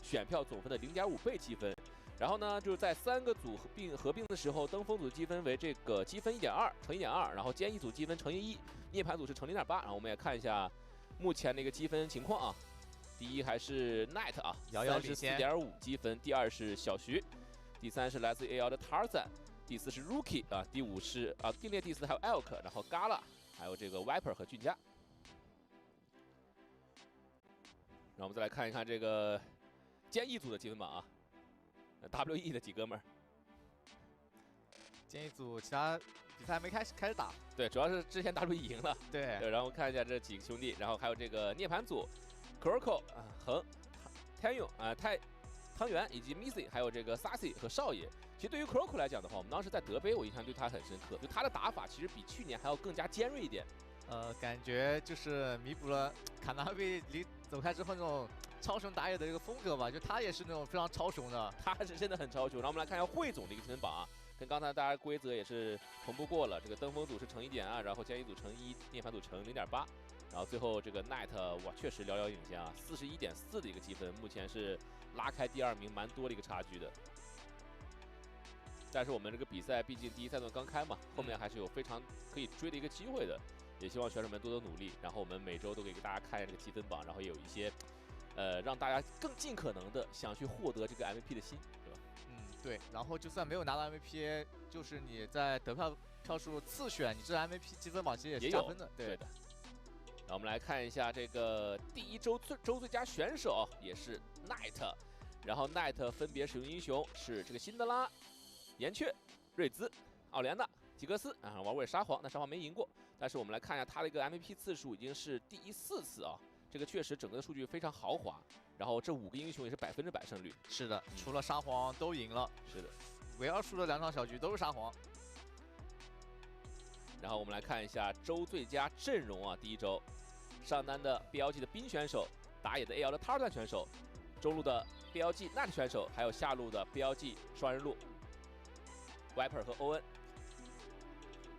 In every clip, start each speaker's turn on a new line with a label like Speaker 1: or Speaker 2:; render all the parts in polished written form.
Speaker 1: 选票总分的0.5倍积分。然后呢，就是在3个组合并的时候，登峰组的积分为这个积分1.2乘1.2，然后歼一组积分乘以1，涅槃组是乘0.8。然后我们也看一下目前的一个积分情况啊。第一还是 Night 啊，
Speaker 2: 遥遥领先
Speaker 1: 34.5积分，第2是小徐，第3是来自 AL 的 Tarzan， 第4是 Rookie 啊，第5是并列第4还有 Elk， 然后 Gala， 还有这个 Viper 和俊佳。然后我们再来看一看这个歼一组的积分榜啊 ，WE 的几哥们儿。
Speaker 2: 歼一组其他比赛还没开始打，
Speaker 1: 对，主要是之前 WE 赢了。
Speaker 2: 对，
Speaker 1: 然后看一下这几个兄弟，然后还有这个涅槃组。Kuroko 啊，恒、天勇啊、汤圆以及 Missy， 还有这个 Sassy 和少爷。其实对于 Kuroko 来讲的话，我们当时在德杯，我印象对他很深刻，就他的打法其实比去年还要更加尖锐一点。
Speaker 2: 感觉就是弥补了卡纳维走开之后那种超雄打野的一个风格吧，就他也是那种非常超雄的，
Speaker 1: 他是真的很超雄。然后我们来看一下汇总的一个积分榜啊，跟刚才大家规则也是同步过了，这个登峰组是乘1.2，然后歼一组乘1，涅槃组乘0.8。然后最后这个 Night 哇，确实遥遥领先啊，41.4的一个积分，目前是拉开第2名蛮多的一个差距的。但是我们这个比赛毕竟第1赛段刚开嘛，后面还是有非常可以追的一个机会的，也希望选手们多多努力。然后我们每周都给大家看一下这个积分榜，然后也有一些让大家更尽可能的想去获得这个 MVP 的心，对吧？
Speaker 2: 对。然后就算没有拿到 MVP， 就是你在得票数次选，你这 MVP 积分榜其实也是加分的，对的。
Speaker 1: 然后我们来看一下这个第1周最佳选手也是 Night， 然后 Night 分别使用英雄是这个辛德拉、岩雀、瑞兹、奥莲娜、吉格斯啊，玩过也沙皇，但沙皇没赢过。但是我们来看一下他的一个 MVP 次数已经是第4次啊，这个确实整个的数据非常豪华。然后这5个英雄也是100%胜率。
Speaker 2: 是的，除了沙皇都赢了。
Speaker 1: 是的，
Speaker 2: 唯二输的2场小局都是沙皇。
Speaker 1: 然后我们来看一下周最佳阵容啊，第1周。上单的 BLG 的冰选手，打野的 AL 的 Tarzan 选手，中路的 BLG Nat 选手，还有下路的 BLG 双人路 Viper 和欧恩。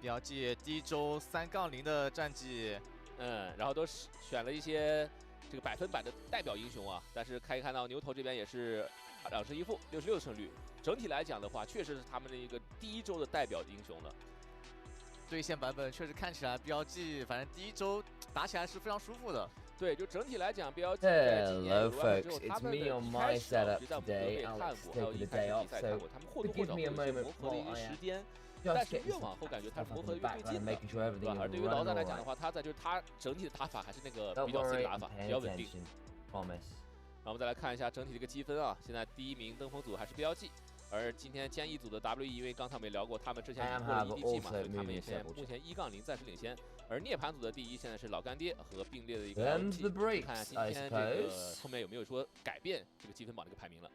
Speaker 2: BLG 第1周3-0的战绩，
Speaker 1: 然后都选了一些这个100%的代表英雄啊，但是可以看到牛头这边也是2胜1负，66的胜率。整体来讲的话，确实是他们的一个第1周的代表英雄了。
Speaker 2: 对线版本确实看起来 BLG 反正第1周打起来是非常舒服的。
Speaker 1: 对，就整体来讲 ，BLG 在今年有完之后，他们的一开始在我们德杯看过，还有一开始比赛看过，他们或多或少会有些磨合的一个时间。但是越往后感觉他磨合越对劲的，对吧？而对于劳赞来讲的话，他整体的打法还是那个比较 C 的打法，比较稳定。然后我们再来看一下整体的一个积分啊，现在第1名登峰组还是 BLG。而今天歼一组的 WE， 因为刚才我们也聊过，他们之前赢过了 EDG 嘛，所以他们也现在目前1-0暂时领先。而涅槃组的第1现在是老干爹和并列的一个 LG， 看今天这个后面有没有说改变这个积分榜的一个排名了。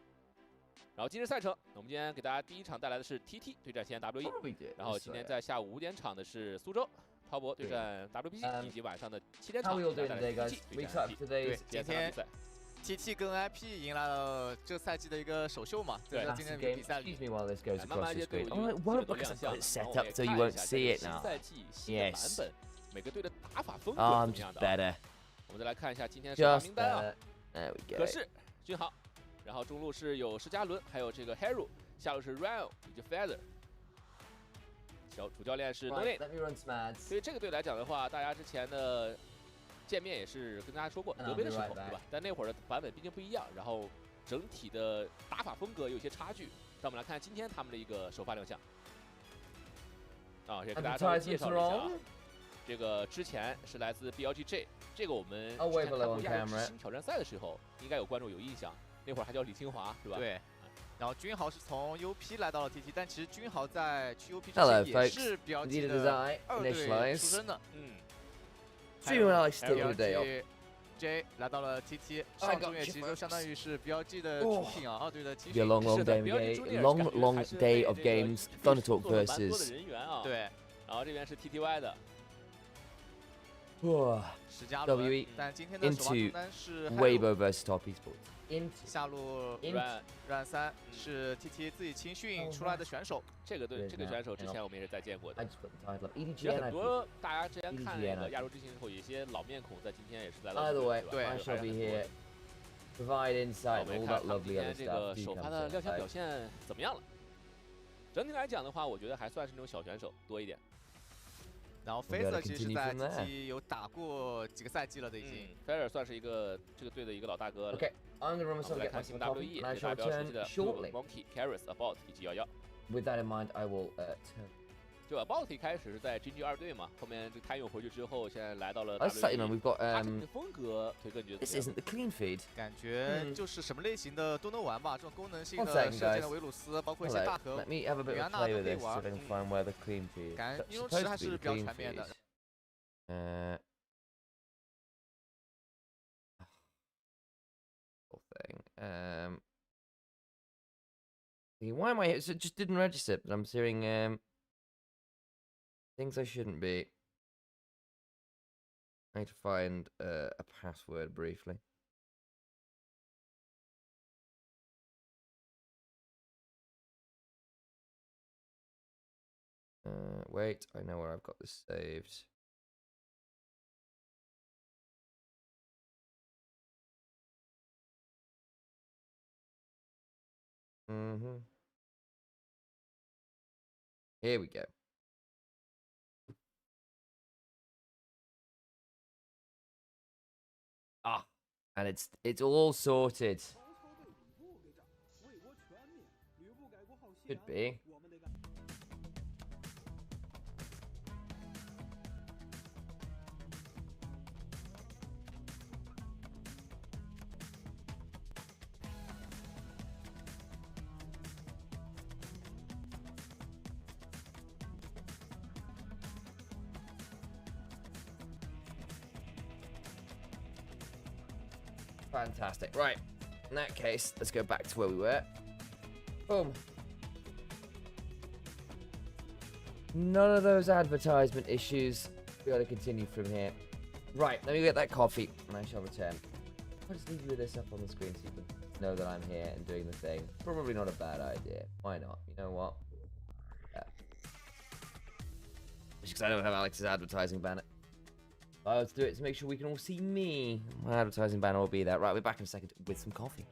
Speaker 1: 然后今日赛程，我们今天给大家第1场带来的是 TT 对战西安 WE， 然后今天在下午5点场的是苏州滔博对战 WBG， 以及晚上的7点场带来 EDG 对战 IP。对，今天TT 跟 IP 迎来了这赛季的一个首秀嘛，在今天的比赛里，慢慢些队伍就各自亮相，然后我们也看一下这个新赛季新的版本，每个队的打法风格是怎么样的。我们再来看一下今天的首发名单啊，可是君豪，然后中路是有施嘉伦，还有这个 Hero， 下路是 Ryan 以及 Feather。主教练是 Nolin。对于这个队来讲的话，大家之前的见面也是跟大家说过，德杯的时候，对吧？但那会儿的版本毕竟不一样，然后整体的打法风格有些差距。让我们来看今天他们的一个首发亮相。也给大家稍微介绍一下啊。这个之前是来自 BLGJ， 这个我们之前看过亚洲之星挑战赛的时候，应该有观众有印象，那会儿还叫李清华，是吧？
Speaker 2: 对。然后君豪是从 UP 来到了 TT， 但其实君豪在去 UP 之前也是 BLG 的2队出身的。LPL J 来到了 TT， 上个月其实就相当于是 BLG 的出品啊，2队的集训。
Speaker 3: long day of games. Thunder Talk versus
Speaker 1: 对，然后这边是 TTY 的。
Speaker 2: 史嘉伦
Speaker 3: WE
Speaker 2: 但今天的首发名单是
Speaker 3: Weibo versus Top Esports。
Speaker 2: 下路 Run 3是 TT 自己青训出来的选手。
Speaker 1: 这个选手之前我们也是再见过的。其实很多大家之前看那个亚洲之星之后，有一些老面孔在今天也是来了。
Speaker 2: 对，
Speaker 3: provide insight
Speaker 1: 我
Speaker 3: and
Speaker 1: 们
Speaker 3: all
Speaker 1: 看
Speaker 3: that
Speaker 1: 他们
Speaker 3: lovely
Speaker 1: 今
Speaker 3: other
Speaker 1: 天这
Speaker 3: stuff.
Speaker 1: 个
Speaker 3: Do
Speaker 1: 首
Speaker 3: come
Speaker 1: 发的
Speaker 3: to
Speaker 1: 亮相
Speaker 3: it.
Speaker 1: 表现怎么样了？整体来讲的话，我觉得还算是那种小选手多一点。
Speaker 2: 然后
Speaker 3: We'll be able to
Speaker 2: Facer 其实
Speaker 3: continue
Speaker 2: 在
Speaker 3: from there.
Speaker 2: GT 有打过几个赛季了的已经。
Speaker 1: Facer 算是一个这个队的一个老大哥了。
Speaker 3: Okay, I'm gonna run
Speaker 1: 我
Speaker 3: myself
Speaker 1: 们来
Speaker 3: get
Speaker 1: 看
Speaker 3: myself
Speaker 1: 新
Speaker 3: a coffee,
Speaker 1: WE
Speaker 3: and I
Speaker 1: 给
Speaker 3: shall
Speaker 1: 大家熟悉
Speaker 3: return
Speaker 1: 的
Speaker 3: shortly.
Speaker 1: Monkey、Karis、About 以及11。
Speaker 3: With that in mind, I will turn.
Speaker 1: 就 About 一开始是在 GG 2队嘛，后面这个泰勇回去之后，现在来到了
Speaker 3: Let's set, you know,
Speaker 1: WE。
Speaker 3: we've got
Speaker 1: 他整体的风格，推哥你觉得
Speaker 3: This
Speaker 1: 怎么样？
Speaker 3: isn't the clean feed.
Speaker 2: 感觉就是什么类型的都能玩吧，这种功能性
Speaker 3: One
Speaker 2: 的
Speaker 3: second,
Speaker 2: 射箭的
Speaker 3: guys.
Speaker 2: 维鲁斯，包括一些
Speaker 3: Hello.
Speaker 2: 大核
Speaker 3: Let me have a bit of a
Speaker 2: 维安娜
Speaker 3: play
Speaker 2: 都
Speaker 3: with
Speaker 2: 可以
Speaker 3: this, see
Speaker 2: 玩。
Speaker 3: if I can find where the clean feed is.
Speaker 2: 感觉
Speaker 3: That's
Speaker 2: 运动池
Speaker 3: supposed
Speaker 2: 还
Speaker 3: to be
Speaker 2: 是
Speaker 3: the
Speaker 2: 比较
Speaker 3: clean
Speaker 2: 全面
Speaker 3: feed.
Speaker 2: 的。
Speaker 3: Whole thing. Why am I here? So it just didn't register, but I'm hearing things I shouldn't be. I need to find a password briefly. Wait, I know where I've got this saved. Here we go. Ah, and it's all sorted. Should be. Fantastic. Right. In that case, let's go back to where we were. Boom. None of those advertisement issues. We got to continue from here. Right, let me get that coffee, and I shall return. I'll just leave you with this up on the screen so you can know that I'm here and doing the thing. Probably not a bad idea. Why not? You know what? Yeah. Just because I don't have Alex's advertising banner. Let's do it to make sure we can all see me. My advertising banner will be there. Right, we're back in a second with some coffee.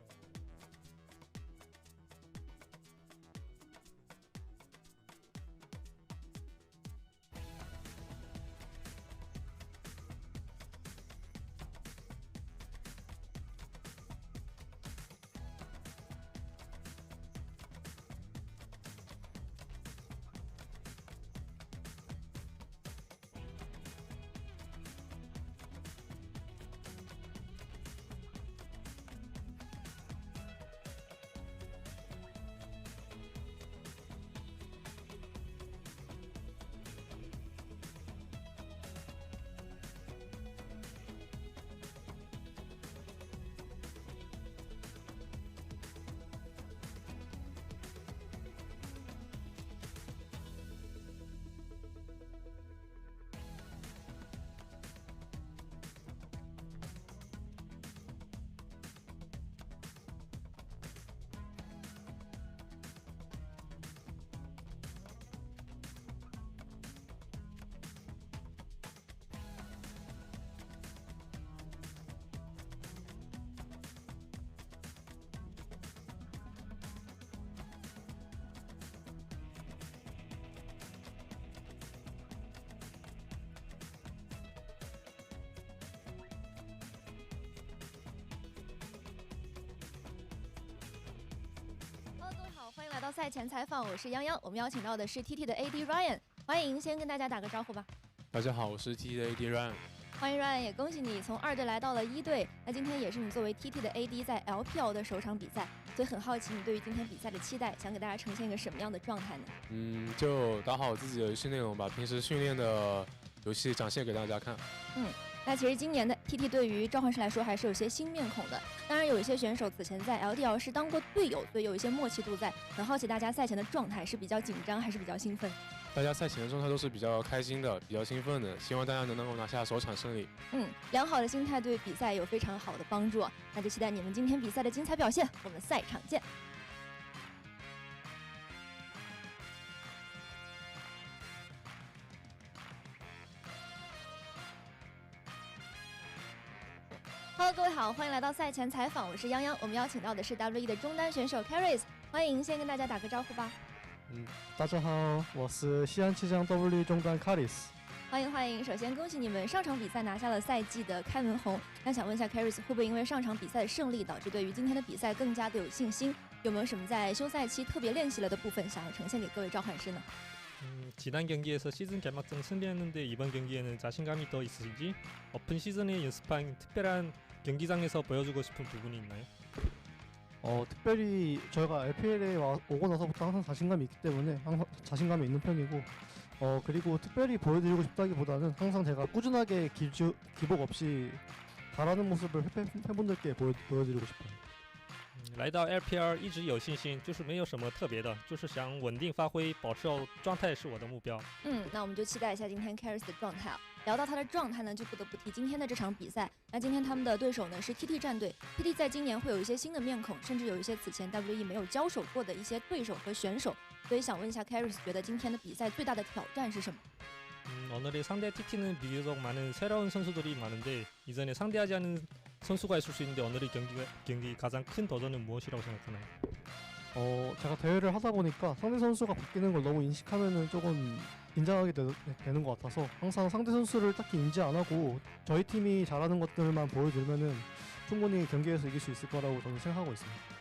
Speaker 4: Hello， 各位好，欢迎来到赛前采访，我是泱泱。我们邀请到的是 TT 的 AD Ryan， 欢迎，先跟大家打个招呼吧。
Speaker 5: 大家好，我是 TT 的 AD Ryan。
Speaker 4: 欢迎 Ryan， 也恭喜你从2队来到了1队。那今天也是你作为 TT 的 AD 在 LPL 的首场比赛，所以很好奇你对于今天比赛的期待，想给大家呈现一个什么样的状态呢？
Speaker 5: 就打好自己的游戏内容，把平时训练的游戏展现给大家看。
Speaker 4: 那其实今年的 TT 对于召唤师来说还是有些新面孔的，当然有一些选手此前在 LDL 是当过队友，所以有一些默契度在。很好奇大家赛前的状态是比较紧张还是比较兴奋？
Speaker 5: 大家赛前的状态都是比较开心的，比较兴奋的，希望大家能够拿下首场胜利。
Speaker 4: 良好的心态对比赛有非常好的帮助，那就期待你们今天比赛的精彩表现，我们赛场见。Hello，各位好，欢迎来到赛前采访，我是泱泱。我们邀请到的是 WE 的中单选手 Caris， 欢迎，先跟大家打个招呼吧。
Speaker 6: 大家好，我是西安气象 WE 中单 Caris。
Speaker 4: 欢迎欢迎，首先恭喜你们上场比赛拿下了赛季的开门红。那想问一下 Caris， 会不会因为上场比赛的胜利，导致对于今天的比赛更加的有信心？有没有什么在休赛期特别练习了的部分，想要呈现给各位召唤师呢？
Speaker 7: 지난 경기에서 시즌 개막전 승리했는데 이번 경기에는 자신감이 더 있으신지 오픈 시즌에 연습한 특별한 경기장에서 보여주고 싶은 부분이 있나요?
Speaker 6: 특별히 저희가 LPL에 오고 나서부터 항상 자신감이 있기 때문에 항상 자신감이 있는 편이고 그리고 특별히 보여드리고 싶다기보다는 항상 제가 꾸준하게 기복 없이 잘하는 모습을 팬분들께 보여드리고 싶어요.
Speaker 7: 来到 LPL 一直有信心，就是没有什么特别的，就是想稳定发挥，保持好状态是我的目标。
Speaker 4: 那我们就期待一下今天 Caris 的状态啊。聊到他的状态呢，就不得不提今天的这场比赛。那今天他们的对手呢是 TT 战队 ，TT 在今年会有一些新的面孔，甚至有一些此前 WE 没有交手过的一些对手和选手。所以想问一下 Caris， 觉得今天的比赛最大的挑战是什么？
Speaker 7: 오늘의 상대 TT는 비교적 많은 새로운 선수들이 많은데 이전에 상대하지 않은 선수가 있을 수 있는데 오늘의 경기 가장 큰 도전은 무엇이라고 생각하나요?
Speaker 6: 제가 대회를 하다 보니까 상대 선수가 바뀌는 걸 너무 인식하면은 조금 긴장하게 되는 것 같아서 항상 상대 선수를 딱히 인지 안 하고 저희 팀이 잘하는 것들만 보여주면은 충분히 경기에서 이길 수 있을 거라고 저는 생각하고 있습니다.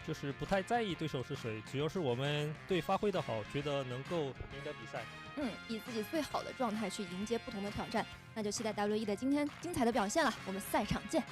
Speaker 7: 就是不太在意对手是谁，只要是我们队发挥的好，觉得能够赢得比赛。
Speaker 4: 以自己最好的状态去迎接不同的挑战，那就期待 WE 的今天精彩的表现了。我们赛场见。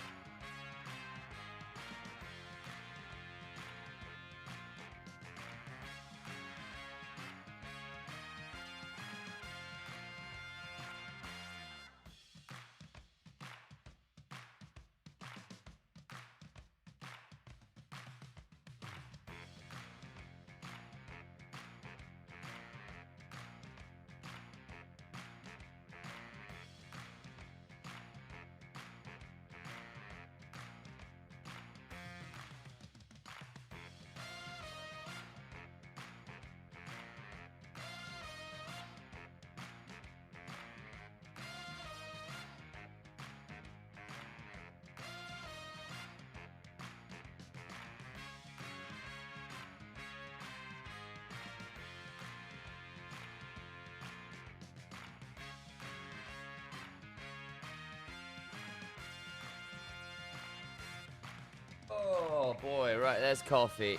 Speaker 3: Oh boy, right, there's coffee.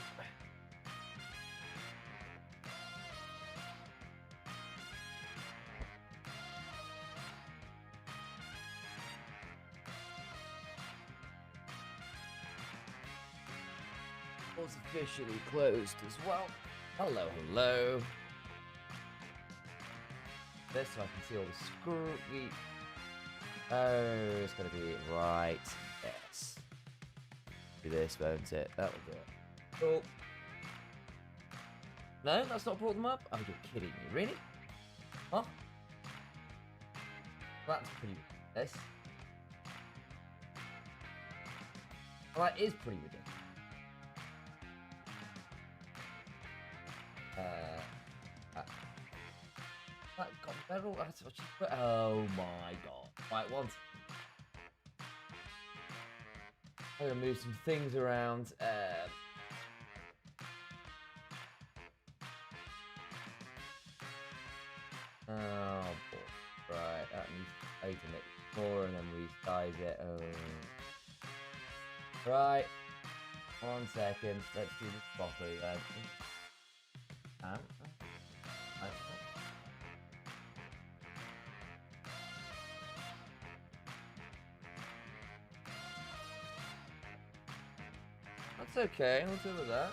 Speaker 3: Was officially closed as well. Hello, hello. This so I can see all the screwy. Oh, it's gonna be right. Yes. Do this, won't it? That'll do it. Cool. No, that's not brought them up? Oh, you're kidding me. Really? Huh? That's pretty ridiculous. Well, that is pretty ridiculous. That got better. That's what she put. Oh my god. Right, one second. I'm gonna move some things around. Oh boy. Right, that needs to open it more and then resize it. Oh. Right. 1 second. Let's do this properly then. That's okay, I'll deal with that.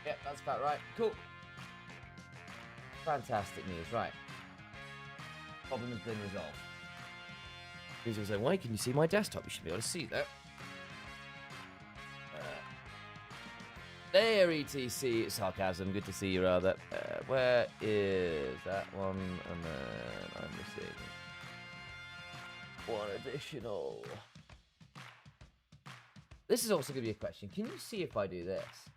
Speaker 3: Yep, that's about right. Cool. Fantastic news, right. Problem has been resolved. User saying, why can you see my desktop? You should be able to see that. There, ETC, sarcasm, good to see you rather. Where is that one? And then I'm missing one additional. This is also going to be a question. Can you see if I do this?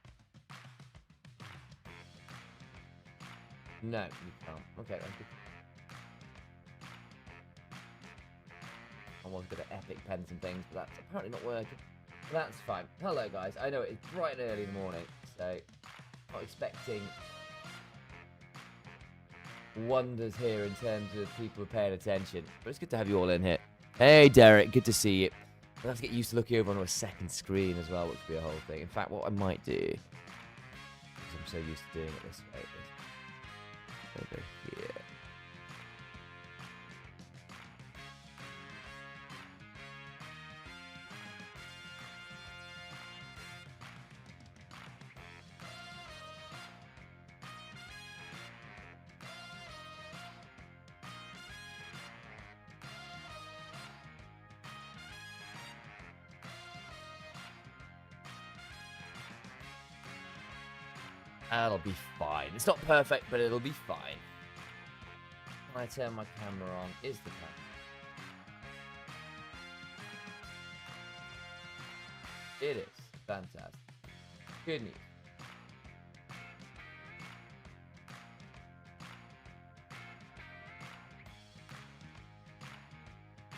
Speaker 3: No, you can't. Okay, that's good. I was good at epic pens and things, but that's apparently not working. But that's fine. Hello, guys. I know it's bright and early in the morning, so not expecting wonders here in terms of people paying attention. But it's good to have you all in here. Hey, Derek. Good to see you. I'll have to get used to looking over on a second screen as well, which would be a whole thing. In fact, what I might do, because I'm so used to doing it this way, is over here. That'll be fine. It's not perfect, but it'll be fine. When I turn my camera on, is the camera. It is. Fantastic. Good news.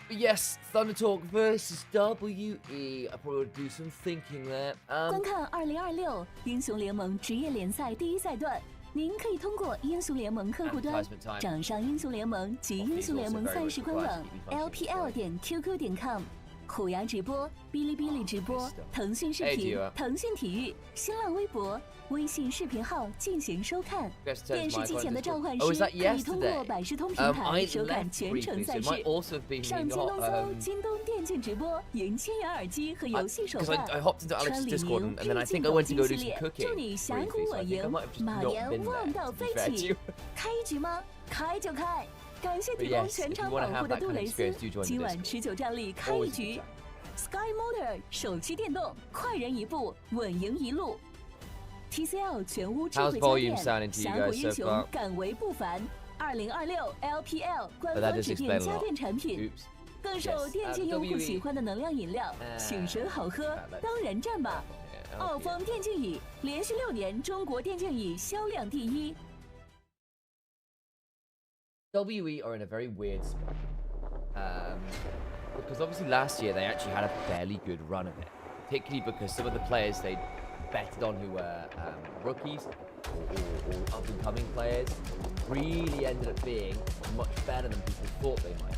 Speaker 3: But yes, Thunder Talk versus WE. I probably would do some thinking there.
Speaker 8: 观看2026英雄联盟职业联赛第一赛段，您可以通过英雄联盟客户端、掌上英雄联盟及英雄联盟赛事官网 LPL.QQ.com。虎牙直播、哔哩哔哩直播、腾讯视频、腾讯体育、新浪微博、微信视频号进行收看。电视机前的召唤师可以通过百视通平台收看全程赛事。上京东搜京东电竞直播，赢千元耳机和游戏手办。穿李宁秘境抖金系列，祝你峡谷稳赢，马岩望到飞起。开一局吗？开就开！ 感谢提供全场保护的杜蕾斯，今晚持久战力开一局。Sky Motor 手机电动，快人一步，稳赢一路。TCL 全屋智慧家电，峡谷英雄敢为不凡。2026 LPL 官方指定家电产品，更受电竞用户喜欢的能量饮料，醒神好喝，当然站吧。傲风电竞椅连续6年中国电竞椅销量第一。
Speaker 3: WE are in a very weird spot. Because obviously last year they actually had a fairly good run of it. Particularly because some of the players they betted on who were rookies or up-and-coming players really ended up being much better than people thought they might.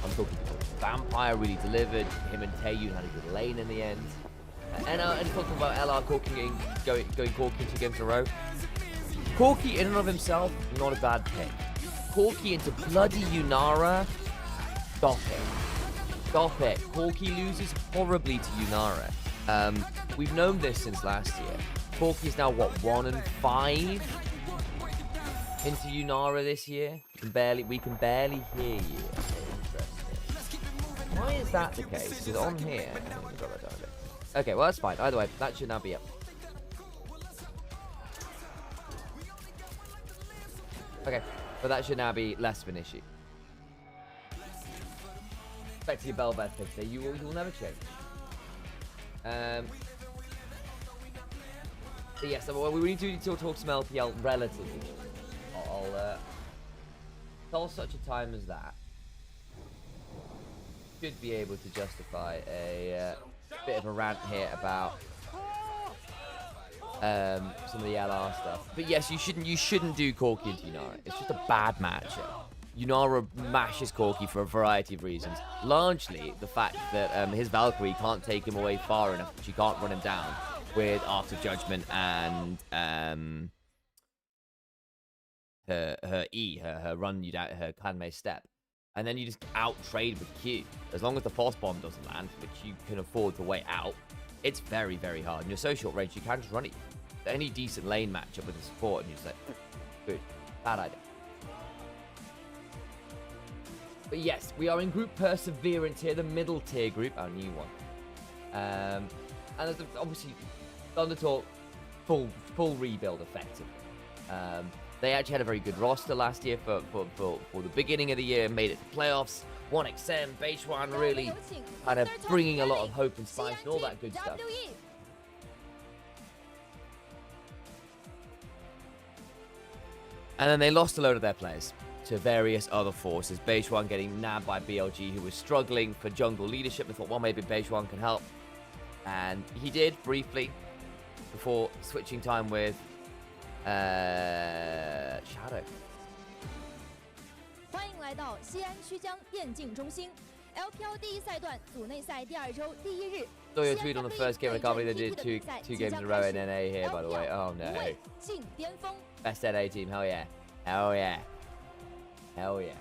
Speaker 3: I'm talking Vampire really delivered. Him and Taeyun had a good lane in the end. And talking about LR Corking going Corki 2 games in a row. Corki in and of himself, not a bad pick. Corki into bloody Yunara. Stop it. Stop it. Corki loses horribly to Yunara. We've known this since last year. Corki is now, what, 1-5 into Yunara this year? We can barely hear you. Why is that the case? Because on here... Okay, well, that's fine. Either way, that should now be up. Okay. But that should now be less of an issue. Back to your Belbad pick there. You will never change. But yes, we need to talk some LPL relatively. I'll tell such a time as that. Should be able to justify a bit of a rant here about some of the LR stuff. But yes, you shouldn't do Corki into Yunara. It's just a bad matchup. Yunara mashes Corki for a variety of reasons. Largely the fact that his Valkyrie can't take him away far enough. She can't run him down with Art of Judgment and her E, her run you down, her Clanmei step. And then you just out-trade with Q. As long as the Force Bomb doesn't land, which you can afford to wait out, it's very, very hard. And you're so short range, you can just run it. Any decent lane matchup with the support, and you're just like, good, bad idea. But yes, we are in Group Perseverance here, the middle tier group, our new one. And there's obviously Thunder Talk, full rebuild effectively. They actually had a very good roster last year for the beginning of the year, made it to playoffs. 1XM, Beishuan really kind of bringing a lot of hope and spice and all that good stuff. And then they lost a load of their players to various other forces. Bejuan getting nabbed by BLG, who was struggling for jungle leadership. They thought, well, maybe Bejuan can help. And he did, briefly, before switching time with Shadow.
Speaker 4: 欢迎来到西安曲江电竞中心 LPL 第一赛段组内赛第2周第1日。
Speaker 3: Saw your tweet on the first game. I can't believe they did two games in a row in NA here, by the way. Oh no. Best NA team. Hell yeah. Hell yeah. Hell yeah.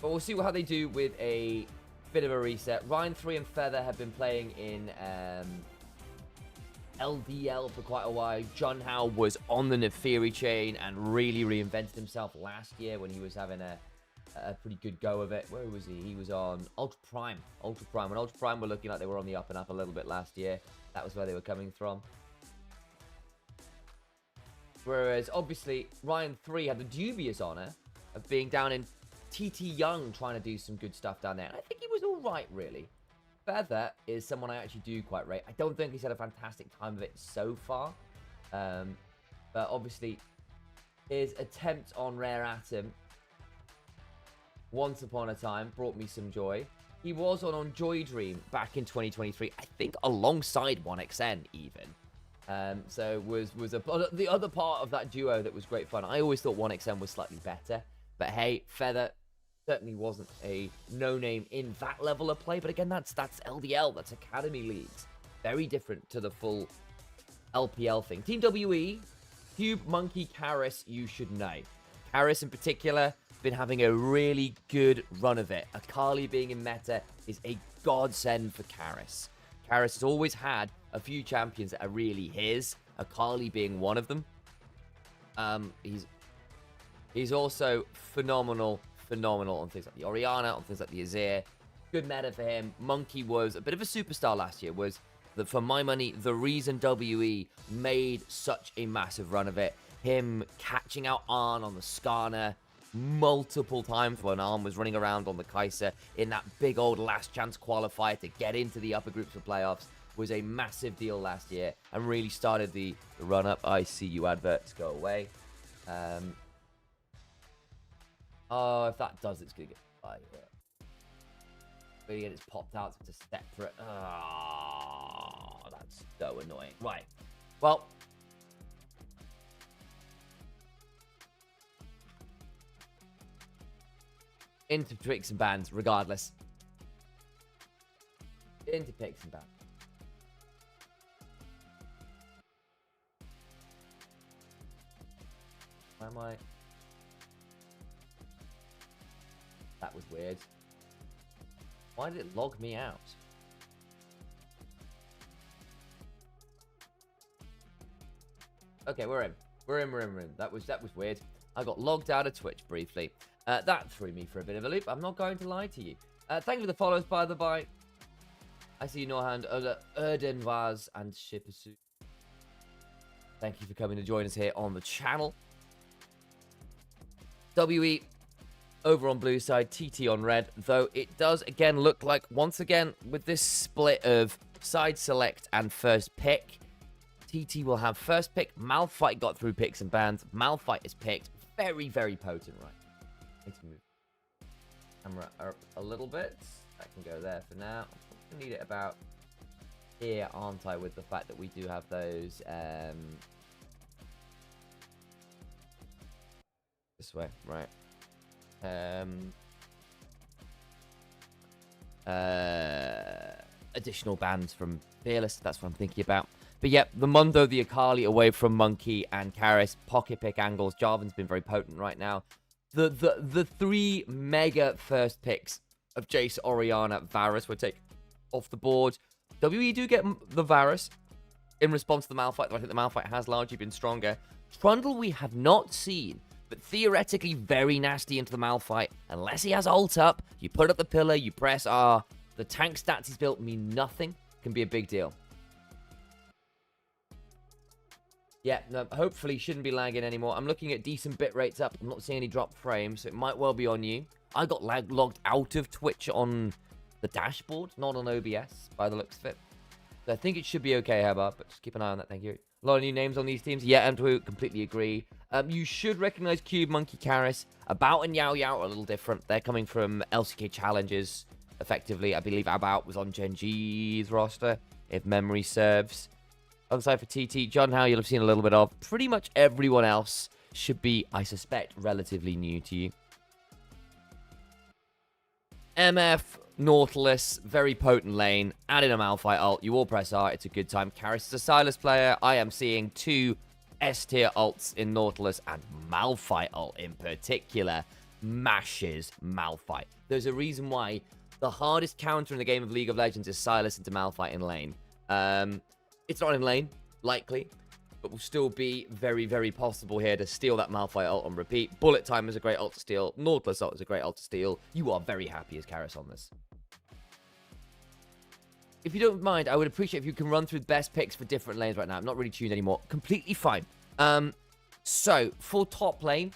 Speaker 3: But we'll see how they do with a bit of a reset. Ryan 3 and Feather have been playing in LDL for quite a while. John Howe was on the Neferi chain and really reinvented himself last year when he was having a pretty good go of it. Where was he? He was on Ultra Prime. Ultra Prime. When Ultra Prime were looking like they were on the up and up a little bit last year, that was where they were coming from. Whereas, obviously, Ryan 3 had the dubious honour of being down in TT Young trying to do some good stuff down there. And I think he was all right, really. Feather is someone I actually do quite rate. I don't think he's had a fantastic time of it so far. But obviously, his attempt on Rare Atom once upon a time brought me some joy. He was on Joy Dream back in 2023, I think alongside 1XN even. So was the other part of that duo that was great fun. I always thought 1XN was slightly better. But hey, Feather certainly wasn't a no-name in that level of play. But again, that's LDL, that's Academy Leagues. Very different to the full LPL thing. Team WE, Cube, Monkey, Karis, you should know. Karis in particular, been having a really good run of it. Akali being in meta is a godsend for Karis. Karis has always had a few champions that are really his, Akali being one of them. He's also phenomenal on things like the Orianna, on things like the Azir. Good meta for him. Monkey was a bit of a superstar last year, was, for my money, the reason WE made such a massive run of it. Him catching out Arn on the Skarner multiple times when Arn was running around on the Kai'Sa in that big old last chance qualifier to get into the upper groups for playoffs was a massive deal last year and really started the run-up. I see you adverts, go away. Oh, if that does, it's going to get fired. But again, it's popped out, so it's a separate... Oh, that's so annoying. Right. Well... into picks and bans, regardless. Into picks and bans. Where am I? That was weird. Why did it log me out? Okay, we're in. We're in. That was weird. I got logged out of Twitch briefly. That threw me for a bit of a loop. I'm not going to lie to you. Thank you for the follows, by the by. I see you, Norhand, Erden Vaz, and Shipasu. Thank you for coming to join us here on the channel. WE over on blue side, TT on red. Though it does, again, look like, once again, with this split of side select and first pick, TT will have first pick. Malphite got through picks and bans. Malphite is picked. Very, very potent, right? Need to move camera up a little bit. I can go there for now. I need it about here, aren't I, with the fact that we do have those this way, right? Additional bans from Fearless, that's what I'm thinking about. But yeah, the Mundo, the Akali away from Monkey and Karis, pocket pick angles. Jarvan's been very potent right now. The three mega first picks of Jace, Orianna, Varus were taken off the board. WE do get the Varus in response to the Malphite, though I think the Malphite has largely been stronger. Trundle we have not seen, but theoretically very nasty into the Malphite. Unless he has ult up, you put up the pillar, you press R. The tank stats he's built mean nothing. Can be a big deal. Yeah, no, hopefully shouldn't be lagging anymore. I'm looking at decent bit rates up. I'm not seeing any drop frames, so it might well be on you. I got logged out of Twitch on the dashboard, not on OBS, by the looks of it. So I think it should be okay, Herbert, but just keep an eye on that. Thank you. A lot of new names on these teams. Yeah, Antwo, completely agree. You should recognize Cube, Monkey, Karis. About and Yao Yao are a little different. They're coming from LCK challenges, effectively. I believe About was on Gen G's roster, if memory serves. Alongside for TT, John Howe, you'll have seen a little bit of. Pretty much everyone else should be, I suspect, relatively new to you. MF, Nautilus, very potent lane. Add in a Malphite ult. You all press R. It's a good time. Karis is a Sylas player. I am seeing 2 S-tier ults in Nautilus, and Malphite ult in particular mashes Malphite. There's a reason why the hardest counter in the game of League of Legends is Sylas into Malphite in lane. It's not in lane, likely, but will still be very, very possible here to steal that Malphite ult on repeat. Bullet Time is a great ult to steal. Nautilus ult is a great ult to steal. You are very happy as Karis on this. If you don't mind, I would appreciate if you can run through the best picks for different lanes right now. I'm not really tuned anymore. Completely fine. So, for top lane,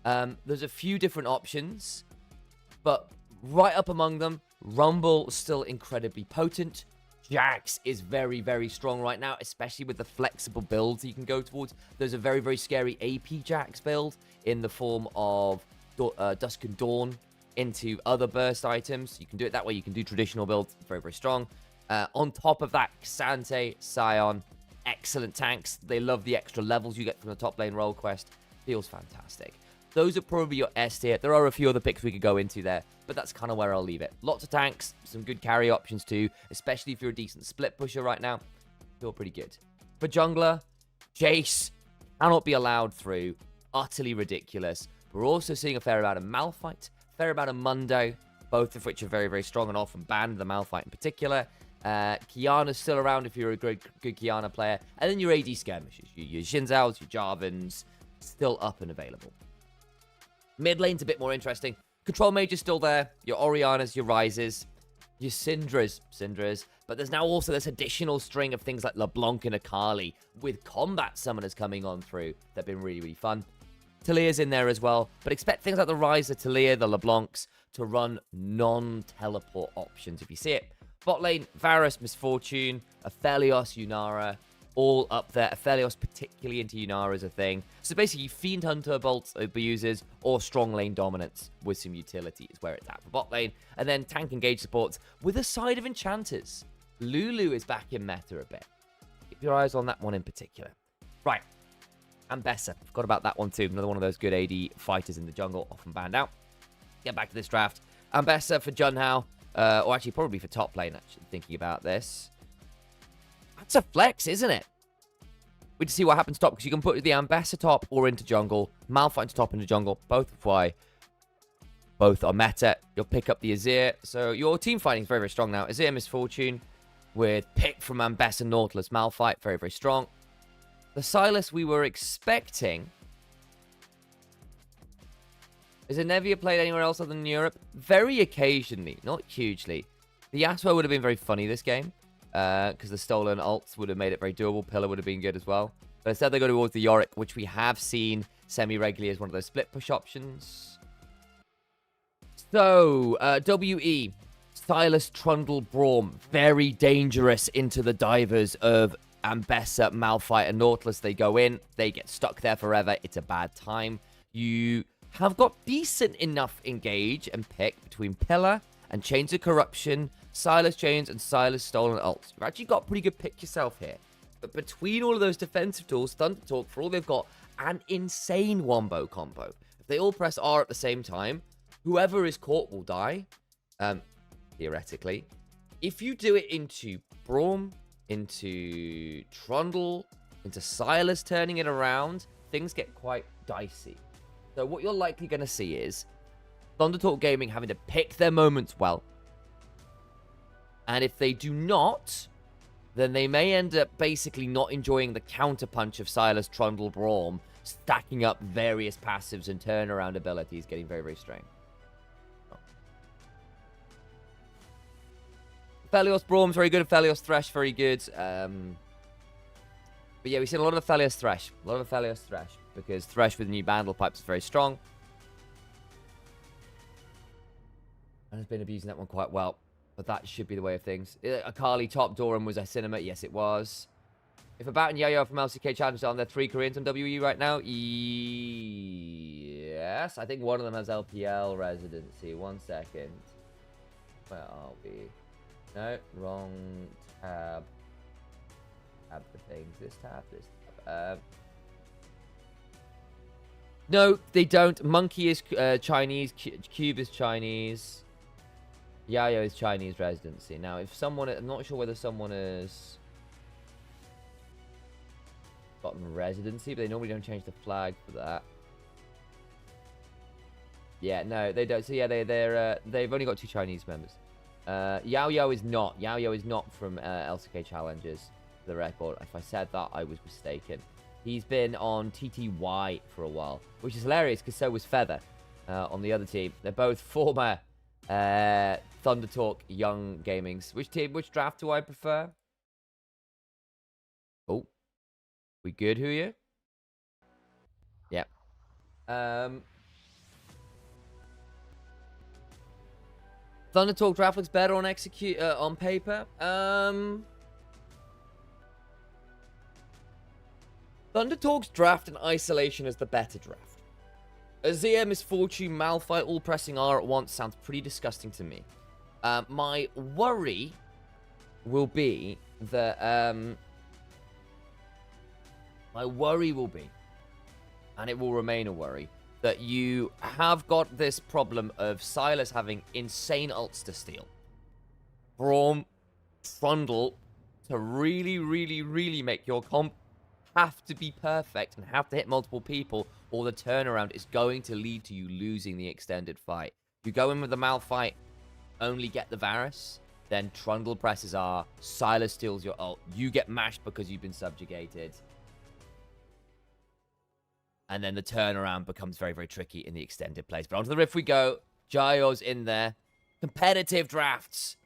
Speaker 3: there's a few different options, but right up among them, Rumble still incredibly potent. Jax is very, very strong right now, especially with the flexible builds you can go towards. There's a very, very scary AP Jax build in the form of Dusk and Dawn into other burst items. You can do it that way. You can do traditional builds. Very, very strong. On top of that, Xante, Sion, excellent tanks. They love the extra levels you get from the top lane role quest. Feels fantastic. Those are probably your S tier. There are a few other picks we could go into there, but that's kind of where I'll leave it. Lots of tanks, some good carry options too, especially if you're a decent split pusher right now. Feel pretty good. For jungler, Jace cannot be allowed through. Utterly ridiculous. We're also seeing a fair amount of Malphite, fair amount of Mundo, both of which are very, very strong and often banned, the Malphite in particular. Kiana's still around if you're a good Kiana player. And then your AD skirmishes, your Xin Zhaos, your Jarvans, still up and available. Mid lane's a bit more interesting. Control Mage is still there. Your Orianas, your Rises, your Syndras. But there's now also this additional string of things like LeBlanc and Akali with combat summoners coming on through. They've been really, really fun. Talia's in there as well. But expect things like the Rise, the Talia, the LeBlancs to run non-teleport options if you see it. Bot lane, Varus, Misfortune, Aphelios, Yunara, all up there. Aphelios particularly into Yunara is a thing. So basically, Fiend Hunter bolts abusers or strong lane dominance with some utility is where it's at for bot lane. And then tank engage supports with a side of enchanters. Lulu is back in meta a bit. Keep your eyes on that one in particular. Right. Ambessa. Forgot about that one too. Another one of those good AD fighters in the jungle, often banned out. Get back to this draft. Ambessa for Junhao. Or actually, probably for top lane, actually, thinking about this. That's a flex, isn't it? We just see what happens top, because you can put the Ambessa top or into jungle. Malphite into top into jungle. Both of why. Both are meta. You'll pick up the Azir. So your team fighting is very, very strong now. Azir Misfortune with pick from Ambessa, Nautilus, Malphite. Very, very strong. The Sylas we were expecting. Is Anevia played anywhere else other than Europe? Very occasionally, not hugely. The Yasuo would have been very funny this game, because the stolen ults would have made it very doable. Pillar would have been good as well. But instead they go towards the Yorick, which we have seen semi-regularly as one of those split push options. So, WE, Sylas, Trundle, Braum, very dangerous into the divers of Ambessa, Malphite, and Nautilus. They go in, they get stuck there forever. It's a bad time. You have got decent enough engage and pick between Pillar and Chains of Corruption, Sylas Chains, and Sylas Stolen Ults. You've actually got a pretty good pick yourself here. But between all of those defensive tools, Thunder Talk, for all they've got, an insane wombo combo. If they all press R at the same time, whoever is caught will die, theoretically. If you do it into Braum, into Trundle, into Sylas turning it around, things get quite dicey. So what you're likely going to see is Thunder Talk Gaming having to pick their moments well. And if they do not, then they may end up basically not enjoying the counterpunch of Sylas, Trundle, Braum, stacking up various passives and turnaround abilities, getting very, very strange. Aphelios, Braum's very good. Aphelios, Thresh, very good. But yeah, we've seen a lot of Aphelios, Thresh. A lot of Aphelios, Thresh. Because Thresh with new Bandle Pipes is very strong. And has been abusing that one quite well. But that should be the way of things. Akali top Doran was a cinema. Yes, it was. If About and Yayo from LCK Challenge are on their 3 Koreans on WE right now, yes. I think one of them has LPL residency. 1 second. Where are we? No, wrong tab. Tab the things. This tab, this tab. No, they don't. Monkey is Chinese. Cube is Chinese. Yayo is Chinese residency. Now, if someone... I'm not sure whether someone has gotten residency, but they normally don't change the flag for that. Yeah, no, they don't. So, yeah, they've only got 2 Chinese members. Yao is not. Yao is not from LCK Challenges, for the record. If I said that, I was mistaken. He's been on TTY for a while, which is hilarious because so was Feather on the other team. They're both former Thunder Talk Young Gamings. Which draft do I prefer? Oh, we good, who are you? Yep. Thunder Talk draft looks better on on paper. Thunder Talk's draft in isolation is the better draft. Azir, Misfortune, Malphite all pressing R at once sounds pretty disgusting to me. My worry will be that and it will remain a worry, that you have got this problem of Sylas having insane ults to steal. Braum, Trundle, to really, really, really make your comp have to be perfect and have to hit multiple people, or the turnaround is going to lead to you losing the extended fight. You go in with the Malphite, only get the Varus, then Trundle presses R, Sylas steals your ult, you get mashed because you've been subjugated. And then the turnaround becomes very, very tricky in the extended plays. But onto the Rift we go. Jayo's in there. Competitive drafts.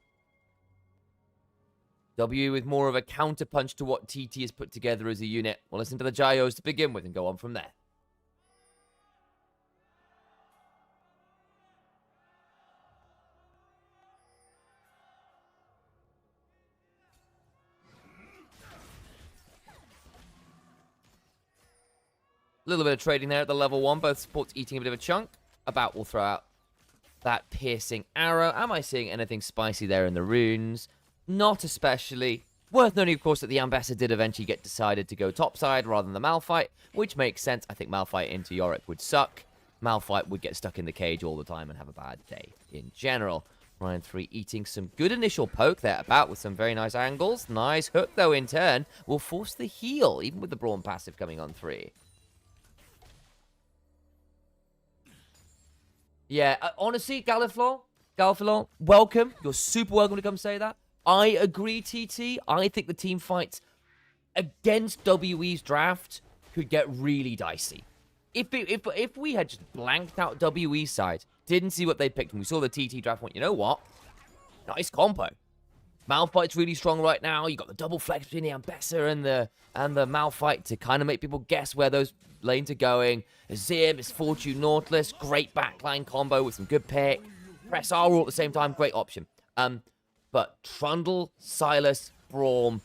Speaker 3: W with more of a counterpunch to what TT has put together as a unit. We'll listen to the Jayos to begin with and go on from there. A little bit of trading there at the level 1. Both supports eating a bit of a chunk. About will throw out that piercing arrow. Am I seeing anything spicy there in the runes? Not especially. Worth noting, of course, that the Ambassador did eventually get decided to go topside rather than the Malphite, which makes sense. I think Malphite into Yorick would suck. Malphite would get stuck in the cage all the time and have a bad day in general. Ryan 3 eating some good initial poke there about with some very nice angles. Nice hook, though, in turn. Will force the heal, even with the Braum passive coming on 3. Yeah, honestly, Galiflor, welcome. You're super welcome to come say that. I agree, TT. I think the team fights against WE's draft could get really dicey. If we had just blanked out WE's side, didn't see what they picked, and we saw the TT draft, went, you know what? Nice combo. Malphite's really strong right now. You got the double flex between the Ambassador and the Malphite to kind of make people guess where those lanes are going. Azir, Misfortune, Nautilus, great backline combo with some good pick. Press R all at the same time, great option. But Trundle, Sylas, Braum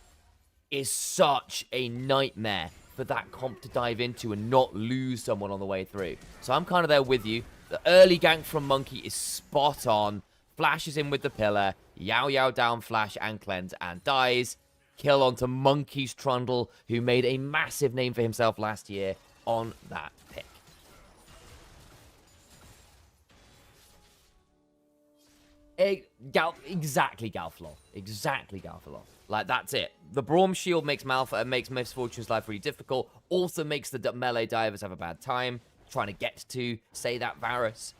Speaker 3: is such a nightmare for that comp to dive into and not lose someone on the way through. So I'm kind of there with you. The early gank from Monkey is spot on. Flashes in with the pillar. Yao down flash and cleanse and dies. Kill onto Monkey's Trundle, who made a massive name for himself last year on that pick. Exactly Galflor. Exactly Galflor. Like, that's it. The Braum shield makes Misfortune's life really difficult. Also makes the melee divers have a bad time trying to get to, say, that Varus.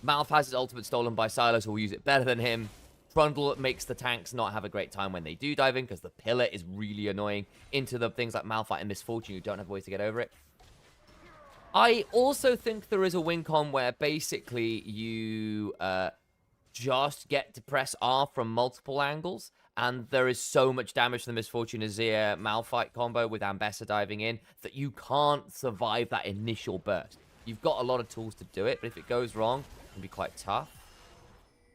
Speaker 3: Malph has his ultimate stolen by Sylas, who will use it better than him. Trundle makes the tanks not have a great time when they do dive in, because the pillar is really annoying into the things like Malphite and Misfortune who don't have ways to get over it. I also think there is a win con where basically you just get to press R from multiple angles, and there is so much damage from the Misfortune Azir Malphite combo with Ambassador diving in that you can't survive that initial burst. You've got a lot of tools to do it, but if it goes wrong, it can be quite tough.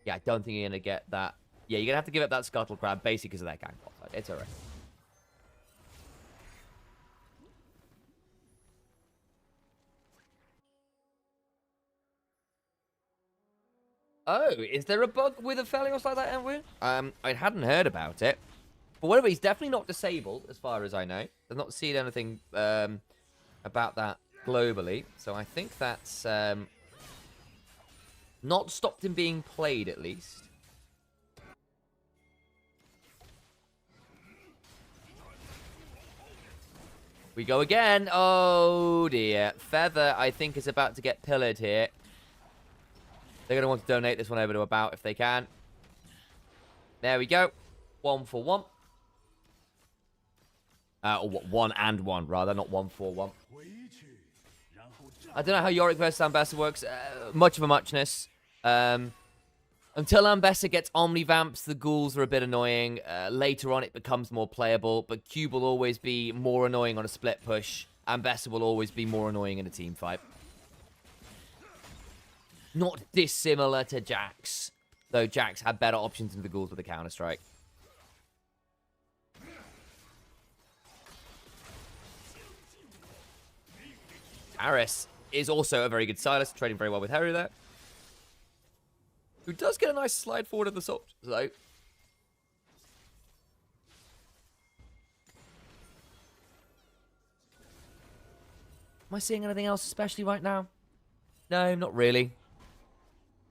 Speaker 3: Yeah, I don't think you're going to get that. Yeah, you're going to have to give up that Scuttle Crab basically because of that gank bot side. It's alright. Oh, is there a bug with a Felios like that, Enwin? I hadn't heard about it. But whatever, he's definitely not disabled, as far as I know. I've not seen anything about that globally. So I think that's not stopped him being played, at least. We go again. Oh, dear. Feather, I think, is about to get pillared here. They're going to want to donate this one over to About if they can. There we go. 1 for 1. Or 1 and 1, rather. Not 1 for 1. I don't know how Yorick versus Ambessa works. Much of a muchness. Until Ambessa gets Omnivamps, the ghouls are a bit annoying. Later on, it becomes more playable, but Cube will always be more annoying on a split push. Ambessa will always be more annoying in a team fight. Not dissimilar to Jax, though Jax had better options than the ghouls with the Counter-Strike. Aris is also a very good Silas, trading very well with Heru there. Who does get a nice slide forward of the salt, though. Am I seeing anything else especially right now? No, not really.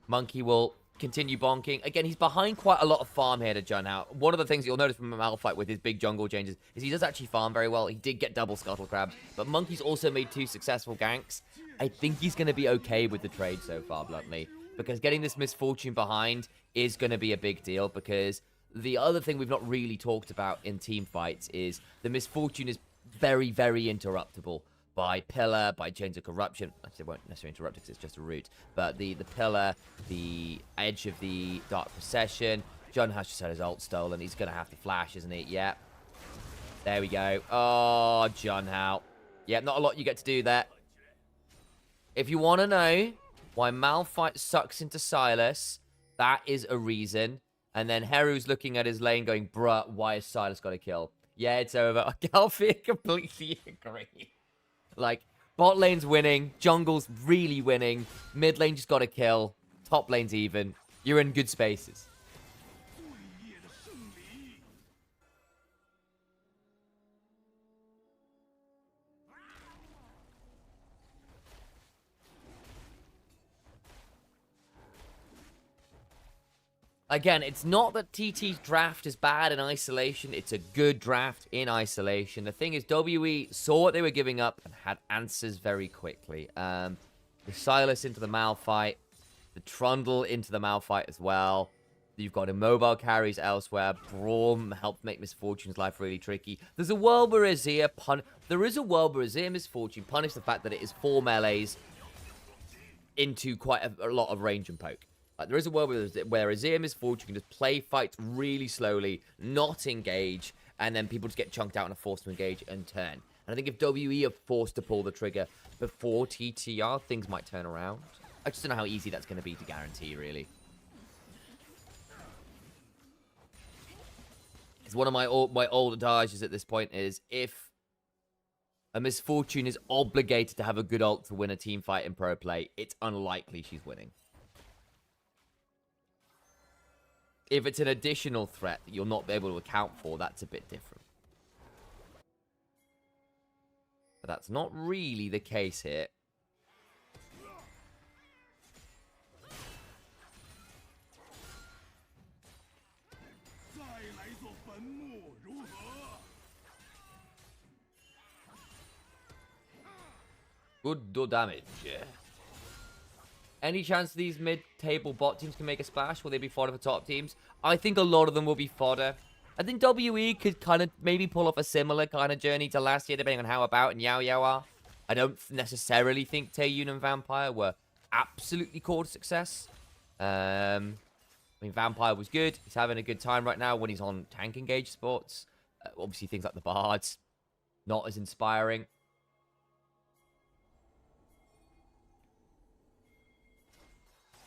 Speaker 3: Monkey will continue bonking. Again, he's behind quite a lot of farm here to Junhao. One of the things you'll notice from a Malphite with his big jungle changes is he does actually farm very well. He did get double Scuttle Crabs, but Monkey's also made 2 successful ganks. I think he's going to be okay with the trade so far, bluntly, because getting this Misfortune behind is going to be a big deal, because the other thing we've not really talked about in team fights is the Misfortune is very, very interruptible by Pillar, by Chains of Corruption. Actually, it won't necessarily interrupt because it's just a root. But the Pillar, the Edge of the Dark Procession. John has just had his ult stolen. He's going to have to flash, isn't he? Yeah. There we go. Oh, John How. Yeah, not a lot you get to do there. If you want to know why Malphite sucks into Silas, that is a reason. And then Heru's looking at his lane going, bruh, why has Silas got a kill? Yeah, it's over. Galfie completely agree. Like, bot lane's winning, jungle's really winning, mid lane just got a kill, top lane's even. You're in good spaces. Again, it's not that TT's draft is bad in isolation. It's a good draft in isolation. The thing is, WE saw what they were giving up and had answers very quickly. The Silas into the Malphite. The Trundle into the Malphite as well. You've got immobile carries elsewhere. Braum helped make Misfortune's life really tricky. There's a world where Azir Misfortune punish the fact that it is 4 melees into quite a lot of range and poke. Like, there is a world where Azir Misfortune can just play fights really slowly, not engage, and then people just get chunked out and are forced to engage and turn. And I think if WE are forced to pull the trigger before TTR, things might turn around. I just don't know how easy that's going to be to guarantee, really. It's one of my old adages at this point is, if a Misfortune is obligated to have a good ult to win a team fight in pro play, it's unlikely she's winning. If it's an additional threat that you'll not be able to account for, that's a bit different. But that's not really the case here. Good damage. Any chance these mid-table bot teams can make a splash? Will they be fodder for top teams? I think a lot of them will be fodder. I think WE could kind of maybe pull off a similar kind of journey to last year, depending on how About and Yao Yao are. I don't necessarily think Taeyun and Vampire were absolutely core to success. I mean, Vampire was good. He's having a good time right now when he's on tank engaged sports. Obviously, things like the Bards, not as inspiring.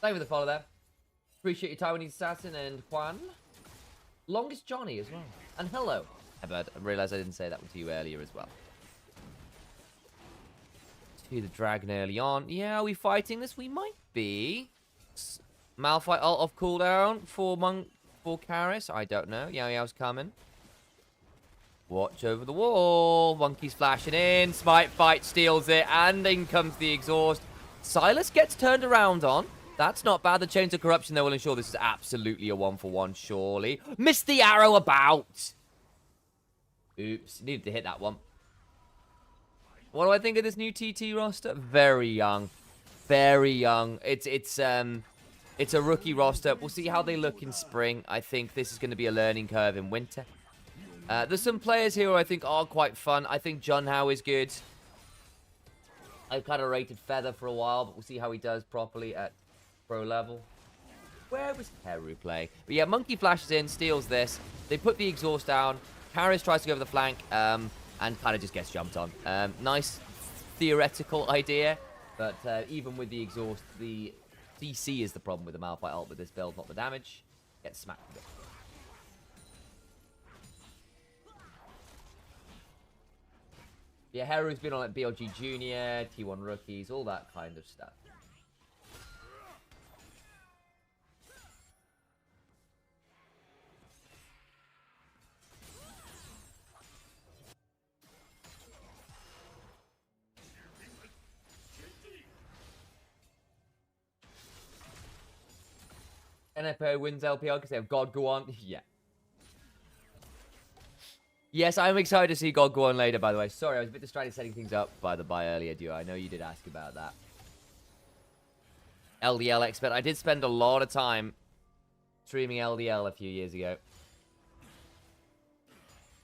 Speaker 3: Thank you for the follow there. Appreciate your Taiwanese assassin and Juan. Longest Johnny as well. And hello. I realised I didn't say that one to you earlier as well. To the dragon early on. Yeah, are we fighting this? We might be. Malphite ult off cooldown for Karis. I don't know. Yao Yao's coming. Watch over the wall. Monkey's flashing in. Smite fight steals it. And in comes the exhaust. Silas gets turned around on. That's not bad. The Chains of Corruption, though, will ensure this is absolutely a 1-for-1, surely. Missed the arrow about. Oops. Needed to hit that one. What do I think of this new TT roster? Very young. Very young. It's a rookie roster. We'll see how they look in spring. I think this is going to be a learning curve in winter. There's some players here who I think are quite fun. I think Junhao is good. I've kind of rated Feather for a while, but we'll see how he does properly at pro level. Where was Heru play? But yeah, Monkey flashes in, steals this. They put the exhaust down. Karis tries to go over the flank, and kind of just gets jumped on. Nice theoretical idea, but even with the exhaust, the CC is the problem with the Malphite ult with this build, not the damage. Gets smacked a bit. Yeah, Heru's been on like BLG Junior, T1 Rookies, all that kind of stuff. NFO wins LPL because they have God go on. Yeah. Yes, I'm excited to see God go on later, by the way. Sorry, I was a bit distracted setting things up by earlier, Duo. I know you did ask about that. LDL expert. I did spend a lot of time streaming LDL a few years ago.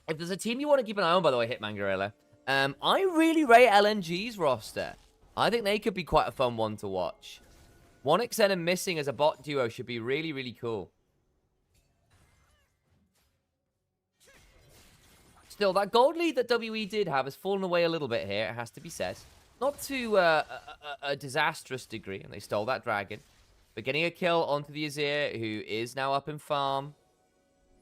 Speaker 3: If there's a team you want to keep an eye on, by the way, Hitman Gorilla, I really rate LNG's roster. I think they could be quite a fun one to watch. 1xN and Missing as a bot duo should be really, really cool. Still, that gold lead that WE did have has fallen away a little bit here, it has to be said. Not to a disastrous degree, and they stole that dragon. But getting a kill onto the Azir, who is now up in farm.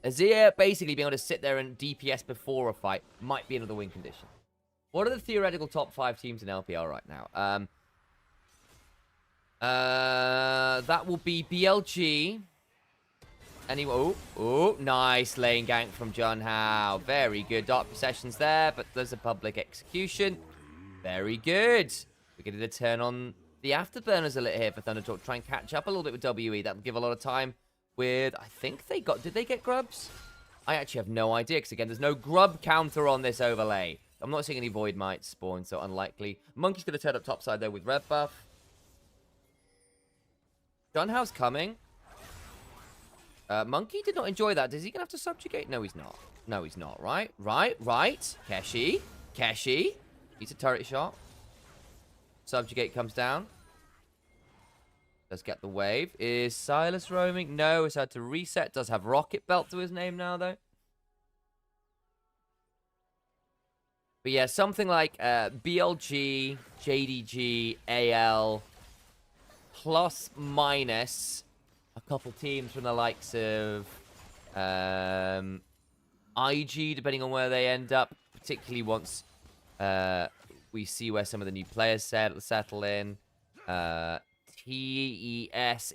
Speaker 3: Azir basically being able to sit there and DPS before a fight might be another win condition. What are the theoretical top 5 teams in LPL right now? That will be BLG. Oh, nice lane gank from Junhao. Very good. Dark Possessions there, but there's a public execution. Very good. We're getting to turn on the afterburners a little here for Thundertalk. Try and catch up a little bit with WE. That will give a lot of time with... I think they got... Did they get grubs? I actually have no idea, because again, there's no grub counter on this overlay. I'm not seeing any Void Mites spawn, so unlikely. Monkey's going to turn up topside, though, with red buff. Junhao's coming. Monkey did not enjoy that. Is he going to have to subjugate? No, he's not. No, he's not. Right. Keshi. He's a turret shot. Subjugate comes down. Let's get the wave. Is Silas roaming? No, it's had to reset. Does have Rocket Belt to his name now, though. But yeah, something like BLG, JDG, AL, plus minus a couple teams from the likes of IG, depending on where they end up, particularly once we see where some of the new players settle in. TES,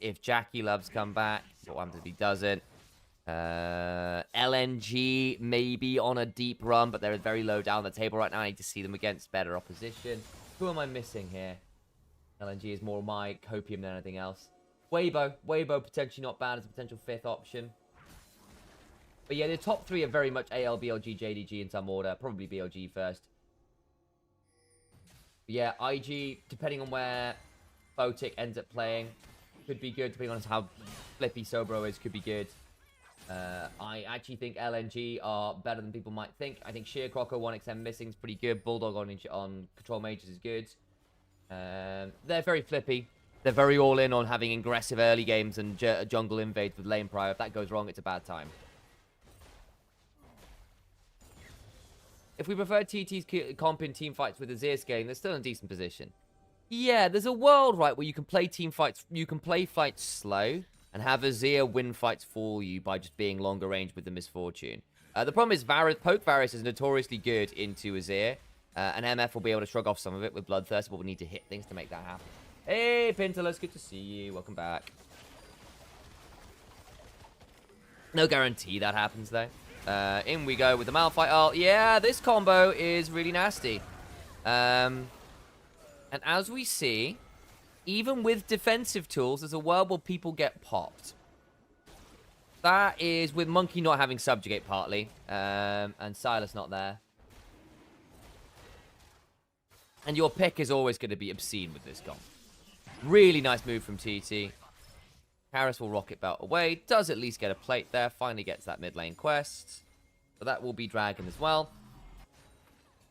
Speaker 3: if Jackie Loves come back. What happens if he doesn't? LNG, maybe on a deep run, but they're very low down the table right now. I need to see them against better opposition. Who am I missing here? LNG is more my copium than anything else. Weibo potentially not bad as a potential 5th option. But yeah, the top 3 are very much AL, BLG, JDG in some order. Probably BLG first. But yeah, IG, depending on where Photic ends up playing, could be good. Depending on how flippy Sobro is, could be good. I actually think LNG are better than people might think. I think Sheer Croco 1xM Missing is pretty good. Bulldog on Control Mages is good. They're very flippy. They're very all in on having aggressive early games and jungle invades with lane prio. If that goes wrong, it's a bad time. If we prefer TT's comp in team fights with Azir scaling, they're still in a decent position. Yeah, there's a world, right, where you can play team fights, you can play fights slow, and have Azir win fights for you by just being longer range with the Misfortune. The problem is Poke Varus is notoriously good into Azir, and MF will be able to shrug off some of it with Bloodthirst, but we'll need to hit things to make that happen. Hey, Pintalus, good to see you. Welcome back. No guarantee that happens, though. In we go with the Malphite ult. Yeah, this combo is really nasty. And as we see, even with defensive tools, there's a world where people get popped. That is with Monkey not having Subjugate partly, and Silas not there. And your pick is always going to be obscene with this comp. Really nice move from TT. Harris will rocket belt away. Does at least get a plate there. Finally gets that mid lane quest. But that will be Dragon as well.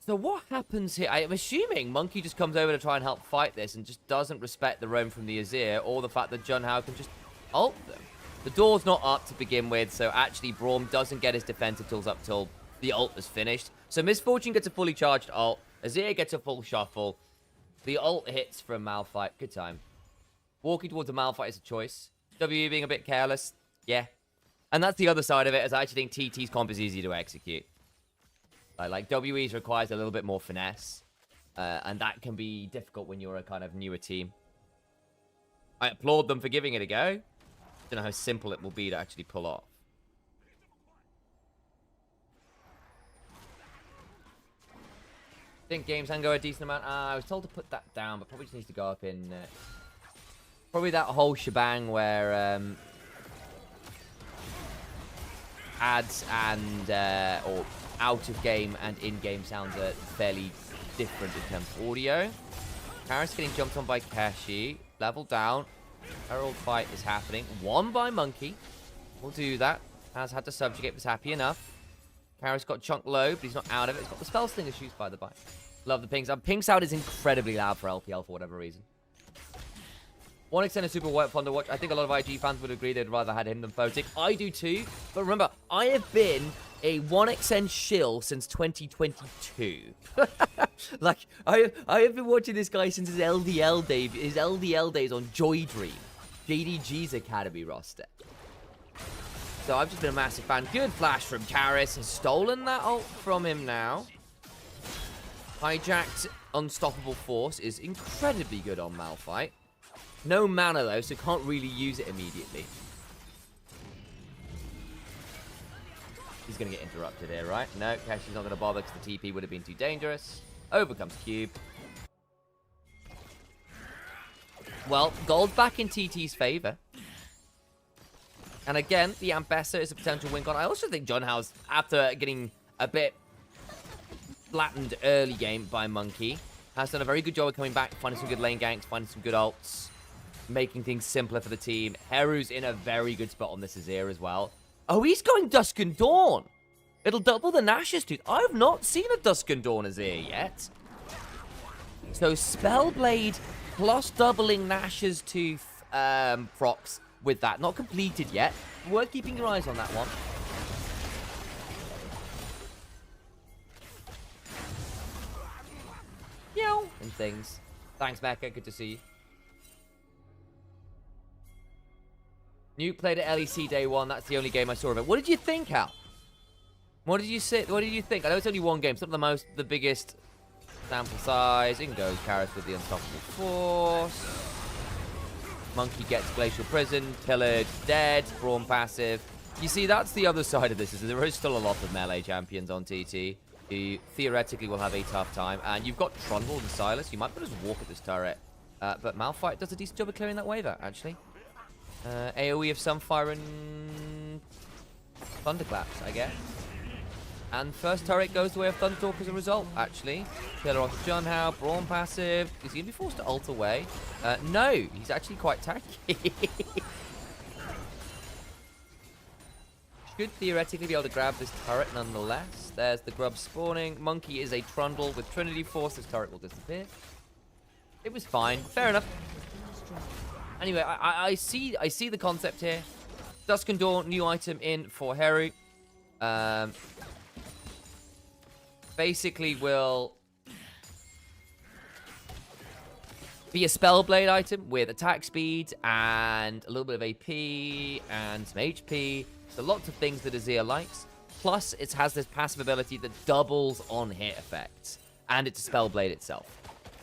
Speaker 3: So what happens here? I'm assuming Monkey just comes over to try and help fight this and just doesn't respect the roam from the Azir or the fact that Junhao can just ult them. The door's not up to begin with, so actually Braum doesn't get his defensive tools up till the ult is finished. So Misfortune gets a fully charged ult. Azir gets a full shuffle. The ult hits from Malphite. Good time. Walking towards a Malphite is a choice. WE being a bit careless. Yeah. And that's the other side of it, is I actually think TT's comp is easy to execute. Like WE's requires a little bit more finesse. And that can be difficult when you're a kind of newer team. I applaud them for giving it a go. Don't know how simple it will be to actually pull off. I think games can go a decent amount. I was told to put that down, but probably just needs to go up in... probably that whole shebang where... ads and... or out of game and in-game sounds are fairly different in terms of audio. Harris getting jumped on by Kashi. Level down. Herald fight is happening. Won by Monkey. We'll do that. Has had to subjugate, was happy enough. Harris got chunked low, but he's not out of it. He's got the spell slinger shoots by the by. Love the ping sound. Ping sound is incredibly loud for LPL for whatever reason. One extended super fun to watch. I think a lot of IG fans would agree they'd rather had him than Photic. I do too. But remember, I have been a 1xn shill since 2022. Like, I have been watching this guy since his LDL days on Joy Dream, JDG's Academy roster. So I've just been a massive fan. Good flash from Karis. Has stolen that ult from him now. Hijacked Unstoppable Force is incredibly good on Malphite. No mana though, so can't really use it immediately. He's going to get interrupted here, right? No, Kashi's not going to bother because the TP would have been too dangerous. Over comes Cube. Well, gold's back in TT's favor. And again, the Ambessa is a potential win con. I also think Junhao's, after getting a bit flattened early game by Monkey, has done a very good job of coming back, finding some good lane ganks, finding some good ults, making things simpler for the team. Heru's in a very good spot on this Azir as well. Oh, he's going Dusk and Dawn. It'll double the Nash's Tooth. I have not seen a Dusk and Dawn Azir yet. So Spellblade plus doubling Nash's Tooth procs with that. Not completed yet. Worth keeping your eyes on that one. Meow. And things. Thanks, Mecca. Good to see you. Nuke played at LEC day one. That's the only game I saw of it. What did you think, Hal? What did you say? What did you think? I know it's only one game. It's not the biggest sample size. In goes Karis with the Unstoppable Force. Monkey gets Glacial Prison. Pillaged. Dead. Braum passive. You see, that's the other side of this. Is there is still a lot of melee champions on TT who theoretically will have a tough time. And you've got Trundle and Silas. You might be able to just walk at this turret. But Malphite does a decent job of clearing that wave out, actually. AoE of Sunfire and Thunderclaps, I guess. And first turret goes the way of Thundertalk as a result, actually. Killer off of Junhao, Braum passive. Is he going to be forced to ult away? No, he's actually quite tanky. Should theoretically be able to grab this turret nonetheless. There's the grub spawning. Monkey is a Trundle with Trinity Force. This turret will disappear. It was fine. Fair enough. Anyway, I see the concept here. Dusk and Dawn, new item in for Heru. Basically will be a Spellblade item with attack speed and a little bit of AP and some HP. So lots of things that Azir likes. Plus, it has this passive ability that doubles on hit effects. And it's a Spellblade itself.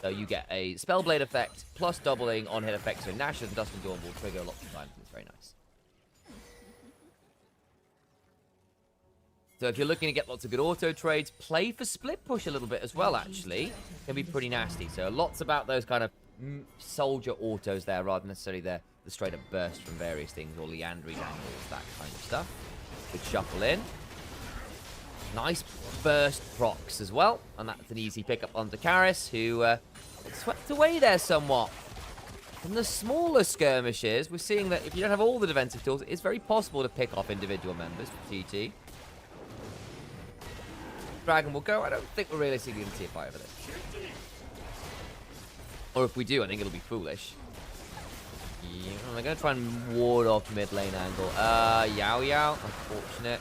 Speaker 3: So you get a Spellblade effect plus doubling on hit effects. So Nash and Dusk and Dawn will trigger lots of times. It's very nice. So if you're looking to get lots of good auto trades, play for split push a little bit as well, actually. Can be pretty nasty. So lots about those kind of soldier autos there rather than necessarily the straight up burst from various things or Leandry angles, that kind of stuff. Good shuffle in. Nice burst procs as well. And that's an easy pickup onto Karis, who swept away there somewhat. From the smaller skirmishes, we're seeing that if you don't have all the defensive tools, it's very possible to pick off individual members for TT. Dragon will go. I don't think we're realistically going to see a fight over this. Or if we do, I think it'll be foolish. Yeah, they're going to try and ward off mid lane angle. Yao. Unfortunate.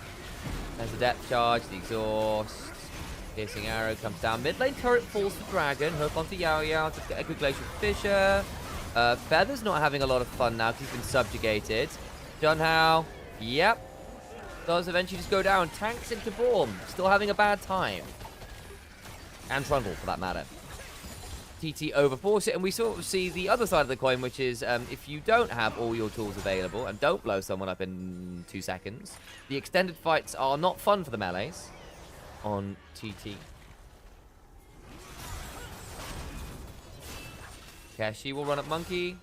Speaker 3: There's the depth charge, the exhaust. Piercing arrow comes down. Mid lane turret falls for Dragon. Hook onto Yao to get a good glacial Fisher. Feather's not having a lot of fun now because he's been subjugated. Junhao. Yep. Does eventually just go down. Tanks into Borm. Still having a bad time. And Trundle, for that matter. TT overforce it, and we sort of see the other side of the coin, which is if you don't have all your tools available and don't blow someone up in 2 seconds, the extended fights are not fun for the melees on TT. Keshi will run up Monkey.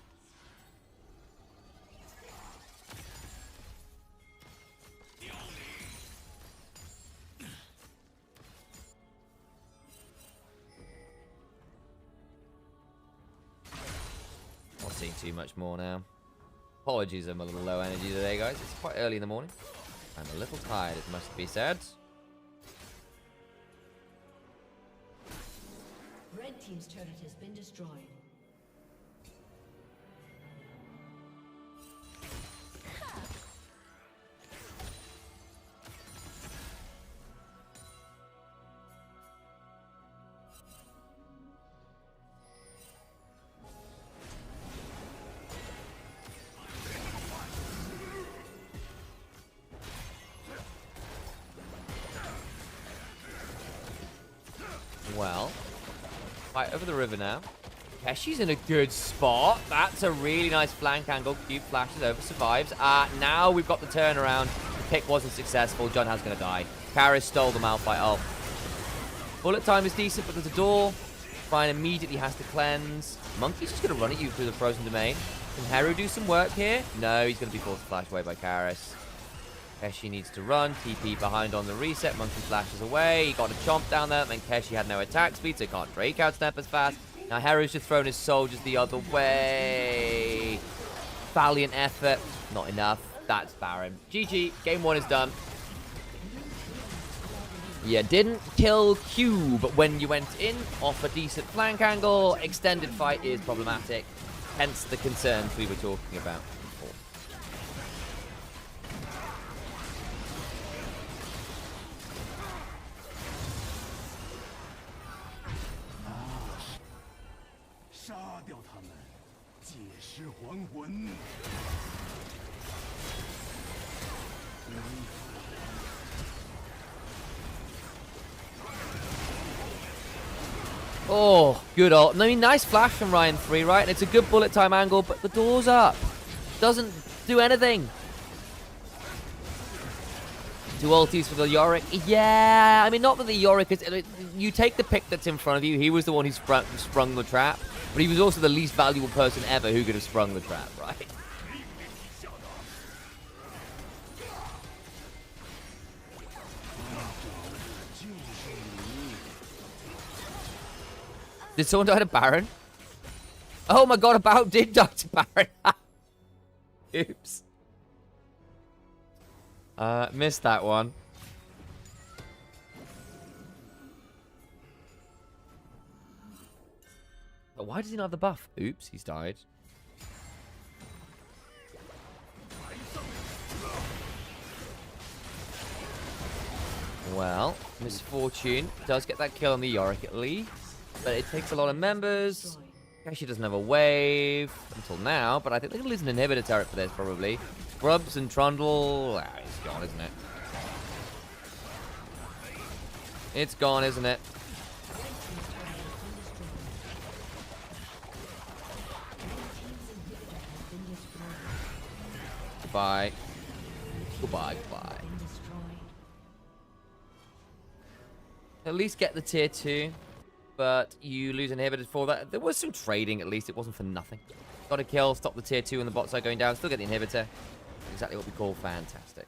Speaker 3: Not seeing too much more now. Apologies, I'm a little low energy today, guys. It's quite early in the morning. I'm a little tired, it must be said.
Speaker 9: Red team's turret has been destroyed.
Speaker 3: Well, fight over the river now. Keshi's in a good spot. That's a really nice flank angle. Cube flashes over, survives. Now we've got the turnaround. The pick wasn't successful. Junhao's going to die. Karis stole the Malphite ult. Bullet time is decent, but there's a door. Fine immediately has to cleanse. Monkey's just going to run at you through the frozen domain. Can Heru do some work here? No, he's going to be forced to flash away by Karis. Keshi needs to run. TP behind on the reset. Monkey flashes away. He got a chomp down there. Then Keshi had no attack speed, so he can't break out step as fast. Now Heru's just thrown his soldiers the other way. Valiant effort. Not enough. That's Baron. GG. Game 1 is done. Yeah, didn't kill Q, but when you went in off a decent flank angle, extended fight is problematic. Hence the concerns we were talking about. Oh, good ult. I mean, nice flash from Ryan 3, right? And it's a good bullet time angle, but the door's up. Doesn't do anything. 2 ultis for the Yorick. Yeah, I mean, not that the Yorick is... You take the pick that's in front of you. He was the one who sprung the trap, but he was also the least valuable person ever who could have sprung the trap, right? Did someone die to Baron? Oh my god, About did die to Baron. Oops. Missed that one. But why does he not have the buff? Oops, he's died. Well, Misfortune does get that kill on the Yorick at least. But it takes a lot of members. Kashi doesn't have a wave until now, but I think they're going to lose an inhibitor turret for this, probably. Scrubs and Trundle. Ah, it's gone, isn't it? It's gone, isn't it? Goodbye. Goodbye, goodbye. At least get the tier 2. But you lose inhibitors for that. There was some trading, at least. It wasn't for nothing. Got a kill, stop the tier 2 on the bot side going down. Still get the inhibitor. Exactly what we call fantastic.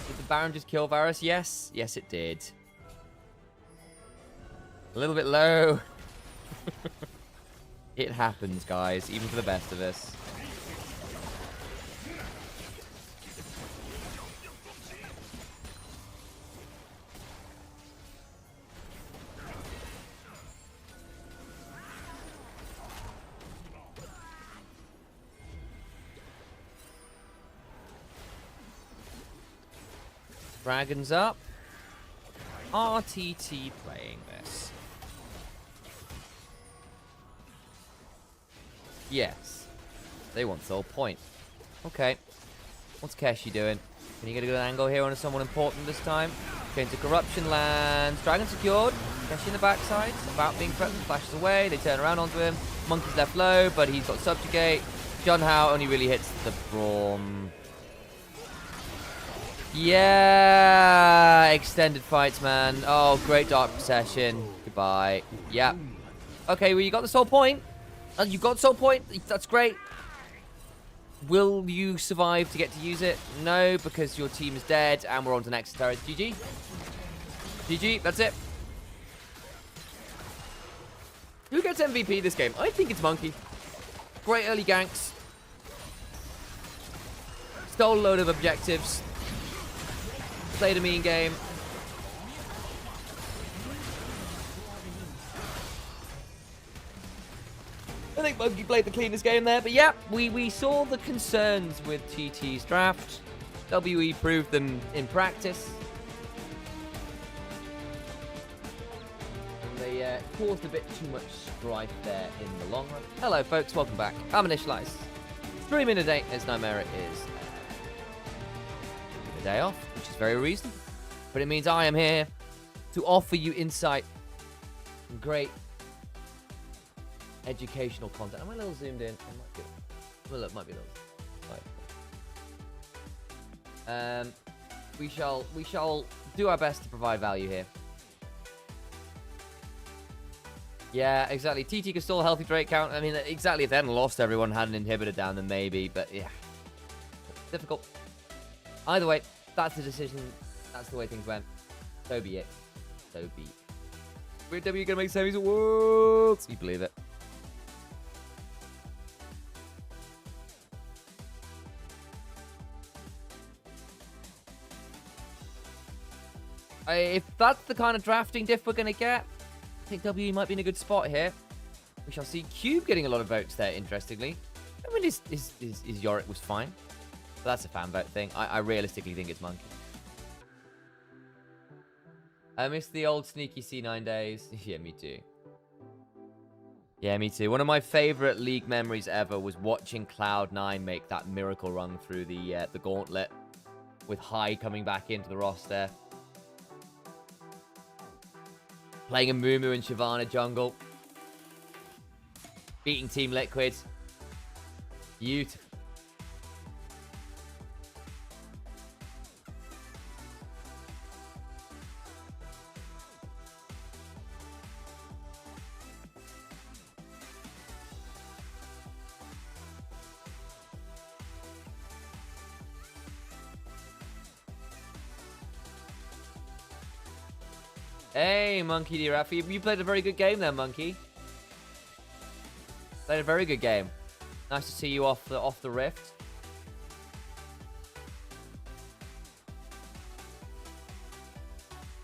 Speaker 3: Did the Baron just kill Varus? Yes. Yes, it did. A little bit low. It happens, guys, even for the best of us. Dragons up. RTT playing this. Yes. They want soul point. Okay. What's Keshi doing? Can you get a good angle here on someone important this time? Going to Corruption lands. Dragon secured. Keshi in the backside. About being threatened. Flashes away. They turn around onto him. Monkey's left low, but he's got Subjugate. John Howe only really hits the Braum. Yeah. Extended fights, man. Oh, great Dark Procession. Goodbye. Yep. Okay, well, you got the soul point. You got soul point. That's great. Will you survive to get to use it? No, because your team is dead, and we're on to next turret. GG. GG. That's it. Who gets MVP this game? I think it's Monkey. Great early ganks. Stole a load of objectives. Played a mean game. I think Monkey played the cleanest game there, but yeah, we saw the concerns with TT's draft. WE proved them in practice. And they caused a bit too much strife there in the long run. Hello folks, welcome back. I'm Initialize. 3 minute a day as Nightmare is a day off, which is very reasonable. But it means I am here to offer you insight and great educational content. Am I a little zoomed in? I might be. Well, it might be a little. We shall do our best to provide value here. Yeah, exactly. TT can still a healthy Drake count. I mean, exactly. If they hadn't lost everyone, had an inhibitor down, then maybe. But yeah, difficult. Either way, that's the decision. That's the way things went. So be it. So be it. We're W gonna make semis of worlds. You believe it? If that's the kind of drafting diff we're going to get, I think W might be in a good spot here. We shall see. Cube getting a lot of votes there, interestingly. I mean, his Yorick was fine. But that's a fan vote thing. I realistically think it's Monkey. I miss the old sneaky C9 days. Yeah, me too. Yeah, me too. One of my favorite League memories ever was watching Cloud9 make that miracle run through the gauntlet with High coming back into the roster. Playing a Mumu and Shyvana jungle. Beating Team Liquid. Beautiful. Hey, Monkey D. Rafi. You played a very good game there, Monkey. Played a very good game. Nice to see you off the rift.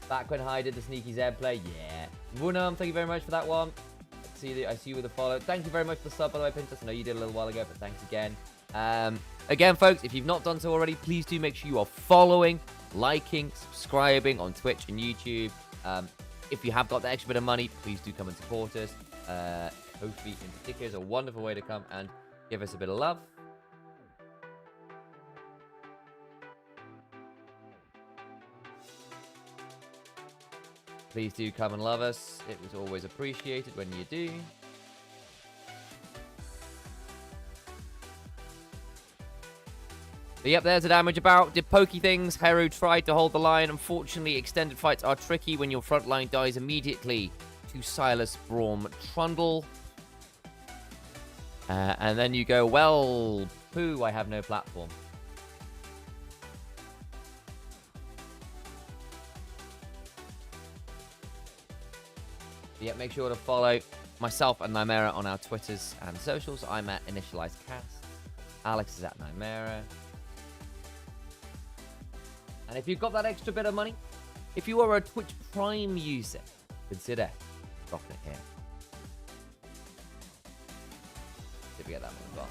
Speaker 3: Back when High did the sneaky Zed play, yeah. Wunam, thank you very much for that one. Let's I see you with a follow. Thank you very much for the sub, by the way, Princess. I know you did a little while ago, but thanks again. Again, folks, if you've not done so already, please do make sure you are following, liking, subscribing on Twitch and YouTube. If you have got the extra bit of money, please do come and support us. Ko-fi in particular is a wonderful way to come and give us a bit of love. Please do come and love us. It was always appreciated when you do. But yep, there's the damage about. Did pokey things. Heru tried to hold the line. Unfortunately, extended fights are tricky when your front line dies immediately to Silas Braum Trundle. And then you go, well, poo, I have no platform. Yep, make sure to follow myself and Nymera on our Twitters and socials. I'm at InitializeCast. Alex is at Nymera. And if you've got that extra bit of money, if you are a Twitch Prime user, consider dropping it here. Did we get that one as well?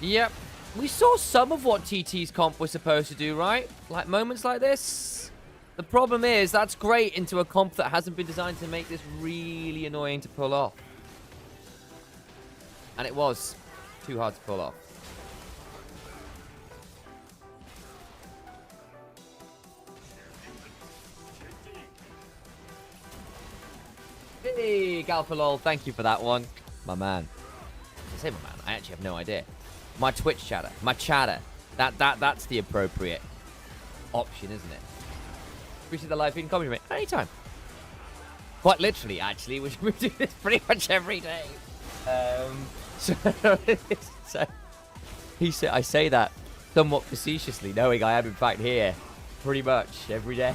Speaker 3: Yeah. Yep. We saw some of what TT's comp was supposed to do, right? Like moments like this. The problem is that's great into a comp that hasn't been designed to make this really annoying to pull off. And it was too hard to pull off. Hey, Galpalol, thank you for that one. My man. I say my man, I actually have no idea. My Twitch chatter. My chatter. That's the appropriate option, isn't it? Appreciate the live feed and comment, mate. Anytime. Quite literally, actually. We do this pretty much every day. So I say that somewhat facetiously, knowing I am in fact here pretty much every day.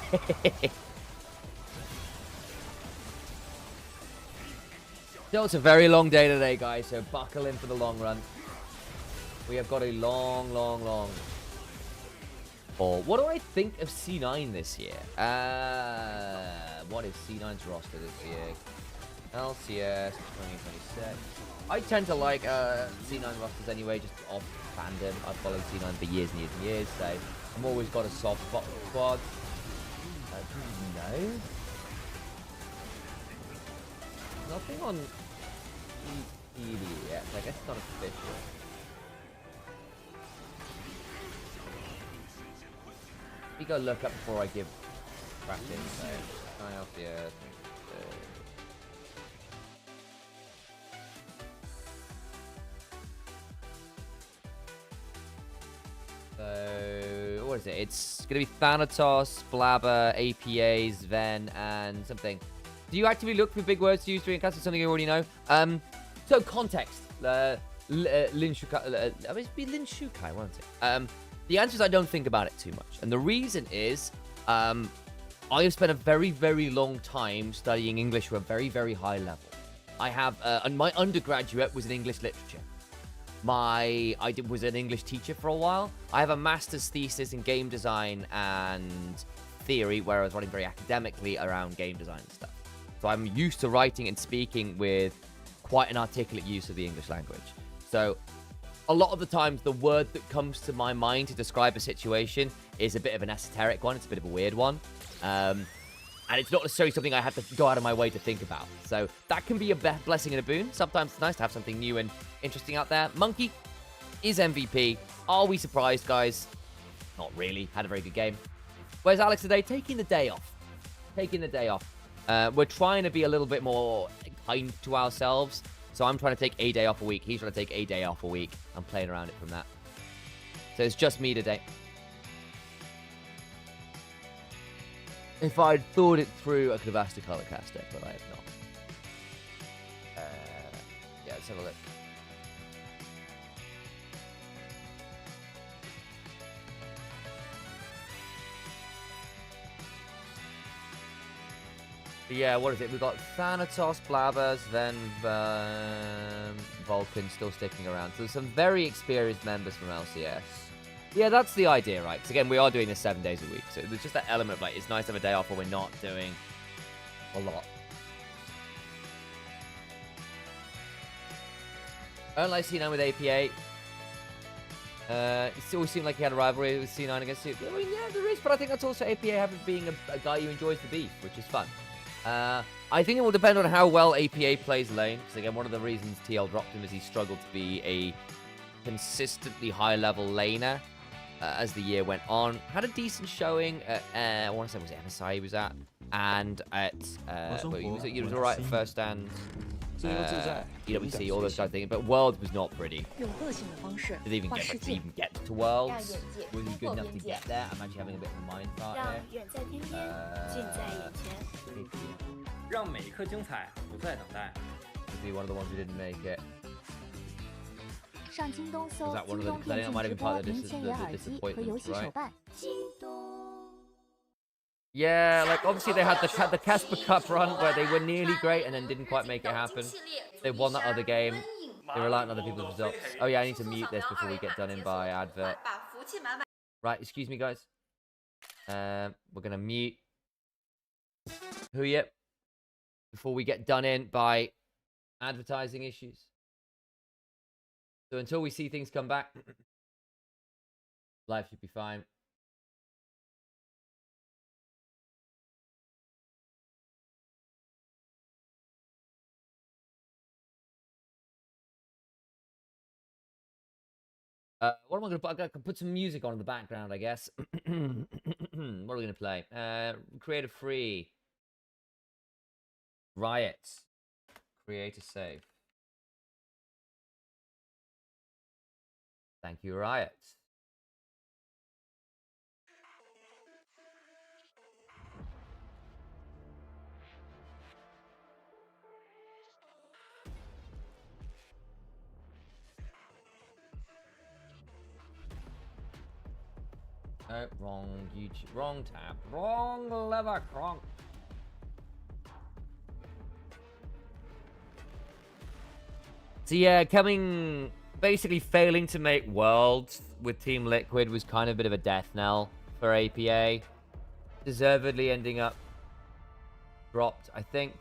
Speaker 3: So it's a very long day today, guys, so buckle in for the long run. We have got a long haul. What do I think of C9 this year? What is C9's roster this year? LCS 2026. I tend to like C9 rosters anyway, just off fandom. I've followed C9 for years and years and years, so I've always got a soft spot for the squad. No. Nothing on EDG yet. I guess it's not official. You go look up before I give crap in, so try off the earth. So what is it? It's gonna be Thanatos, Blabber, APAs, Ven, and something. Do you actively look for big words to use during cast or something you already know? So context. Lin Shukai. It'd be Lin Shukai, won't it? The answer is I don't think about it too much. And the reason is I have spent a very, very long time studying English to a very, very high level. I have, my undergraduate was in English literature. I was an English teacher for a while. I have a master's thesis in game design and theory, where I was writing very academically around game design and stuff. So I'm used to writing and speaking with quite an articulate use of the English language. So a lot of the times, the word that comes to my mind to describe a situation is a bit of an esoteric one. It's a bit of a weird one. And it's not necessarily something I have to go out of my way to think about. So that can be a blessing and a boon. Sometimes it's nice to have something new and interesting out there. Monkey is MVP. Are we surprised, guys? Not really. Had a very good game. Where's Alex today? Taking the day off. Taking the day off. We're trying to be a little bit more kind to ourselves. So I'm trying to take a day off a week. He's trying to take a day off a week. I'm playing around it from that. So it's just me today. If I'd thought it through, I could have asked a color caster, but I have not. Yeah, let's have a look. Yeah, what is it? We've got Thanatos, Blabbers, then Vulcan still sticking around. So there's some very experienced members from LCS. Yeah, that's the idea, right? Because again, we are doing this 7 days a week. So there's just that element of like, it's nice to have a day off where we're not doing a lot. Unlike C9 with APA, it always seemed like he had a rivalry with C9 against C. I mean, yeah, there is, but I think that's also APA having being a guy who enjoys the beef, which is fun. I think it will depend on how well APA plays lane, because again, one of the reasons TL dropped him is he struggled to be a consistently high-level laner as the year went on. Had a decent showing at, I want to say, was it MSI he was at? And at, he was alright at first stand. EWC, all those kind of things, but Worlds was not pretty. Didn't even get to Worlds. Was he good enough to get there? I'm actually having a bit of a mind fart here. Was he one of the ones who didn't make it? Was that one of the? I think that might have been part of the disappointment, right? Yeah, like obviously they had the Casper Cup run where they were nearly great and then didn't quite make it happen. They won that other game. They relied on other people's results. Oh yeah, I need to mute this before we get done in by advert. Right, excuse me guys. We're gonna mute Huyip before we get done in by advertising issues. So until we see things come back, life should be fine. What am I going to put? I can put some music on in the background, I guess. What are we going to play? Creative Free. Riot. Creator Safe. Thank you, Riot. Oh, wrong YouTube, wrong tab, wrong lever, wrong. So yeah, basically failing to make Worlds with Team Liquid was kind of a bit of a death knell for APA. Deservedly ending up dropped, I think.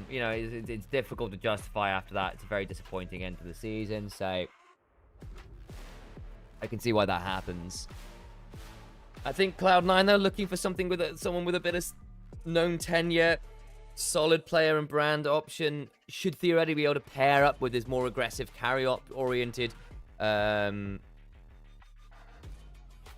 Speaker 3: You know, it's difficult to justify after that. It's a very disappointing end to the season, so I can see why that happens. I think Cloud9, though, looking for something with someone with a bit of known tenure, solid player and brand option, should theoretically be able to pair up with his more aggressive carry-oriented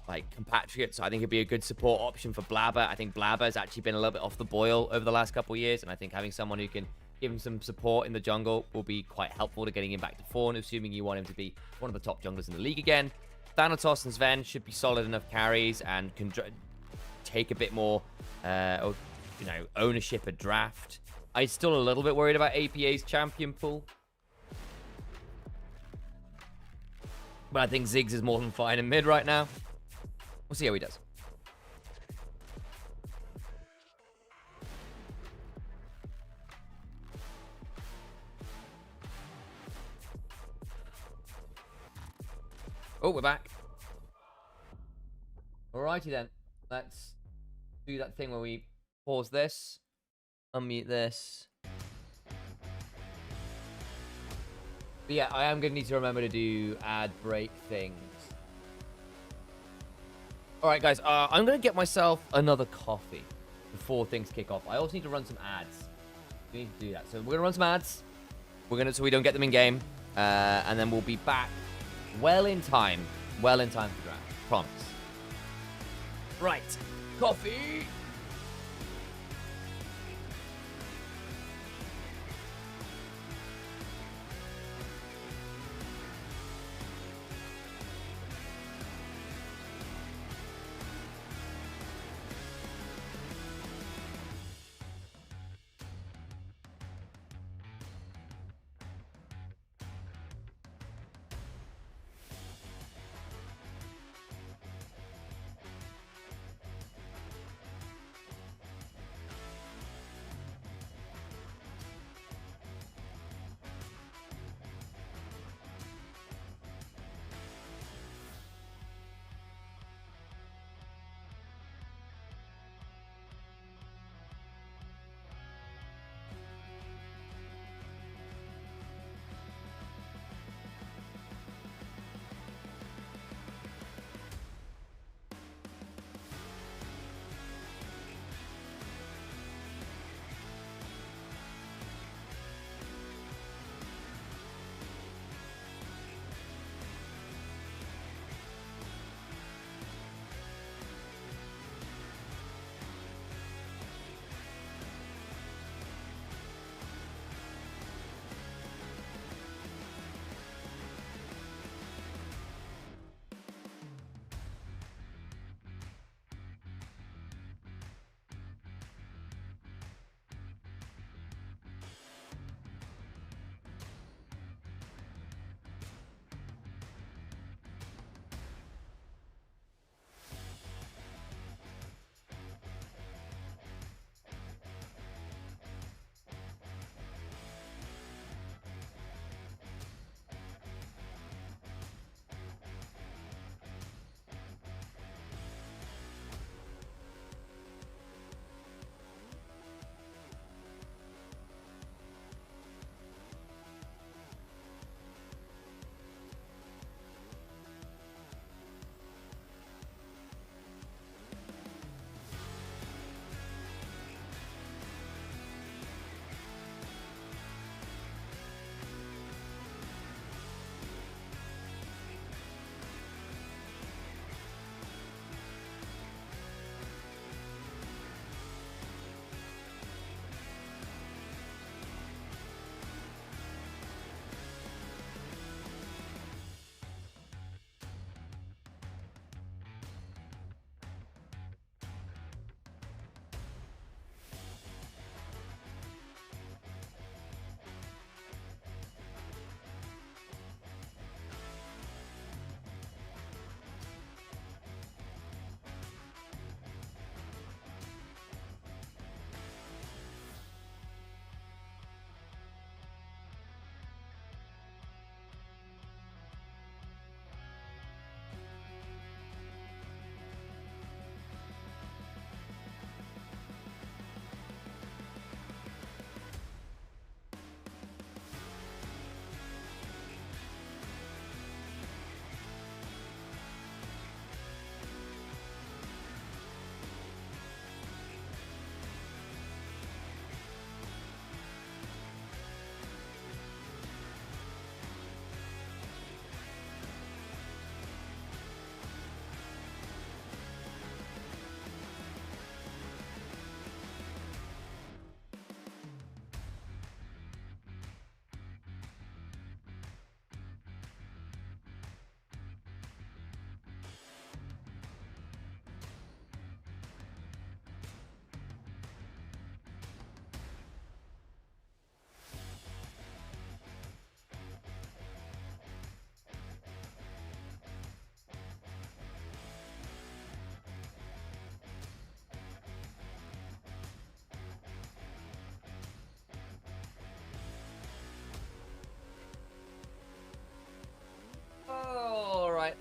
Speaker 3: like compatriots. I think it'd be a good support option for Blabber. I think Blabber has actually been a little bit off the boil over the last couple of years, and I think having someone who can give him some support in the jungle will be quite helpful to getting him back to form, assuming you want him to be one of the top junglers in the league again. Thanatos and Sven should be solid enough carries and can take a bit more, ownership at draft. I'm still a little bit worried about APA's champion pool, but I think Ziggs is more than fine in mid right now. We'll see how he does. Oh, we're back. Alrighty then. Let's do that thing where we pause this, unmute this. But yeah, I am going to need to remember to do ad break things. Alright guys, I'm going to get myself another coffee before things kick off. I also need to run some ads. We need to do that. So we're going to run some ads. So we don't get them in game. And then we'll be back well in time for draft. Promise. Right. Coffee.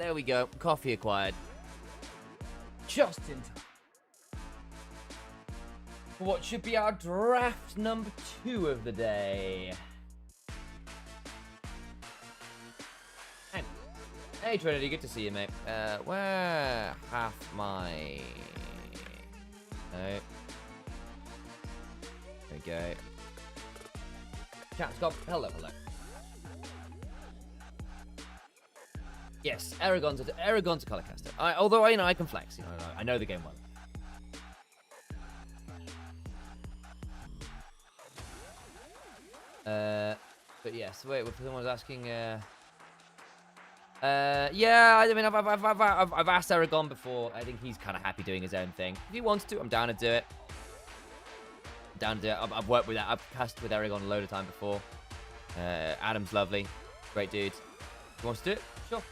Speaker 3: There we go. Coffee acquired. Just in time. For what should be our draft number 2 of the day. Hey Trinity, good to see you, mate. Where half my... No. There we go. Chat, Scott. Hello. Yes, Aragon's a color caster. Although I can flex. I know the game well. But yes. Wait, someone was asking. Yeah. I mean, I've asked Aragon before. I think he's kind of happy doing his own thing. If he wants to, I'm down to do it. I've worked with that. I've cast with Aragon a load of time before. Adam's lovely, great dude. He wants to do it, sure.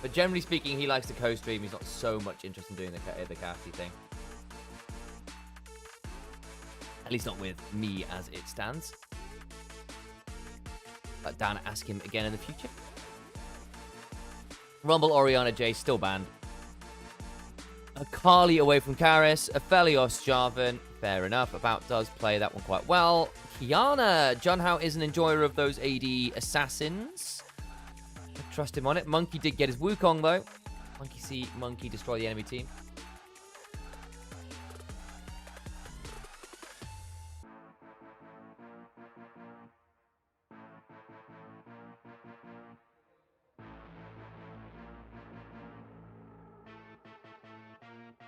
Speaker 3: But generally speaking, he likes to co-stream. He's not so much interested in doing the casty thing. At least not with me as it stands. Let Dan ask him again in the future. Rumble, Oriana, J still banned. A Carly away from Karis. A Felios, Jarvan. Fair enough. About does play that one quite well. Kiana. Junhao is an enjoyer of those AD assassins. I trust him on it. Monkey did get his Wukong, though. Monkey see Monkey destroy the enemy team.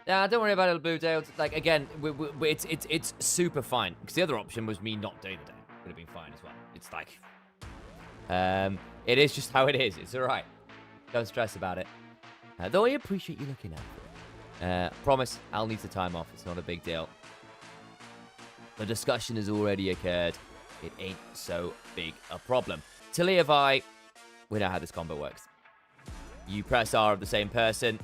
Speaker 3: Nah, don't worry about it, Blue Dale. Like, again, it's super fine. Because the other option was me not doing the day. Would have been fine as well. It's like... it is just how it is. It's alright. Don't stress about it. Though I appreciate you looking out for it. Promise, Al needs the time off. It's not a big deal. The discussion has already occurred. It ain't so big a problem. Talia Vi, we know how this combo works. You press R of the same person.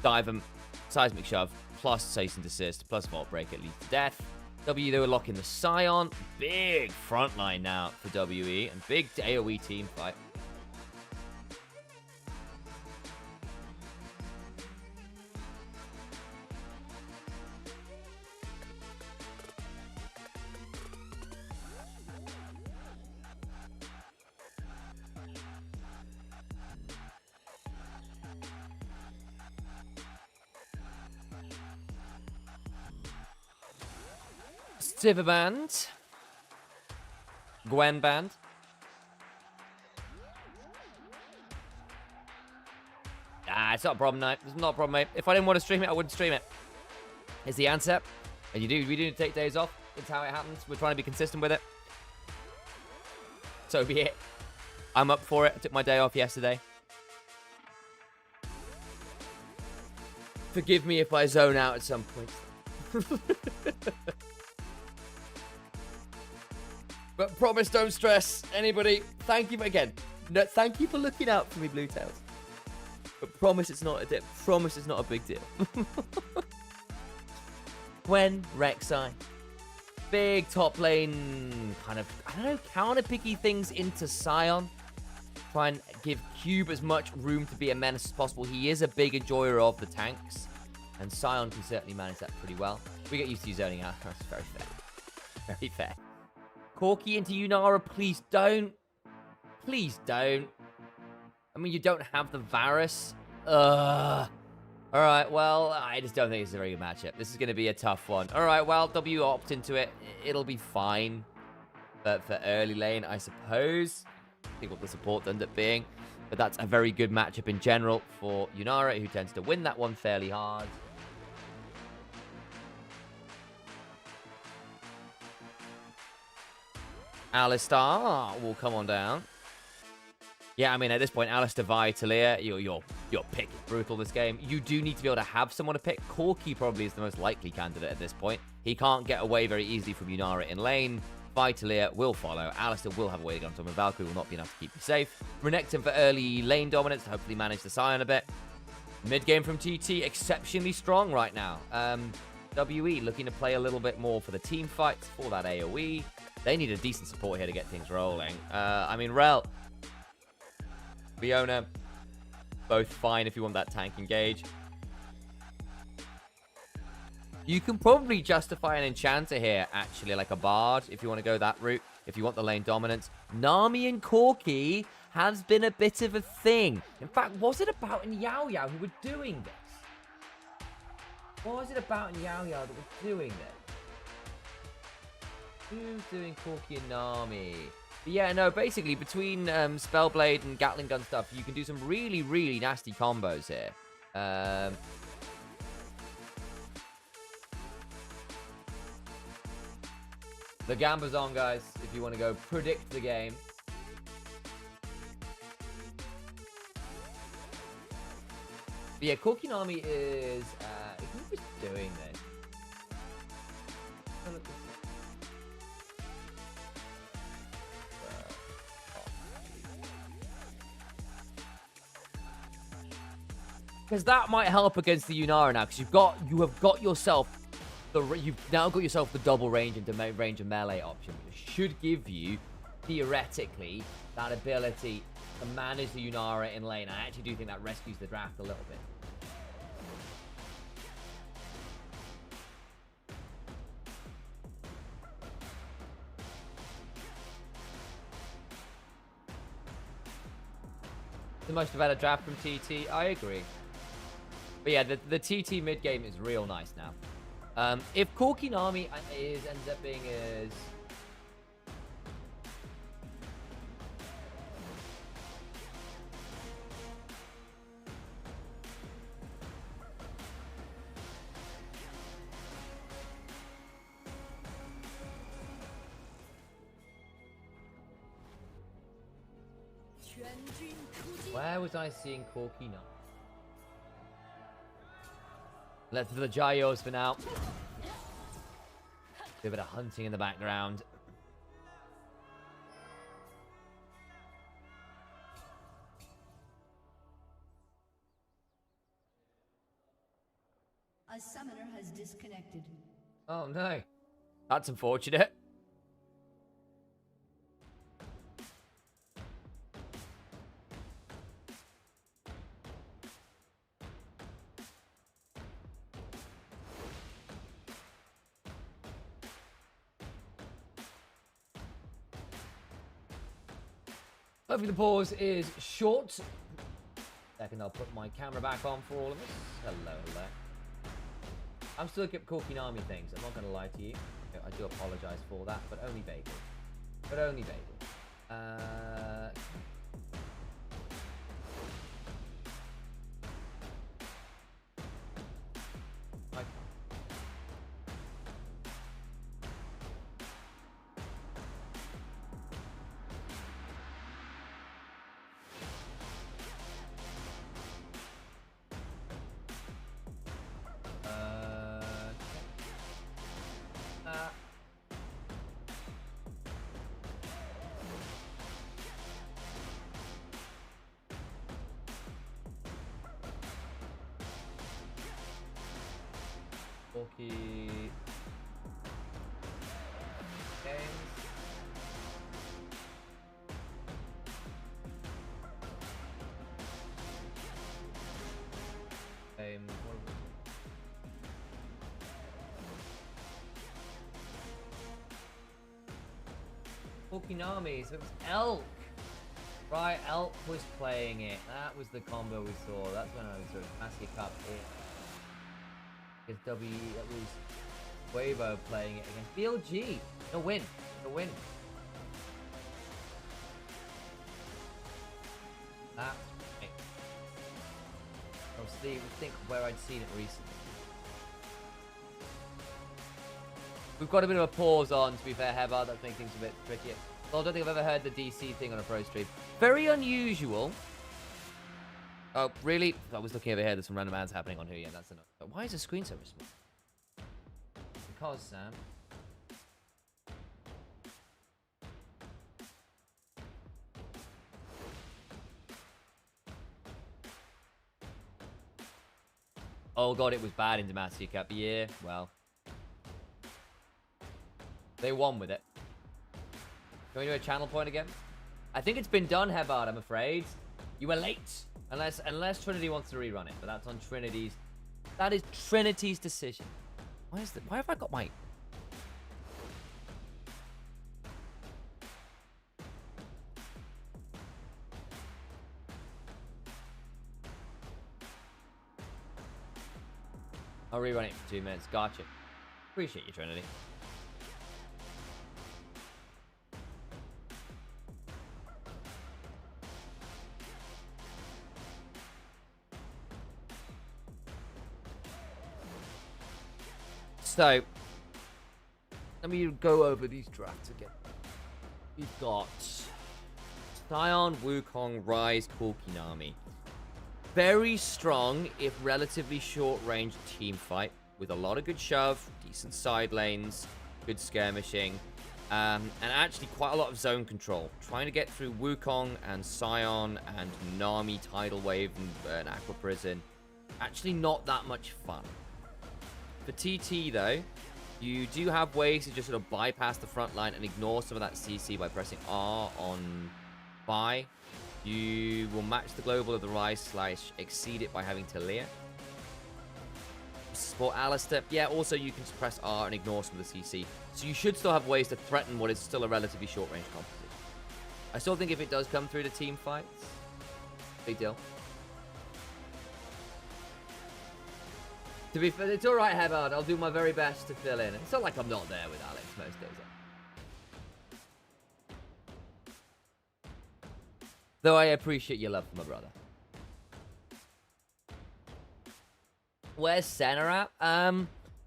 Speaker 3: Dive them. Seismic Shove, plus Cease and Desist, plus Vault Break, it leads to death. W, they were locking the Scion. Big frontline now for WE, and big AoE team fight. Sivir Band. Gwen Band. It's not a problem, mate. It's not a problem, mate. If I didn't want to stream it, I wouldn't stream it. Is the answer. And we do need to take days off. It's how it happens. We're trying to be consistent with it. So be it. I'm up for it. I took my day off yesterday. Forgive me if I zone out at some point. But promise, don't stress. Anybody, thank you again. No, thank you for looking out for me, Blue Tails. But promise it's not a dip. Promise it's not a big deal. Gwen, Rek'Sai. Big top lane kind of, I don't know, counter-picky things into Scion. Try and give Cube as much room to be a menace as possible. He is a big enjoyer of the tanks. And Scion can certainly manage that pretty well. We get used to you zoning out. That's very fair. Very fair. Corki into Yunara, please don't. Please don't. I mean, you don't have the Varus. Alright, well, I just don't think it's a very good matchup. This is going to be a tough one. Alright, well, W opt into it. It'll be fine. But for early lane, I suppose. I think what the support ended up being. But that's a very good matchup in general for Yunara, who tends to win that one fairly hard. Alistar will come on down. Yeah, I mean, at this point, Alistar, Vi, Talia, your pick is brutal this game. You do need to be able to have someone to pick. Corki probably is the most likely candidate at this point. He can't get away very easily from Yunara in lane. Vi, Talia will follow. Alistar will have a way to get on top of Valkyrie, will not be enough to keep you safe. Renekton for early lane dominance to hopefully manage the Scion a bit. Mid game from TT, exceptionally strong right now. WE looking to play a little bit more for the team fights, for that AoE. They need a decent support here to get things rolling. I mean, Rel, Fiona, both fine if you want that tank engage. You can probably justify an enchanter here, actually, like a bard, if you want to go that route, if you want the lane dominance. Nami and Corki has been a bit of a thing. In fact, was it about in Yao Yao who were doing this? What was it about in Yao Yao that was doing this? Who's doing Corki and Nami? But yeah, no, basically, between Spellblade and Gatling gun stuff, you can do some really, really nasty combos here. The Gamba's on, guys, if you want to go predict the game. But yeah, Kokinami is... who is doing this? Because that might help against the Yunara now, because you have got yourself... You've now got yourself the double range and range of melee option, which should give you, theoretically, that ability to manage the Yunara in lane. I actually do think that rescues the draft a little bit. The much better draft from TT, I agree. But yeah, the TT mid game is real nice now. If Kokinami ends up being as... Where was I seeing Kokinami? Let's do the Gyos for now. Do a bit of hunting in the background.
Speaker 9: A summoner has disconnected.
Speaker 3: Oh no. That's unfortunate. Hopefully the pause is short. Second, I'll put my camera back on for all of us. Hello, hello. I'm still looking at Kokinami things. I'm not going to lie to you. I do apologize for that, but only vaguely. But only vaguely. Bulky games. Kokinami, so it was Elk. Right, Elk was playing it. That was the combo we saw. That's when I was sort of Master Cup here. Against that was Wavo playing it against BLG. No win. No win. That's right. Obviously, think where I'd seen it recently. We've got a bit of a pause on, to be fair, Heather. That's making things a bit trickier. Well, I don't think I've ever heard the DC thing on a pro stream. Very unusual. Oh, really? I was looking over here. There's some random ads happening on here. Yeah, that's enough. But why is the screen so small? Because, Sam. Oh, God, it was bad in Demacia Cup. Yeah, well. They won with it. Going to a channel point again? I think it's been done, Hebard, I'm afraid. You were late. Unless Trinity wants to rerun it, but that's on Trinity's. That is Trinity's decision. Why have I got my... I'll rerun it for 2 minutes. Gotcha. Appreciate you, Trinity. So, let me go over these drafts again. We've got Sion, Wukong, Ryze, Corki, Nami. Very strong, if relatively short-range team fight, with a lot of good shove, decent side lanes, good skirmishing, and actually quite a lot of zone control. Trying to get through Wukong and Sion and Nami, Tidal Wave, and Aqua Prison. Actually not that much fun. For TT, though, you do have ways to just sort of bypass the front line and ignore some of that CC by pressing R on buy. You will match the global of the Ryze / exceed it by having Talia. Support Alistair. Yeah, also you can press R and ignore some of the CC. So you should still have ways to threaten what is still a relatively short-range composition. I still think if it does come through to team fights, big deal. To be fair, it's alright, Hebard. I'll do my very best to fill in. It's not like I'm not there with Alex most days. Though I appreciate your love for my brother. Where's Senna at?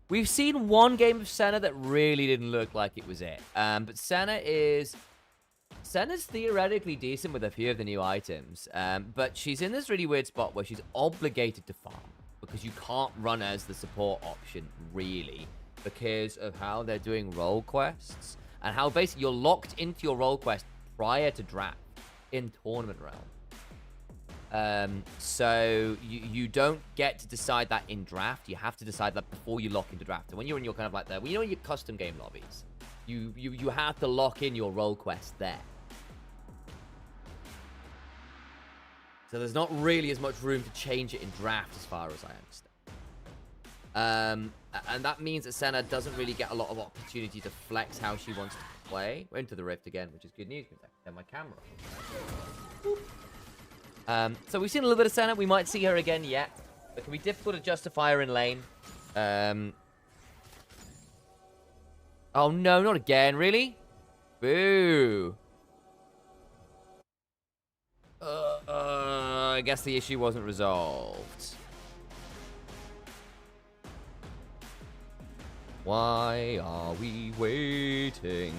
Speaker 3: We've seen one game of Senna that really didn't look like it was it. But Senna's theoretically decent with a few of the new items. But she's in this really weird spot where she's obligated to farm. Because you can't run as the support option, really, because of how they're doing role quests, and how basically you're locked into your role quest prior to draft in Tournament Realm. So you don't get to decide that in draft. You have to decide that before you lock into draft. And when you're in your kind of like when you're in your custom game lobbies, you have to lock in your role quest there. So there's not really as much room to change it in draft as far as I understand. And that means that Senna doesn't really get a lot of opportunity to flex how she wants to play. We're into the Rift again, which is good news because I can turn my camera. So we've seen a little bit of Senna. We might see her again yet. But it can be difficult to justify her in lane. Oh no, not again. Really? Boo. I guess the issue wasn't resolved. Why are we waiting?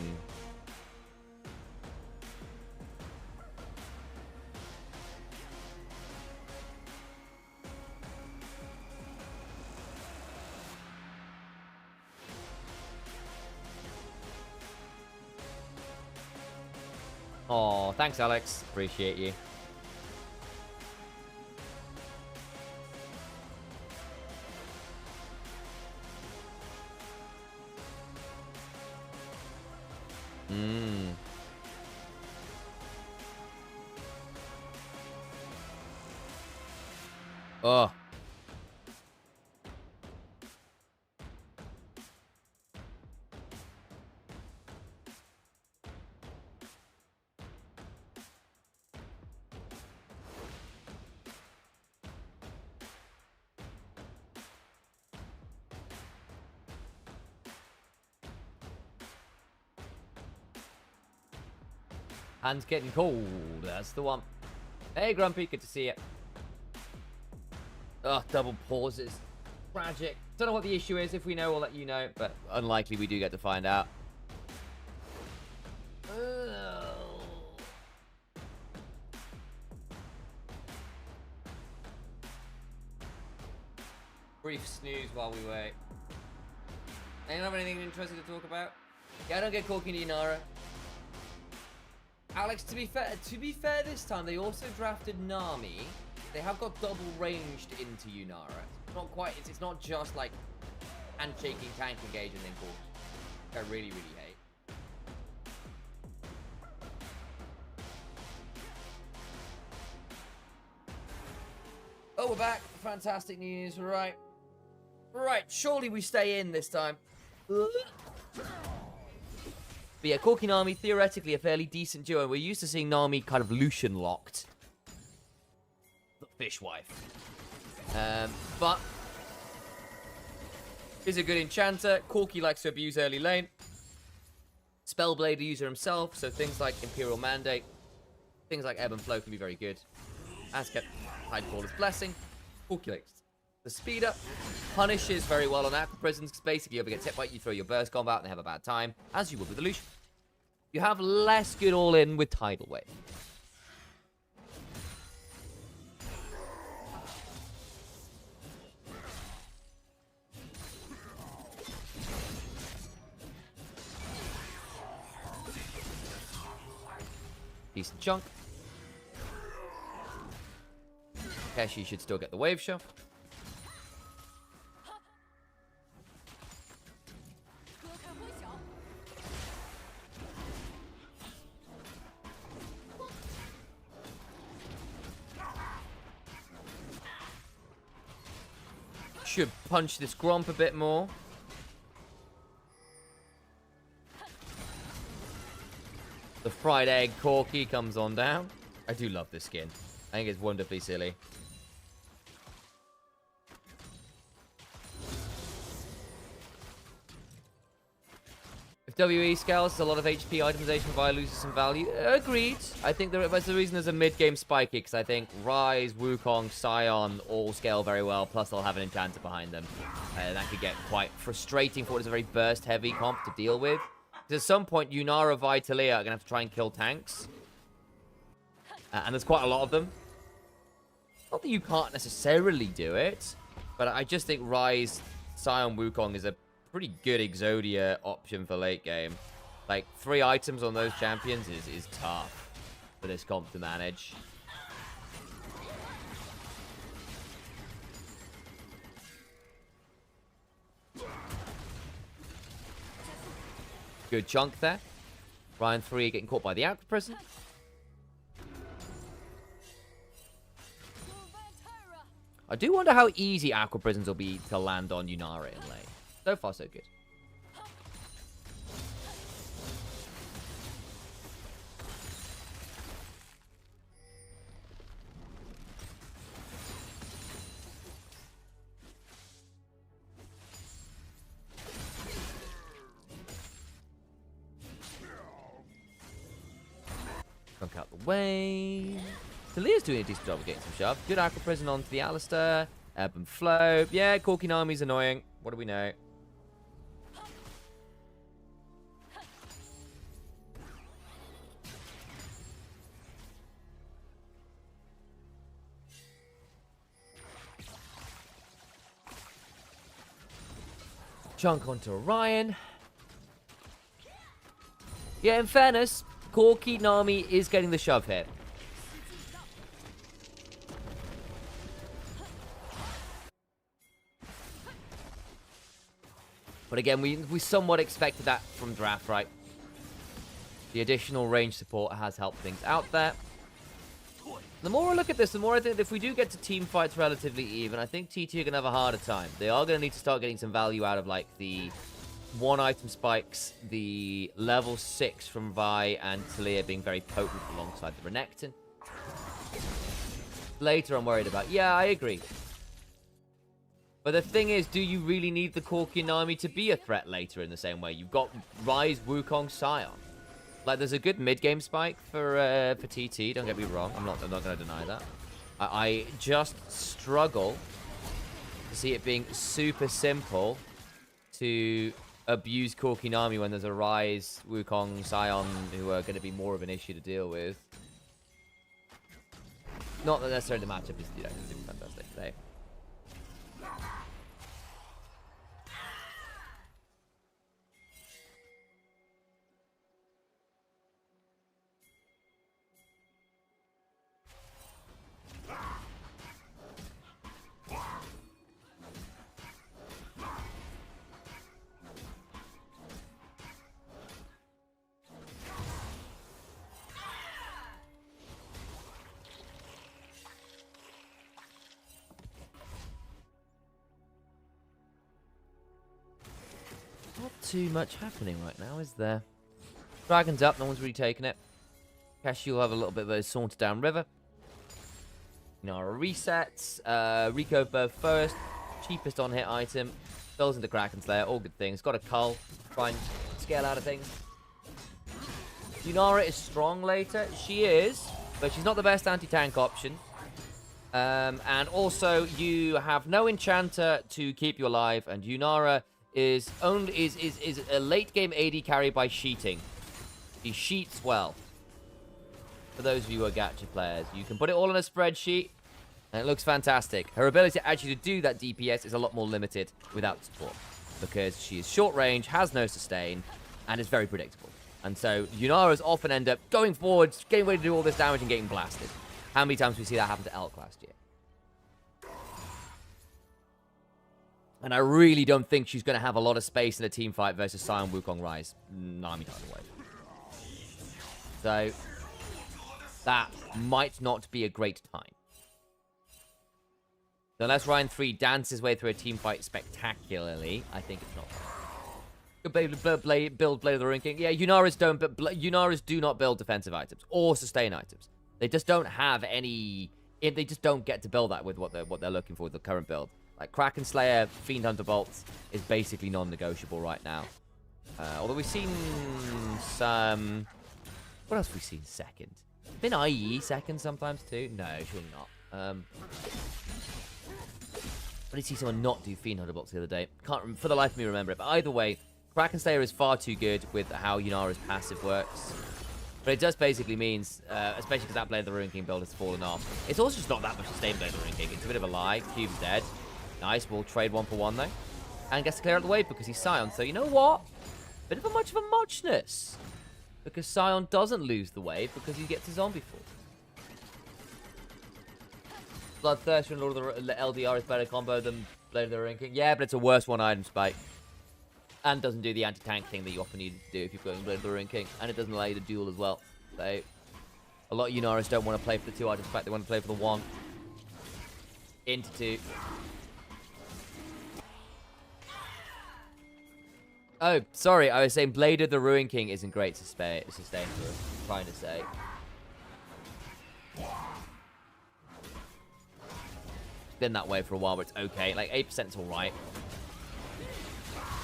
Speaker 3: Oh, thanks, Alex. Appreciate you. Oh. Hand's getting cold. That's the one. Hey, Grumpy. Good to see you. Ugh, double pauses. Tragic. Don't know what the issue is. If we know, we'll let you know. But unlikely we do get to find out. Brief snooze while we wait. Anyone have anything interesting to talk about? Yeah, I don't get Corki Inara. Alex, to be fair this time, they also drafted Nami. They have got double ranged into Yunara. Not quite, it's not just like handshaking tank engage and then Corki. I really, really hate. Oh, we're back. Fantastic news. Right. Right. Surely we stay in this time. But yeah, Corki Nami, theoretically a fairly decent duo. We're used to seeing Nami kind of Lucian locked. The fishwife. But is a good enchanter. Corki likes to abuse early lane. Spellblade user himself, so things like Imperial Mandate, things like Ebb and Flow can be very good. Asket, Tidecaller's Blessing. Corki likes the speed up. Punishes very well on Aqua Prisons, because basically you ever get hit by, you throw your burst combo out and they have a bad time, as you would with the Lucian. You have less good all-in with Tidal Wave. Decent chunk. Keshi should still get the wave shot. Should punch this Gromp a bit more. The fried egg Corki comes on down. I do love this skin. I think it's wonderfully silly. If WE scales, a lot of HP itemization via loses some value. Agreed. I think that's the reason there's a mid-game spike here, because I think Ryze, Wukong, Sion all scale very well, plus they'll have an enchanter behind them. That could get quite frustrating for what is a very burst-heavy comp to deal with. Because at some point, Yunara, Vitalia are going to have to try and kill tanks. And there's quite a lot of them. Not that you can't necessarily do it, but I just think Ryze, Sion, Wukong is a pretty good Exodia option for late game. Like, 3 items on those champions is tough for this comp to manage. Good chunk there. Ryan 3 getting caught by the Aqua Prison. I do wonder how easy Aqua Prisons will be to land on Yunara in lane. So far, so good. Chunk out the way. Talia's doing a decent job of getting some shove. Good Aqua Prison onto the Alistair. Ebb and Flow. Yeah, Corki Nami's annoying. What do we know? Chunk onto Orion. Yeah, in fairness, Corki Nami is getting the shove here. But again, we somewhat expected that from draft, right? The additional range support has helped things out there. The more I look at this, the more I think that if we do get to team fights relatively even, I think TT are going to have a harder time. They are going to need to start getting some value out of, like, the 1-item spikes, the level 6 from Vi, and Talia being very potent alongside the Renekton. Later, I'm worried about. Yeah, I agree. But the thing is, do you really need the Corki Nami to be a threat later in the same way? You've got Ryze, Wukong, Sion. Like, there's a good mid-game spike for TT, don't get me wrong. I'm not going to deny that. I just struggle to see it being super simple to abuse Corki Nami when there's a Ryze, Wukong, Sion who are going to be more of an issue to deal with. Not that necessarily the matchup is, super fantastic today. too much happening right now, is there? Dragon's up, no one's really taking it. Cashew will have a little bit of a saunter down river. Nara resets. Rico both first. Cheapest on hit item. Fills into Kraken Slayer. All good things. Got a cull. Try and scale out of things. Yunara is strong later. She is. But she's not the best anti-tank option. And also, you have no enchanter to keep you alive. And Yunara is a late game AD carry by sheeting. She sheets well. For those of you who are gacha players, you can put it all in a spreadsheet, and it looks fantastic. Her ability actually to do that DPS is a lot more limited without support, because she is short range, has no sustain, and is very predictable. And so Yunaras often end up going forward, getting ready to do all this damage and getting blasted. How many times did we see that happen to Elk last year? And I really don't think she's going to have a lot of space in a team fight versus Sion Wukong Rise. Nami died away. So that might not be a great time. So unless Ryan 3 dances his way through a team fight spectacularly, I think it's not. Good build Blade of the Ruin King. Yeah, Yunaras don't, but Yunaras do not build defensive items or sustain items. They just don't have any. They just don't get to build that with what they're looking for with the current build. Like Kraken Slayer, Fiend Hunter Bolts is basically non-negotiable right now. Although we've seen some. What else have we seen second? Been IE second sometimes too? No, surely not. I did see someone not do Fiend Hunter Bolts the other day. Can't for the life of me remember it. But either way, Kraken Slayer is far too good with how Yunara's passive works. But it just basically means, especially because that Blade of the Ruin King build has fallen off. It's also just not that much sustain Blade of the Ruin King. It's a bit of a lie. Cube's dead. Nice. We'll trade 1 for 1 though. And gets to clear out the way because he's Sion. So you know what? Bit of a much of a muchness. Because Sion doesn't lose the wave because he gets a zombie fall. Bloodthirster and Lord of the LDR is better combo than Blade of the Ruin King. Yeah, but it's a worse one item spike. And doesn't do the anti-tank thing that you often need to do if you're going Blade of the Ruin King. And it doesn't allow you to duel as well. So, a lot of Yunaras don't want to play for the 2 items spike, they want to play for the 1. Into 2. Oh, sorry, I was saying Blade of the Ruin King isn't great to sustain for us. I'm trying to say. It's been that way for a while, but it's okay. Like, 8% is alright.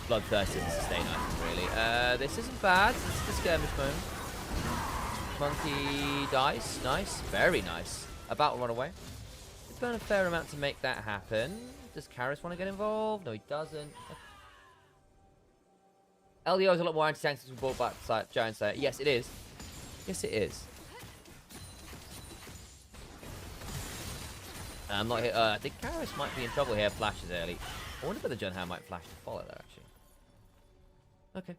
Speaker 3: Bloodthirst isn't a sustain item, really. This isn't bad. This is the skirmish moment. Monkey dies. Nice. Very nice. About to run away. It's been a fair amount to make that happen. Does Karis want to get involved? No, he doesn't. LDO is a lot more anti-tank since we brought back Giant Slayer. Yes, it is. Yes, it is. I'm not here. I think Karis might be in trouble here. Flashes early. I wonder whether Junhan might flash to follow there, actually. Okay.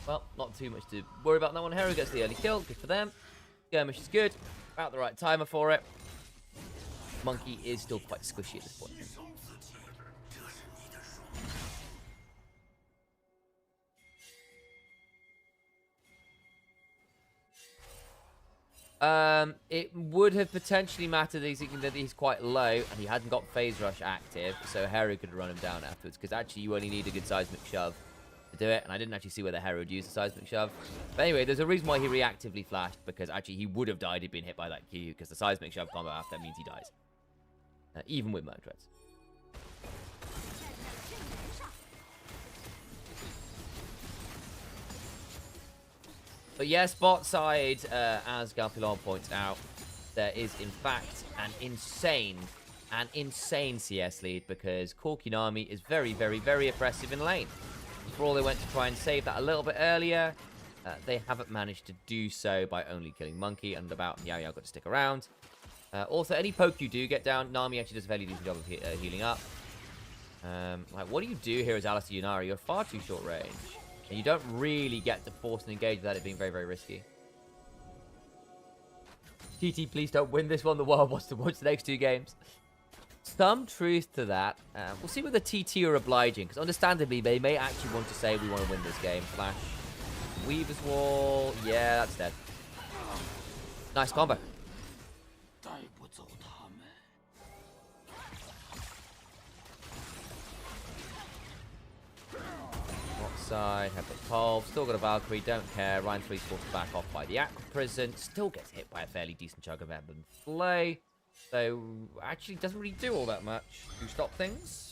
Speaker 3: Well, not too much to worry about. That one. Hero gets the early kill. Good for them. Skirmish is good. About the right timer for it. Monkey is still quite squishy at this point. It would have potentially mattered that he's quite low and he hadn't got Phase Rush active, so Heru could run him down afterwards, because actually you only need a good seismic shove to do it, and I didn't actually see whether Heru would use the seismic shove. But anyway, there's a reason why he reactively flashed, because actually he would have died if he'd been hit by that Q, because the seismic shove combo after means he dies. Even with Merc Treads. But yes, bot side, as Galpilon points out, there is in fact an insane CS lead, because Korkinami is very, very, very oppressive in lane. For all they went to try and save that a little bit earlier, they haven't managed to do so by only killing Monkey, and about Yao Yao got to stick around. Also, any poke you do get down, Nami actually does a fairly decent job of healing up. Like, what do you do here as Alistair Yunari? You're far too short range. And you don't really get to force an engage without it being very, very risky. TT, please don't win this one. The world wants to watch the next 2 games. Some truth to that. We'll see whether TT are obliging, because understandably, they may actually want to say we want to win this game. Flash. Weaver's Wall. Yeah, that's dead. Nice combo. side. Have the pulp. Still got a Valkyrie. Don't care. Ryan 3's forced back off by the Aqua Prison. Still gets hit by a fairly decent chunk of Ember and Flay. So, actually doesn't really do all that much to stop things.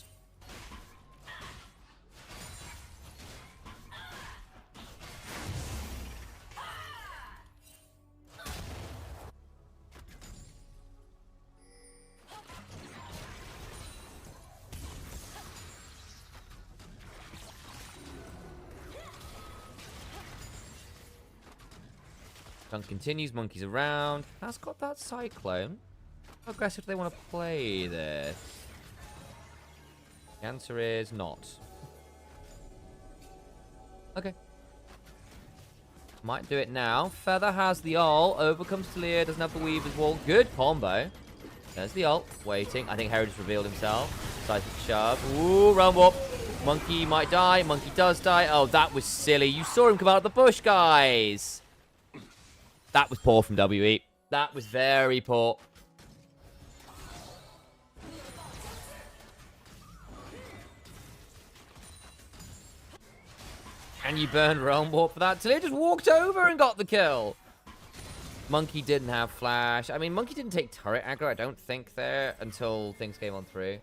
Speaker 3: Dunk continues, Monkey's around. Has got that Cyclone. How aggressive do they want to play this? The answer is not. Okay. Might do it now. Feather has the ult. Overcomes Talia, doesn't have the Weaver's Wall. Good combo. There's the ult. Waiting. I think Harry just revealed himself. Seismic shove. Ooh, run whoop. Monkey might die. Monkey does die. Oh, that was silly. You saw him come out of the bush, guys. That was poor from WE. That was very poor. And you burned Realm Warp for that. Talia just walked over and got the kill. Monkey didn't have flash. I mean, Monkey didn't take turret aggro, I don't think, there until things came on through.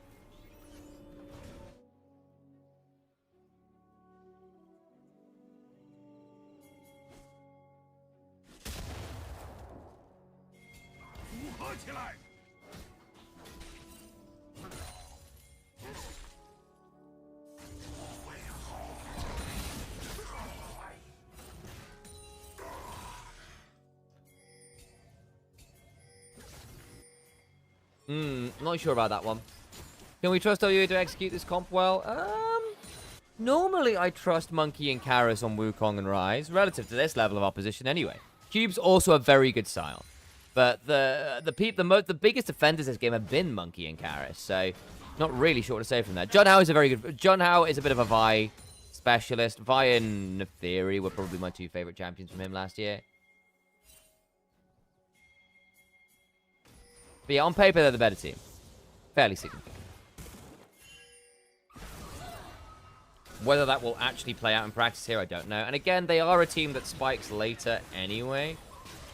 Speaker 3: Not sure about that one. Can we trust OU to execute this comp well? Normally I trust Monkey and Karis on Wukong and Rise, relative to this level of opposition anyway. Cube's also a very good style. But the biggest offenders this game have been Monkey and Karis, so not really sure what to say from that. Junhao is a very good... Junhao is a bit of a Vi specialist. Vi and Neferi were probably my two favorite champions from him last year. But yeah, on paper, they're the better team. Fairly significant. Whether that will actually play out in practice here, I don't know. And again, they are a team that spikes later anyway.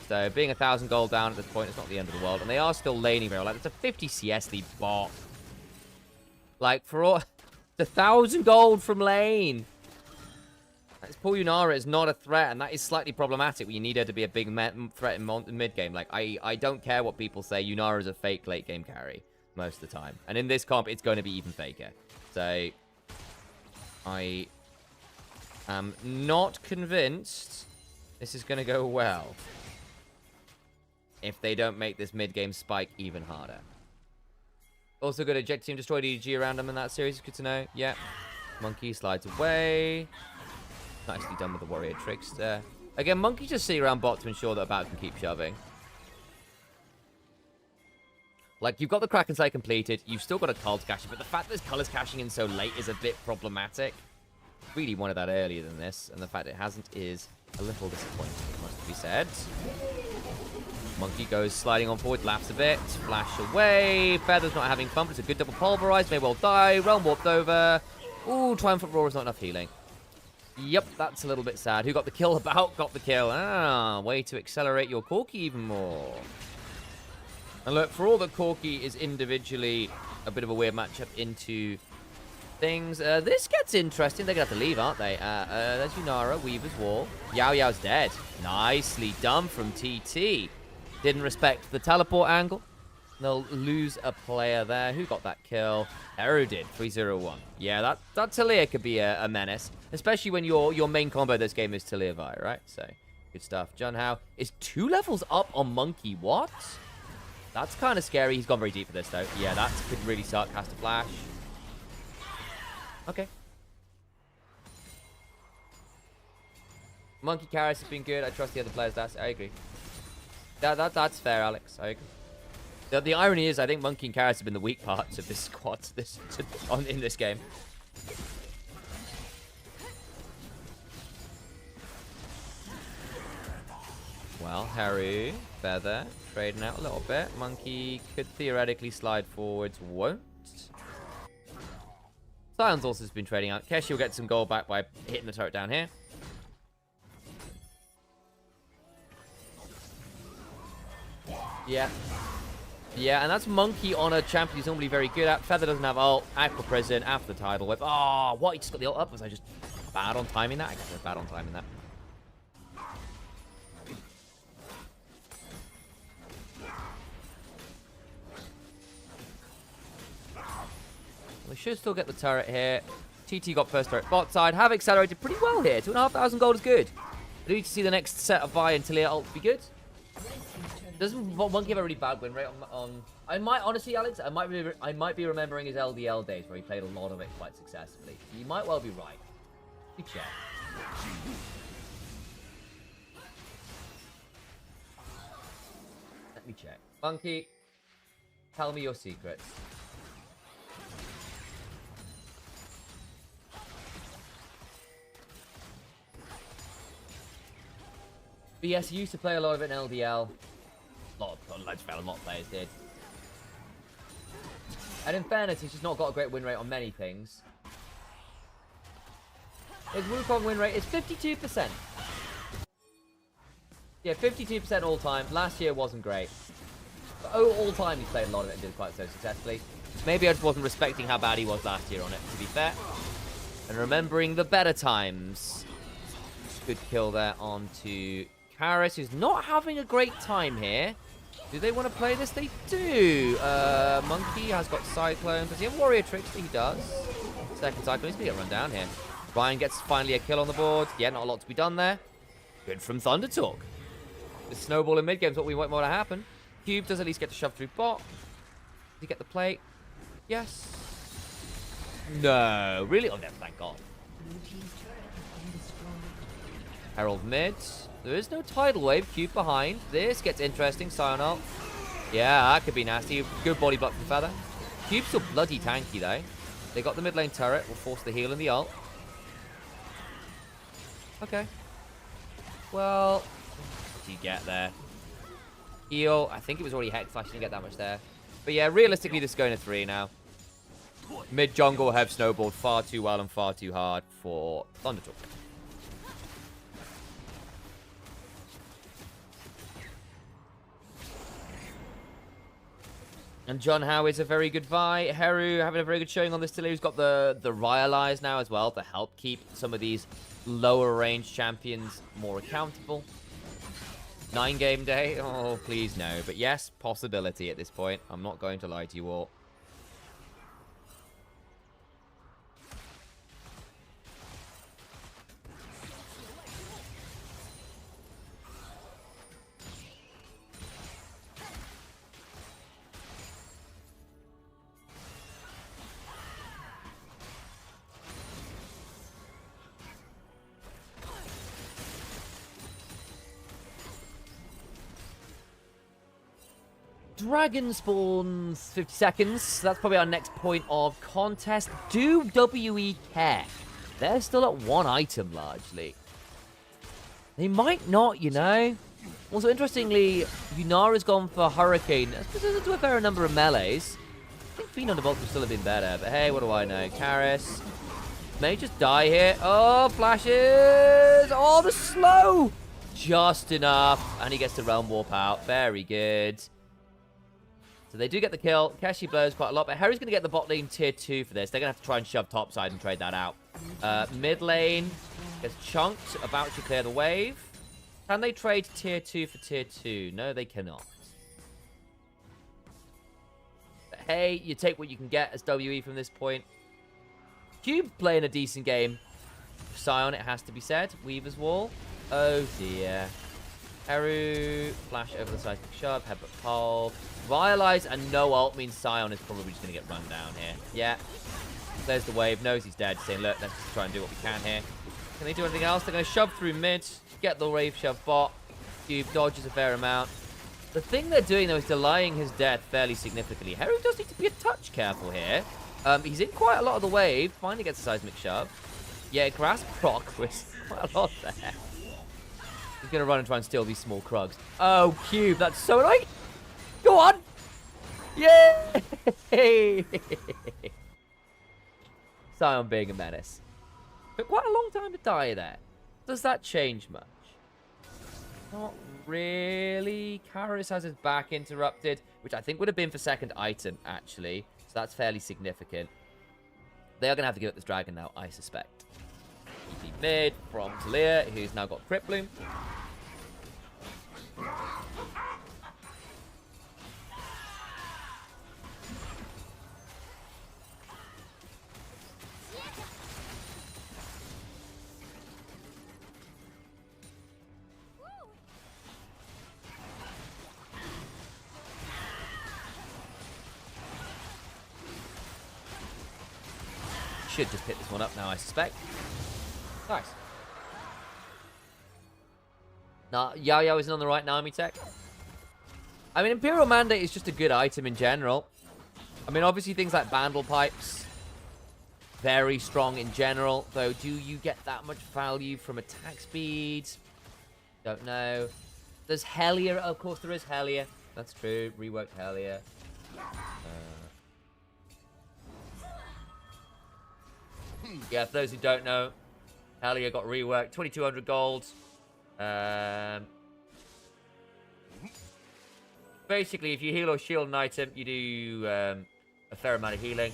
Speaker 3: So being 1,000 gold down at this point is not the end of the world. And they are still laning very well. Like, it's a 50 CS lead bot. Like, for all... It's 1,000 gold from lane. This poor Yunara is not a threat, and that is slightly problematic when you need her to be a big threat in mid-game. Like, I don't care what people say. Yunara is a fake late-game carry most of the time. And in this comp, it's going to be even faker. So, I am not convinced this is going to go well if they don't make this mid-game spike even harder. Also good Eject Team destroyed EDG around them in that series. Good to know. Yeah. Monkey slides away. Nicely done with the Warrior Trickster. Again, Monkey just sitting around bot to ensure that About can keep shoving. Like, you've got the Kraken Slay completed. You've still got a Cult caching, but the fact that this Color's cashing in so late is a bit problematic. Really wanted that earlier than this, and the fact it hasn't is a little disappointing, must be said. Monkey goes sliding on forward, laughs a bit, flash away. Feather's not having fun, but it's a good double pulverize. May well die. Realm warped over. Ooh, Triumphant Roar is not enough healing. Yep, that's a little bit sad. Who got the kill? About got the kill. Ah, way to accelerate your Corki even more. And look, for all that Corki is individually a bit of a weird matchup into things, this gets interesting. They're going to have to leave, aren't they? There's Yunara, Weaver's Wall. Yao Yao's dead. Nicely done from TT. Didn't respect the teleport angle. They'll lose a player there. Who got that kill? Eru did. 3-0-1. Yeah, that Talia could be a menace. Especially when your main combo this game is Talia Vi, right? So, good stuff. Junhao is 2 levels up on Monkey. What? That's kind of scary. He's gone very deep for this, though. Yeah, that could really suck. Has to flash. Okay. Monkey Karis has been good. I trust the other players. I agree. That's fair, Alex. I agree. The irony is, I think Monkey and Karis have been the weak parts of this squad in this game. Well, Harry, Feather, trading out a little bit. Monkey could theoretically slide forwards, won't. Sion's also been trading out. Keshi will get some gold back by hitting the turret down here. Yeah. Yeah, and that's Monkey on a champion he's normally very good at. Feather doesn't have ult. Aqua Prison after the tidal whip. Oh, what? He just got the ult up. Was I just bad on timing that? I guess I was bad on timing that. We should still get the turret here. TT got first turret bot side. Have accelerated pretty well here. 2,500 gold is good. I do need to see the next set of Vi and Talia ult be good. Doesn't Monkey have a really bad win rate on... I might, honestly, Alex, I might be remembering his LDL days where he played a lot of it quite successfully. You might well be right. Good check. Let me check. Monkey, tell me your secrets. But yes, he used to play a lot of it in LDL. A lot of players did. And in fairness, he's just not got a great win rate on many things. His Wukong win rate is 52%. Yeah, 52% all time. Last year wasn't great. But all time he played a lot of it and did quite so successfully. Maybe I just wasn't respecting how bad he was last year on it, to be fair. And remembering the better times. Good kill there onto Karis, who's not having a great time here. Do they want to play this? They do. Monkey has got Cyclone. Does he have Warrior Trickster? He does. Second Cyclone. He's going to get run down here. Ryan gets finally a kill on the board. Yeah, not a lot to be done there. Good from Thunder Talk. The snowball in mid-game is what we want to happen. Cube does at least get to shove through bot. Does he get the plate? Yes. No. Really? Oh, no, thank God. Herald mid. There is no tidal wave. Cube behind. This gets interesting. Sion ult. Yeah, that could be nasty. Good body block from Feather. Cube's still bloody tanky, though. They got the mid lane turret. Will force the heal and the ult. Okay. Well, what do you get there? Heal. I think it was already Hex Flash. Didn't get that much there. But yeah, realistically, this is going to 3 now. Mid jungle have snowballed far too well and far too hard for Thunder Talk. And John Howe is a very good Vi. Heru having a very good showing on this Tilly, who's got the Ryalize now as well to help keep some of these lower range champions more accountable. 9-game day? Oh, please no. But yes, possibility at this point. I'm not going to lie to you all. Dragon spawns 50 seconds. That's probably our next point of contest. Do WE care? They're still at 1 item, largely. They might not, you know. Also, interestingly, Yunara's gone for Hurricane. This doesn't do a fair number of melees. I think Phenom Bolt would still have been better, but hey, what do I know? Karis may just die here. Oh, flashes! Oh, the slow! Just enough. And he gets the Realm Warp out. Very good. So they do get the kill. Keshi blows quite a lot, but Harry's going to get the bot lane tier 2 for this. They're going to have to try and shove topside and trade that out. Mid lane gets chunked, about to clear the wave. Can they trade tier 2 for tier 2? No, they cannot. But hey, you take what you can get as WE from this point. Cube playing a decent game. Sion, it has to be said. Weaver's Wall. Oh dear. Heru, flash over the seismic shove, headbutt pole. Ryalize and no ult means Sion is probably just going to get run down here. Yeah. There's the wave. Knows he's dead. Saying, look, let's just try and do what we can here. Can they do anything else? They're going to shove through mid. Get the wave shove bot. Cube dodges a fair amount. The thing they're doing, though, is delaying his death fairly significantly. Heru does need to be a touch careful here. He's in quite a lot of the wave. Finally gets a seismic shove. Yeah, grasp proc was quite a lot there. He's going to run and try and steal these small Krugs. Oh, Cube, that's so annoying. Go on. Yay! Sion being a menace. Took quite a long time to die there. Does that change much? Not really. Karis has his back interrupted, which I think would have been for second item, actually. So that's fairly significant. They are going to have to give up this dragon now, I suspect. EP mid from Talia, who's now got Crypt Bloom. Should just pick this one up now, I suspect. Nice. Nah, Yao isn't on the right Nami tech. I mean, Imperial Mandate is just a good item in general. I mean, obviously things like Bandle Pipes, very strong in general. Though, do you get that much value from attack speed? Don't know. There's Hellier. Of course, there is Hellier. That's true. Reworked Hellier. Yeah, for those who don't know, Hellier got reworked. 2,200 gold. Basically, if you heal or shield an item, you do a fair amount of healing.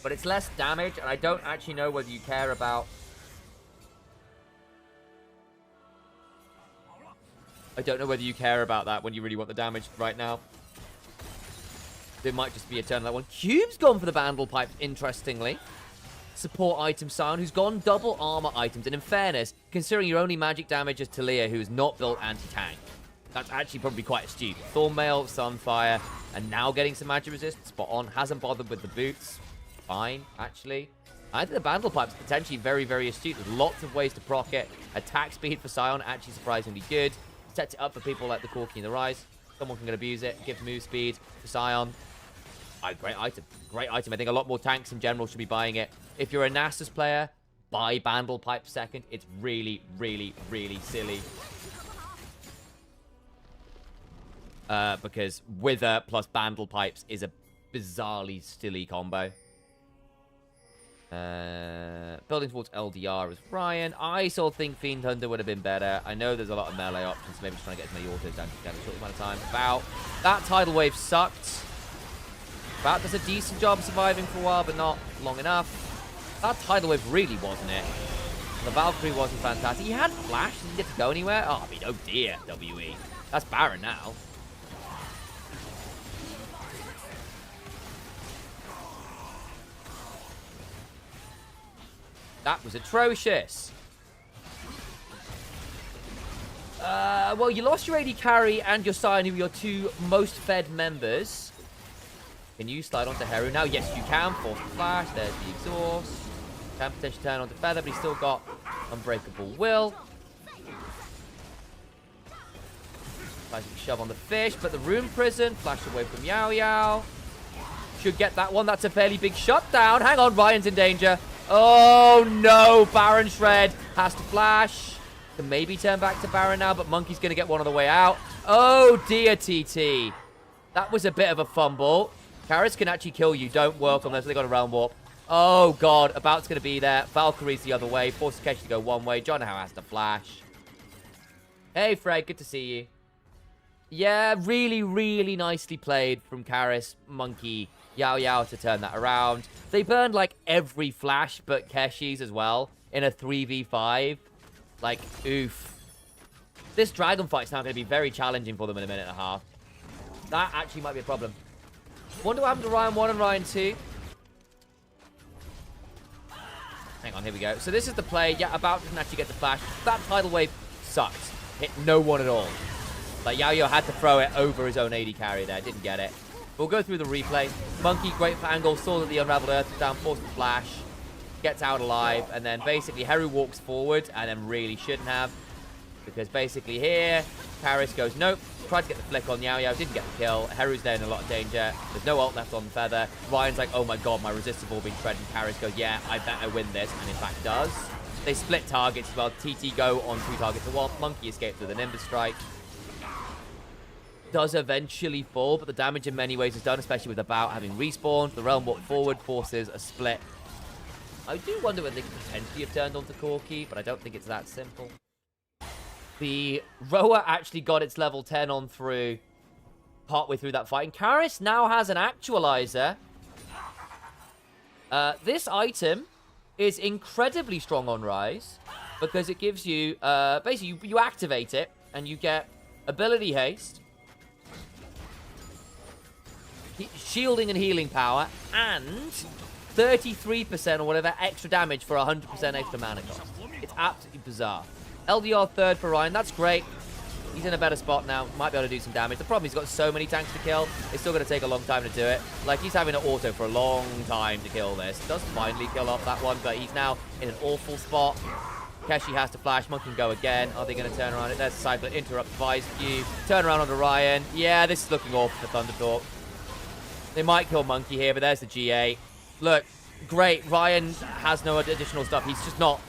Speaker 3: But it's less damage, and I don't actually know whether you care about... I don't know whether you care about that when you really want the damage right now. It might just be a turn on that one. Cube's gone for the Bandle Pipe, interestingly. Support item Sion, who's gone double armor items. And in fairness, considering your only magic damage is Talia, who's not built anti-tank, that's actually probably quite astute. Thornmail, Sunfire, and now getting some magic resist. Spot on. Hasn't bothered with the boots. Fine, actually. I think the Bandle Pipe's potentially very, very astute. There's lots of ways to proc it. Attack speed for Sion, actually surprisingly good. Sets it up for people like the Corki and the Rise. Someone can abuse it. Give move speed for Sion. Great item. Great item. I think a lot more tanks in general should be buying it. If you're a Nasus player, buy Bandle Pipe second. It's really, really, really silly. Because Wither plus Bandle Pipes is a bizarrely silly combo. Building towards LDR is Ryan. I still think Fiend Hunter would have been better. I know there's a lot of melee options. Maybe just trying to get as many autos down in a short amount of time. About that tidal wave sucked. About does a decent job surviving for a while, but not long enough. That tidal wave really wasn't it. The Valkyrie wasn't fantastic. He had flash. Didn't get to go anywhere. Oh, I mean, oh dear, WE. That's Baron now. That was atrocious. Well, you lost your AD carry and your Sion, who were your two most fed members. Can you slide onto Heru now? Yes, you can. Force the flash. There's the exhaust. Can potentially turn onto Feather, but he's still got Unbreakable Will. Tries to shove on the fish, but the Rune Prison. Flash away from Yao Yao. Should get that one. That's a fairly big shutdown. Hang on, Ryan's in danger. Oh, no. Baron Shred has to flash. Can maybe turn back to Baron now, but Monkey's going to get one on the way out. Oh, dear, TT. That was a bit of a fumble. Karis can actually kill you. Don't work on this. They got a Realm Warp. Oh, God. About's going to be there. Valkyrie's the other way. Forces Kesh to go one way. John Howe has to flash. Hey, Fred. Good to see you. Yeah, really, really nicely played from Karis, Monkey, Yao Yao to turn that around. They burned, like, every flash but Keshi's as well in a 3v5. Like, oof. This dragon fight's now going to be very challenging for them in a minute and a half. That actually might be a problem. Wonder what happened to Ryan 1 and Ryan 2. Hang on, here we go. So this is the play. Yeah, About didn't actually get the flash. That tidal wave sucked. Hit no one at all. Like, Yao had to throw it over his own AD carry there. Didn't get it. We'll go through the replay. Monkey, great for angle. Saw that the Unraveled Earth was down. Forced the flash. Gets out alive. And then basically Heru walks forward. And then really shouldn't have. Because basically here, Karis goes, nope. Tried to get the flick on Yao Yao. Didn't get the kill. Heru's there in a lot of danger. There's no ult left on Feather. Ryan's like, oh my god, my resist have all been shredded. Karis goes, yeah, I bet I win this. And in fact does. They split targets as well. TT go on 2 targets at once. Monkey escapes with a Nimbus Strike. Does eventually fall, but the damage in many ways is done, especially with About having respawned. The Realm Warp forward forces a split. I do wonder whether they could potentially have turned onto Corki, but I don't think it's that simple. The Roa actually got its level 10 on through partway through that fight. And Karis now has an actualizer. This item is incredibly strong on Rise because it gives you, basically, you activate it and you get ability haste, shielding and healing power, and 33% or whatever extra damage for 100% extra mana cost. It's absolutely bizarre. LDR third for Ryan. That's great. He's in a better spot now. Might be able to do some damage. The problem, he's got so many tanks to kill. It's still going to take a long time to do it. Like, he's having an auto for a long time to kill this. Does finally kill off that one, but he's now in an awful spot. Keshi has to flash. Monk can go again. Are they going to turn around? There's a cycle. Interrupt Vice Q. Turn around onto Ryan. Yeah, this is looking awful for Thundertalk. They might kill Monkey here, but there's the GA. Look, great. Ryan has no additional stuff. He's just not...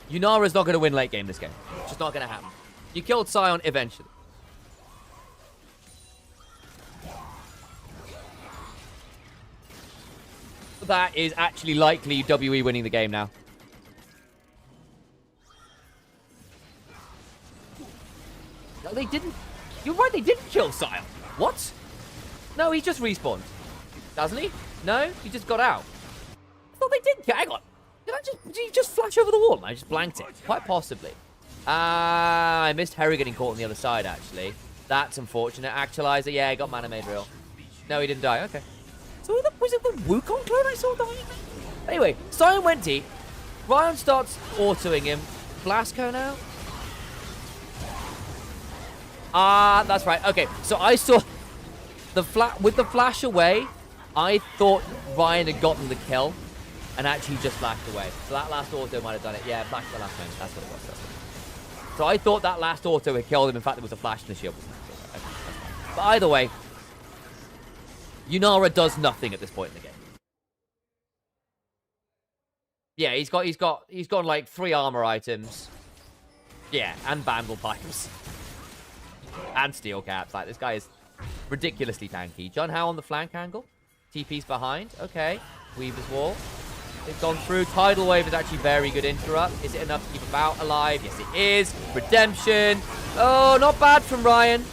Speaker 3: Yunara's not going to win late game this game. It's just not going to happen. You killed Sion eventually. That is actually likely WE winning the game now. No, they didn't. You're right, they didn't kill Sion. What? No, he just respawned. Doesn't he? No, he just got out. I thought they did. Hang on. Did he just flash over the wall? I just blanked it. Quite possibly. I missed Harry getting caught on the other side, actually. That's unfortunate. Actualizer, yeah, he got mana made real. No, he didn't die. Okay. So was it the Wukong clone I saw dying? Anyway, Sion went deep. Ryan starts autoing him. Blasco now? That's right. Okay, so I saw with the flash away, I thought Ryan had gotten the kill and actually just flashed away. So that last auto might have done it. Yeah, flash the last moment. That's what it was. So I thought that last auto had killed him. In fact, there was a flash in the shield. Okay, but either way, Yunara does nothing at this point in the game. Yeah, he's got like 3 armor items. Yeah, and bandle pipes. And steel caps. Like, this guy is ridiculously tanky. John Howe on the flank angle. TP's behind. Okay. Weaver's wall. They've gone through. Tidal Wave is actually very good interrupt. Is it enough to keep About alive? Yes, it is. Redemption. Oh, not bad from Ryan.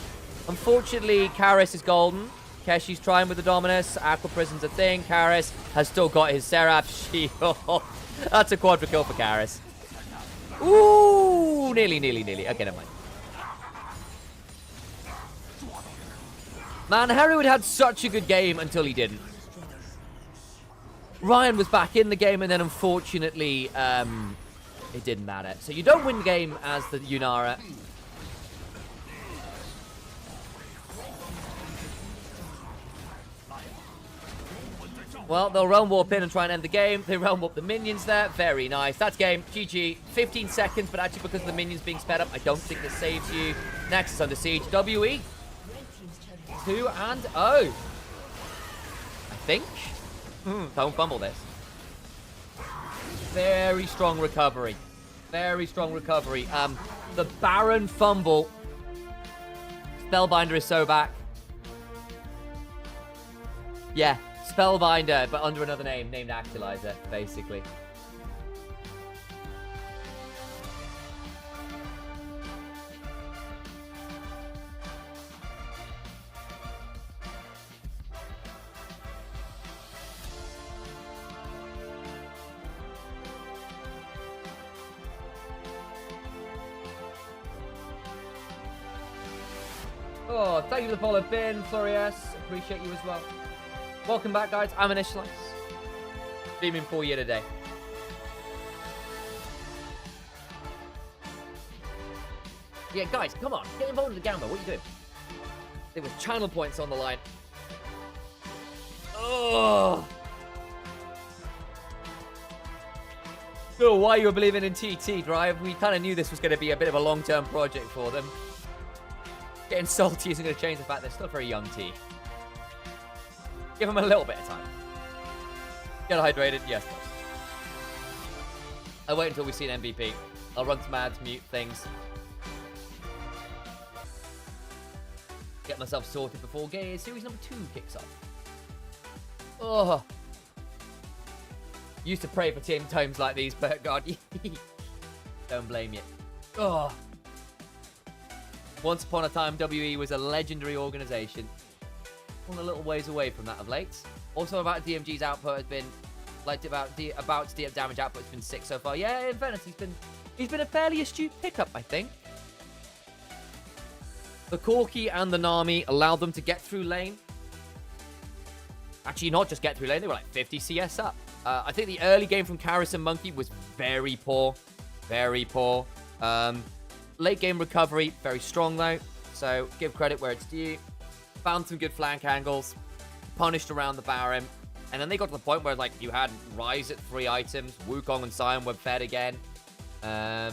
Speaker 3: Unfortunately, Karis is golden. Keshi's trying with the Dominus. Aqua Prison's a thing. Karis has still got his Seraph shield. That's a quadra kill for Karis. Ooh, nearly. Okay, never mind. Man, Harrywood had such a good game until he didn't. Ryan was back in the game, and then unfortunately, it didn't matter. So you don't win the game as the Yunara. Well, they'll realm warp in and try and end the game. They realm warp the minions there. Very nice. That's game. GG. 15 seconds, but actually because of the minions being sped up, I don't think this saves you. Next is under siege. WE. 2-0. I think. Don't fumble this. Very strong recovery. Very strong recovery. The Baron fumble. Spellbinder is so back. Yeah, Spellbinder, but under another name, named Actualizer, basically. Oh, thank you for the follow, Ben, Florias. Appreciate you as well. Welcome back, guys. I'm Initialize. Streaming for you today. Yeah, guys, come on. Get involved in the gamble. What are you doing? There was channel points on the line. Oh. So why you were believing in TT Drive? We kind of knew this was going to be a bit of a long-term project for them. Getting salty isn't going to change the fact they're still very young T. Give them a little bit of time. Get hydrated, yes. I'll wait until we see an MVP. I'll run some ads, mute things. Get myself sorted before series number 2 kicks off. Oh. Used to pray for team times like these, but God, don't blame you. Oh. Once upon a time, WE was a legendary organization. One a little ways away from that of late. Also, about DMG's output has been, like, about damage output has been 6 so far. Yeah, in fairness, he's been a fairly astute pickup, I think. The Corki and the Nami allowed them to get through lane. Actually, not just get through lane, they were like 50 CS up. I think the early game from Karis and Monkey was very poor. Very poor. Late game recovery, very strong though. So give credit where it's due. Found some good flank angles. Punished around the Baron. And then they got to the point where like you had Ryze at 3 items. Wukong and Sion were fed again. I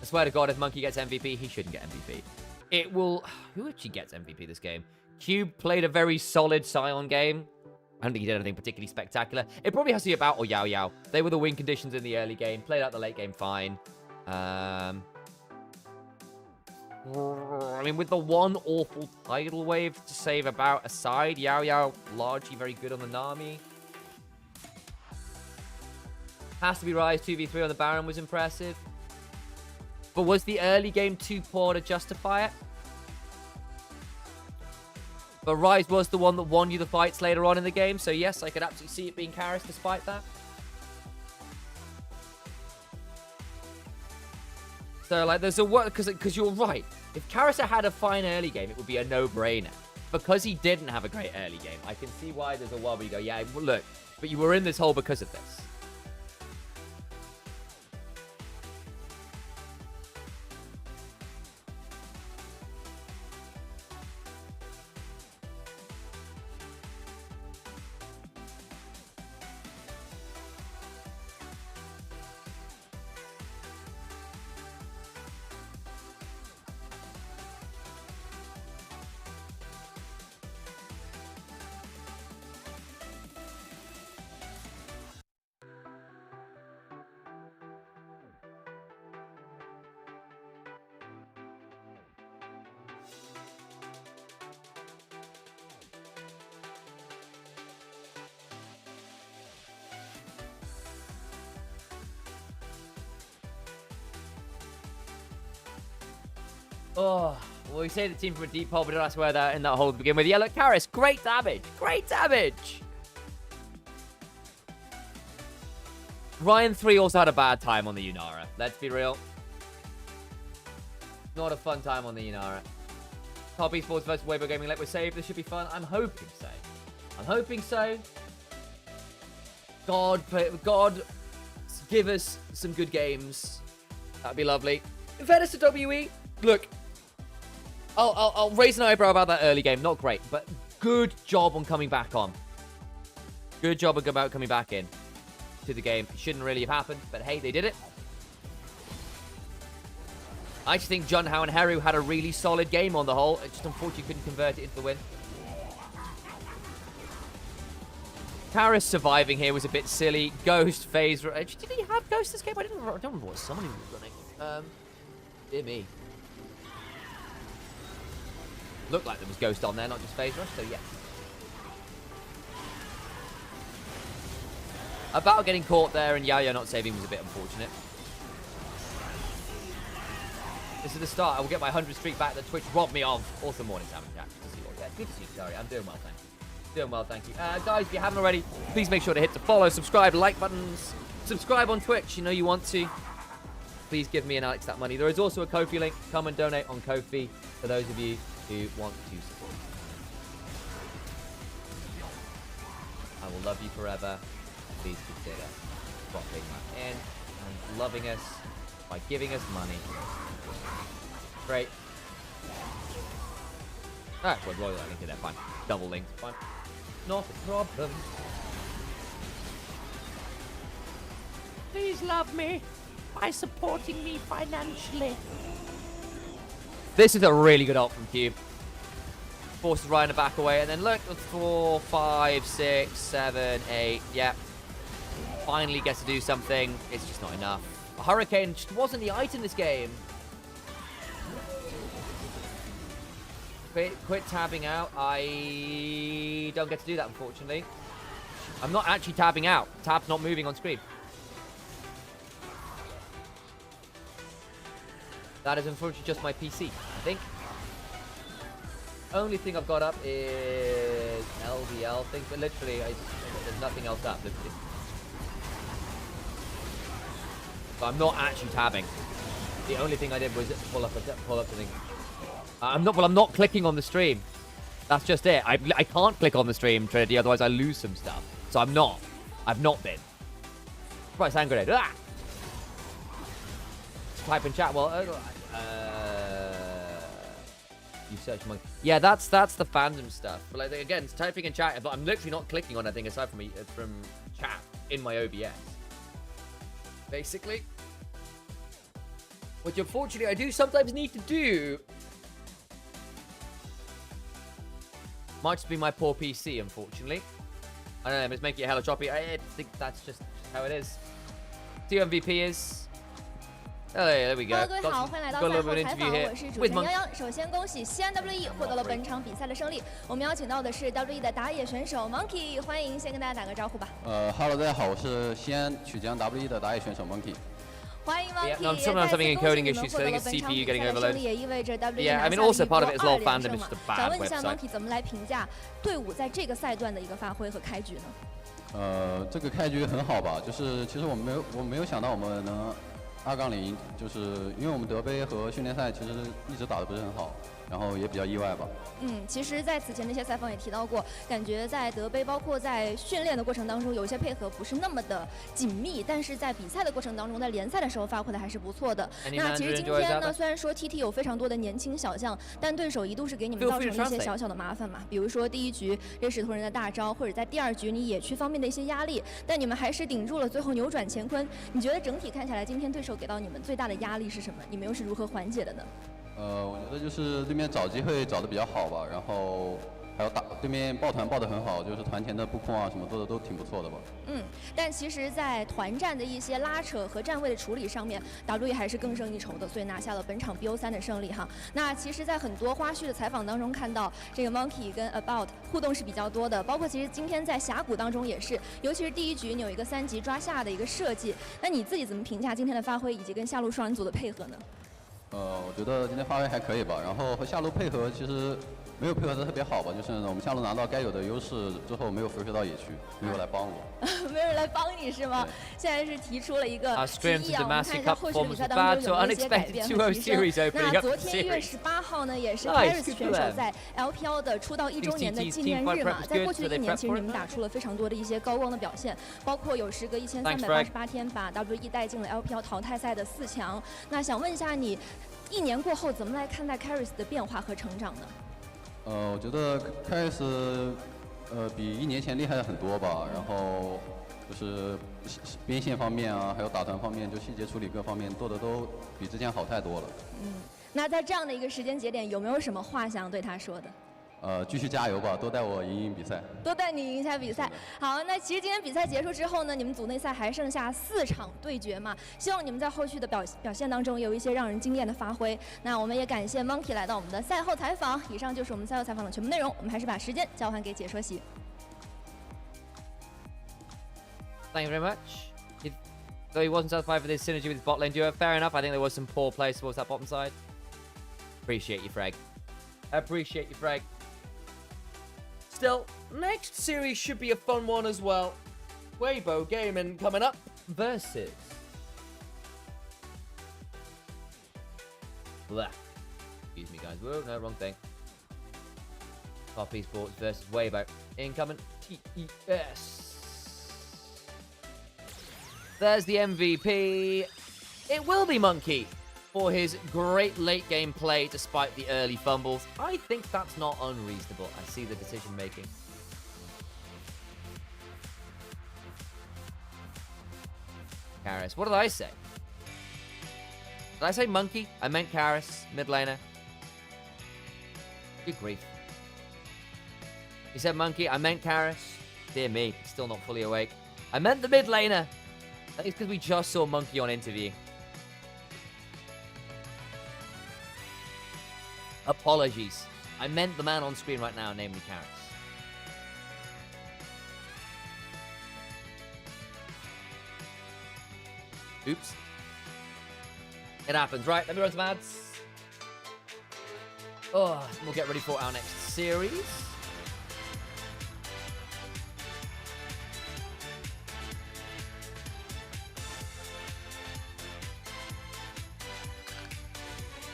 Speaker 3: swear to God, if Monkey gets MVP, he shouldn't get MVP. It will... Who actually gets MVP this game? Cube played a very solid Sion game. I don't think he did anything particularly spectacular. It probably has to be about or Yao Yao. They were the win conditions in the early game. Played out the late game fine. I mean, with the one awful tidal wave to save about aside, Yao Yao largely very good on the Nami. Has to be Ryze 2v3 on the Baron was impressive. But was the early game too poor to justify it? But Ryze was the one that won you the fights later on in the game. So yes, I could absolutely see it being Karis despite that. So like there's a work because you're right. If Karis had a fine early game, it would be a no-brainer. Because he didn't have a great early game, I can see why there's a world where you go, yeah, well, look, but you were in this hole because of this. Oh, well, we say the team from a deep hole, but that's where they're in that hole to begin with. Yeah, look, Karis, great damage. Great damage. Ryan 3 also had a bad time on the Yunara. Let's be real. Not a fun time on the Yunara. Top Esports versus Weibo Gaming. Let we're saved. This should be fun. I'm hoping so. I'm hoping so. God, give us some good games. That'd be lovely. In fairness to WE, look, I'll raise an eyebrow about that early game. Not great, but good job on coming back on. Good job about coming back in to the game. It shouldn't really have happened, but hey, they did it. I just think Junhao and Heru had a really solid game on the whole. It just unfortunately couldn't convert it into the win. Karis surviving here was a bit silly. Ghost, phase... Did he have Ghost this game? I don't remember what summoning was running. Dear me. Looked like there was Ghost on there, not just phase rush, so yeah. About getting caught there and Yaya not saving was a bit unfortunate. This is the start. I will get my 100 streak back that Twitch robbed me of. Awesome morning, Sam and Jack. Good to see you all. Yeah, good to see you. Sorry, I'm doing well, thank you. Doing well, thank you. Guys, if you haven't already, please make sure to hit the follow, subscribe, like buttons. Subscribe on Twitch, you know you want to. Please give me and Alex that money. There is also a Ko-fi link. Come and donate on Ko-fi for those of you who want to support. I will love you forever. Please consider dropping that in and loving us by giving us money. Great. Ah, well, royal link in there, fine. Double link, fine. Not a problem. Please love me by supporting me financially. This is a really good ult from Cube. Forces Ryan to back away, and then look, 4, 5, 6, 7, 8. Yeah. Finally gets to do something. It's just not enough. A Hurricane just wasn't the item this game. Quit tabbing out. I don't get to do that, unfortunately. I'm not actually tabbing out. Tab's not moving on screen. That is unfortunately just my PC, I think. Only thing I've got up is LPL thing, but literally, there's nothing else up, literally. So I'm not actually tabbing. The only thing I did was pull up something. I'm not clicking on the stream. That's just it. I can't click on the stream, Trinity, otherwise I lose some stuff. So I'm not. I've not been. Right, hand grenade. Ah! Type in chat. Well, you search monkey. Yeah, that's the fandom stuff. But like, again, typing in chat. But I'm literally not clicking on anything aside from chat in my OBS. Basically, which unfortunately I do sometimes need to do. Might just be my poor PC, unfortunately. I don't know, it's making it hella choppy. I think that's just how it is. TMVP is. Oh, there we go.
Speaker 4: Hello， 各位好，欢迎来到赛后采访，我是主持人泱泱。首先恭喜西安 WE 获得了本场比赛的胜利。我们邀请到的是 WE 的打野选手 Monkey， 欢迎，先跟大家打个招呼吧。
Speaker 10: Hello， 大家好，我是西安曲江 WE 的打野选手 Monkey。
Speaker 4: 欢迎 Monkey， 也再次恭喜你们获得了本场比赛的胜利，也意味着 WE 拿下了一波2连胜嘛。想问一下 Monkey， 怎么来评价队伍在这个赛段的一个发挥和开局呢？
Speaker 10: 这个开局很好吧，就是其实我没有想到我们能2-0，就是因为我们德杯和训练赛其实一直打得不是很好，然后也比较意外吧。
Speaker 4: 其实在此前的一些采访也提到过，感觉在德杯包括在训练的过程当中，有一些配合不是那么的紧密，但是在比赛的过程当中，在联赛的时候发挥的还是不错的。那其实今天呢，虽然说 TT 有非常多的年轻小将，但对手一度是给你们造成了一些小小的麻烦嘛，比如说第一局瑞士图人的大招，或者在第2局你野区方面的一些压力，但你们还是顶住了，最后扭转乾坤。你觉得整体看下来，今天对手给到你们最大的压力是什么？你们又是如何缓解的呢？
Speaker 10: 我觉得就是对面找机会找得比较好吧，然后还有对面抱团抱得很好，就是团前的布控啊什么做的都挺不错的吧。
Speaker 4: 但其实，在团战的一些拉扯和站位的处理上面 ，WE 还是更胜一筹的，所以拿下了本场 BO3的胜利哈。那其实，在很多花絮的采访当中看到，这个 Monkey 跟 About 互动是比较多的，包括其实今天在峡谷当中也是，尤其是第1局你有一个3级抓下的一个设计，那你自己怎么评价今天的发挥以及跟下路双人组的配合呢？
Speaker 10: 我觉得今天发挥还可以吧，然后和下路配合其实没有配合的特别好吧，就是我们下路拿到该有的优势之后，没有扶持到野区，没有来帮我。
Speaker 4: 没有人来帮你是吗？现在是提出了一个提议啊，我们看一下后续的比赛当中有没有一些改变和提升。那昨天1月18号呢，也是 Paris 选手在 LPL 的出道1周年的纪念日嘛，在过去的1年，其实你们打出了非常多的一些高光的表现，包括有时隔1388天把 WE 带进了 LPL 淘汰赛的4强。那想问一下你，1年过后怎么来看待 Caris 的变化和成长呢？
Speaker 10: 我觉得 Caris 比1年前厉害了很多吧，然后就是边线方面啊，还有打团方面，就细节处理各方面做的都比之前好太多了。
Speaker 4: 那在这样的一个时间节点，有没有什么话想对他说的？
Speaker 10: 继续加油吧，多带我赢比赛。
Speaker 4: 多带你赢一下比赛。好，那其实今天比赛结束之后呢，你们组内赛还剩下4场对决嘛，希望你们在后续的表现当中有一些让人惊艳的发挥。那我们也感谢 Monkey 来到我们的赛后采访。以上就是我们赛后采访的全部内容，我们还是把时间交还给解说席。
Speaker 3: Thank you very much. Though he wasn't satisfied with his synergy with his bot lane duo, fair enough. I think there was some poor play towards that bottom side. Appreciate you, Frag. Appreciate you, Frag. Still, next series should be a fun one as well. Weibo Gaming coming up versus blah. Excuse me, guys. Whoa, no, wrong thing. Top Esports versus Weibo. Incoming TES. There's the MVP. It will be Monkey for his great late game play despite the early fumbles. I think that's not unreasonable. I see the decision making. Karis. What did I say? Did I say Monkey? I meant Karis, mid laner. Good grief. You said Monkey, I meant Karis. Dear me, still not fully awake. I meant the mid laner. That is because we just saw Monkey on interview. Apologies. I meant the man on screen right now, namely Karis. Oops. It happens. Right, let me run some ads. Oh, we'll get ready for our next series.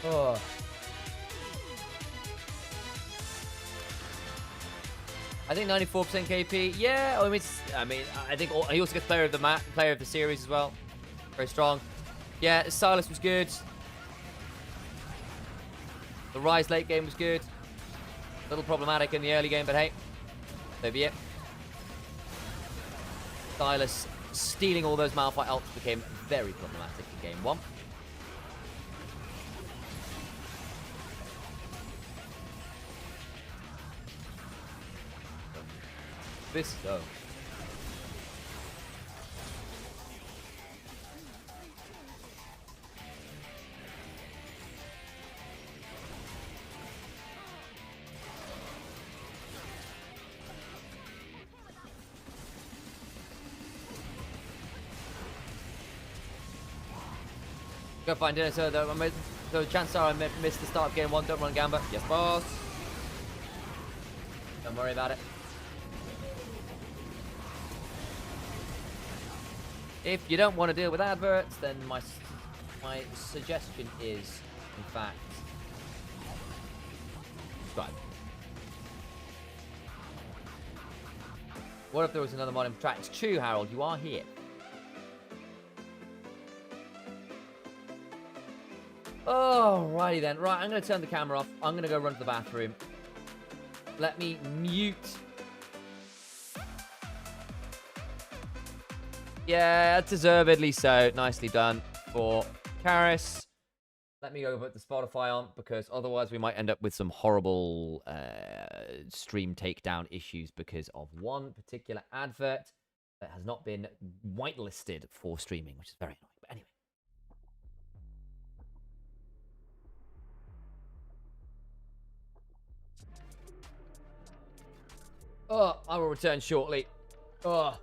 Speaker 3: Oh. I think 94% KP. Yeah, I think he also gets player of the series as well. Very strong. Yeah, Silas was good. The Rise late game was good. A little problematic in the early game, but hey, so be it. Silas stealing all those Malphite ults became very problematic in game 1. This though. Go find dinner, so chances are I missed the start of game 1. Don't run Gamba. Yes, boss. Don't worry about it. If you don't want to deal with adverts, then my suggestion is, in fact, subscribe. What if there was another mod in track? It's true, Harold. You are here. Alrighty then. Right, I'm going to turn the camera off. I'm going to go run to the bathroom. Let me mute. Yeah, deservedly so. Nicely done for Karis. Let me go put the Spotify on, because otherwise we might end up with some horrible stream takedown issues because of one particular advert that has not been whitelisted for streaming, which is very annoying. But anyway. Oh, I will return shortly. Oh.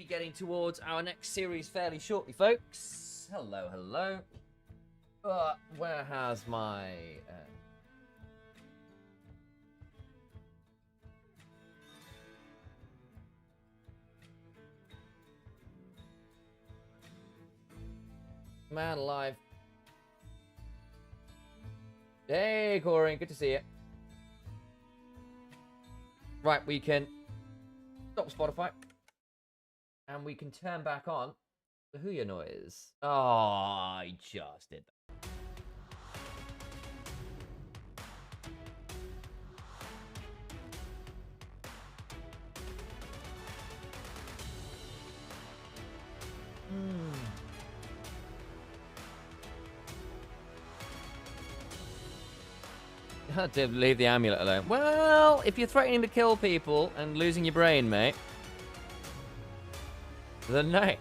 Speaker 3: be getting towards our next series fairly shortly, folks. Hello, hello. Where has my... man alive. Hey, Corin, good to see you. Right, we can stop Spotify. And we can turn back on the Huya noise. Oh, I just did that. To leave the amulet alone. Well, if you're threatening to kill people and losing your brain, mate, then no.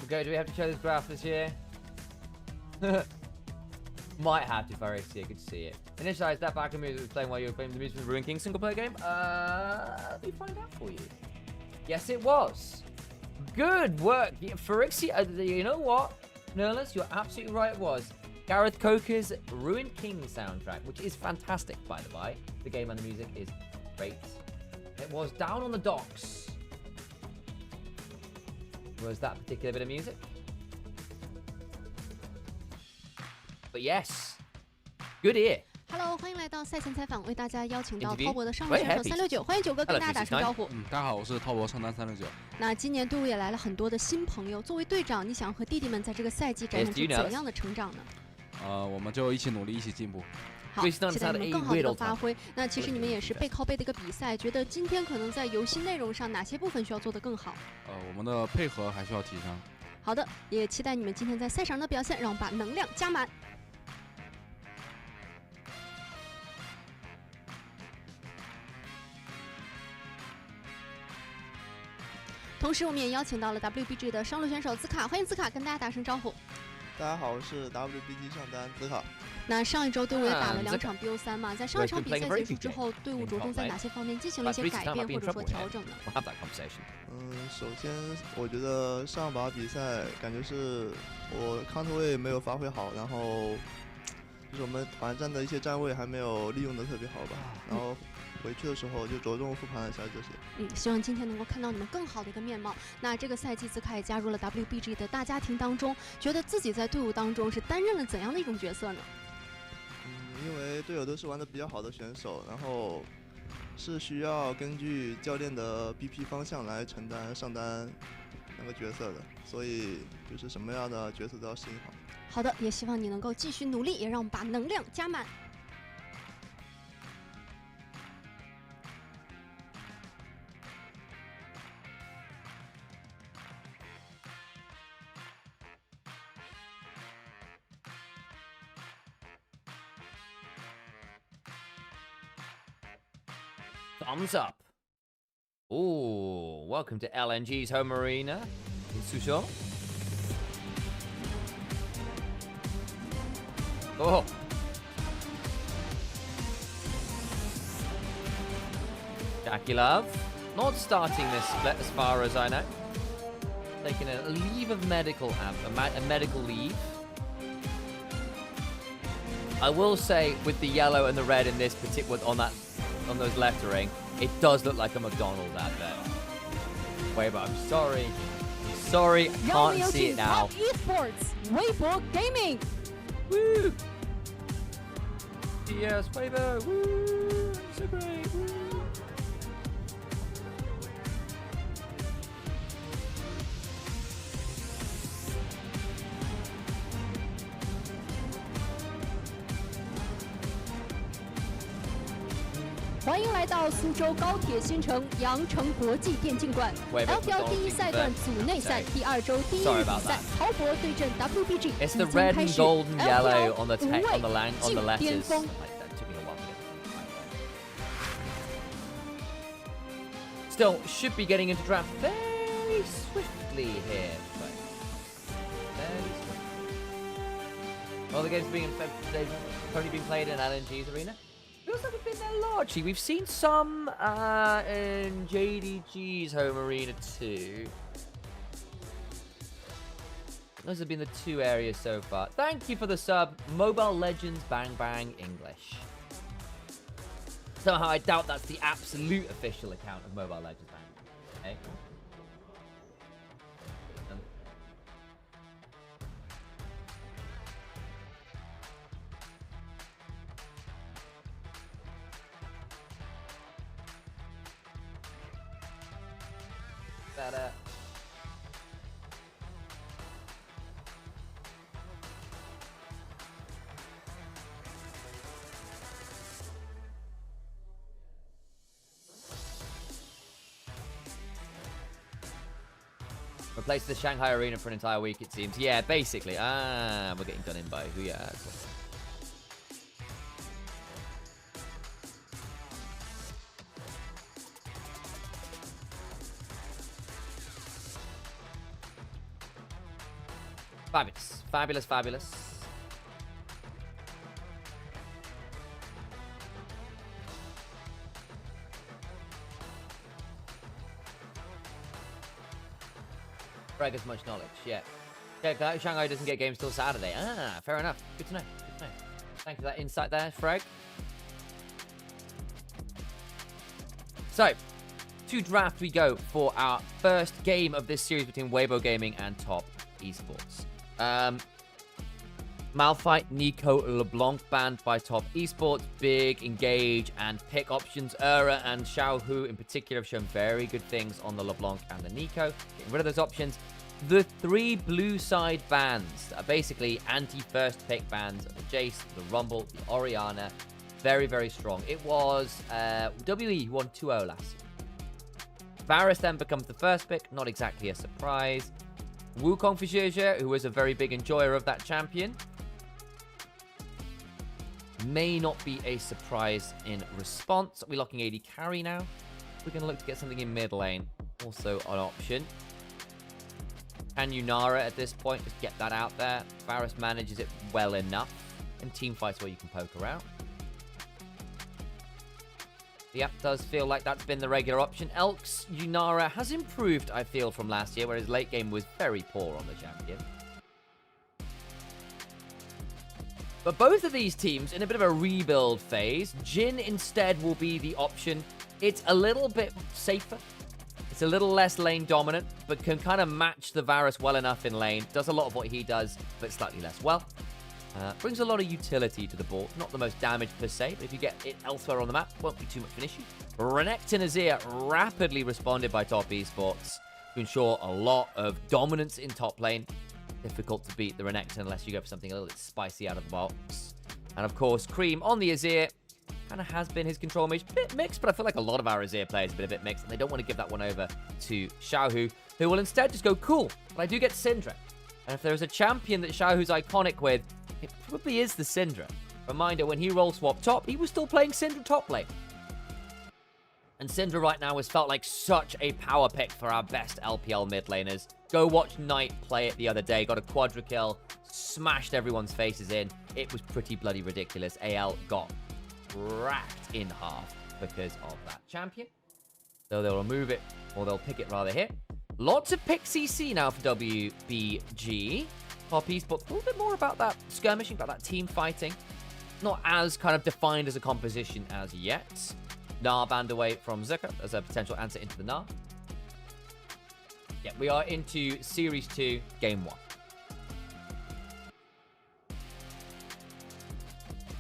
Speaker 3: Okay, do we have to show this graph this year? Might have to, very see it. Good to see it. Initialize that background music was playing while you were playing the music from the Ruined King single player game? Let me find out for you. Yes, it was. Good work. Phyrexia, you know what? Nerlus, you're absolutely right, it was. Gareth Coker's Ruined King soundtrack, which is fantastic, by the way. The game and the music is great. It was Down on the Docks. Was that particular bit of music? But yes, good ear.
Speaker 11: Hello， 欢迎来到赛前采访，为大家邀请到滔博的上路选手369，欢迎九哥跟大家打声招呼。
Speaker 12: 大家好，我是滔博上单369。
Speaker 11: 那今年队伍也来了很多的新朋友，作为队长，你想和弟弟们在这个赛季展现出怎样的成长呢？
Speaker 12: 我们就一起努力，一起进步。
Speaker 11: 好，期待你们更好的一个发挥。那其实你们也是背靠背的一个比赛，觉得今天可能在游戏内容上哪些部分需要做得更好？
Speaker 12: 我们的配合还需要提升。
Speaker 11: 好的，也期待你们今天在赛场的表现，让我们把能量加满。同时，我们也邀请到了 WBG 的上路选手兹卡，欢迎兹卡跟大家打声招呼。
Speaker 13: 大家好，我是 WBG 上单兹卡。
Speaker 11: 那上一周队伍也打了2场 BO3嘛，在上一场比赛结束之后，队伍着重在哪些方面进行了一些改变或者说调整呢？
Speaker 13: 首先我觉得上把比赛感觉是我康特位没有发挥好，然后就是我们团战的一些站位还没有利用的特别好吧，然后回去的时候就着重复盘了一下这些。
Speaker 11: 希望今天能够看到你们更好的一个面貌。那这个赛季兹卡也加入了 WBG 的大家庭当中，觉得自己在队伍当中是担任了怎样的一种角色呢？
Speaker 13: 因为队友都是玩的比较好的选手，然后是需要根据教练的 BP 方向来承担上单那个角色的，所以就是什么样的角色都要适应好。
Speaker 11: 好的，也希望你能够继续努力，也让我们把能量加满。
Speaker 3: Thumbs up. Ooh, welcome to LNG's home arena in Susho. Oh. Jackie Love, not starting this split as far as I know. Taking a leave of medical, a medical leave. I will say, with the yellow and the red in this particular, on those lettering, it does look like a McDonald's advert. Wait, but I'm sorry. Sorry, I can't see it now.
Speaker 11: Esports, Weibo Gaming.
Speaker 3: Woo! Yes, Weibo. Woo! So great. Woo!
Speaker 11: 欢迎来到苏州高铁新城羊城国际电竞馆 LPL 第一赛段组内赛第2周第一日比赛，滔博对阵 WBG 已
Speaker 3: It's the
Speaker 11: 经
Speaker 3: red
Speaker 11: 开
Speaker 3: and
Speaker 11: 始。
Speaker 3: gold and yellow on the
Speaker 11: 无畏
Speaker 3: on the letters.
Speaker 11: 顶峰。
Speaker 3: That took me a while to get. Still, should be getting into draft very swiftly here. Very swiftly. Well, the game's they've only been played in LNG's arena. Feels like we've been there largely. We've seen some in JDG's home arena too. Those have been the 2 areas so far. Thank you for the sub. Mobile Legends Bang Bang English. Somehow I doubt that's the absolute official account of Mobile Legends Bang Bang. Okay. Better. Replace the Shanghai arena for an entire week, it seems. Yeah, basically. We're getting done in by who? Yeah. Fabulous. Fabulous, fabulous. Greg has much knowledge, yeah. Yeah, Shanghai doesn't get games till Saturday. Fair enough. Good to know. Good to know. Thank you for that insight there, Freg. So, to draft we go for our first game of this series between Weibo Gaming and Top Esports. Malphite, Nico, LeBlanc banned by Top Esports. Big, Engage, and Pick options. And Xiaohu in particular have shown very good things on the LeBlanc and the Nico. Getting rid of those options. The 3 blue side bans are basically anti-first pick bans of the Jace, the Rumble, the Orianna. Very, very strong. It was WE won 2-0 last year. Varus then becomes the first pick. Not exactly a surprise. Wukong for Zhe, who was a very big enjoyer of that champion. May not be a surprise in response. We're locking AD carry now. We're going to look to get something in mid lane. Also an option. Can you Nara at this point? Just get that out there. Varus manages it well enough. And team fights where you can poke around. Yep, does feel like that's been the regular option. Elk's Yunara has improved, I feel, from last year, whereas late game was very poor on the champion. But both of these teams in a bit of a rebuild phase. Jhin instead will be the option. It's a little bit safer. It's a little less lane dominant, but can kind of match the Varus well enough in lane. Does a lot of what he does, but slightly less well. Brings a lot of utility to the board. Not the most damage per se, but if you get it elsewhere on the map, won't be too much of an issue. Renekton Azir rapidly responded by Top Esports to ensure a lot of dominance in top lane. Difficult to beat the Renekton unless you go for something a little bit spicy out of the box. And of course, Cream on the Azir kind of has been his control mage. Bit mixed, but I feel like a lot of our Azir players have been a bit mixed, and they don't want to give that one over to Xiaohu, who will instead just go, cool, but I do get Syndra. And if there is a champion that Xiaohu's iconic with, it probably is the Syndra. Reminder, when he role swapped top, he was still playing Syndra top lane. And Syndra right now has felt like such a power pick for our best LPL mid laners. Go watch Knight play it the other day. Got a quadra kill, smashed everyone's faces in. It was pretty bloody ridiculous. AL got cracked in half because of that champion. So they'll remove it, or they'll pick it rather here. Lots of pick CC now for WBG. Top Esports, a little bit more about that skirmishing, about that team fighting. Not as kind of defined as a composition as yet. Gnar banned away from Zucker as a potential answer into the Gnar. Yeah, we are into Series 2, Game 1.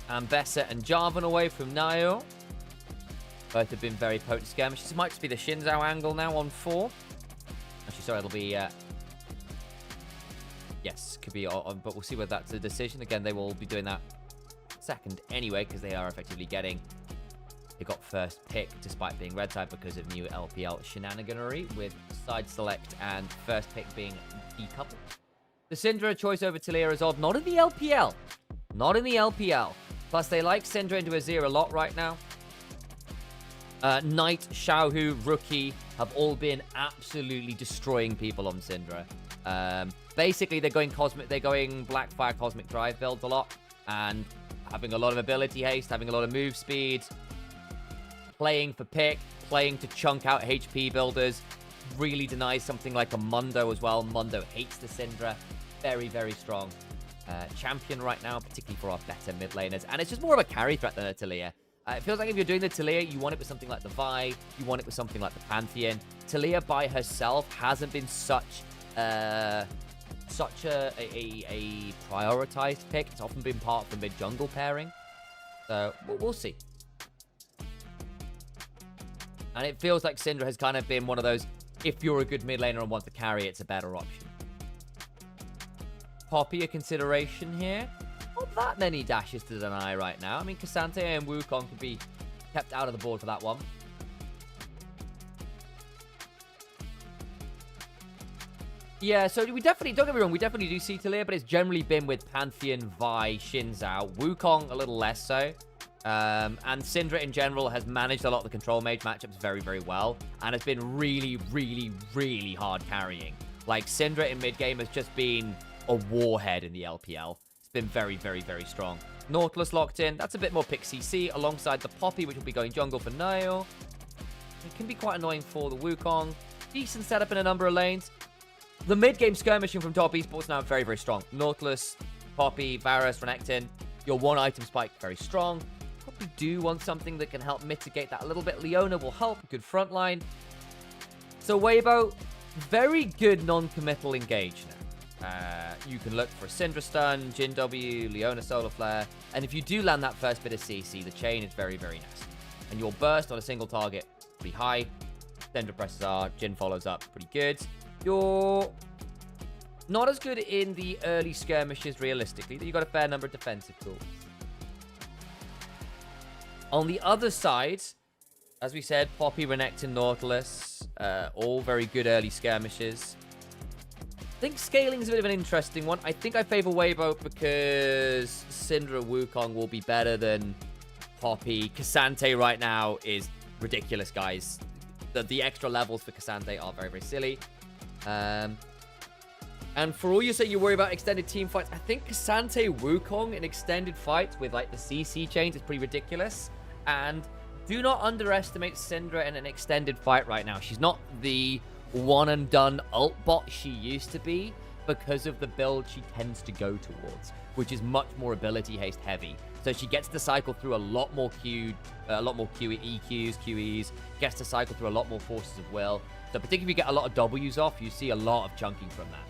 Speaker 3: Ambessa and Jarvan away from Nayo. Both have been very potent skirmishes. This might just be the Shinzao angle now on 4. Actually, sorry, it'll be... yes, could be on, but we'll see whether that's a decision. Again, they will be doing that second anyway, because they are effectively getting They got first pick despite being red side because of new LPL shenaniganery with side select and first pick being decoupled. The Syndra choice over Taliyah resolved, not in the LPL. Not in the LPL. Plus, they like Syndra into Azir a lot right now. Knight, Xiaohu, Rookie have all been absolutely destroying people on Syndra. Basically, they're going Blackfire Cosmic Drive builds a lot, and having a lot of ability haste, having a lot of move speed, playing for pick, playing to chunk out HP builders, really denies something like a Mundo as well. Mundo hates the Syndra. Very, very strong champion right now, particularly for our better mid laners, and it's just more of a carry threat than a Taliyah. It feels like if you're doing the Taliyah, you want it with something like the Vi, you want it with something like the Pantheon. Taliyah by herself hasn't been such a prioritized pick. It's often been part of the mid-jungle pairing. So, we'll see. And it feels like Syndra has kind of been one of those, if you're a good mid laner and want to carry, it's a better option. Poppy a consideration here. Not that many dashes to deny right now. I mean, K'Sante and Wukong could be kept out of the board for that one. Yeah, so we definitely, don't get me wrong, we definitely do see Taliyah, but it's generally been with Pantheon, Vi, Xin Zhao, Wukong a little less so. And Syndra in general has managed a lot of the control mage matchups very, very well, and has been really, really, really hard carrying. Like, Syndra in mid-game has just been a warhead in the LPL. Been very, very, very strong. Nautilus locked in. That's a bit more pick CC alongside the Poppy, which will be going jungle for Niall. It can be quite annoying for the Wukong. Decent setup in a number of lanes. The mid-game skirmishing from top esports now very, very strong. Nautilus, Poppy, Varus, Renekton. Your one-item spike, very strong. Probably do want something that can help mitigate that a little bit. Leona will help. Good front line. So Weibo, very good non-committal engage now. You can look for a Syndra stun, Jin W, Leona solar flare, and if you do land that first bit of CC, the chain is very, very nasty. And your burst on a single target, pretty high. Syndra presses R, Jin follows up, pretty good. You're not as good in the early skirmishes, realistically, that you've got a fair number of defensive tools. On the other side, as we said, Poppy, Renekton, Nautilus, all very good early skirmishes. I think scaling is a bit of an interesting one. I think I favor Weibo because Syndra Wukong will be better than Poppy. K'Sante right now is ridiculous, guys. The extra levels for K'Sante are very, very silly. And for all you say you worry about extended team fights, I think K'Sante Wukong in extended fights with like the CC chains is pretty ridiculous. And do not underestimate Syndra in an extended fight right now. She's not the one and done ult bot she used to be because of the build she tends to go towards, which is much more ability haste heavy. So she gets to cycle through a lot more EQs, QEs, gets to cycle through a lot more forces of will. So particularly if you get a lot of W's off, you see a lot of chunking from that.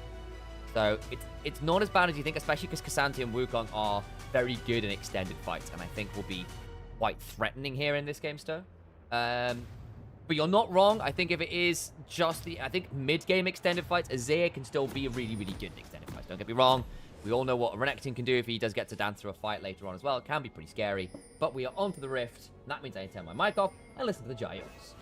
Speaker 3: So it's not as bad as you think, especially because K'Sante and Wukong are very good in extended fights, and I think will be quite threatening here in this game, Sto. But you're not wrong. I think if it is just I think mid-game extended fights, Azir can still be really, really good in extended fights. Don't get me wrong. We all know what Renekton can do if he does get to dance through a fight later on as well. It can be pretty scary. But we are on to the Rift. And that means I turn my mic off and listen to the Giants.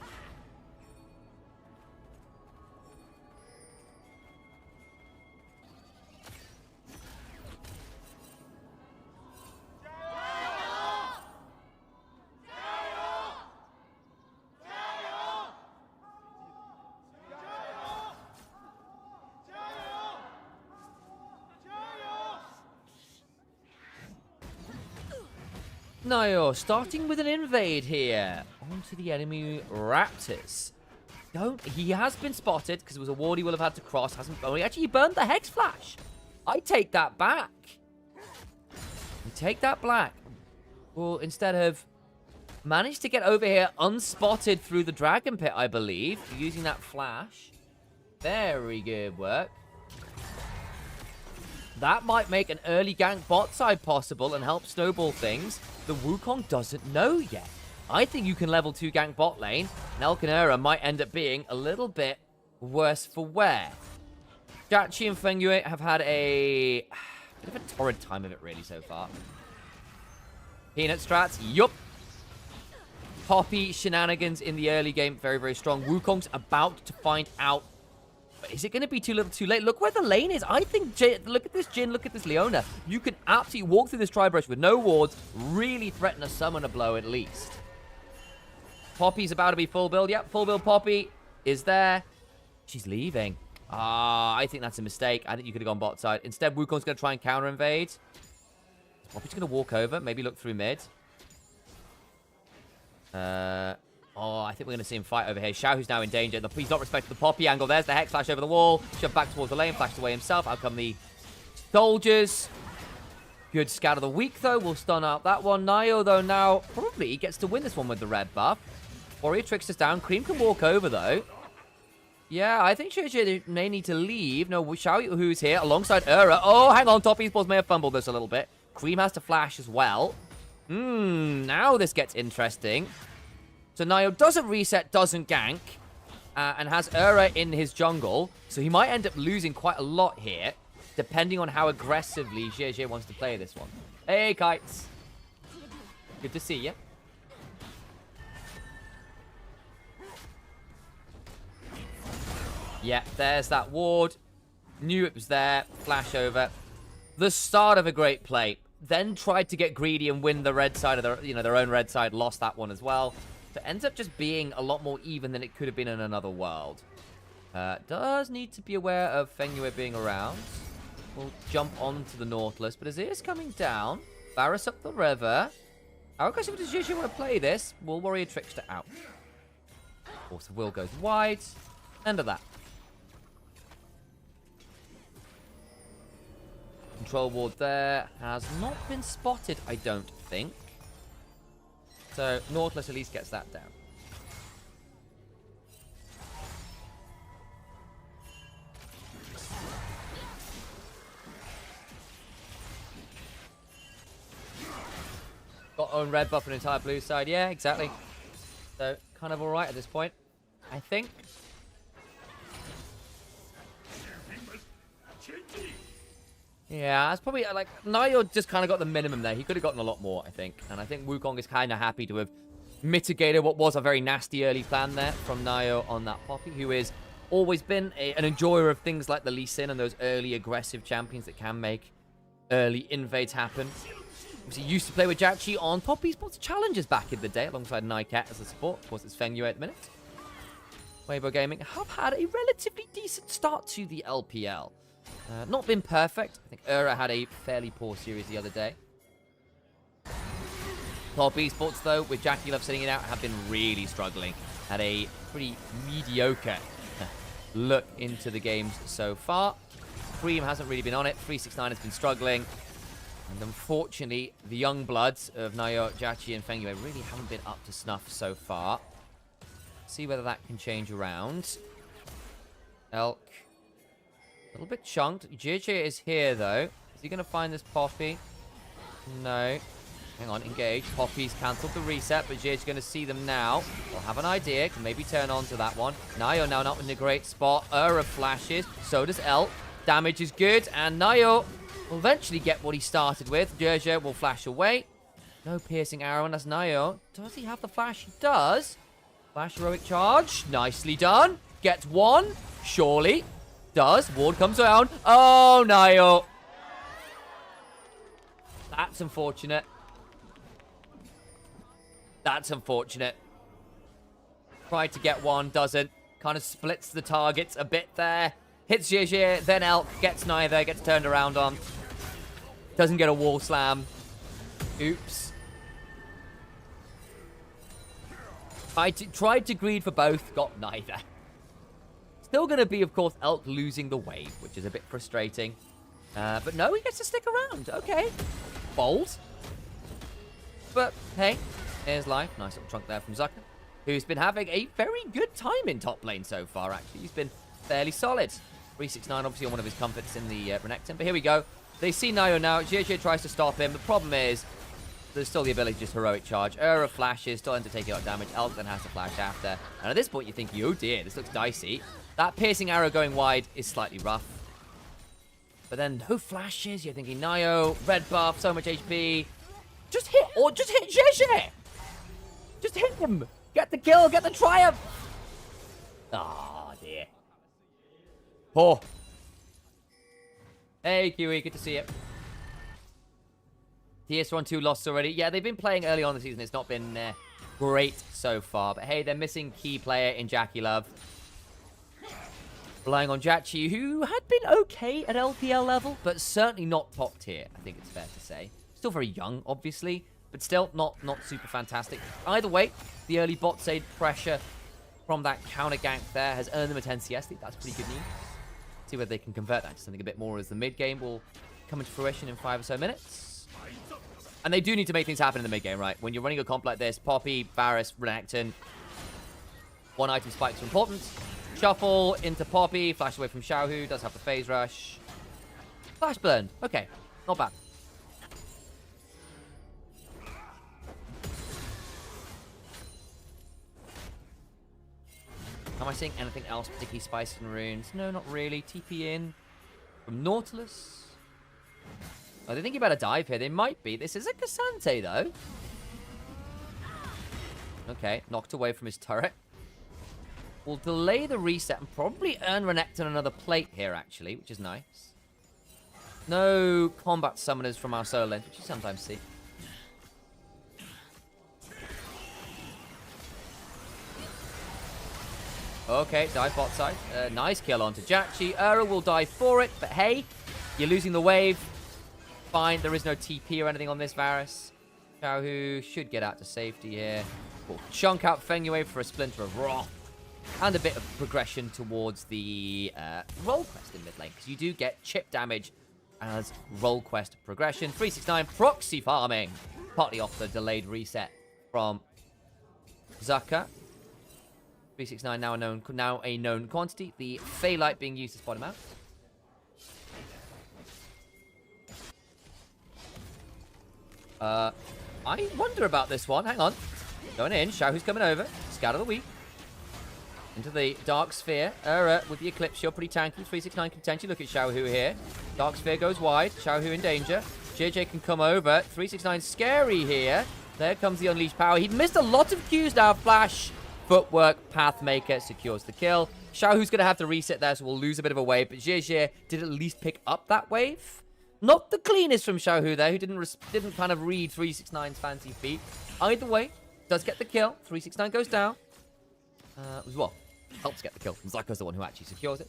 Speaker 3: Niall starting with an invade here onto the enemy Raptors. He has been spotted because it was a ward he will have had to cross. He actually burned the Hex Flash. I take that back. We take that back. Well, instead have managed to get over here unspotted through the Dragon Pit, I believe, using that flash. Very good work. That might make an early gank bot side possible and help snowball things. The Wukong doesn't know yet. I think you can level 2 gank bot lane. Nelkanera might end up being a little bit worse for wear. Jachi and Feng Yue have had a bit of a torrid time of it really so far. Peanut strats, yup. Poppy shenanigans in the early game, very, very strong. Wukong's about to find out. But is it going to be too little too late? Look where the lane is. I think, look at this Jhin, look at this Leona. You can absolutely walk through this tri-brush with no wards, really threaten a summoner blow at least. Poppy's about to be full build. Yep, full build Poppy is there. She's leaving. I think that's a mistake. I think you could have gone bot side. Instead, Wukong's going to try and counter invade. Poppy's going to walk over, maybe look through mid. I think we're going to see him fight over here. Xiao, who's now in danger. He's not respecting the Poppy angle. There's the Hex Flash over the wall. Shoved back towards the lane. Flashed away himself. Out come the soldiers. Good scout of the week, though. We'll stun out that one. Nio, though, now probably gets to win this one with the red buff. Warrior Trickster's down. Cream can walk over, though. Yeah, I think Shiji may need to leave. No, Xiao, who's here alongside Ura. Oh, hang on. Top esports may have fumbled this a little bit. Cream has to flash as well. Now this gets interesting. So Nio doesn't reset, doesn't gank, and has Ura in his jungle. So he might end up losing quite a lot here, depending on how aggressively JJ wants to play this one. Hey, Kites. Good to see you. Yeah, there's that ward. Knew it was there. Flash over. The start of a great play. Then tried to get greedy and win the red side of their own red side. Lost that one as well. So it ends up just being a lot more even than it could have been in another world. Does need to be aware of Fengyue being around. We'll jump onto the Nautilus. But as it is coming down, Varus up the river. How aggressive does Gigi want to play this? Will Warrior Trickster out. Force of Will goes wide. End of that. Control ward there has not been spotted, I don't think. So Nautilus at least gets that down. Got own red buff and entire blue side. Yeah, exactly. So kind of alright at this point, I think. Yeah, that's probably, like, Nio just kind of got the minimum there. He could have gotten a lot more, I think. And I think Wukong is kind of happy to have mitigated what was a very nasty early plan there from Nio on that Poppy, who has always been an enjoyer of things like the Lee Sin and those early aggressive champions that can make early invades happen. He used to play with Jachi on Poppy Sports Challenges back in the day, alongside Nightcat as a support. Of course, it's Fengyue at the minute. Weibo Gaming have had a relatively decent start to the LPL. Not been perfect. I think Ura had a fairly poor series the other day. Top esports, though, with Jackie Love sitting it out, have been really struggling. Had a pretty mediocre look into the games so far. Cream hasn't really been on it. 369 has been struggling. And unfortunately, the young bloods of Nio, Jachi, and Fengyue really haven't been up to snuff so far. See whether that can change around. Elk. A little bit chunked. JJ is here, though. Is he going to find this Poppy? No. Hang on, engage. Poppy's cancelled the reset, but JJ's going to see them now. We'll have an idea. Can maybe turn on to that one. Nio now not in a great spot. Ura flashes. So does Elk. Damage is good, and Nio will eventually get what he started with. JJ will flash away. No piercing arrow, and that's Nio. Does he have the flash? He does. Flash heroic charge. Nicely done. Gets one. Surely. Does. Ward comes around. Oh, Nio. That's unfortunate. That's unfortunate. Tried to get one, doesn't. Kind of splits the targets a bit there. Hits JJ, then Elk. Gets neither. Gets turned around on. Doesn't get a wall slam. Oops. Tried to greed for both. Got neither. Still going to be, of course, Elk losing the wave, which is a bit frustrating. But no, he gets to stick around. Okay. Bold. But, hey, here's life. Nice little trunk there from Zucker, who's been having a very good time in top lane so far, actually. He's been fairly solid. 369, obviously, on one of his comforts in the Renekton. But here we go. They see Nio now. JJ tries to stop him. The problem is there's still the ability to just heroic charge. Ura flashes, still ends up taking out damage. Elk then has to flash after. And at this point, you're thinking, oh dear, this looks dicey. That piercing arrow going wide is slightly rough. But then who flashes? You're thinking Nio, red buff, so much HP. Just hit JJ. just hit him. Get the kill, get the triumph. Ah, dear. Oh. Hey, Kiwi, good to see you. TS1-2 lost already. Yeah, they've been playing early on in the season. It's not been great so far. But hey, they're missing key player in Jackie Love. Relying on Jachi, who had been okay at LPL level, but certainly not top tier, I think it's fair to say. Still very young, obviously, but still not super fantastic. Either way, the early bot side pressure from that counter gank there has earned them a 10 CS lead. That's pretty good news. See whether they can convert that to something a bit more as the mid game will come into fruition in 5 or so minutes. And they do need to make things happen in the mid game, right? When you're running a comp like this, Poppy, Varus, Renekton, one item spikes are important. Shuffle into Poppy, flash away from Xiaohu, does have the phase rush. Flash burn, okay, not bad. Am I seeing anything else particularly spicy in runes? No, not really. TP in from Nautilus. Are they thinking about a dive here? They might be. This is a Cassante, though. Okay, knocked away from his turret. We'll delay the reset and probably earn Renekton another plate here, actually, which is nice. No combat summoners from our solo lanes, which you sometimes see. Okay, dive bot side. Nice kill onto Jachi. Ura will die for it, but hey, you're losing the wave. Fine, there is no TP or anything on this Varus. Xiaohu should get out to safety here. We'll chunk out Fengyue for a Splinter of Wrath. And a bit of progression towards the roll quest in mid lane, because you do get chip damage as roll quest progression. 369 proxy farming, partly off the delayed reset from Zaka. 369 now a known quantity. The Phaelite being used to spot him out. I wonder about this one. Hang on. Going in. Xiaohu's coming over. Scout of the week. Into the Dark Sphere. With the Eclipse Shield, pretty tanky. 369 can potentially look at Xiaohu here. Dark Sphere goes wide. Xiaohu in danger. JJ can come over. 369 scary here. There comes the Unleashed Power. He'd missed a lot of Qs now. Flash, Footwork, Pathmaker secures the kill. Xiaohu's going to have to reset there, so we'll lose a bit of a wave. But JJ did at least pick up that wave. Not the cleanest from Xiaohu there, who didn't kind of read 369's fancy feet. Either way, does get the kill. 369 goes down. Well, helps get the kill. Zaka's the one who actually secures it.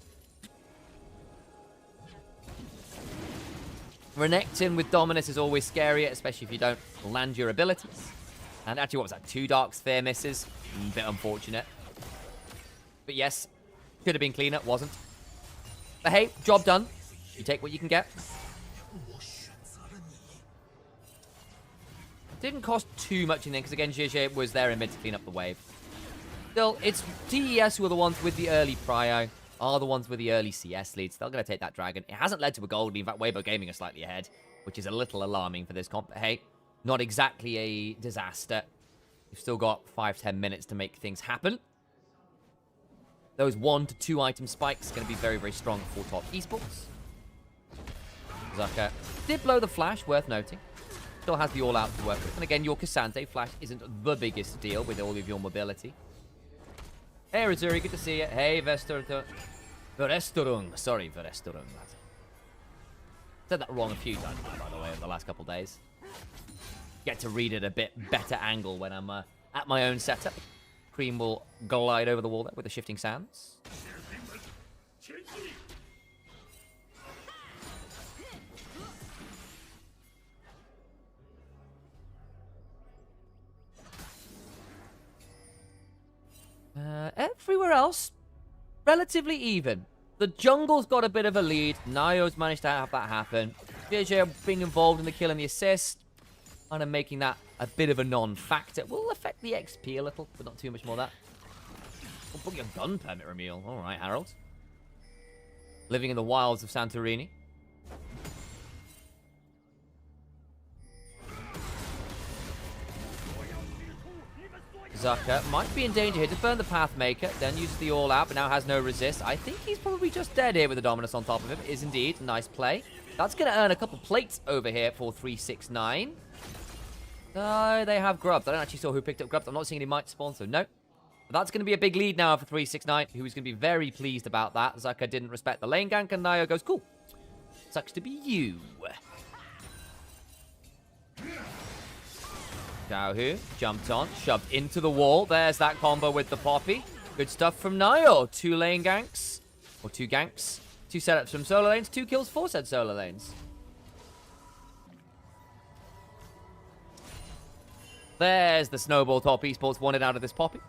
Speaker 3: Renekton with Dominus is always scarier, especially if you don't land your abilities. And actually, what was that? 2 Dark Sphere misses. A bit unfortunate. But yes, could have been cleaner. Wasn't. But hey, job done. You take what you can get. Didn't cost too much in there, because again, JJ was there in mid to clean up the wave. Still, it's TES who are the ones with the early prio, are the ones with the early CS leads. They're going to take that dragon. It hasn't led to a gold lead. In fact, Weibo Gaming are slightly ahead, which is a little alarming for this comp. But hey, not exactly a disaster. You've still got 5-10 minutes to make things happen. Those 1 to 2 item spikes are going to be very, very strong for top esports. Zaka did blow the flash, worth noting. Still has the all-out to work with. And again, your Cassante flash isn't the biggest deal with all of your mobility. Hey, Razuri, good to see you. Hey, Verestorung. Sorry, Verestorung. Said that wrong a few times, by the way, over the last couple of days. Get to read it a bit better angle when I'm at my own setup. Cream will glide over the wall there with the shifting sands. Everywhere else, relatively even. The jungle's got a bit of a lead. Nayo's managed to have that happen. JJ being involved in the kill and the assist, kind of making that a bit of a non-factor. Will affect the XP a little, but not too much more of that. We'll put your gun permit removal. All right, Harold. Living in the wilds of Santorini. Zaka might be in danger here to burn the Pathmaker, then uses the all-out, but now has no resist. I think he's probably just dead here with the Dominus on top of him. Is indeed. Nice play. That's going to earn a couple plates over here for 369. They have Grubs. I don't actually saw who picked up Grubs. I'm not seeing any Might spawn, so no. But that's going to be a big lead now for 369, who's going to be very pleased about that. Zucker didn't respect the lane gank, and Nio goes, cool. Sucks to be you. Xiaohu jumped on, shoved into the wall. There's that combo with the Poppy. Good stuff from Nio. 2 lane ganks, or 2 ganks. 2 setups from solo lanes, 2 kills for said solo lanes. There's the snowball top esports wanted out of this Poppy.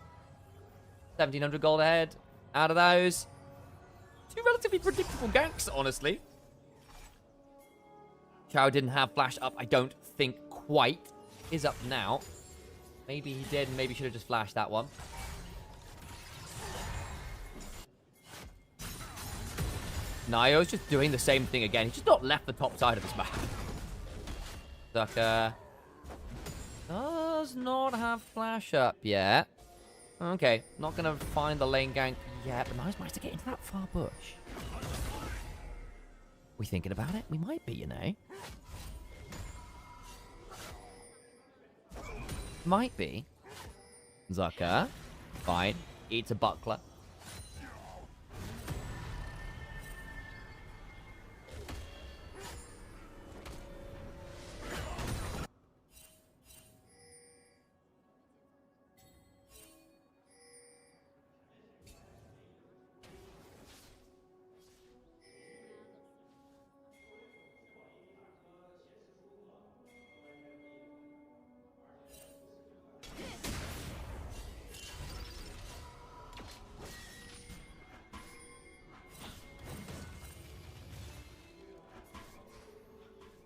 Speaker 3: 1,700 gold ahead out of those. 2 relatively predictable ganks, honestly. Chao didn't have flash up, I don't think quite. Is up now. Maybe he did, and maybe should have just flashed that one. Nio's just doing the same thing again. He's just not left the top side of this map. Zucker does not have flash up yet. Okay, not going to find the lane gank yet, but Nio's managed to get into that far bush. We thinking about it? We might be, you know. Might be. Zucker. Fine. Eats a buckler.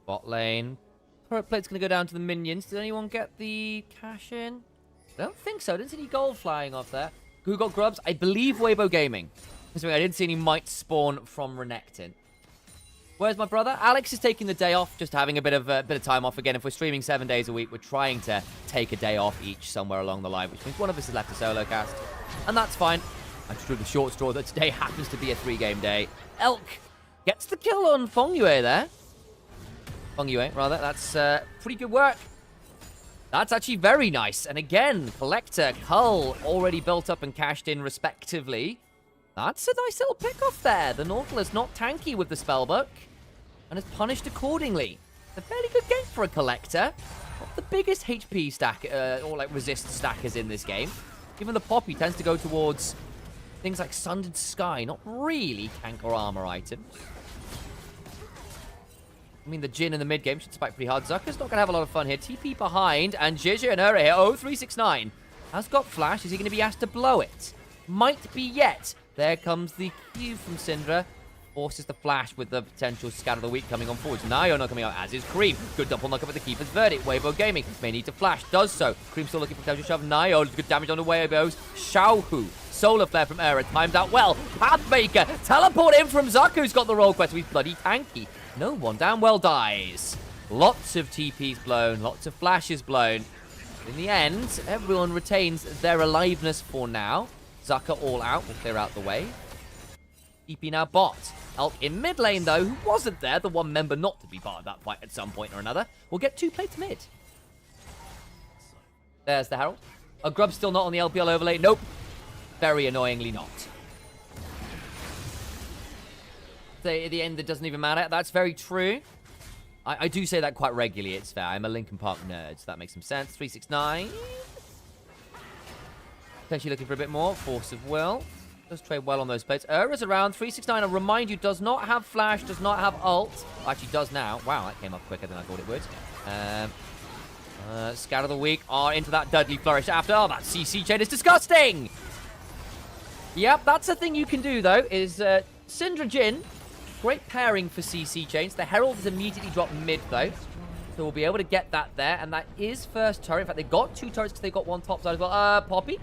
Speaker 3: Bot lane. Turret plate's going to go down to the minions. Did anyone get the cash in? I don't think so. I didn't see any gold flying off there. Who got grubs? I believe Weibo Gaming. I didn't see any might spawn from Renekton. Where's my brother? Alex is taking the day off, just having a bit of time off again. If we're streaming 7 days a week, we're trying to take a day off each somewhere along the line, which means one of us has left a solo cast. And that's fine. I just drew the short straw that today happens to be a 3-game day. Elk gets the kill on Fengyue there. Fengyue, rather. That's pretty good work. That's actually very nice. And again, Collector, Cull, already built up and cashed in respectively. That's a nice little pick off there. The Nautilus not tanky with the spellbook and is punished accordingly. It's a fairly good game for a Collector. Not the biggest HP stack or like resist stackers in this game. Even the Poppy tends to go towards things like Sundered Sky, not really tank or armor items. I mean, the Jhin in the mid-game should spike pretty hard. Zucker's not going to have a lot of fun here. TP behind, and JJ and Ura here. Oh, 369. Has got flash. Is he going to be asked to blow it? Might be yet. There comes the Q from Syndra. Forces the flash with the potential scatter of the week coming on forwards. Nio not coming out, as is Cream. Good double knock up at the Keeper's Verdict. Weibo Gaming may need to flash. Does so. Cream still looking for potential shove. Nio, good damage on the Weibos. Xiaohu. Solar Flare from Ura. Timed out well. Pathmaker. Teleport in from Zucker, who's got the roll quest. He's bloody tanky. No one damn well dies. Lots of TPs blown, lots of flashes blown. In the end, everyone retains their aliveness for now. Zucker all out, will clear out the way. TP now bot. Elk in mid lane though, who wasn't there, the one member not to be part of that fight at some point or another, will get 2 plates mid. There's the Herald. A Grub still not on the LPL overlay. Nope. Very annoyingly not. At the end, it doesn't even matter. That's very true. I do say that quite regularly, it's fair. I'm a Linkin Park nerd, so that makes some sense. 369. Potentially looking for a bit more. Force of Will. Does trade well on those plates. Ura's around. 369, I'll remind you, does not have flash, does not have ult. Actually, does now. Wow, that came up quicker than I thought it would. Scout of the week are into that Dudley Flourish after. Oh, that CC chain is disgusting! Yep, that's the thing you can do, though, is Syndra Jhin. Great pairing for CC chains. The Herald is immediately dropped mid, though. So we'll be able to get that there. And that is first turret. In fact, they got 2 turrets because they got 1 top side as well. Poppy?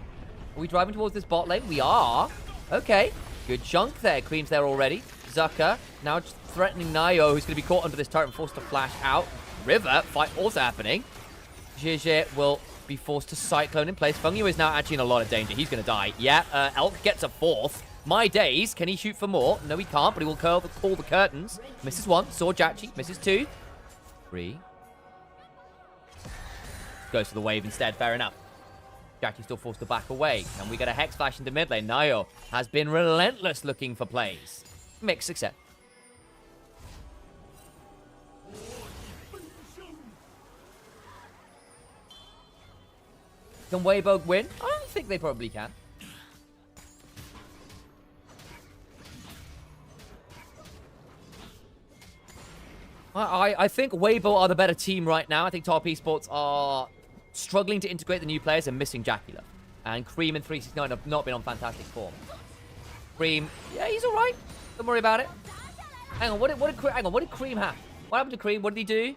Speaker 3: Are we driving towards this bot lane? We are. Okay. Good chunk there. Cream's there already. Zucker now just threatening Nio, who's going to be caught under this turret and forced to flash out. River fight also happening. JJ will be forced to Cyclone in place. Fengyue is now actually in a lot of danger. He's going to die. Yeah, Elk gets a 4th. My days. Can he shoot for more? No, he can't, but he will call the curtains. Misses 1. Saw Jachi. Misses 2. 3. goes for the wave instead. Fair enough. Jackie still forced to back away. And we get a Hex Flash into mid lane. Nayo has been relentless looking for plays. Mixed success. Can Weibo win? I don't think they probably can. I think Weibo are the better team right now. I think Top Esports are struggling to integrate the new players and missing Jackie. And Cream and 369 have not been on fantastic form. Cream, yeah, he's all right. Don't worry about it. Hang on, what did Cream have? What happened to Cream? What did he do?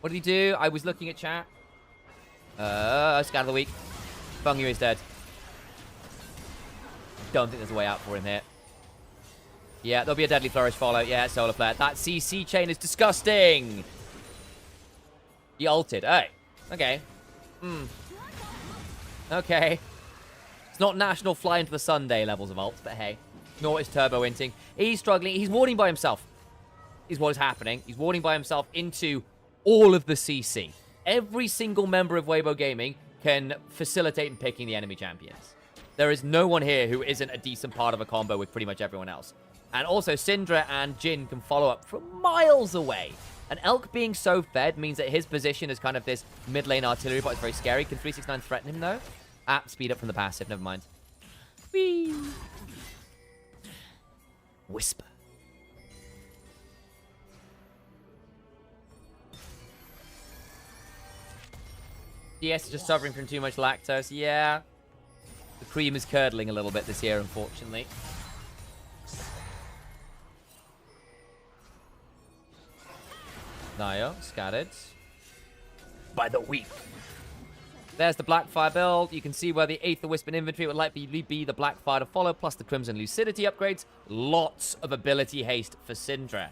Speaker 3: What did he do? I was looking at chat. Scout of the week. Feng Yu is dead. Don't think there's a way out for him here. Yeah, there'll be a Deadly Flourish follow. Yeah, Solar Flare. That CC chain is disgusting. He ulted. Hey. Okay. Okay. It's not National Fly into the Sunday levels of ults, but hey. Nor is Turbo inting. He's struggling. He's warding by himself. Is what is happening. He's warding by himself into all of the CC. Every single member of Weibo Gaming can facilitate in picking the enemy champions. There is no one here who isn't a decent part of a combo with pretty much everyone else. And also, Syndra and Jin can follow up from miles away. And Elk being so fed means that his position is kind of this mid lane artillery bot is very scary. Can 369 threaten him, though? Speed up from the passive. Never mind. Whee! Whisper. TES is just suffering from too much lactose. Yeah. The cream is curdling a little bit this year, unfortunately. Nayo, scattered. By the weak. There's the Blackfire build. You can see where the Aether Wisp in inventory would likely be the Blackfire to follow, plus the Crimson Lucidity upgrades. Lots of ability haste for Syndra.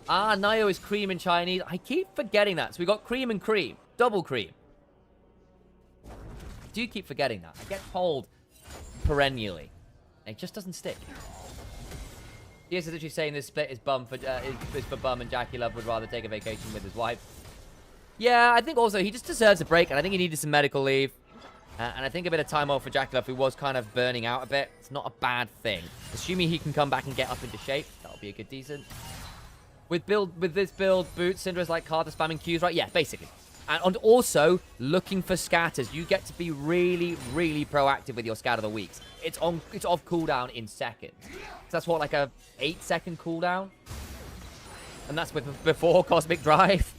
Speaker 3: Nayo is cream in Chinese. I keep forgetting that. So we got cream and cream. Double cream. I do keep forgetting that. I get told perennially. It just doesn't stick. TES is literally saying this split is for Bum and Jackie Love would rather take a vacation with his wife. Yeah, I think also he just deserves a break, and I think he needed some medical leave. And I think a bit of time off for Jackie Love, who was kind of burning out a bit. It's not a bad thing. Assuming he can come back and get up into shape, that'll be a good decent. With this build, Boots, Syndra's like Carter spamming Qs, right? Yeah, basically. And also, looking for scatters. You get to be really, really proactive with your scatter of the weeks. It's off cooldown in seconds. So that's what, like a 8-second cooldown? And that's before Cosmic Drive.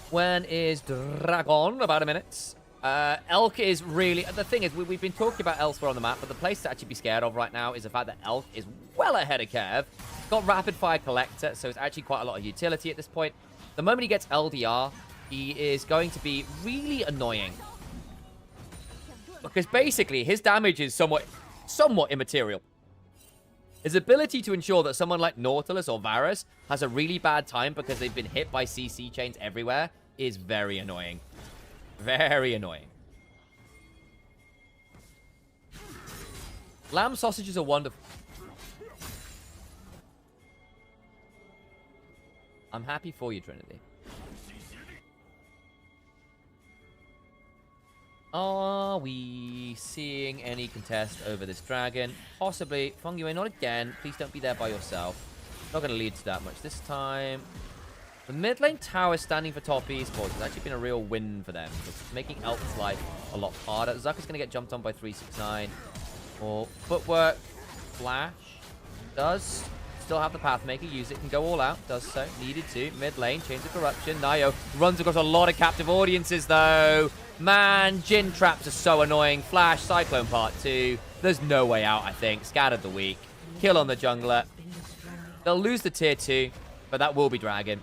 Speaker 3: When is Dragon? About a minute. Elk is really... The thing is, we've been talking about elsewhere on the map, but the place to actually be scared of right now is the fact that Elk is well ahead of Kev. Got Rapid Fire Collector, so it's actually quite a lot of utility at this point. The moment he gets LDR, he is going to be really annoying. Because basically, his damage is somewhat immaterial. His ability to ensure that someone like Nautilus or Varus has a really bad time because they've been hit by CC chains everywhere is very annoying. Very annoying. Lamb sausages are wonderful. I'm happy for you, Trinity. Are we seeing any contest over this dragon? Possibly. Feng Yue, not again. Please don't be there by yourself. Not going to lead to that much this time. The mid lane tower standing for Top Esports has actually been a real win for them. It's making Elk's life a lot harder. Zucker's going to get jumped on by 369. Or footwork. Flash. Does still have the Pathmaker. Use it. Can go all out. Does so. Needed to. Mid lane. Chains of Corruption. Nayo runs across a lot of captive audiences, though. Man, Jin traps are so annoying. Flash. Cyclone Part 2. There's no way out, I think. Scattered the weak. Kill on the jungler. They'll lose the tier 2, but that will be Dragon.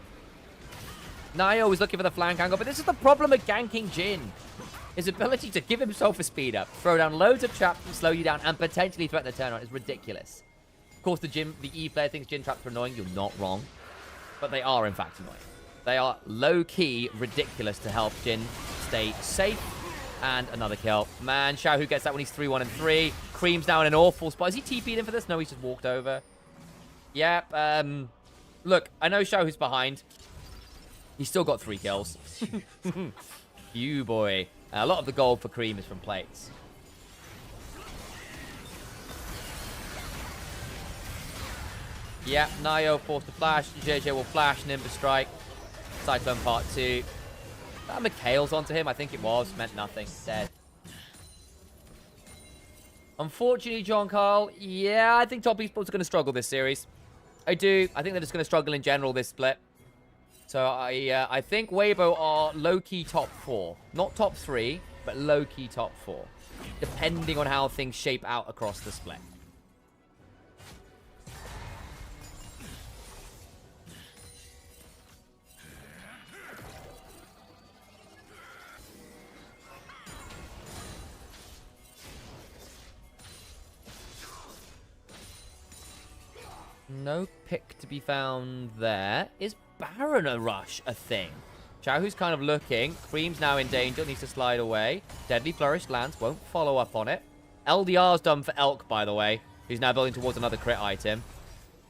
Speaker 3: Nayo is looking for the flank angle, but this is the problem with ganking Jin. His ability to give himself a speed up, throw down loads of traps and slow you down, and potentially threaten the turnaround is ridiculous. Of course, the E player thinks Jin traps are annoying. You're not wrong. But they are, in fact, annoying. They are low-key ridiculous to help Jin stay safe. And another kill. Man, Xiaohu gets that when he's 3-1 and 3. Cream's now in an awful spot. Is he TP'd in for this? No, he's just walked over. Yep. Look, I know Xiaohu's behind. He's still got 3 kills. You boy. A lot of the gold for Cream is from plates. Yep, Nayo forced to flash. JJ will flash. Nimbus strike. Cyclone part 2. That Mikhail's onto him. I think it was. Meant nothing. Dead. Unfortunately, John Carl. Yeah, I think top esports are going to struggle this series. I do. I think they're just going to struggle in general this split. So I think Weibo are low-key top 4. Not top 3, but low-key top 4. Depending on how things shape out across the split. No pick to be found there. Is Baron a rush a thing? Xiaohu's kind of looking. Cream's now in danger. Needs to slide away. Deadly Flourish lands. Won't follow up on it. LDR's done for Elk, by the way. Who's now building towards another crit item.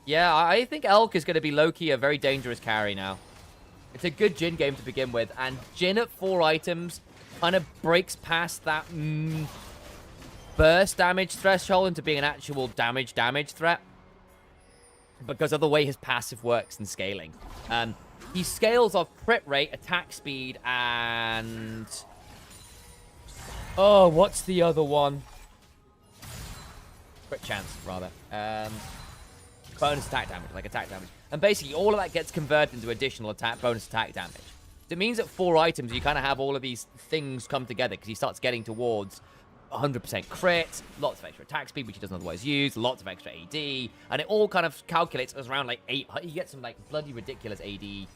Speaker 3: Yeah, I think Elk is going to be low-key a very dangerous carry now. It's a good Jhin game to begin with. And Jhin at 4 items kind of breaks past that burst damage threshold into being an actual damage threat. Because of the way his passive works and scaling. He scales off crit rate, attack speed, and... Oh, what's the other one? Crit chance, rather. Bonus attack damage, like attack damage. And basically, all of that gets converted into additional bonus attack damage. So it means that 4 items, you kind of have all of these things come together, because he starts getting towards 100% crit, lots of extra attack speed, which he doesn't otherwise use, lots of extra AD, and it all kind of calculates as around like 8. You get some like bloody ridiculous AD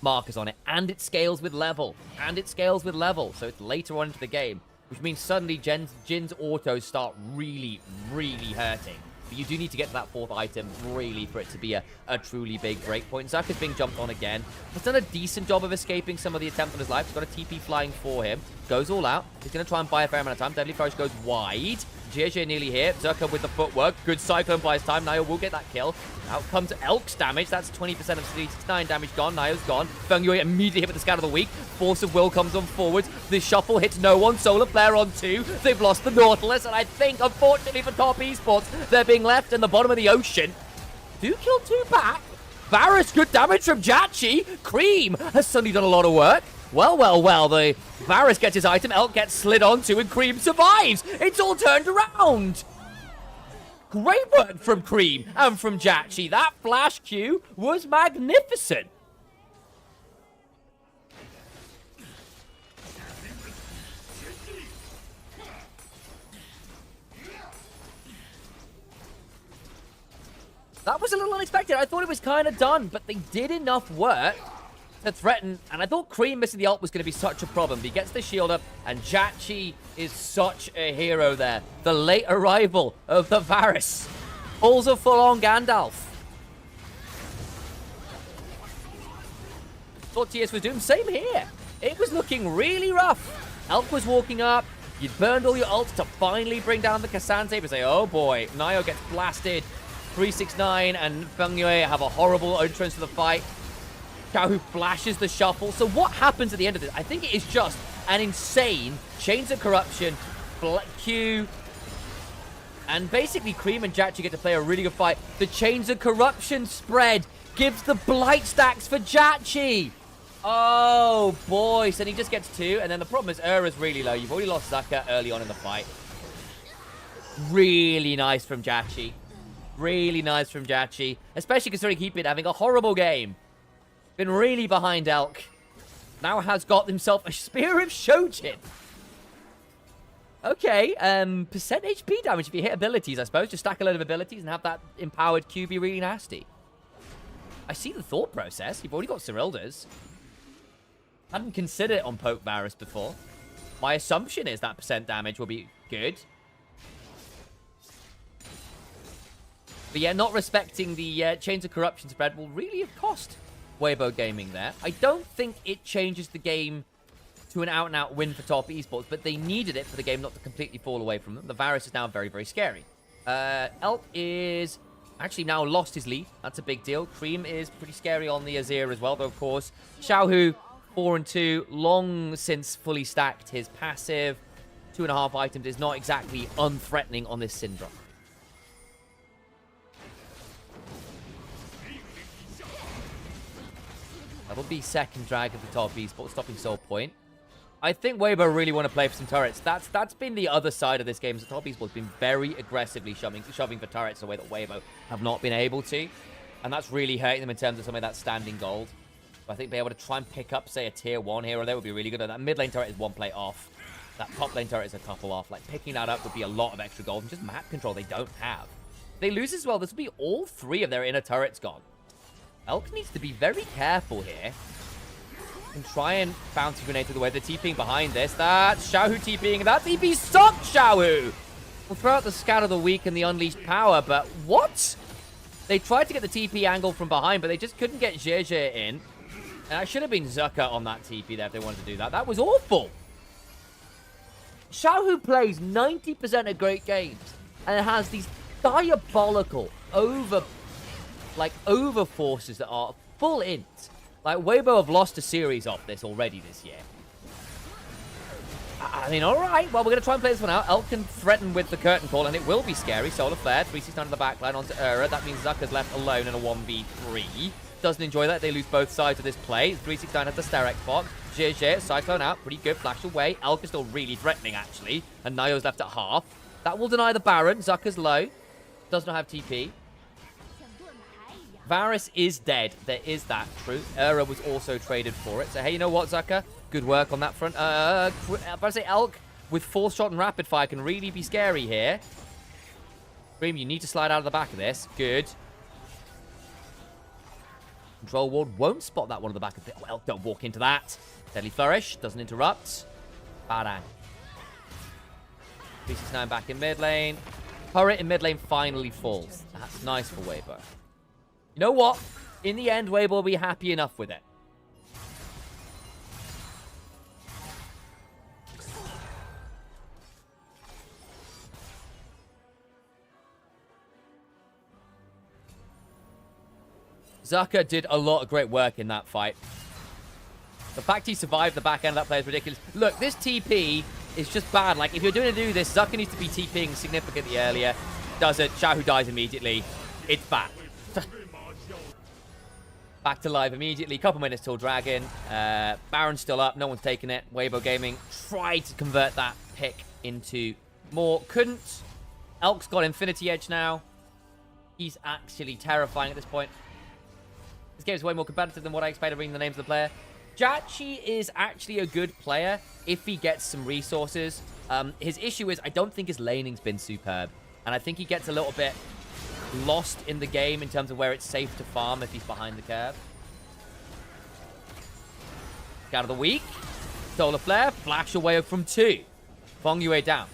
Speaker 3: markers on it, and it scales with level, so it's later on into the game, which means suddenly Jin's autos start really, really hurting. But you do need to get to that 4th item, really, for it to be a truly big breakpoint. Zaka's being jumped on again. Has done a decent job of escaping some of the attempt on his life. He's got a TP flying for him. Goes all out. He's going to try and buy a fair amount of time. Deadly Flourish goes wide. GJ nearly here. Zerka with the footwork. Good Cyclone buys time. Nayo will get that kill. Out comes Elk's damage. That's 20% of 369 damage gone. Nayo's gone. Feng Yui immediately hit with the scout of the week. Force of Will comes on forwards. This shuffle hits no one. Solar Flare on 2. They've lost the Nautilus. And I think, unfortunately for top esports, they're being left in the bottom of the ocean. 2 kill, 2 back. Varus, good damage from Jachi. Cream has suddenly done a lot of work. Well, the Varus gets his item, Elk gets slid onto, and Cream survives. It's all turned around. Great work from Cream and from Jachi. That flash Q was magnificent. That was a little unexpected. I thought it was kind of done, but they did enough work to threaten, and I thought Cream missing the ult was going to be such a problem. But he gets the shield up, and Jachi is such a hero there. The late arrival of the Varus pulls a full-on Gandalf. Thought TES was doing same here. It was looking really rough. Elk was walking up. You'd burned all your ults to finally bring down the Cassandra, but say, oh boy, Nayo gets blasted. 369 and Feng Yue have a horrible entrance to the fight. Xiaohu flashes the shuffle. So what happens at the end of this? I think it is just an insane Chains of Corruption, Q, and basically Cream and Jachi get to play a really good fight. The Chains of Corruption spread gives the blight stacks for Jachi. Oh boy, so then he just gets 2, and then the problem is Ura's really low. You've already lost Zaka early on in the fight. Really nice from Jachi. Really nice from Jachi, especially considering he'd been having a horrible game. Been really behind Elk. Now has got himself a Spear of Shojin. Okay, percent HP damage if you hit abilities, I suppose. Just stack a load of abilities and have that empowered Q be really nasty. I see the thought process. You've already got Cyrilda's. Hadn't considered it on Poke Varus before. My assumption is that percent damage will be good. But yeah, not respecting the Chains of Corruption spread will really have cost Weibo Gaming there. I don't think it changes the game to an out-and-out win for top esports, but they needed it for the game not to completely fall away from them. The Varus is now very, very scary. Elk is actually now lost his lead. That's a big deal. Cream is pretty scary on the Azir as well, though, of course. Xiaohu, 4-2, long since fully stacked his passive. 2.5 items is not exactly unthreatening on this Syndra. That'll be second dragon for top esports, stopping Soul Point. I think Weibo really want to play for some turrets. That's been the other side of this game. So top esports has been very aggressively shoving for turrets in a way that Weibo have not been able to. And that's really hurting them in terms of some of that standing gold. But I think being able to try and pick up, say, a tier 1 hero there would be really good. That mid lane turret is 1 plate off. That top lane turret is a couple off. Like, picking that up would be a lot of extra gold. And just map control they don't have. If they lose as well, this will be all 3 of their inner turrets gone. Elk needs to be very careful here. And try and bounty grenade to the way they're TPing behind this. That's Xiaohu TPing. That TP sucked Xiaohu! We'll throw out the Scout of the Week and the Unleashed Power, but what? They tried to get the TP angle from behind, but they just couldn't get Zhe in. And that should have been Zucker on that TP there if they wanted to do that. That was awful! Xiaohu plays 90% of great games and it has these diabolical over forces that are full int. Like, Weibo have lost a series off this already this year. I mean, alright. Well, we're going to try and play this one out. Elk can threaten with the curtain call, and it will be scary. Solar Flare, 369 on the backline onto Ura. That means Zucker's left alone in a 1v3. Doesn't enjoy that. They lose both sides of this play. 369 has the Star Xbox. Zhe, Cyclone out. Pretty good. Flash away. Elk is still really threatening, actually. And Nayo's left at half. That will deny the Baron. Zucker's low. Does not have TP. Varus is dead. There is that truth. Ura was also traded for it. So, hey, you know what, Zucker? Good work on that front. I say Elk with full shot and rapid fire can really be scary here. Cream, you need to slide out of the back of this. Good. Control Ward won't spot that one on the back of it. Oh, Elk, don't walk into that. Deadly Flourish. Doesn't interrupt. Baran. 369 back in mid lane. Turret in mid lane finally falls. That's nice for Weibo. You know what? In the end, Weibo will be happy enough with it. Zucker did a lot of great work in that fight. The fact he survived the back end of that play is ridiculous. Look, this TP is just bad. Like, if you're going to do this, Zucker needs to be TPing significantly earlier. Does it? Xiaohu dies immediately. It's bad. Back to live immediately. Couple minutes till Dragon. Baron's still up. No one's taken it. Weibo Gaming tried to convert that pick into more. Couldn't. Elk's got Infinity Edge now. He's actually terrifying at this point. This game is way more competitive than what I expected reading the names of the player. Jachi is actually a good player if he gets some resources. His issue is I don't think his laning's been superb. And I think he gets a little bit lost in the game in terms of where it's safe to farm if he's behind the curve. Scout of the Week. Solar Flare. Flash away from 2. Fong Yue down.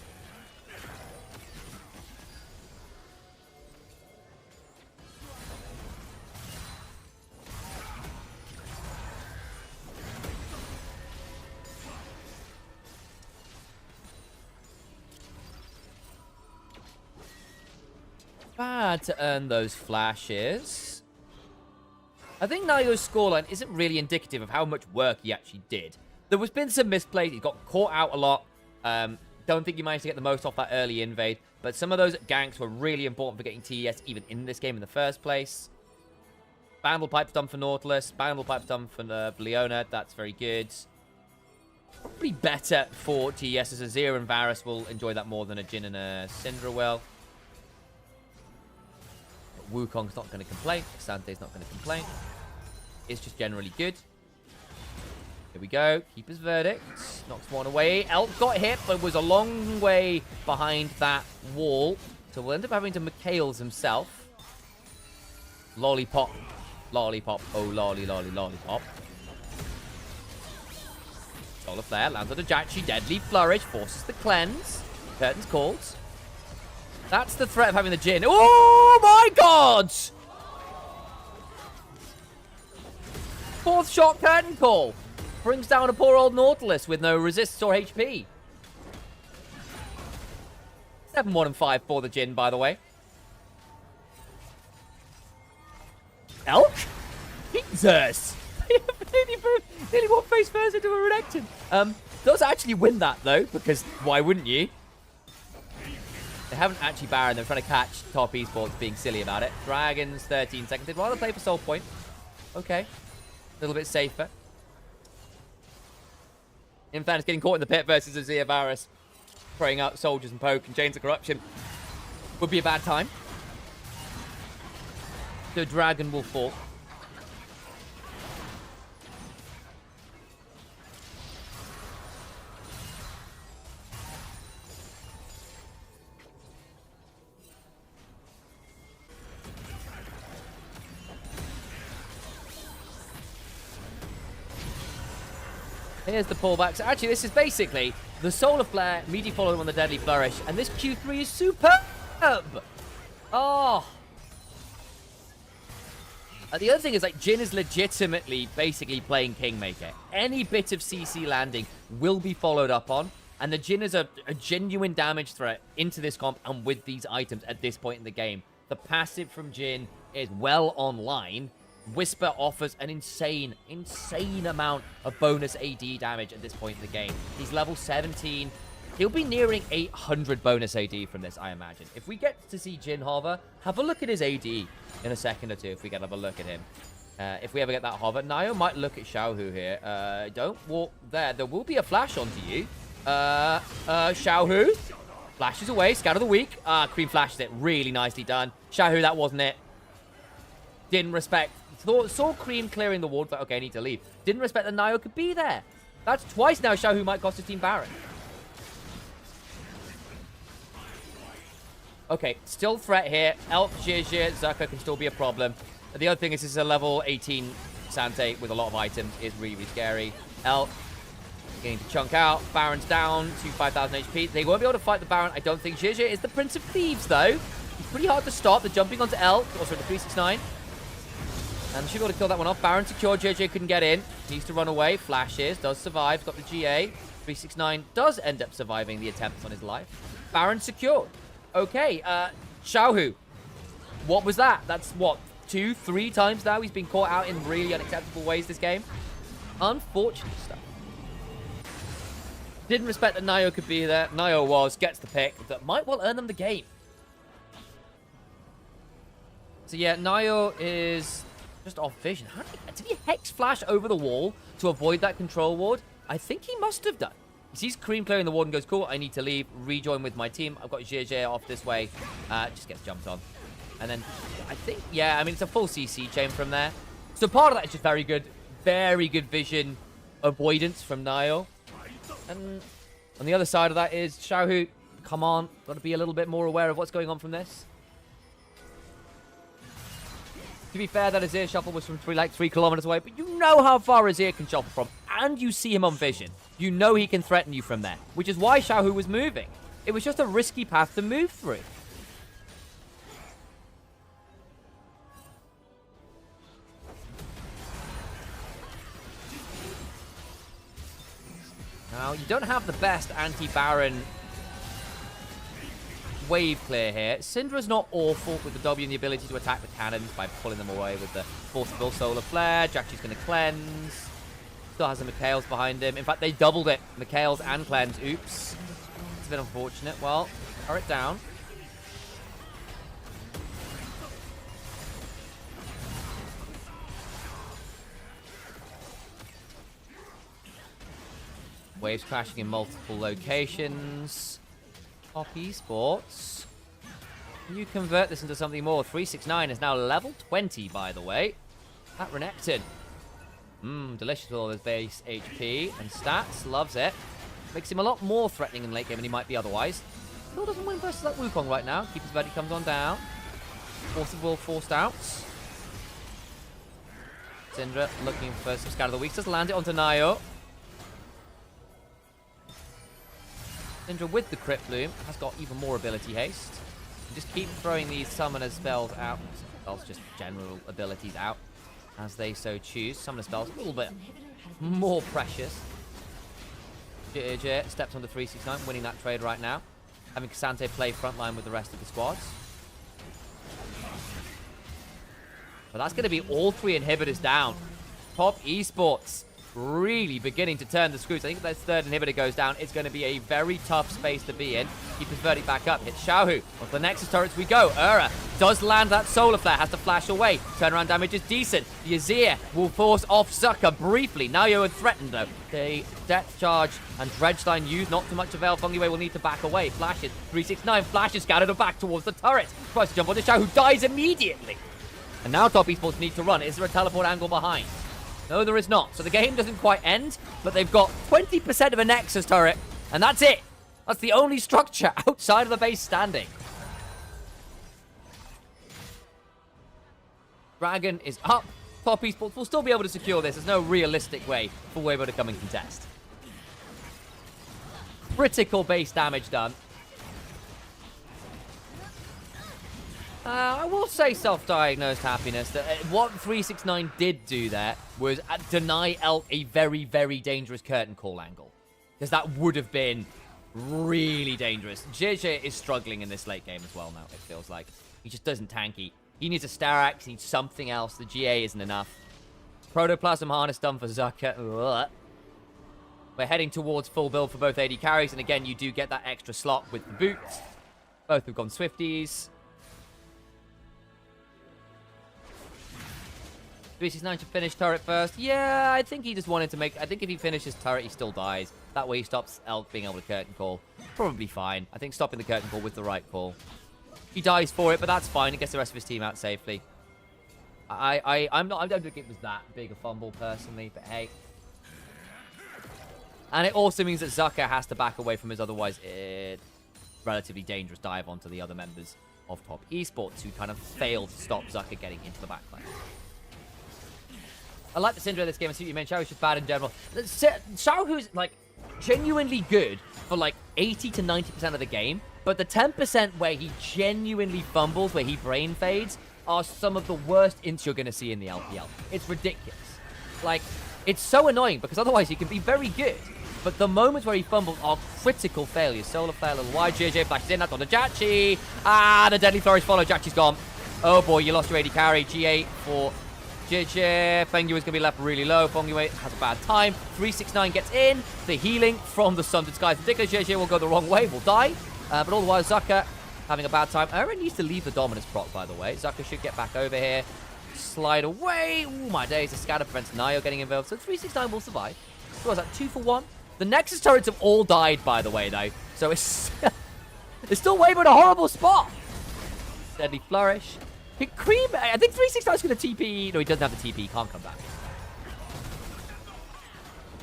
Speaker 3: Bad to earn those flashes. I think Nayo's scoreline isn't really indicative of how much work he actually did. There was been some misplays. He got caught out a lot. Don't think he managed to get the most off that early invade. But some of those ganks were really important for getting TES even in this game in the first place. Bandle Pipe's done for Nautilus. Bandle Pipe's done for Leona. That's very good. Probably better for TES as Azir and Varus will enjoy that more than a Jhin and a Syndra will. Wukong's not going to complain. Sante's not going to complain. It's just generally good. Here we go. Keeper's Verdict. Knocks one away. Elk got hit, but was a long way behind that wall. So we'll end up having to McHale's himself. Lollipop. Lollipop. Oh, lolly, lolly, lollipop. Solar Flare. Lands on the Jachi. Deadly Flourish. Forces the cleanse. Curtain's called. That's the threat of having the Jhin. Oh my god! 4th shot curtain call. Brings down a poor old Nautilus with no resists or HP. 7-1 and 5 for the Jhin, by the way. Elk? Jesus! nearly walked face first into a Renekton. Does actually win that, though, because why wouldn't you? They haven't actually Baron. They're trying to catch top esports being silly about it. Dragons, 13 seconds. They'd rather play for Soul Point. Okay. A little bit safer. In fact, it's getting caught in the pit versus Azir Varus. Throwing out soldiers and poke and chains of corruption. Would be a bad time. The dragon will fall. Here's the pullback. So actually, this is basically the Solar Flare, immediately followed on the Deadly Flourish, and this Q3 is superb! Oh! The other thing is, like, Jhin is legitimately basically playing Kingmaker. Any bit of CC landing will be followed up on, and the Jhin is a genuine damage threat into this comp and with these items at this point in the game. The passive from Jhin is well online. Whisper offers an insane amount of bonus AD damage at this point in the game. He's level 17. He'll be nearing 800 bonus AD from this, I imagine. If we get to see Jhin hover, have a look at his AD in a second or two if we get to have a look at him. If we ever get that hover. Nio might look at Xiaohu here. Don't walk there. There will be a flash onto you. Xiaohu flashes away. Scout of the week. Cream flashes it. Really nicely done. Xiaohu, that wasn't it. Didn't respect. Saw Cream clearing the ward, but okay, I need to leave. Didn't respect that Nio could be there. That's twice now Xiaohu might cost his team Baron. Okay, still threat here. Elf, Zhizhi, Zerka can still be a problem. The other thing is this is a level 18 Sante with a lot of items. Is really, really scary. Elf getting to chunk out. Baron's down to 5,000 HP. They won't be able to fight the Baron. I don't think Zhizhi is the Prince of Thieves, though. He's pretty hard to stop. They're jumping onto Elf. Also the 369. And should be able to kill that one off. Baron secured. JJ couldn't get in. Needs to run away. Flashes. Does survive. Got the GA. 369 does end up surviving the attempts on his life. Baron secured. Okay. Xiaohu. What was that? That's what? 2-3 times now he's been caught out in really unacceptable ways this game. Unfortunate stuff. Didn't respect that Nio could be there. Nio was. Gets the pick. That might well earn them the game. So yeah, Nio is just off vision. Did he Hex Flash over the wall to avoid that control ward? I think he must have done. He sees Cream clearing the ward and goes, cool, I need to leave, rejoin with my team. I've got Zhizhi off this way. Just gets jumped on. And then, I think, yeah, I mean, it's a full CC chain from there. So part of that is just very good vision avoidance from Nio. And on the other side of that is Xiaohu, come on, got to be a little bit more aware of what's going on from this. To be fair, that Azir shuffle was from 3 kilometers away, but you know how far Azir can shuffle from, and you see him on vision. You know he can threaten you from there, which is why Xiaohu was moving. It was just a risky path to move through. Now, you don't have the best anti-Baron wave clear here. Syndra's not awful with the W and the ability to attack the cannons by pulling them away with the forcible solar flare. Jackie's going to cleanse. Still has the Mikhails behind him. In fact, they doubled it. Mikhails and cleanse. Oops. It's a bit unfortunate. Well, turret down. Waves crashing in multiple locations. Top esports. Can you convert this into something more? 369 is now level 20, by the way. That Renekton. Delicious with all his base HP and stats. Loves it. Makes him a lot more threatening in late game than he might be otherwise. Still doesn't win versus that Wukong right now. Keeper's Buddy comes on down. Forcible forced out. Syndra looking for some Scout of the Week. Just land it onto Nio. Syndra with the Crypt Bloom has got even more ability haste. You just keep throwing these summoner spells out. Spells, just general abilities out. as they so choose. Summoner spells a little bit more precious. EDG steps onto 369, winning that trade right now. Having K'Sante play frontline with the rest of the squads. But that's going to be all 3 inhibitors down. Top Esports really beginning to turn the screws. I think if that third inhibitor goes down, it's going to be a very tough space to be in. Keep his verdict back up. Hits Xiaohu. Onto the Nexus turrets we go. Does land that Solar Flare. Has to flash away. Turnaround damage is decent. The Azir will force off Zucker briefly. Now you're threatened, though. The Death Charge and Dredgeline used. Not too much avail. Fungiway will need to back away. Flashes. 369. Flashes scattered back towards the turret. Tries to jump on the Xiaohu. Dies immediately. And now Top Esports need to run. Is there a teleport angle behind? No, there is not. So the game doesn't quite end, but they've got 20% of a Nexus turret, and that's it. That's the only structure outside of the base standing. Dragon is up. Top Esports will still be able to secure this. There's no realistic way for Weibo to come and contest. Critical base damage done. I will say self-diagnosed happiness. That what 369 did do there was deny Elk a very, very dangerous curtain call angle. Because that would have been really dangerous. JJ is struggling in this late game as well now, it feels like. He just doesn't tanky. He needs a Starax, he needs something else. The GA isn't enough. Protoplasm Harness done for Zucker. Ugh. We're heading towards full build for both AD carries. And again, you do get that extra slot with the boots. Both have gone Swifties. 369 should finish turret first. Yeah, I think he just wanted to make... I think if he finishes turret, he still dies. That way he stops Elk being able to curtain call. Probably fine. I think stopping the curtain call was the right call. He dies for it, but that's fine. He gets the rest of his team out safely. I don't think it was that big a fumble, personally, but hey. And it also means that Zucker has to back away from his otherwise relatively dangerous dive onto the other members of Top Esports, who kind of failed to stop Zucker getting into the backline. I like the Syndra of this game. I see what you meant. Xiaohu's just bad in general. Xiaohu's, like, genuinely good for, like, 80 to 90% of the game. But the 10% where he genuinely fumbles, where he brain fades, are some of the worst ints you're going to see in the LPL. It's ridiculous. Like, it's so annoying because otherwise he can be very good. But the moments where he fumbles are critical failures. Solar Flare a little wide. JJ flashes in. That's on the Jachi. Ah, the Deadly Flourish follow. Jachi's gone. Oh, boy. You lost your AD carry. G8 for... JJ, Fengyue is going to be left really low. Fengyue has a bad time. 369 gets in. The healing from the Sundered Skies. Ridiculous. JJ will go the wrong way. Will die. But all the while, Zucker having a bad time. Aaron needs to leave the Dominus proc, by the way. Zucker should get back over here. Slide away. Ooh, my days. The scatter prevents Nayo getting involved. So 369 will survive. What was that? 2 for 1. The Nexus turrets have all died, by the way, though. So it's... it's still Weibo in a horrible spot. Deadly Flourish. Cream, I think 369 is going to TP. No, he doesn't have the TP. He can't come back.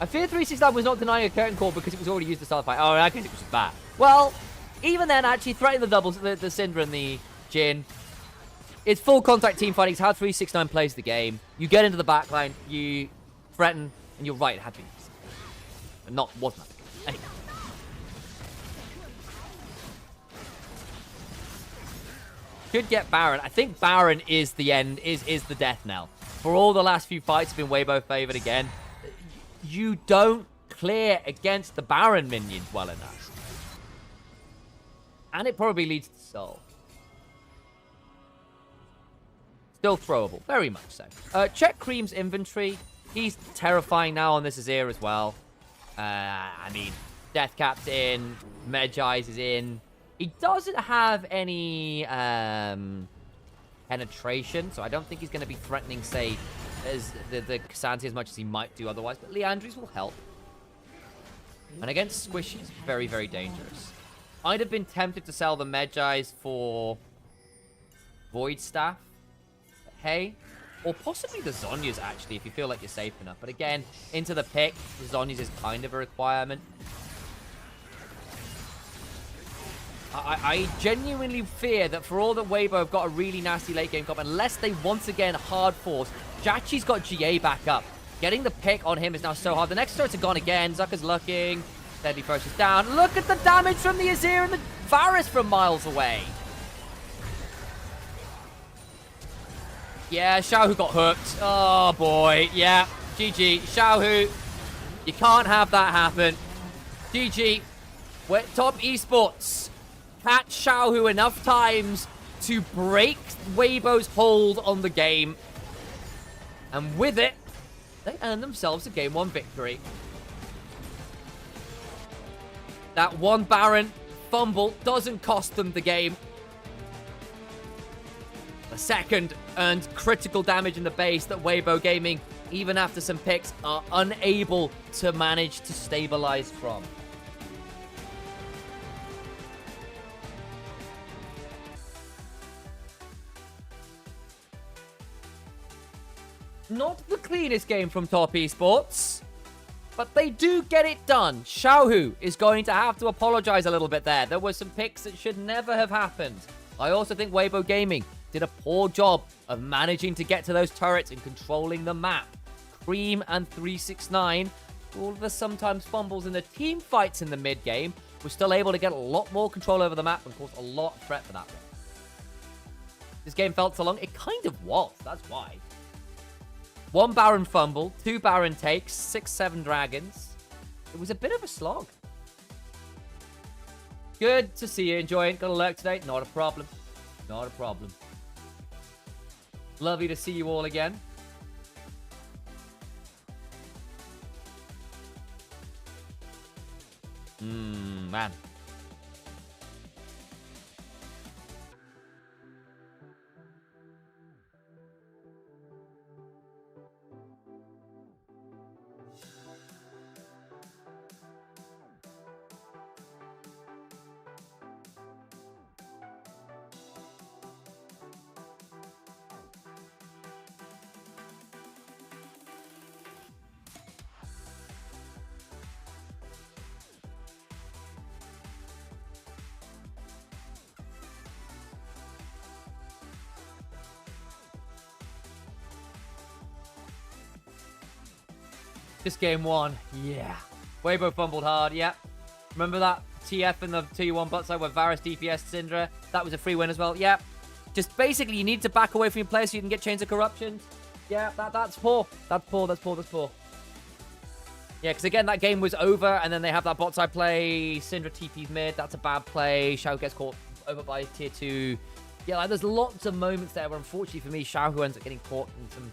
Speaker 3: I fear 369 was not denying a curtain call because it was already used to start the fight. Oh, I guess it was just bad. Well, even then, actually threatening the doubles, the Syndra and the Jhin. It's full contact team fighting. It's how 369 plays the game. You get into the backline, you threaten, and you're right. It had to be. And not, wasn't that. Anyway. Could get Baron. I think Baron is the end, is the death knell. For all the last few fights have been Weibo favored again. You don't clear against the Baron minions well enough. And it probably leads to Soul. Still throwable. Very much so. Check Cream's inventory. He's terrifying now on this Azir as well. I mean, Death Cap's in. Medjai's is in. He doesn't have any penetration, so I don't think he's going to be threatening, say, as the K'Sante as much as he might do otherwise. But Liandry's will help. And against Squish, it's very, very dangerous. I'd have been tempted to sell the Medjai's for Void Staff. Hey. Or possibly the Zhonya's, actually, if you feel like you're safe enough. But again, into the pick, the Zhonya's is kind of a requirement. I genuinely fear that for all that Weibo have got a really nasty late game comp, unless they once again hard force, Jachi's got GA back up. Getting the pick on him is now so hard. The next turrets are gone again. Zucker's looking. Deadly Flourish is down. Look at the damage from the Azir and the Varus from miles away. Yeah, Xiaohu got hooked. Oh, boy. Yeah, GG. Xiaohu, you can't have that happen. GG. We're Top Esports catch Xiaohu enough times to break Weibo's hold on the game. And with it, they earn themselves a Game 1 victory. That one Baron fumble doesn't cost them the game. The second earned critical damage in the base that Weibo Gaming, even after some picks, are unable to manage to stabilize from. Not the cleanest game from Top Esports, but they do get it done. Xiaohu is going to have to apologize a little bit there. There were some picks that should never have happened. I also think Weibo Gaming did a poor job of managing to get to those turrets and controlling the map. Cream and 369, all of the sometimes fumbles in the team fights in the mid game, were still able to get a lot more control over the map and cause a lot of threat for that one. This game felt so long, it kind of was, that's why. 1 Baron fumble, 2 Baron takes, 6-7 dragons. It was a bit of a slog. Good to see you enjoying. Got a lurk today? Not a problem. Not a problem. Lovely to see you all again. Man. This game 1, yeah. Weibo fumbled hard, yeah. Remember that TF in the 2-1 butt side where Varus DPS Syndra? That was a free win as well, yeah. Just basically, you need to back away from your player so you can get Chains of Corruption. Yeah, that's poor. That's poor. Yeah, because again, that game was over, and then they have that bot side play. Syndra TP's mid. That's a bad play. Xiao gets caught over by tier 2. Yeah, like, there's lots of moments there where, unfortunately for me, Xiao ends up getting caught in some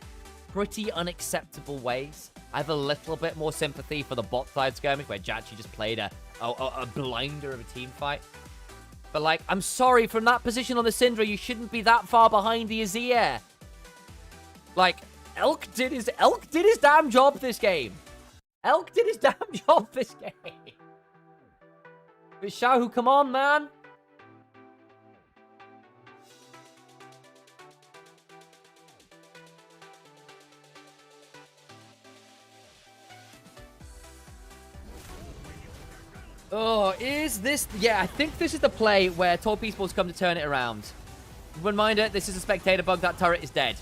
Speaker 3: pretty unacceptable ways. I have a little bit more sympathy for the bot side skirmish where Jachi just played a blinder of a team fight. But, like, I'm sorry, from that position on the Syndra, you shouldn't be that far behind the Azir. Like, Elk did his damn job this game. Elk did his damn job this game. But Xiaohu, come on, man. Oh, is this... Yeah, I think this is the play where Top Esports come to turn it around. Reminder, this is a spectator bug. That turret is dead.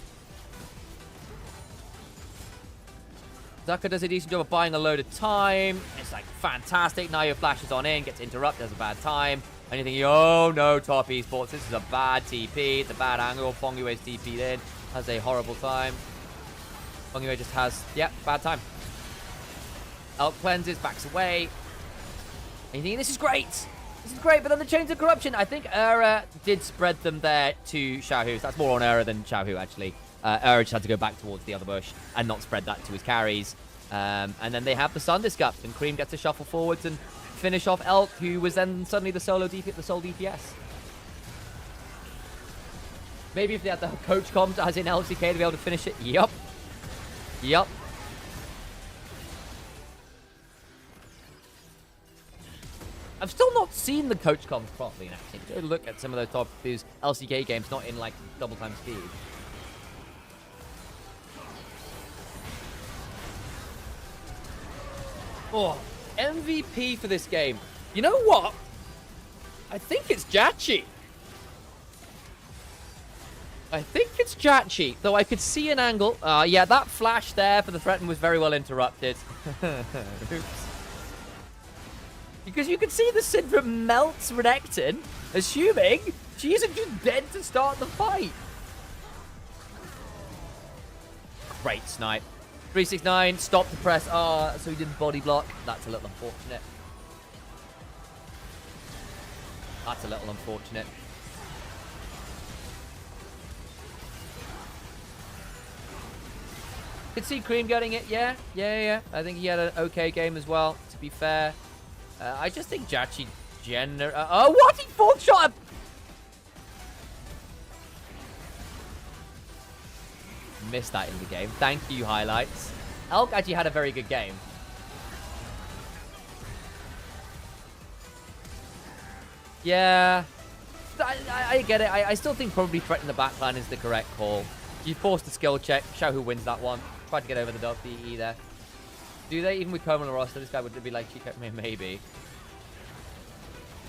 Speaker 3: Zucker does a decent job of buying a load of time. It's like fantastic. Now your flashes on in, gets interrupted, has a bad time. And you think, oh no, Top Esports, this is a bad TP. It's a bad angle. Fongyue's TP'd in. Has a horrible time. Fongyue just has, yeah, bad time. Elk cleanses, backs away. And you think, this is great. This is great, but then the Chains of Corruption. I think Era did spread them there to Xiaohu. So that's more on Era than Xiaohu, actually. Era just had to go back towards the other bush and not spread that to his carries. And then they have the Sun Discussed, and Cream gets to shuffle forwards and finish off Elk, who was then suddenly the sole DPS. Maybe if they had the coach comms, as in LCK, to be able to finish it. Yup. Yup. I've still not seen the coach comms properly in action. Go look at some of those LCK games, not in like double time speed. Oh, MVP for this game. You know what? I think it's Jachi. Though I could see an angle. Yeah, that flash there for the threaten was very well interrupted. Oops. Because you can see the Syndra melts Renekton, assuming she isn't just dead to start the fight. Great snipe. 369, stop the press. Ah, so he didn't body block. That's a little unfortunate. That's a little unfortunate. Could see Cream getting it. Yeah. I think he had an okay game as well, to be fair. I just think Jachi oh, what? He full shot. Missed that in the game. Thank you, highlights. Elk actually had a very good game. Yeah. I get it. I still think probably threatening the backline is the correct call. You forced the skill check. Show who wins that one. Tried to get over the WBE there. Do they? Even with Coleman or roster, this guy would be like Chico? Maybe.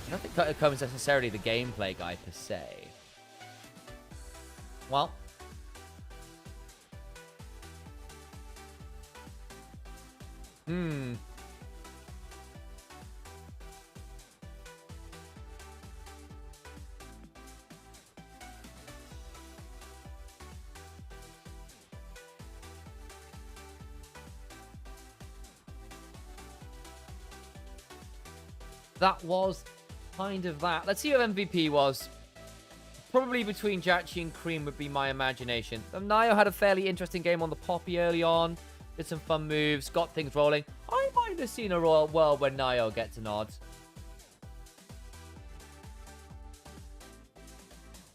Speaker 3: I don't think Coleman's necessarily the gameplay guy per se. Well. That was kind of that. Let's see who MVP was. Probably between Jachi and Cream would be my imagination. Nio had a fairly interesting game on the Poppy early on. Did some fun moves. Got things rolling. I might have seen a royal world where Nio gets a nod.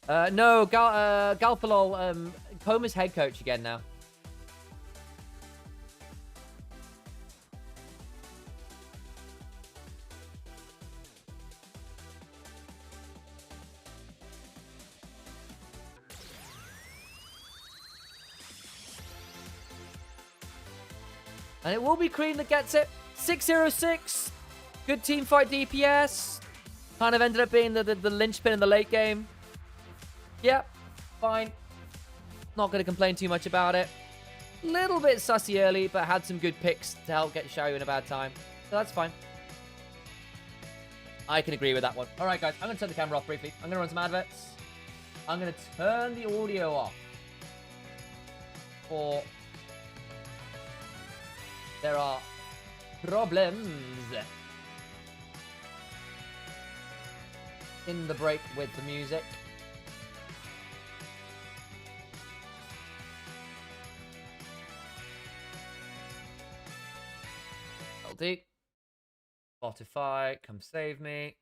Speaker 3: No, Galpalol, Coma's head coach again now. And it will be Cream that gets it. 606. Good team fight DPS. Kind of ended up being the linchpin in the late game. Yep. Fine. Not going to complain too much about it. Little bit sussy early, but had some good picks to help get Xiaoyu in a bad time. So that's fine. I can agree with that one. All right, guys. I'm going to turn the camera off briefly. I'm going to run some adverts. I'm going to turn the audio off. For... there are problems in the break with the music. LD. Spotify, come save me.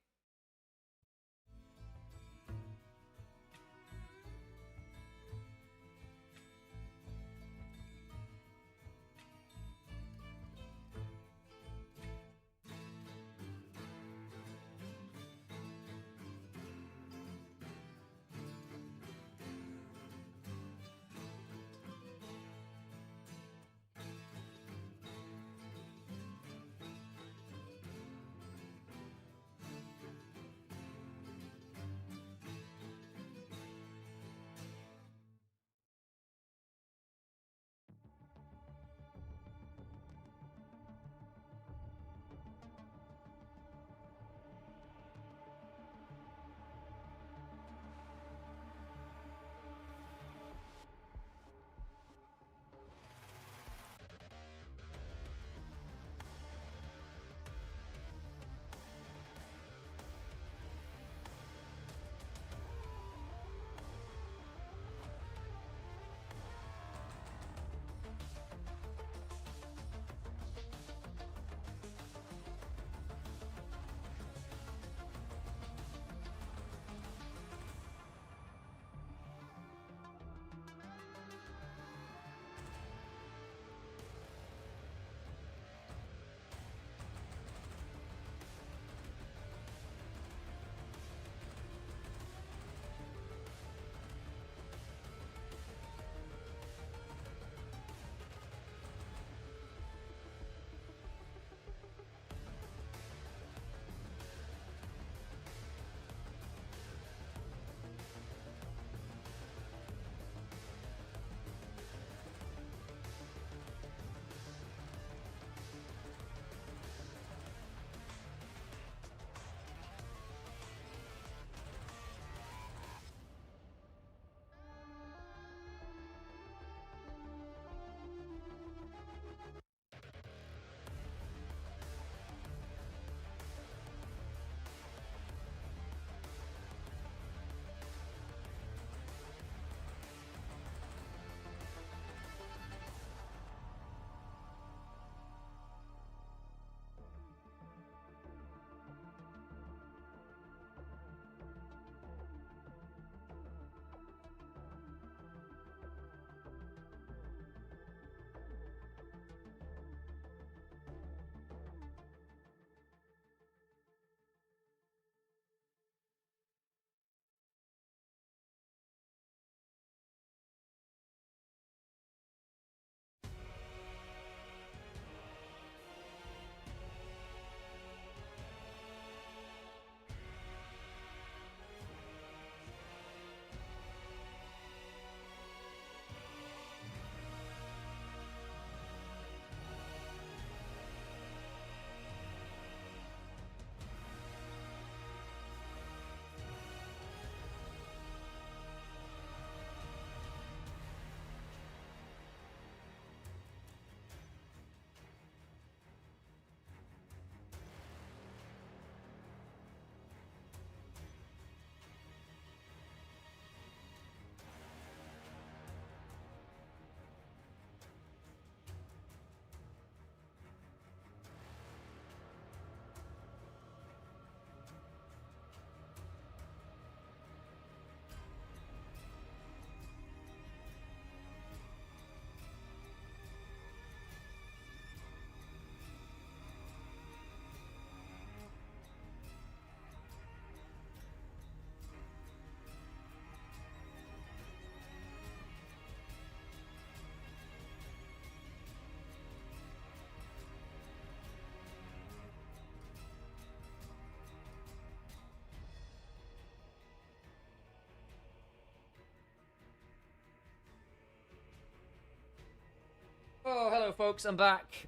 Speaker 3: Oh, hello, folks. I'm back.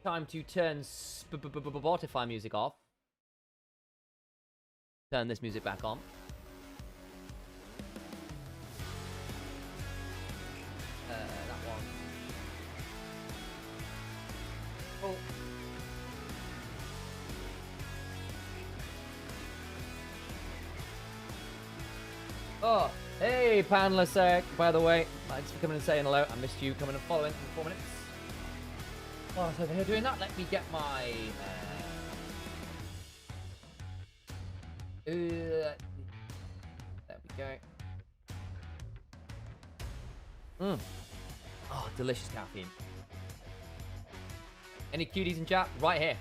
Speaker 3: Time to turn Spotify music off. Turn this music back on. That one. Oh. Oh, hey, panelists, by the way. Thanks for coming and saying hello. I missed you coming and following for 4 minutes. While I was over here doing that, let me get my... there we go. Oh, delicious caffeine. Any cuties in chat? Right here.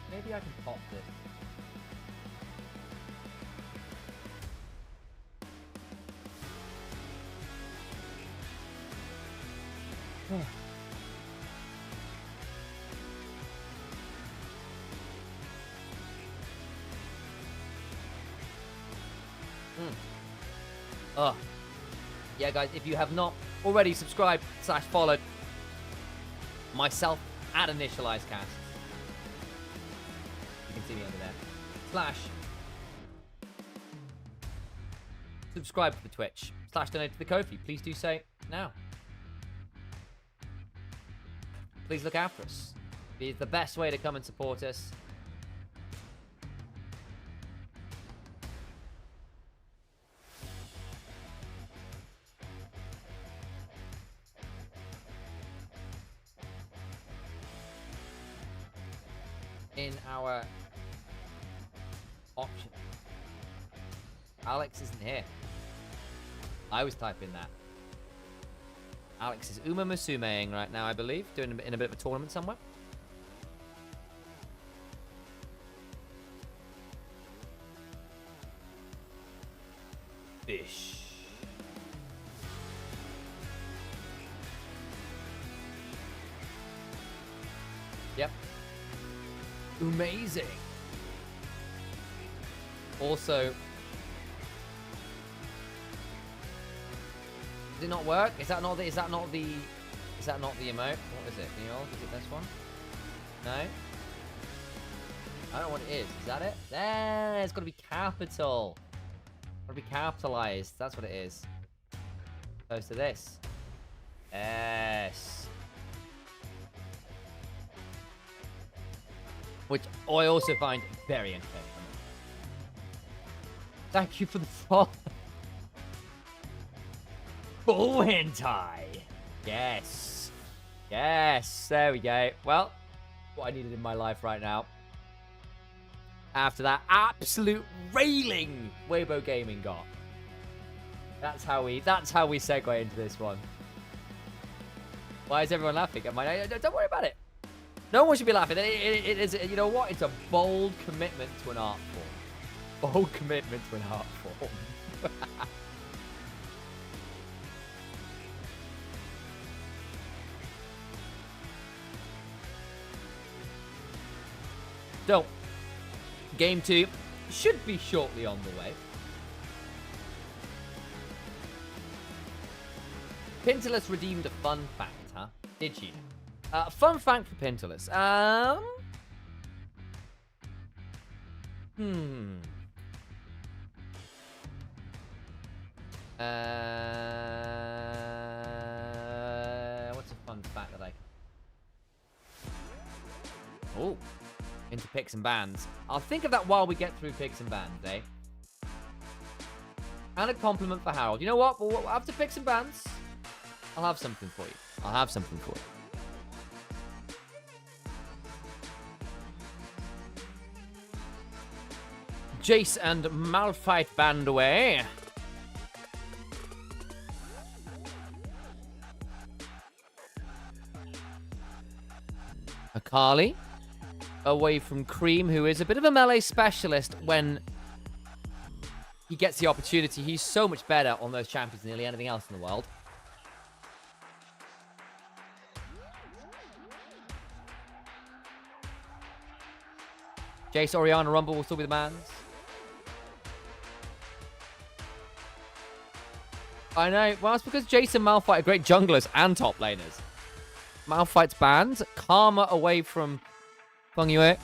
Speaker 3: Maybe I can pop this. Yeah, guys, if you have not already subscribed / followed myself at InitializeCast, you can see me under there. / subscribe to the Twitch. / donate to the Ko-fi. Please do so now. Please look after us. It's the best way to come and support us. In our option. Alex isn't here. I was typing that. Alex is Uma Musumeing right now, I believe, doing in a bit of a tournament somewhere. Fish. Yep. Amazing. Also, did it not work? Is that not the emote? What is it? Is it this one? No? I don't know what it is. Is that it? There, it's got to be capital. Got to be capitalized. That's what it is. Opposed to this. Yes. Which I also find very entertaining. Thank you for the follow. Full hentai. Yes. Yes. There we go. Well, what I needed in my life right now. After that absolute railing Weibo Gaming got. That's how we segue into this one. Why is everyone laughing? Don't worry about it. No one should be laughing. It is, you know what? It's a bold commitment to an art form. Bold commitment to an art form. So, game 2 should be shortly on the way. Pinterless redeemed a fun fact, huh? Did she? Fun fact for Pinterless. What's a fun fact that I... Oh. Into picks and bans. I'll think of that while we get through picks and bans, eh? And a compliment for Harold. You know what? Well, after picks and bans, I'll have something for you. I'll have something for you. Jace and Malphite band away. Akali away from Cream, who is a bit of a melee specialist when he gets the opportunity. He's so much better on those champions than nearly anything else in the world. Jace, Orianna, Rumble will still be the mans. I know. Well, it's because Jace and Malphite are great junglers and top laners. Malphite's banned. Karma away from Feng Yue.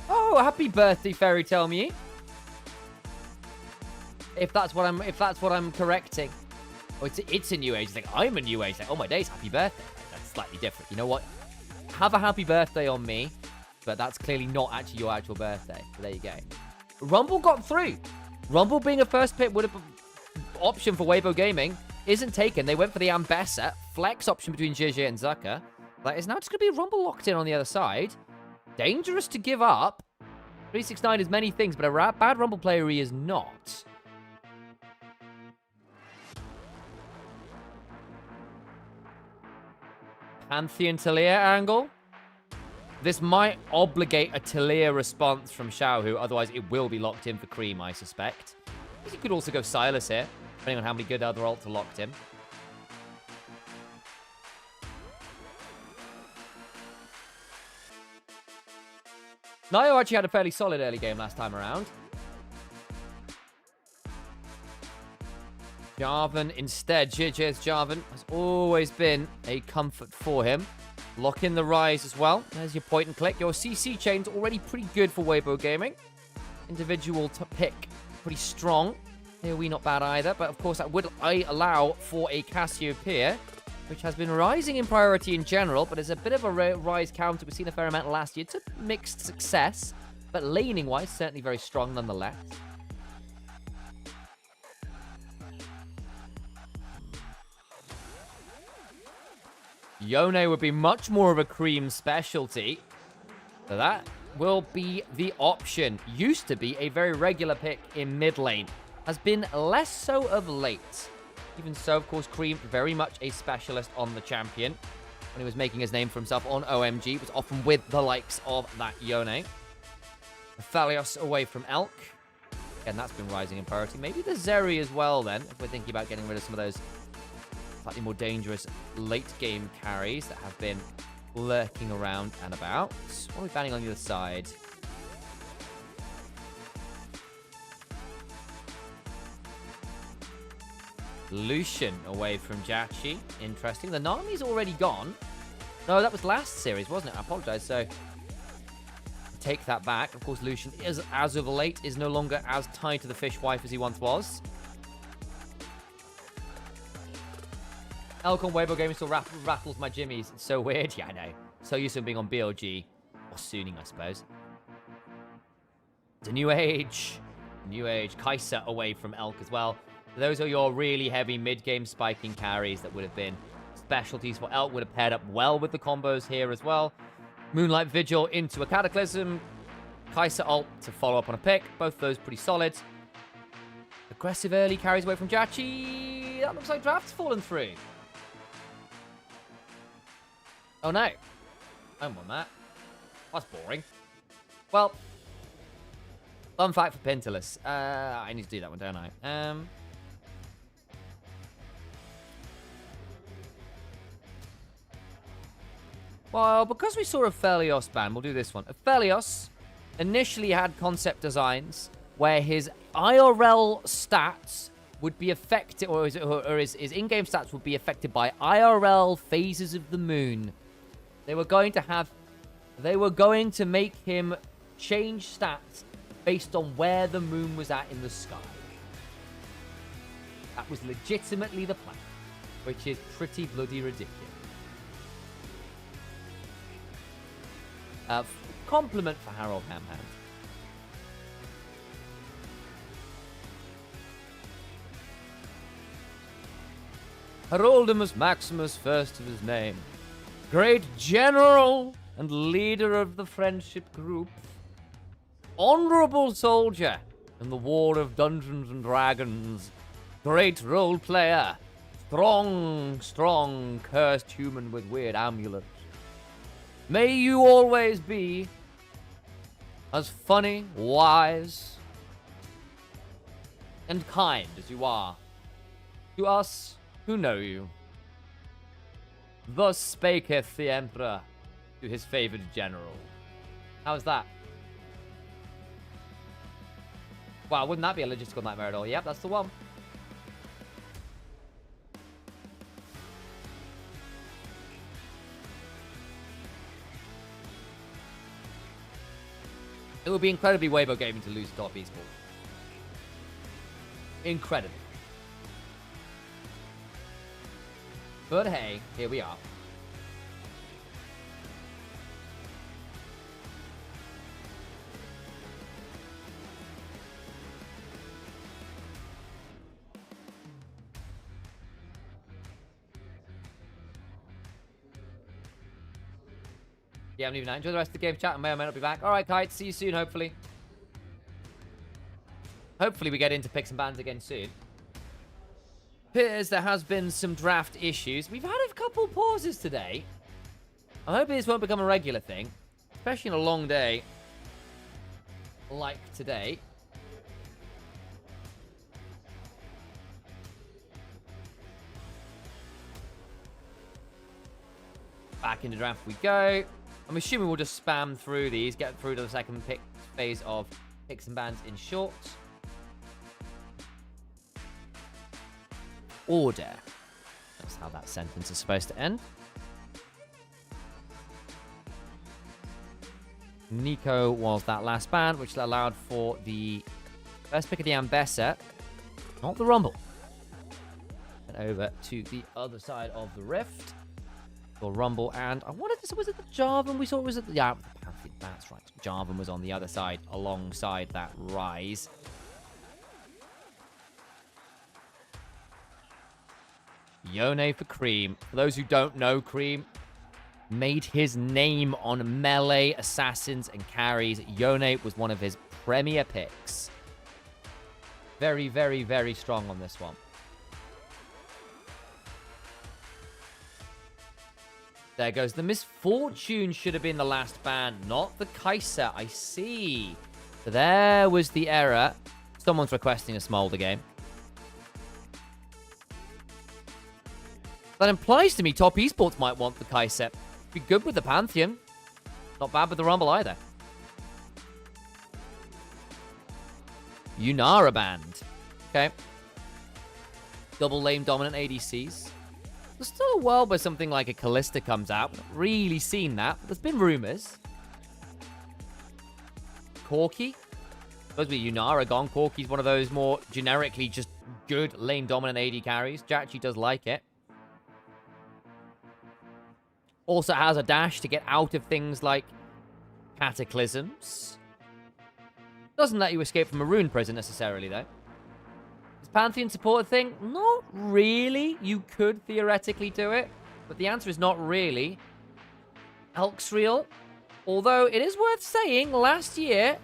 Speaker 3: Oh, happy birthday, Fairy Tale Me. If that's what I'm correcting. Oh, it's a new age thing. I'm a new age thing. Oh, my days, happy birthday. That's slightly different. You know what? Have a happy birthday on me, but that's clearly not actually your actual birthday. So there you go. Rumble got through. Rumble being a first pick would have been option for Weibo Gaming isn't taken. They went for the Ambessa flex option between JJ and Zucker. That is now just going to be Rumble locked in on the other side. Dangerous to give up. 369 is many things, but a bad Rumble player he is not. Pantheon Talia angle. This might obligate a Talia response from Xiaohu, otherwise it will be locked in for Cream, I suspect. You could also go Silas here, depending on how many good other ults are locked in. Nio actually had a fairly solid early game last time around. Jarvan instead. JJ's Jarvan has always been a comfort for him. Lock in the Rise as well. There's your point and click. Your CC chain's already pretty good for Weibo Gaming. Individual to pick pretty strong. Here we not bad either. But of course that would allow for a Cassiopeia, which has been rising in priority in general, but is a bit of a rise counter. We've seen a fair amount last year to mixed success. But laning-wise, certainly very strong nonetheless. Yone would be much more of a Cream specialty. So that will be the option. Used to be a very regular pick in mid lane. Has been less so of late. Even so, of course, Cream very much a specialist on the champion. When he was making his name for himself on OMG, was often with the likes of that Yone. Aphelios away from Elk. Again, that's been rising in priority. Maybe the Zeri as well then, if we're thinking about getting rid of some of those slightly more dangerous late-game carries that have been lurking around and about. What are we banning on the other side? Lucian away from Jachi. Interesting. The Nami's already gone. No, that was last series, wasn't it? I apologize. So, take that back. Of course, Lucian, is, as of late, is no longer as tied to the Fishwife as he once was. Elcon Weibo Gaming still rattles my jimmies. It's so weird. Yeah, I know. So used to being on BLG. Or Sooning, I suppose. It's a new age. New age. Kai'Sa away from Elk as well. Those are your really heavy mid-game spiking carries that would have been specialties for Elk. Would have paired up well with the combos here as well. Moonlight Vigil into a Cataclysm. Kai'Sa ult to follow up on a pick. Both those pretty solid. Aggressive early carries away from Jachi. That looks like draft's fallen through. Oh no. I don't want that. That's boring. Well, fun fact for Pintalus. I need to do that one, don't I? Well, because we saw Aphelios ban, we'll do this one. Aphelios initially had concept designs where his IRL stats would be affected, or his in-game stats would be affected by IRL phases of the moon. They were going to make him change stats based on where the moon was at in the sky. That was legitimately the plan, which is pretty bloody ridiculous. Compliment for Harold Hamhand. Heroldimus Maximus, first of his name. Great general and leader of the friendship group. Honorable soldier in the war of Dungeons and Dragons. Great role player. Strong, cursed human with weird amulets. May you always be as funny, wise, and kind as you are to us who know you. Thus spaketh the Emperor to his favored general. How's that? Wow, wouldn't that be a logistical nightmare at all? Yep, that's the one. It would be incredibly Weibo gaming to lose top esports. Incredible. But hey, here we are. Yeah, I'm leaving now. Enjoy the rest of the game chat. I may or may not be back. All right, Kite. See you soon, hopefully. Hopefully we get into picks and bans again soon. Appears there has been some draft issues. We've had a couple pauses today. I'm hoping this won't become a regular thing. Especially in a long day like today. Back into draft we go. I'm assuming we'll just spam through these, get through to the second phase of picks and bans in short order. That's how that sentence is supposed to end. Nico was that last ban, which allowed for the first pick of the Ambessa, not the Rumble. And over to the other side of the Rift. Or Rumble, and I wanted to, was it the Jarvan we saw? Was it the, yeah, the Pantheon, that's right. Jarvan was on the other side alongside that Rise. Yone for Cream. For those who don't know, Cream made his name on melee, assassins, and carries. Yone was one of his premier picks. Very, very, very strong on this one. There goes the Misfortune. Should have been the last ban, not the Kaiser. I see. So there was the error. Someone's requesting a Smolder game. That implies to me top esports might want the Kaiser. Be good with the Pantheon. Not bad with the Rumble either. Yunara banned. Okay. Double lane dominant ADCs. There's still a world where something like a Callista comes out. We've not really seen that. There's been rumors. Corki. Supposed to be Yunara gone. Corki's one of those more generically just good lane dominant AD carries. Jachi does like it. Also has a dash to get out of things like cataclysms. Doesn't let you escape from a rune prison necessarily, though. Is Pantheon support a thing? Not really. You could theoretically do it, but the answer is not really. Elk's real. Although it is worth saying, last year,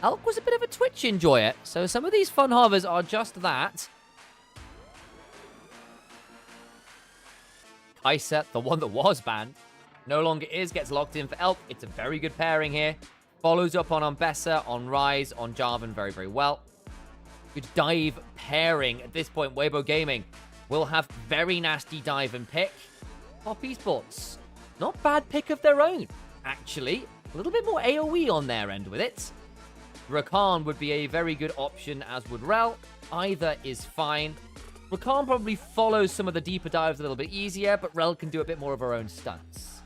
Speaker 3: Elk was a bit of a Twitch enjoyer, so some of these fun hovers are just that. Kaiser, the one that was banned, no longer is, gets locked in for Elk. It's a very good pairing here. Follows up on Ambessa, on Rise, on Jarvan very, very well. Good dive pairing. At this point, Weibo Gaming will have very nasty dive and pick. Top Esports, not bad pick of their own, actually. A little bit more AoE on their end with it. Rakan would be a very good option, as would Rel. Either is fine. Rakan probably follows some of the deeper dives a little bit easier, but Rel can do a bit more of her own stunts.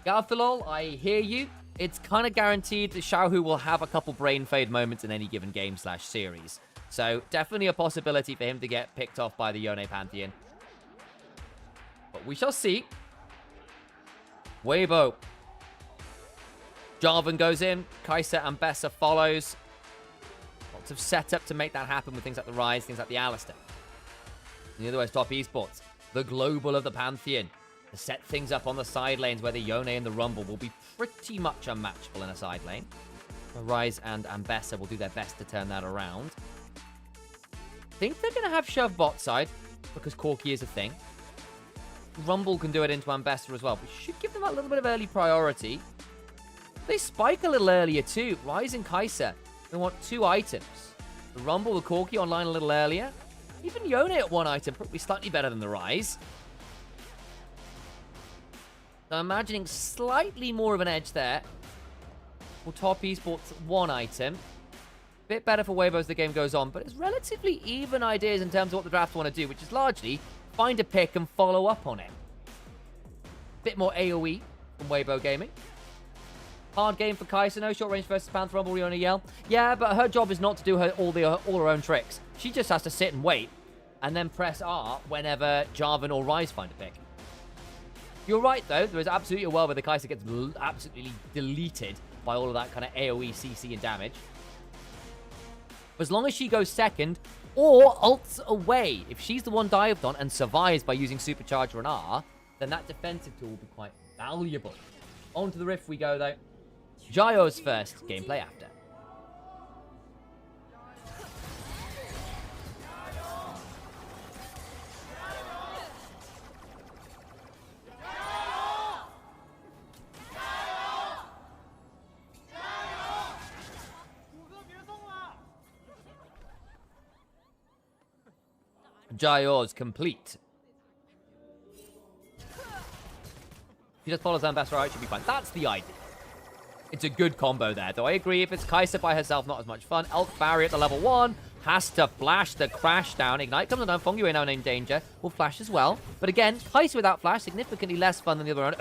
Speaker 3: Garthalol, I hear you. It's kind of guaranteed that Xiaohu will have a couple brain fade moments in any given game/series. So definitely a possibility for him to get picked off by the Yone Pantheon. But we shall see. Weibo. Jarvan goes in. Kaiser and Bessa follows. Lots of setup to make that happen with things like the Rise, things like the Alistair. And the other way is Top Esports. The global of the Pantheon. To set things up on the side lanes where the Yone and the Rumble will be pretty much unmatchable in a side lane. Rise and Ambessa will do their best to turn that around. I think they're going to have shove bot side because Corki is a thing. Rumble can do it into Ambessa as well, but should give them a little bit of early priority. They spike a little earlier too. Rise and Kai'Sa. They want 2 items. The Rumble, the Corki online a little earlier. Even Yone at 1 item, probably slightly better than the Rise. So I'm imagining slightly more of an edge there. For top esports, 1 item. Bit better for Weibo as the game goes on, but it's relatively even ideas in terms of what the draft want to do, which is largely find a pick and follow up on it. Bit more AoE from Weibo Gaming. Hard game for Kai'Sa, no short range versus Panther Rumble, Riona Yell. Yeah, but her job is not to do all her own tricks. She just has to sit and wait, and then press R whenever Jarvan or Ryze find a pick. You're right, though. There is absolutely a world where the Kai'Sa gets absolutely deleted by all of that kind of AoE, CC, and damage. But as long as she goes second, or ults away, if she's the one dived on and survives by using Supercharger and R, then that defensive tool will be quite valuable. On to the Rift we go, though. Jayo's first, gameplay after. Jayo's complete. He just follows Ambassador out, should be fine. That's the idea. It's a good combo there, though I agree. If it's Kai'Sa by herself, not as much fun. Elk Barrier at the level 1. Has to flash the crash down. Ignite comes down. Feng Yue now in danger. Will flash as well. But again, Kai'Sa without flash, significantly less fun than the other one.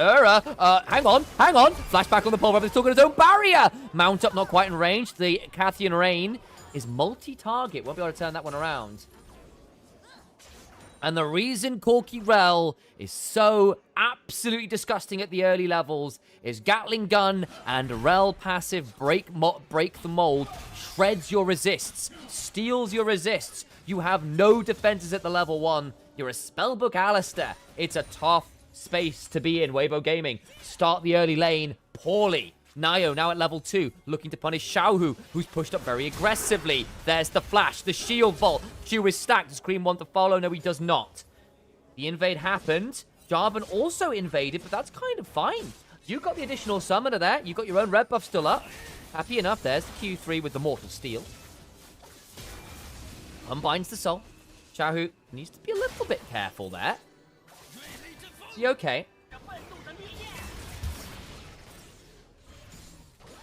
Speaker 3: Hang on. Flashback on the pole, but he's still got his own barrier. Mount up, not quite in range. The Cathian Rain is multi-target. Won't be able to turn that one around. And the reason Corki Rel is so absolutely disgusting at the early levels is Gatling Gun and Rel passive break the mold, shreds your resists, steals your resists. You have no defenses at the level 1. You're a Spellbook Alistair. It's a tough space to be in, Weibo Gaming. Start the early lane poorly. Nayo now at level 2, looking to punish Xiaohu, who's pushed up very aggressively. There's the flash, the shield vault. Q is stacked. Does Cream want to follow? No, he does not. The invade happened. Jarvan also invaded, but that's kind of fine. You got the additional summoner there. You got your own red buff still up. Happy enough. There's the Q3 with the Mortal Steel. Unbinds the soul. Xiaohu needs to be a little bit careful there. Is he okay?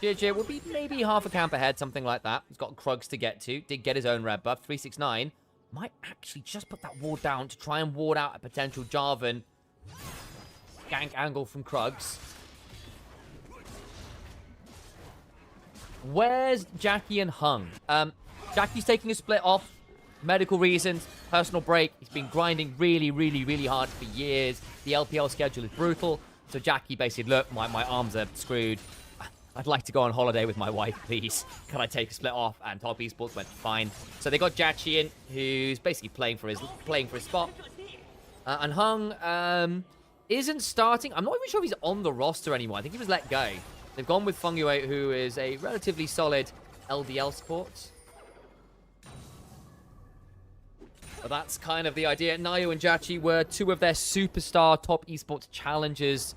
Speaker 3: JJ will be maybe half a camp ahead, something like that. He's got Krugs to get to. Did get his own red buff. 369. Might actually just put that ward down to try and ward out a potential Jarvan gank angle from Krugs. Where's Jackie and Hung? Jackie's taking a split off. Medical reasons. Personal break. He's been grinding really, really, really hard for years. The LPL schedule is brutal. So Jackie basically, look, my arms are screwed. I'd like to go on holiday with my wife, please. Can I take a split off? And Top Esports went fine. So they got Jachi in, who's basically playing for his spot. And Hung isn't starting. I'm not even sure if he's on the roster anymore. I think he was let go. They've gone with Feng Yue, who is a relatively solid LDL support. But that's kind of the idea. Nayo and Jachi were 2 of their superstar Top Esports challengers.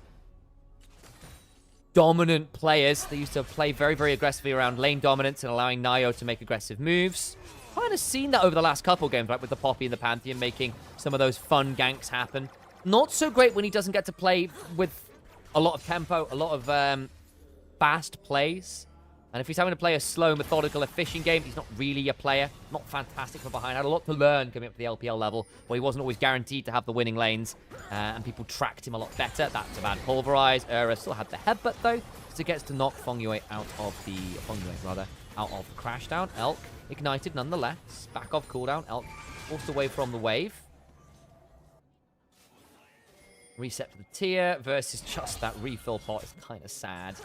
Speaker 3: Dominant players. They used to play very, very aggressively around lane dominance and allowing Nayo to make aggressive moves. Kind of seen that over the last couple games, right, with the Poppy and the Pantheon making some of those fun ganks happen. Not so great when he doesn't get to play with a lot of tempo, a lot of fast plays. And if he's having to play a slow, methodical, efficient game, he's not really a player. Not fantastic from behind. Had a lot to learn coming up to the LPL level, where he wasn't always guaranteed to have the winning lanes. And people tracked him a lot better. That's a bad pulverize. Still had the headbutt, though. So gets to knock Feng Yue out of the... out of the crash down. Elk ignited nonetheless. Back off cooldown. Elk forced away from the wave. Reset for the tier versus just that refill pot is kind of sad.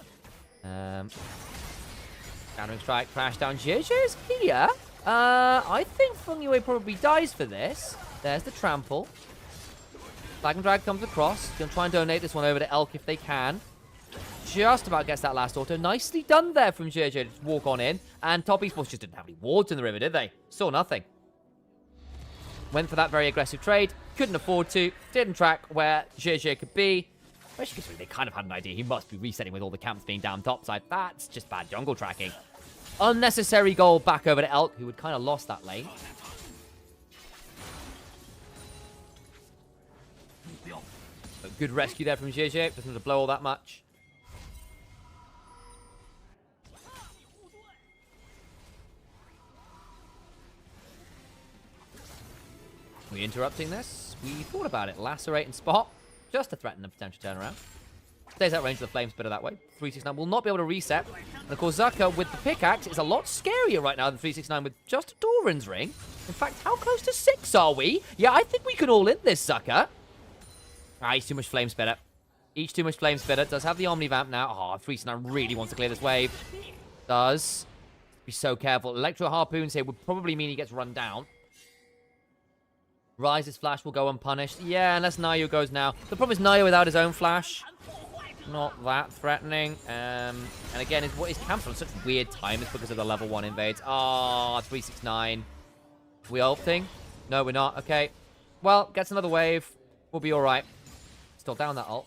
Speaker 3: Countering strike, crash down. JJ's here. I think Feng Yue probably dies for this. There's the trample. Flag and drag comes across. Gonna try and donate this one over to Elk if they can. just about gets that last auto. Nicely done there from JJ to walk on in. And Top Esports just didn't have any wards in the river, did they? Saw nothing. Went for that very aggressive trade. Couldn't afford to. Didn't track where JJ could be. Especially because they kind of had an idea he must be resetting with all the camps being down topside. That's just bad jungle tracking. Unnecessary goal back over to Elk, who had kind of lost that lane. A good rescue there from JJ. Doesn't have to blow all that much. Are we interrupting this? We thought about it. Lacerate and spot. Just to threaten a potential turnaround. Stays out range of the flame spitter that way. 369 will not be able to reset. And of course, Zucker with the pickaxe is a lot scarier right now than 369 with just a Doran's ring. In fact, how close to 6 are we? Yeah, I think we can all in this, Zucker. Ah, he's too much flame spitter. Each too much flame spitter. Does have the Omni Vamp now. Oh, 369 really wants to clear this wave. Does. Be so careful. Electro Harpoons here would probably mean he gets run down. Rise's flash will go unpunished. Yeah, unless Nayo goes now. The problem is Nayo without his own flash. Not that threatening. And again, what is camped on such weird time is because of the level 1 invades. Ah, 369. We ulting? No, we're not. Okay. Well, gets another wave. We'll be alright. Still down that ult.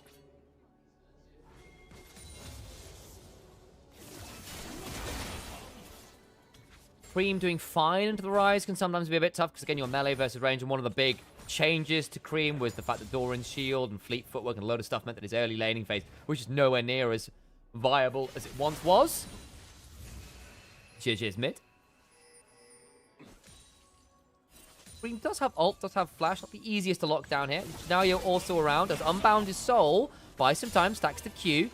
Speaker 3: Cream doing fine into the Rise can sometimes be a bit tough because, again, you're melee versus range, and one of the big changes to Cream was the fact that Doran's shield and fleet footwork and a load of stuff meant that his early laning phase was just nowhere near as viable as it once was. GG's mid. Cream does have ult, does have flash, not the easiest to lock down here. Now you're also around as Unbound his soul, buys some time, stacks the Q.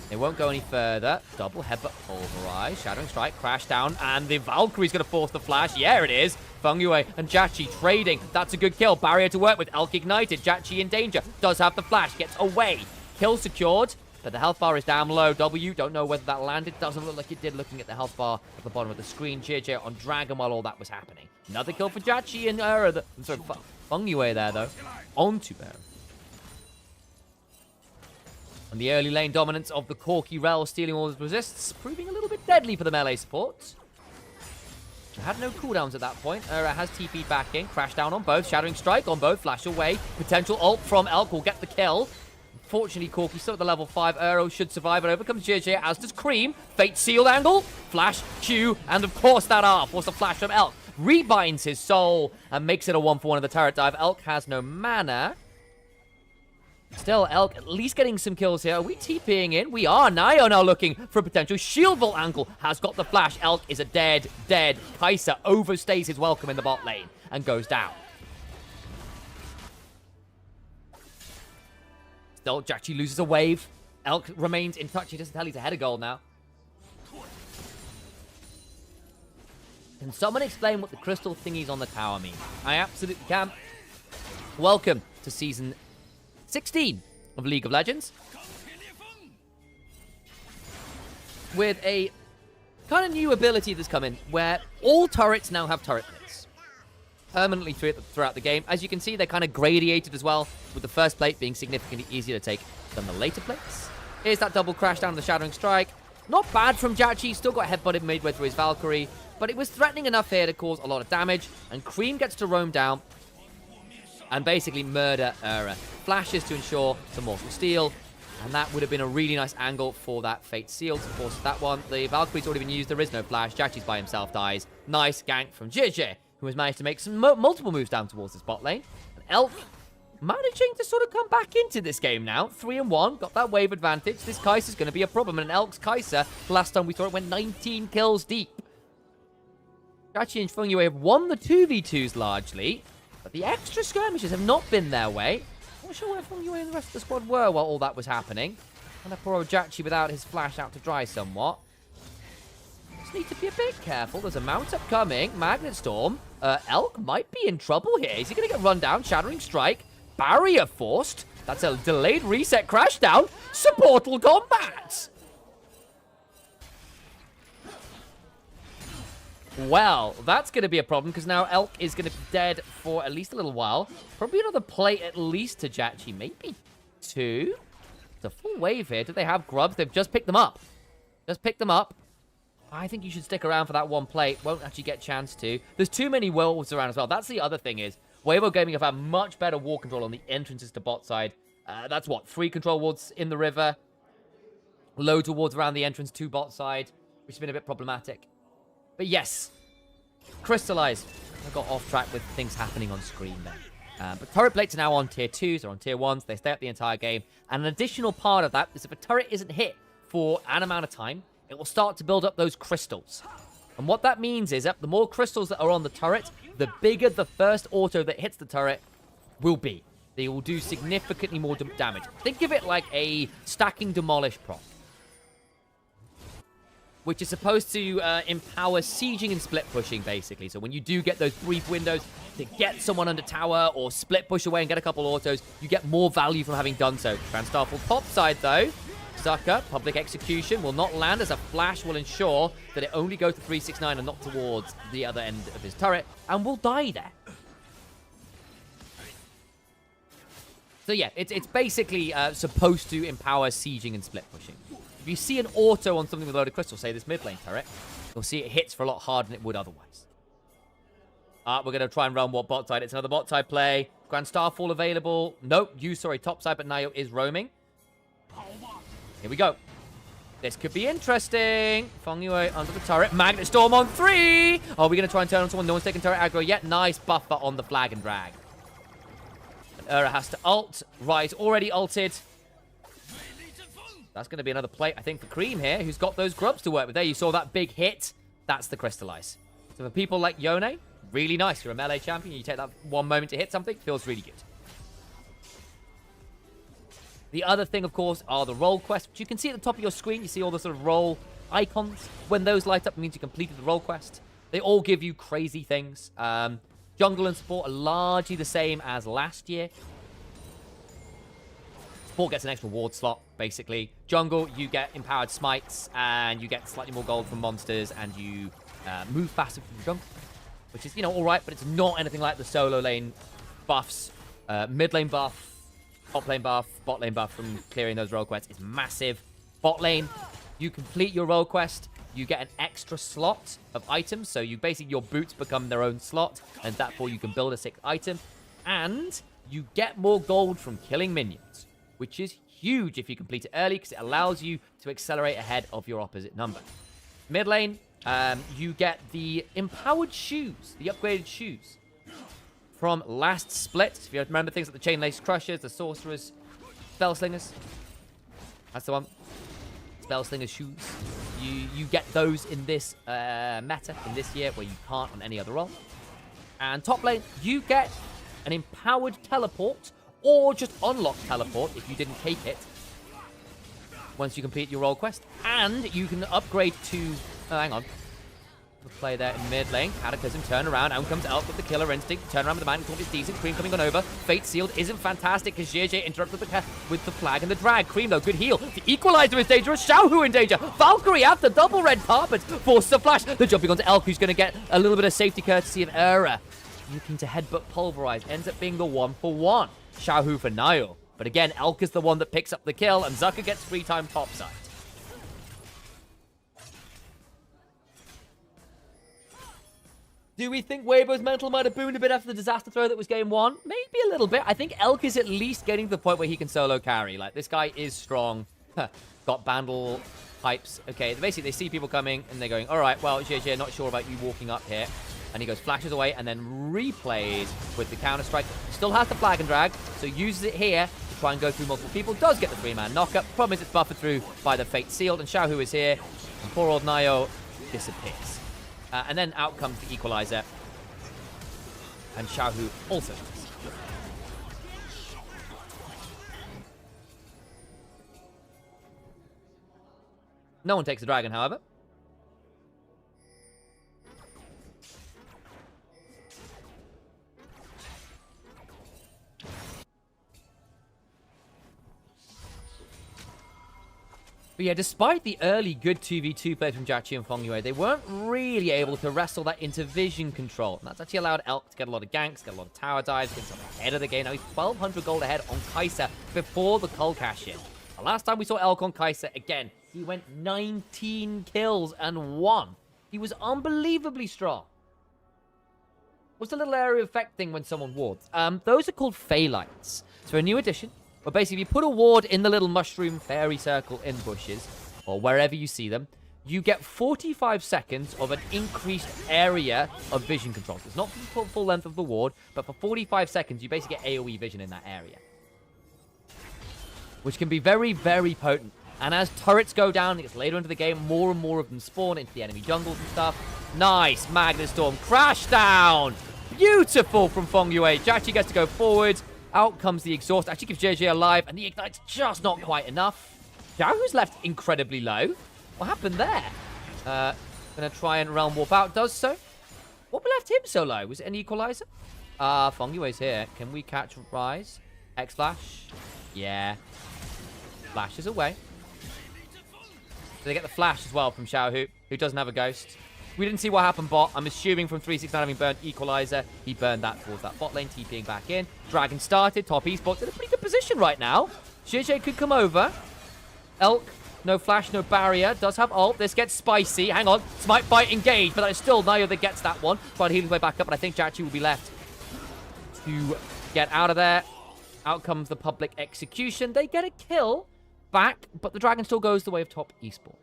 Speaker 3: They won't go any further. Double headbutt pulverize. Shattering strike, crash down, and the Valkyrie's going to force the flash. Yeah, it is. Fungyue and Jachi trading. That's a good kill. Barrier to work with. Elk ignited. Jachi in danger. Does have the flash. Gets away. Kill secured, but the health bar is down low. W, don't know whether that landed. Doesn't look like it did, looking at the health bar at the bottom of the screen. JJ on Dragon while all that was happening. Another kill for Jachi and Fungyue there, though. Onto Baron. And the early lane dominance of the Corki Rel stealing all his resists, proving a little bit deadly for the melee support. Had no cooldowns at that point. Has TP back in, crash down on both, shattering strike on both, flash away. Potential ult from Elk will get the kill. Unfortunately, Corki still at the level 5. Euro should survive, but over comes JJ, as does Cream. Fate sealed angle, flash, Q, and of course that R. Force a flash from Elk. Rebinds his soul and makes it a 1-for-1 of the turret dive. Elk has no mana. Still, Elk at least getting some kills here. Are we TPing in? We are. Nayo now looking for a potential shield vault angle. Has got the flash. Elk is a dead. Kai'Sa overstays his welcome in the bot lane and goes down. Still, Jachi loses a wave. Elk remains in touch. He doesn't tell he's ahead of goal now. Can someone explain what the crystal thingies on the tower mean? I absolutely can. Welcome to Season 16 of League of Legends. With a kind of new ability that's come in, where all turrets now have turret plates. Permanently throughout the game. As you can see, they're kind of gradiated as well, with the first plate being significantly easier to take than the later plates. Here's that double crash down to the Shattering Strike. Not bad from Jachi, still got headbutted midway through his Valkyrie, but it was threatening enough here to cause a lot of damage, and Cream gets to roam down and basically murder Ura. Flashes to ensure some Mortal Steel, and that would have been a really nice angle for that Fate Seal to force that one. The Valkyrie's already been used, there is no flash. Jachi's by himself, dies. Nice gank from JJ, who has managed to make some multiple moves down towards this bot lane. And Elk managing to sort of come back into this game now. 3-1, got that wave advantage. This Kai'Sa's going to be a problem, and Elk's Kai'Sa, last time we saw it, went 19 kills deep. Jachi and Fungyue have won the 2v2s largely, but the extra skirmishes have not been their way. Not sure where Fungyue and the rest of the squad were while all that was happening. And that poor old Jachi without his flash out to dry somewhat. Just need to be a bit careful. There's a mount up coming. Magnet Storm. Elk might be in trouble here. Is he going to get run down? Shattering Strike. Barrier forced. That's a delayed reset crash down. Supportal combat. Well, that's going to be a problem, because now Elk is going to be dead for at least a little while. Probably another plate at least to Jachi. Maybe 2. It's a full wave here. Do they have grubs? They've just picked them up. Just picked them up. I think you should stick around for that one plate. Won't actually get a chance to. There's too many wolves around as well. That's the other thing is, Weibo Gaming have had much better wall control on the entrances to bot side. That's what, 3 control wards in the river. Loads of wards around the entrance to bot side, which has been a bit problematic. But yes, Crystallize. I got off track with things happening on screen there. But turret plates are now on tier 2s or on tier 1s. They stay up the entire game. And an additional part of that is if a turret isn't hit for an amount of time, it will start to build up those crystals. And what that means is that the more crystals that are on the turret, the bigger the first auto that hits the turret will be. They will do significantly more damage. Think of it like a stacking demolish prop, which is supposed to empower sieging and split pushing, basically. So when you do get those brief windows to get someone under tower or split push away and get a couple autos, you get more value from having done so. Transtarful top side, though. Zucker, public execution, will not land as a flash will ensure that it only goes to 369 and not towards the other end of his turret, and will die there. So yeah, it's basically supposed to empower sieging and split pushing. If you see an auto on something with a load of crystals, say this mid lane turret, you'll see it hits for a lot harder than it would otherwise. We're going to try and run what bot side. It's another bot side play. Grand Starfall available. Nope, top side, but Nayo is roaming. Here we go. This could be interesting. Fongyue under the turret. Magnet Storm on 3. Are we going to try and turn on someone? No one's taking turret aggro yet. Nice buffer on the flag and drag. Ura has to ult. Rise already ulted. That's going to be another play, I think, for Cream here, who's got those grubs to work with. There, you saw that big hit. That's the Crystallize. So for people like Yone, really nice. You're a melee champion. You take that one moment to hit something. Feels really good. The other thing, of course, are the role quests, which you can see at the top of your screen. You see all the sort of role icons. When those light up, it means you completed the role quest. They all give you crazy things. Jungle and support are largely the same as last year. Support gets an extra ward slot, basically. Jungle, you get empowered smites, and you get slightly more gold from monsters, and you move faster from the jungle, which is, all right, but it's not anything like the solo lane buffs. Mid lane buff, top lane buff, bot lane buff from clearing those role quests is massive. Bot lane, you complete your role quest, you get an extra slot of items, so you basically, your boots become their own slot, and therefore you can build a 6th item, and you get more gold from killing minions, which is huge if you complete it early, because it allows you to accelerate ahead of your opposite number. Mid lane, you get the empowered shoes, the upgraded shoes from last split. If you remember things like the Chain Lace Crushers, the Sorcerers, Spellslingers. That's the one. Spellslinger shoes. You get those in this meta, in this year, where you can't on any other role. And top lane, you get an empowered teleport, or just unlock teleport if you didn't take it once you complete your role quest. And you can upgrade to... Oh, hang on. We'll play there in mid lane. Cataclysm, turn around. Out comes Elk with the killer instinct. Turn around with the man. It's decent. Cream coming on over. Fate Sealed isn't fantastic because JJ interrupted with the flag and the drag. Cream, though, good heal. The Equalizer is dangerous. Xiaohu in danger. Valkyrie after double red carpet. Forced to flash. They're jumping onto Elk, who's going to get a little bit of safety courtesy of Ura. Looking to headbutt Pulverize. Ends up being the 1-for-1. Xiaohu for Nayo. But again, Elk is the one that picks up the kill, and Zucker gets free time topside. Do we think Weibo's mental might have boomed a bit after the disaster throw that was game 1? Maybe a little bit. I think Elk is at least getting to the point where he can solo carry. Like, this guy is strong. Got Bandle pipes. Okay, basically they see people coming, and they're going, all right, well, JJ, not sure about you walking up here. And he goes, flashes away, and then replays with the counter-strike. Still has the flag and drag, so uses it here to try and go through multiple people. Does get the 3-man knockup. Problem is it's buffered through by the Fate Sealed, and Xiaohu is here. And poor old Nayo disappears. And then out comes the Equalizer. And Xiaohu also dies. No one takes the dragon, however. But yeah, despite the early good 2v2 play from Jackie and Fongyue, they weren't really able to wrestle that into vision control. And that's actually allowed Elk to get a lot of ganks, get a lot of tower dives, get himself ahead of the game. Now he's 1,200 gold ahead on Kai'Sa before the Cull cash in. The last time we saw Elk on Kai'Sa, again, he went 19 kills and 1. He was unbelievably strong. What's the little area effect thing when someone wards? Those are called Phaelites. So a new addition, where basically you put a ward in the little mushroom fairy circle in bushes, or wherever you see them, you get 45 seconds of an increased area of vision control. So it's not for the full length of the ward, but for 45 seconds, you basically get AoE vision in that area. Which can be very, very potent. And as turrets go down, it gets later into the game, more and more of them spawn into the enemy jungles and stuff. Nice, Magnet Storm, crash down! Beautiful from Feng Yue. Jackie gets to go forward. Out comes the exhaust. Actually gives JJ alive, and the ignite's just not quite enough. Xiaohu's left incredibly low. What happened there? Gonna try and realm warp out. Does so. What left him so low? Was it an equalizer? Feng Yue's here. Can we catch Rise? X-Flash? Yeah. Flashes away. So they get the flash as well from Xiaohu, who doesn't have a ghost. We didn't see what happened bot. I'm assuming from 369 having burned equalizer, he burned that towards that bot lane, TPing back in. Dragon started. Top esports in a pretty good position right now. JJ could come over. Elk. No flash, no barrier. Does have ult. This gets spicy. Hang on. Smite Bite engaged, but that is still Nayo that gets that one. Trying to heal his way back up, but I think Jachi will be left to get out of there. Out comes the public execution. They get a kill back, but the dragon still goes the way of top esports.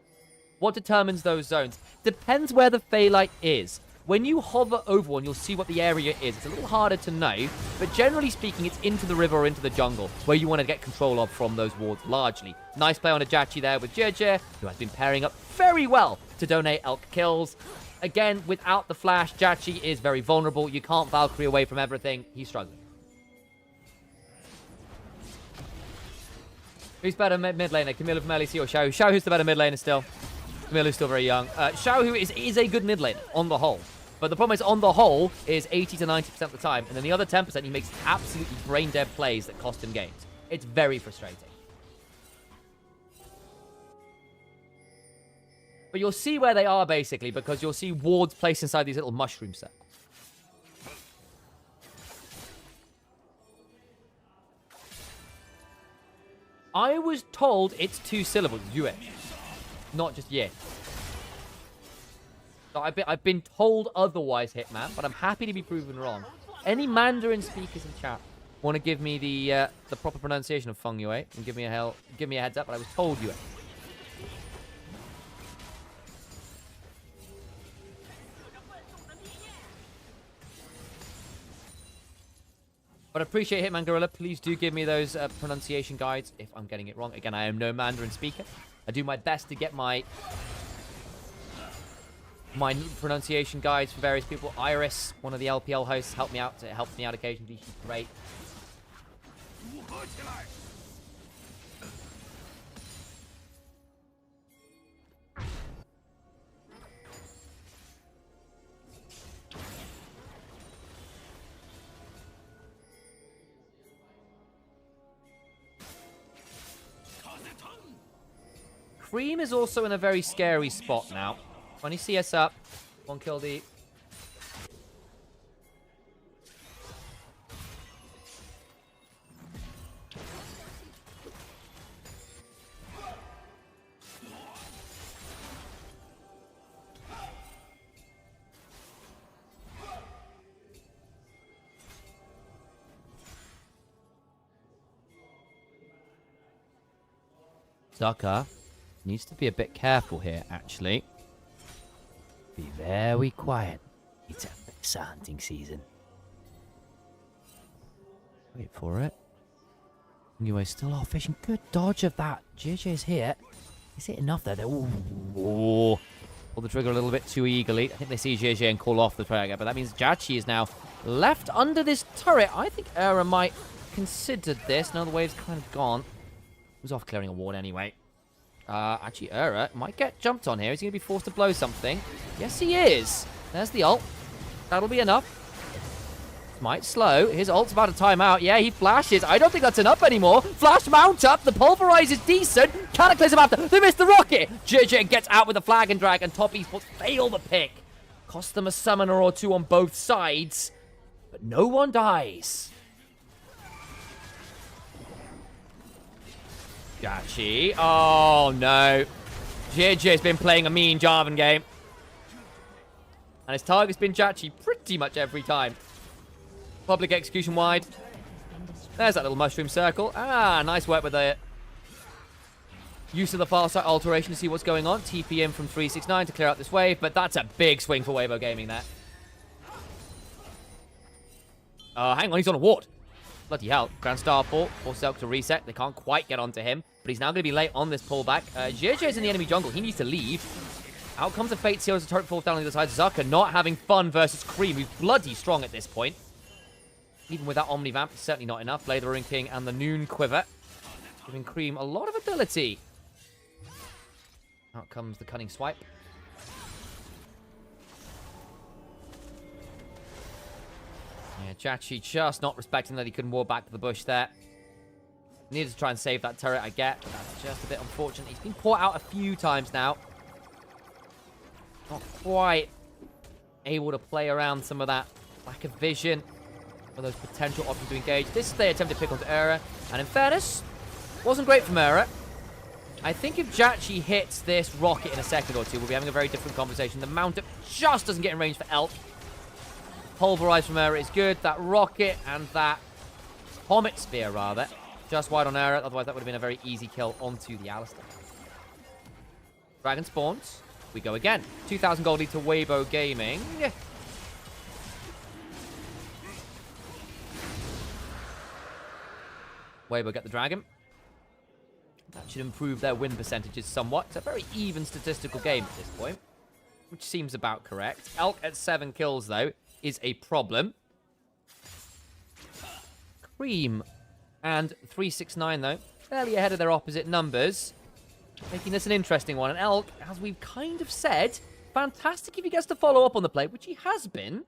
Speaker 3: What determines those zones? Depends where the Phaelite is. When you hover over one, you'll see what the area is. It's a little harder to know, but generally speaking, it's into the river or into the jungle, where you want to get control of from those wards, largely. Nice play on a Jachi there with JJ, who has been pairing up very well to donate Elk kills. Again, without the flash, Jachi is very vulnerable. You can't Valkyrie away from everything. He's struggling. Who's better mid laner, Camilla from LEC or Xiaohu? Xiaohu's the better mid laner still. Camilla's still very young. Xiaohu is a good mid laner on the whole. But the problem is, on the whole, is 80 to 90% of the time. And then the other 10%, he makes absolutely brain-dead plays that cost him games. It's very frustrating. But you'll see where they are, basically, because you'll see wards placed inside these little mushroom circles. I was told it's 2 syllables, Yue. Not just Ye. I've been told otherwise, Hitman, but I'm happy to be proven wrong. Any Mandarin speakers in chat want to give me the proper pronunciation of Feng Yue and give me a heads up, but I was told Yue. But I appreciate Hitman Gorilla. Please do give me those pronunciation guides if I'm getting it wrong. Again, I am no Mandarin speaker. I do my best to get my pronunciation guides from various people. Iris, one of the LPL hosts, helps me out occasionally. She's great. Cream is also in a very scary spot now. 20 CS up. 1 kill deep. Zucker needs to be a bit careful here, actually. Be very quiet. It's a mixer hunting season. Wait for it. Anyway, still off fishing. Good dodge of that. JJ's here. Is it enough there? Ooh. Pull the trigger a little bit too eagerly. I think they see JJ and call off the trigger, but that means Jachi is now left under this turret. I think Era might consider this. Now the wave's kind of gone. He was off clearing a ward anyway. Actually, Era might get jumped on here. Is he going to be forced to blow something? Yes, he is. There's the ult. That'll be enough. Might slow. His ult's about to time out. Yeah, he flashes. I don't think that's enough anymore. Flash mount up. The pulverize is decent. Cataclysm after. They missed the rocket. JJ gets out with the flag and drag, and Top Esports fail the pick. Cost them a summoner or two on both sides, but no one dies. Jachi. Oh, no. JJ's been playing a mean Jarvan game. And his target's been Jachi pretty much every time. Public execution wide. There's that little mushroom circle. Ah, nice work with the use of the far side alteration to see what's going on. TP in from 369 to clear out this wave, but that's a big swing for WBG Gaming there. Hang on, he's on a ward. Bloody hell. Grand Starfall forces Elk to reset. They can't quite get onto him, but he's now going to be late on this pullback. JJ's in the enemy jungle. He needs to leave. Out comes a Fate Seal as the turret falls down on the other side. Zucker not having fun versus Cream, who's bloody strong at this point. Even with that Omnivamp, it's certainly not enough. Blade of the Ring King and the Noon Quiver, giving Cream a lot of ability. Out comes the Cunning Swipe. Yeah, Jachi just not respecting that he couldn't ward back to the bush there. Needed to try and save that turret, I get, but that's just a bit unfortunate. He's been caught out a few times now. Not quite able to play around some of that lack of vision or those potential options to engage. This they attempt to pick onto Era, and in fairness, wasn't great from Era. I think if Jachi hits this rocket in a second or two, we'll be having a very different conversation. The mount-up just doesn't get in range for Elk. Pulverize from Era is good. That rocket and that Comet Spear, rather, just wide on Era. Otherwise, that would have been a very easy kill onto the Alistar. Dragon spawns. We go again. 2,000 gold lead to WBG Gaming. WBG get the dragon. That should improve their win percentages somewhat. It's a very even statistical game at this point, which seems about correct. Elk at 7 kills, though, is a problem. Cream and 369, though, fairly ahead of their opposite numbers, making this an interesting one. And Elk, as we've kind of said, fantastic if he gets to follow up on the play, which he has been.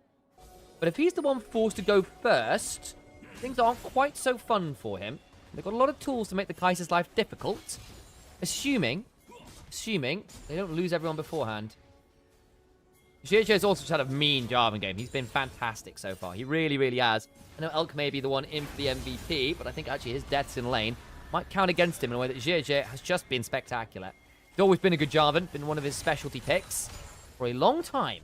Speaker 3: But if he's the one forced to go first, things aren't quite so fun for him. They've got a lot of tools to make the Kaiser's life difficult, assuming they don't lose everyone beforehand. JJ's also just had a mean Jarvan game. He's been fantastic so far. He really, really has. I know Elk may be the one in for the MVP, but I think actually his deaths in lane might count against him in a way that JJ has just been spectacular. He's always been a good Jarvan, been one of his specialty picks for a long time.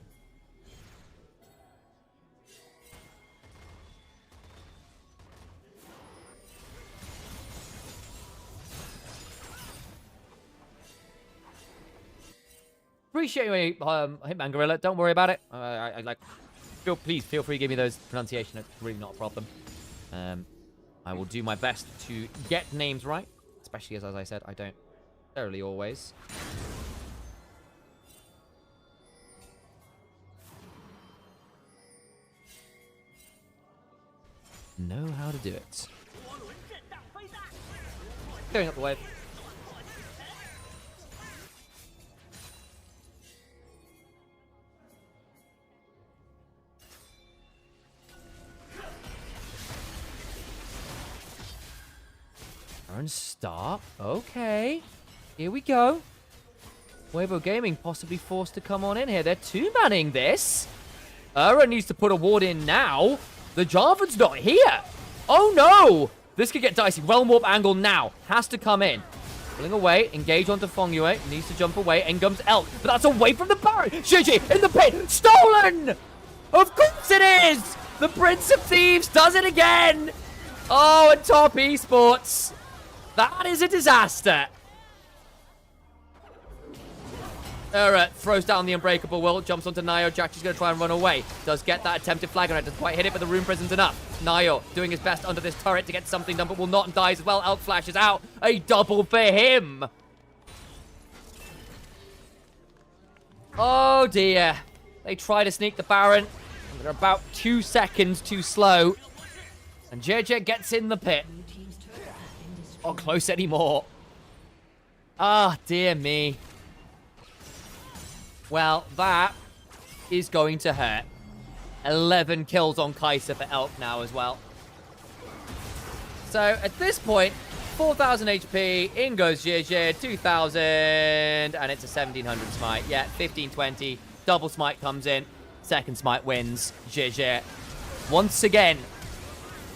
Speaker 3: Appreciate you, Hitman Gorilla. Don't worry about it. Please feel free to give me those pronunciation. It's really not a problem. I will do my best to get names right, especially as I said, I don't necessarily always. Know how to do it. Going up the wave. Start. Okay. Here we go. WBG Gaming possibly forced to come on in here. They're two-manning this. Ura needs to put a ward in now. The Jarvan's not here. Oh, no. This could get dicey. Realm Warp angle now. Has to come in. Pulling away. Engage onto Fongyue. Needs to jump away. In comes Elk. But that's away from the Baron. Gigi in the pit. Stolen. Of course it is. The Prince of Thieves does it again. Oh, and Top Esports. That is a disaster. Ura throws down the Unbreakable Will, jumps onto Nayo. Jachi's going to try and run away. Does get that attempted flag on it. Doesn't quite hit it, but the Rune Prison's enough. Nayo doing his best under this turret to get something done, but will not, and dies as well. Elk flashes out. A double for him. Oh, dear. They try to sneak the Baron, and they're about 2 seconds too slow. And JJ gets in the pit. Not close anymore. Ah, dear me. Well, that is going to hurt. 11 kills on Kaiser for Elk now as well. So, at this point, 4,000 HP. In goes JJ, 2,000. And it's a 1,700 smite. Yeah, 1520. Double smite comes in. Second smite wins. JJ, once again,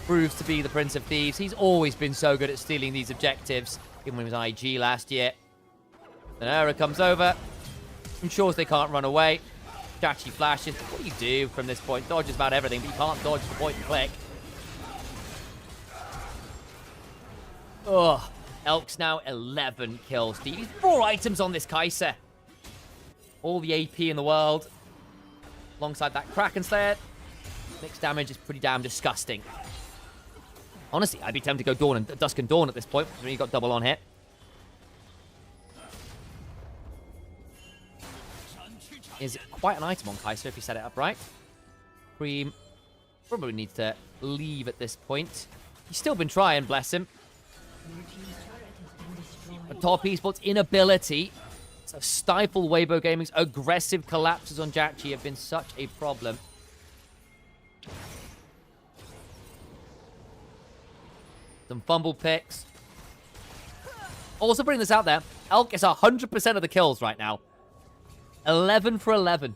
Speaker 3: proves to be the Prince of Thieves. He's always been so good at stealing these objectives. even when he was IG last year. Then Era comes over, ensures they can't run away. Jachi flashes. What do you do from this point? Dodges about everything, but you can't dodge the point and click. Ugh. Elk's now 11 kills. He's 4 items on this Kai'Sa. All the AP in the world. Alongside that Kraken Slayer. Mixed damage is pretty damn disgusting. Honestly, I'd be tempted to go Dawn and Dusk and Dawn at this point. When you got double on hit. Is quite an item on Kai'Sa if you set it up right. Cream probably needs to leave at this point. He's still been trying, bless him. But Top Esports' inability to stifle Weibo Gaming's aggressive collapses on Jachi have been such a problem. Some fumble picks. Also putting this out there, Elk is 100% of the kills right now. 11 for 11.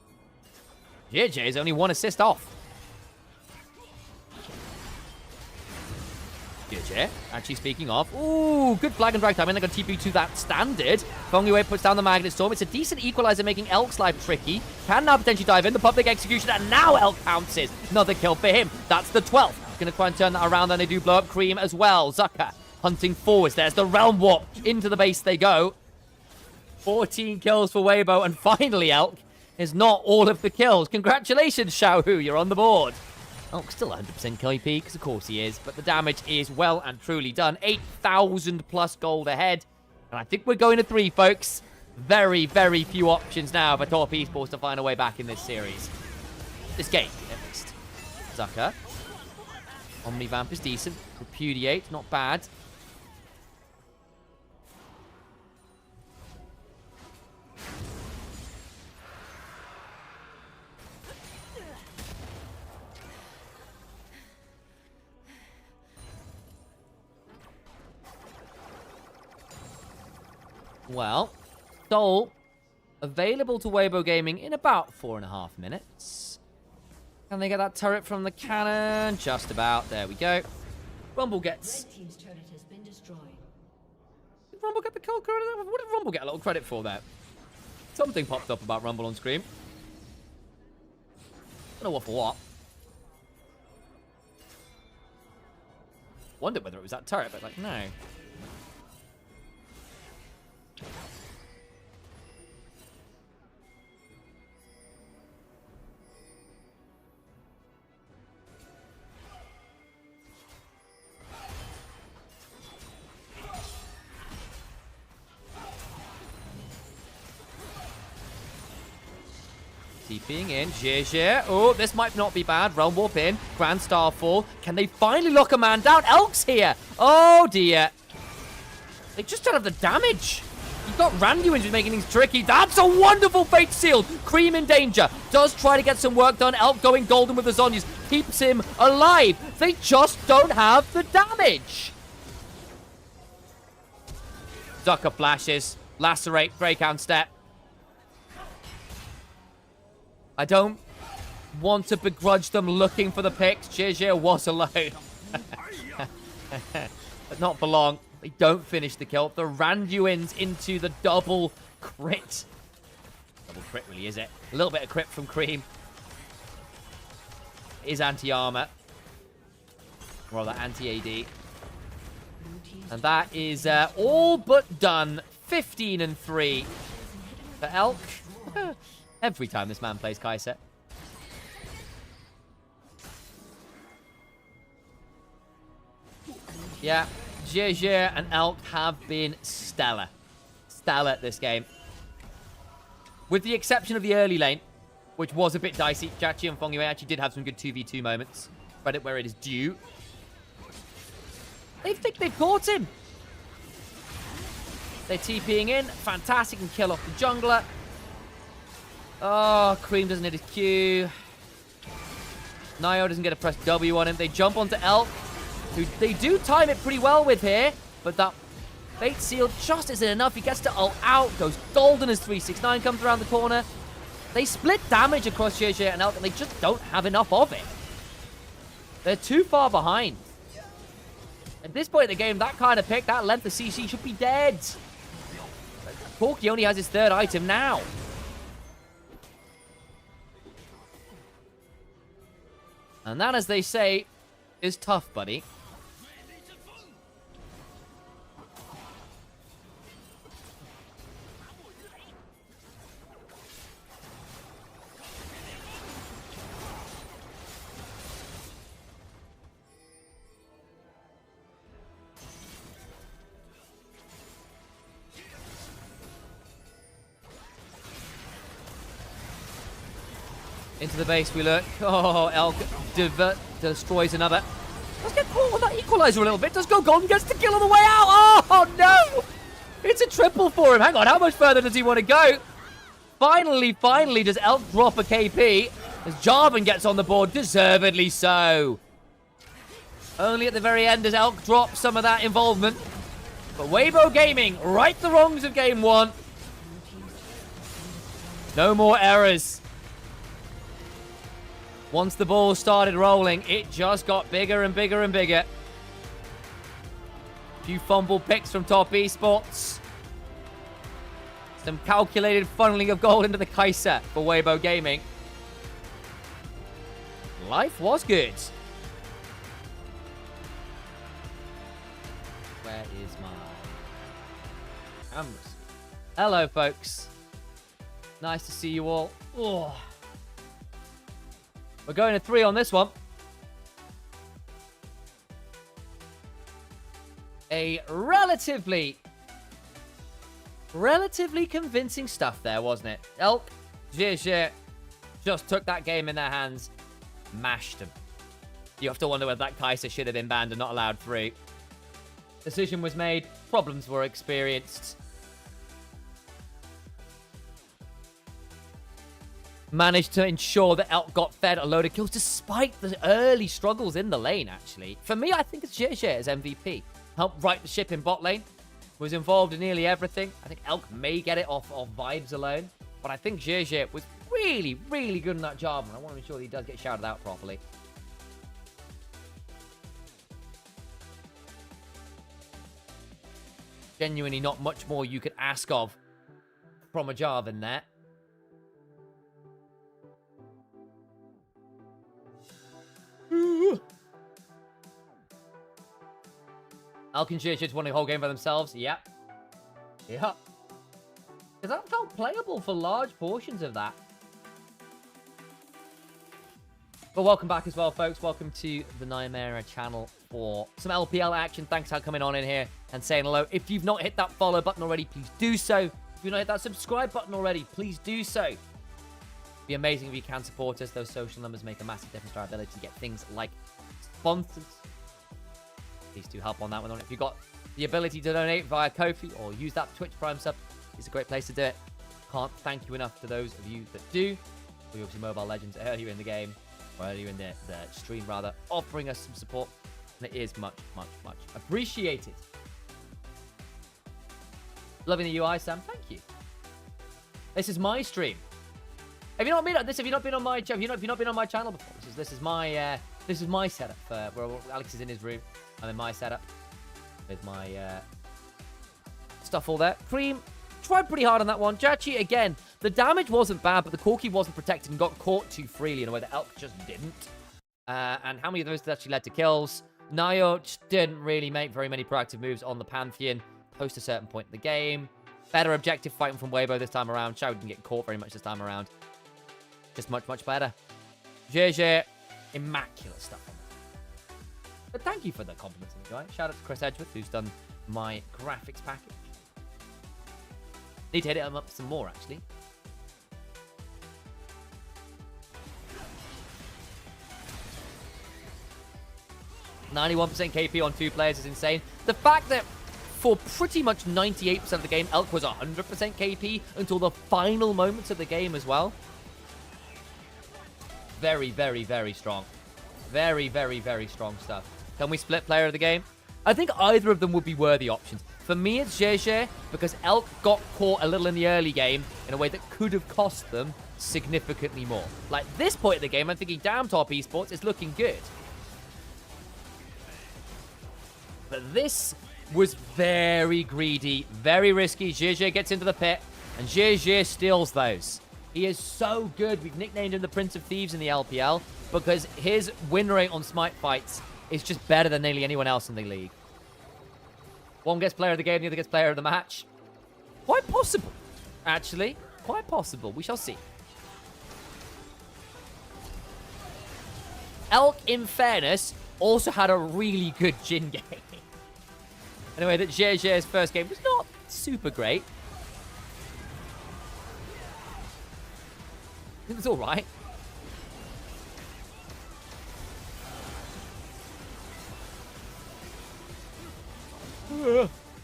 Speaker 3: JJ is only 1 assist off. JJ, actually speaking of. Ooh, good flag and drag time. And they're going to TP to that standard. Feng Yue puts down the Magnet Storm. It's a decent equalizer, making Elk's life tricky. Can now potentially dive in. The public execution, and now Elk pounces. Another kill for him. That's the 12th. Going to try and turn that around, and they do blow up Cream as well. Zucker hunting forwards. There's the Realm Warp. Into the base they go. 14 kills for Weibo, and finally Elk is not all of the kills. Congratulations, Xiaohu, you're on the board. Elk's still 100% kill EP, because of course he is, but the damage is well and truly done. 8,000 plus gold ahead, and I think we're going to 3, folks. Very, very few options now for Top Esports to find a way back in this series. This game, at least. Zucker. Omnivamp is decent. Repudiate, not bad. Well, Soul available to Weibo Gaming in about 4.5 minutes. Can they get that turret from the cannon? Just about. There we go. Rumble gets...
Speaker 9: Red team's turret has been destroyed.
Speaker 3: Did Rumble get the kill credit? What did Rumble get a little credit for there? Something popped up about Rumble on screen. Don't know what for what. Wondered whether it was that turret, but like, no. TPing in, Zhe. Oh, this might not be bad. Realm Warp in, Grand Starfall. Can they finally lock a man down? Elk's here. Oh dear. They just don't have the damage. You've got Randuin who's making things tricky. That's a wonderful Fate Sealed. Cream in danger. Does try to get some work done. Elk going golden with the Zonyas. Keeps him alive. They just don't have the damage. Zucker flashes. Lacerate. Breakout step. I don't want to begrudge them looking for the picks. Zhe was alone. But not for long. They don't finish the kill. The Randuin's into the double crit. Double crit, really, is it? A little bit of crit from Cream. It is anti-armor. Or rather, anti-AD. And that is all but done. 15-3 for Elk. Every time this man plays Kai'Sa. Yeah, Zhe and Elk have been stellar. Stellar this game. With the exception of the early lane, which was a bit dicey. Jachi and Feng Yue actually did have some good 2v2 moments. Credit where it is due. They think they've caught him. They're TPing in. Fantastic and kill off the jungler. Oh, Cream doesn't hit his Q. Nio doesn't get a press W on him. They jump onto Elk, who they do time it pretty well with here, but that Fate Seal just isn't enough. He gets to ult out, goes golden as 369 comes around the corner. They split damage across Zhe and Elk, and they just don't have enough of it. They're too far behind. At this point in the game, that kind of pick, that length of CC should be dead. Corki only has his third item now. And that, as they say, is tough, buddy. Into the base we look. Oh, Elk destroys another. Let's get caught with that equalizer a little bit. Does go Golden, gets the kill on the way out. Oh, no. It's a triple for him. Hang on, how much further does he want to go? Finally, does Elk drop a KP as Jarvan gets on the board, deservedly so. Only at the very end does Elk drop some of that involvement. But Weibo Gaming, right the wrongs of game one. No more errors. Once the ball started rolling, it just got bigger and bigger and bigger. A few fumble picks from Top Esports. Some calculated funneling of gold into the Kai'Sa for Weibo Gaming. Life was good. Where is my cameras? Hello, folks. Nice to see you all. Oh. We're going to 3 on this one. A relatively convincing stuff there, wasn't it? Elk, GG, just took that game in their hands, mashed them. You have to wonder whether that Kai'Sa should have been banned and not allowed 3. Decision was made, problems were experienced. Managed to ensure that Elk got fed a load of kills despite the early struggles in the lane, actually. For me, I think it's JJ as MVP. Helped right the ship in bot lane. Was involved in nearly everything. I think Elk may get it off vibes alone. But I think JJ was really, really good in that job. And I want to ensure that he does get shouted out properly. Genuinely not much more you could ask of from a Jarvan there. Elk and GH just won the whole game by themselves. Yep. Because that felt playable for large portions of that. But welcome back as well, folks. Welcome to the Nightmare channel for some LPL action. Thanks for coming on in here and saying hello. If you've not hit that follow button already, please do so. If you've not hit that subscribe button already, please do so. It'd be amazing if you can support us. Those social numbers make a massive difference to our ability to get things like sponsors. Please do help on that one. If you've got the ability to donate via Ko-fi or use that Twitch Prime sub, it's a great place to do it. Can't thank you enough to those of you that do. We obviously Mobile Legends earlier in the game, or earlier in the stream rather, offering us some support. And it is much, much, much appreciated. Loving the UI, Sam. Thank you. This is my stream. Have you not been on this? Have you not been on my channel? Have you not been on my channel before? This is my setup where Alex is in his room. I'm in my setup with my stuff all there. Cream tried pretty hard on that one. Jachi, again, the damage wasn't bad, but the Corki wasn't protected and got caught too freely in a way that Elk just didn't. And how many of those actually led to kills? Nayo just didn't really make very many proactive moves on the Pantheon post a certain point in the game. Better objective fighting from Weibo this time around. Shao didn't get caught very much this time around. Just much, much better. JJ, immaculate stuff on that. But thank you for the compliments, guys. Shout out to Chris Edgeworth, who's done my graphics package. Need to hit him up some more, actually. "91% KP on 2 players is insane. The fact that for pretty much 98% of the game, Elk was 100% KP until the final moments of the game as well. Very, very, very strong. Very, very, very strong stuff. Can we split player of the game? I think either of them would be worthy options. For me, it's JJ, because Elk got caught a little in the early game in a way that could have cost them significantly more. Like, this point of the game, I'm thinking, damn, Top Esports is looking good. But this was very greedy, very risky. GG gets into the pit, and GG steals those. He is so good. We've nicknamed him the Prince of Thieves in the LPL because his win rate on Smite fights is just better than nearly anyone else in the league. One gets player of the game, the other gets player of the match. Quite possible, actually. Quite possible. We shall see. Elk, in fairness, also had a really good Jhin game. Anyway, that JJ's first game was not super great. It was all right.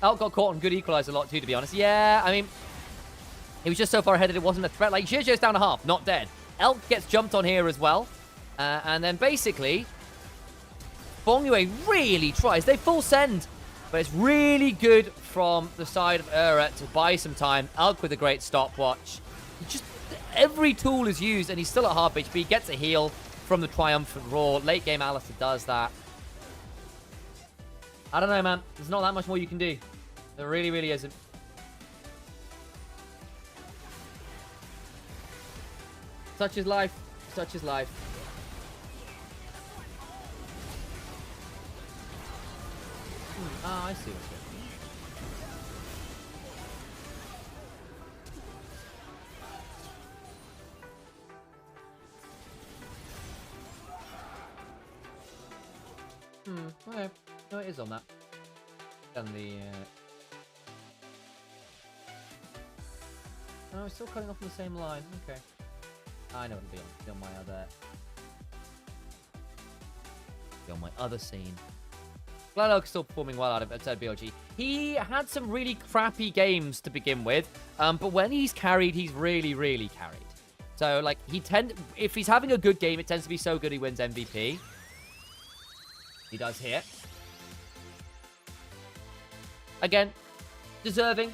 Speaker 3: Elk got caught on good equalizer a lot too, to be honest. Yeah, I mean, he was just so far ahead that it wasn't a threat. Like, JJ's down a half, not dead. Elk gets jumped on here as well. And then basically, Bongyue really tries. They full send. But it's really good from the side of Ura to buy some time. Elk with a great stopwatch. Just every tool is used, and he's still at half HP. Gets a heal from the Triumphant Roar. Late game, Alistair does that. I don't know, man. There's not that much more you can do. There really, really isn't. Such is life. Such is life. Oh, I see what's going on. Okay. No, it is on that. And the... Oh, it's still cutting off on the same line. Okay. I know it'll be on. It'll be on my other... Be on my other scene. Glad Elk's still performing well out of WBG. He had some really crappy games to begin with, but when he's carried, he's really, really carried. So, like, if he's having a good game, it tends to be so good he wins MVP. He does here. Again, deserving.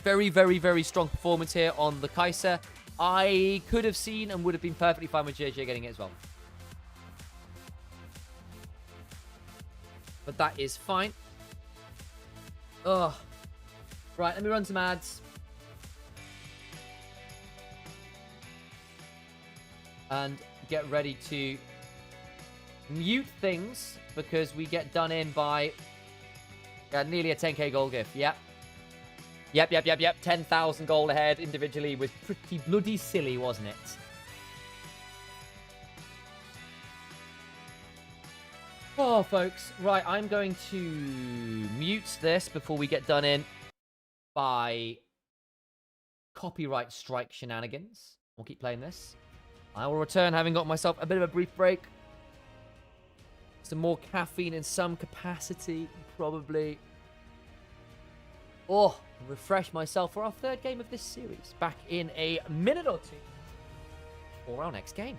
Speaker 3: Very, very, very strong performance here on the Kai'Sa. I could have seen and would have been perfectly fine with JJ getting it as well. But that is fine. Ugh. Right, let me run some ads. And get ready to mute things because we get done in by nearly a 10k goal gift. Yep. Yep. 10,000 goal ahead individually was pretty bloody silly, wasn't it? Oh, folks. Right, I'm going to mute this before we get done in by copyright strike shenanigans. We'll keep playing this. I will return having got myself a bit of a brief break. Some more caffeine in some capacity, probably. Oh, refresh myself for our third game of this series. Back in a minute or two. Or our next game.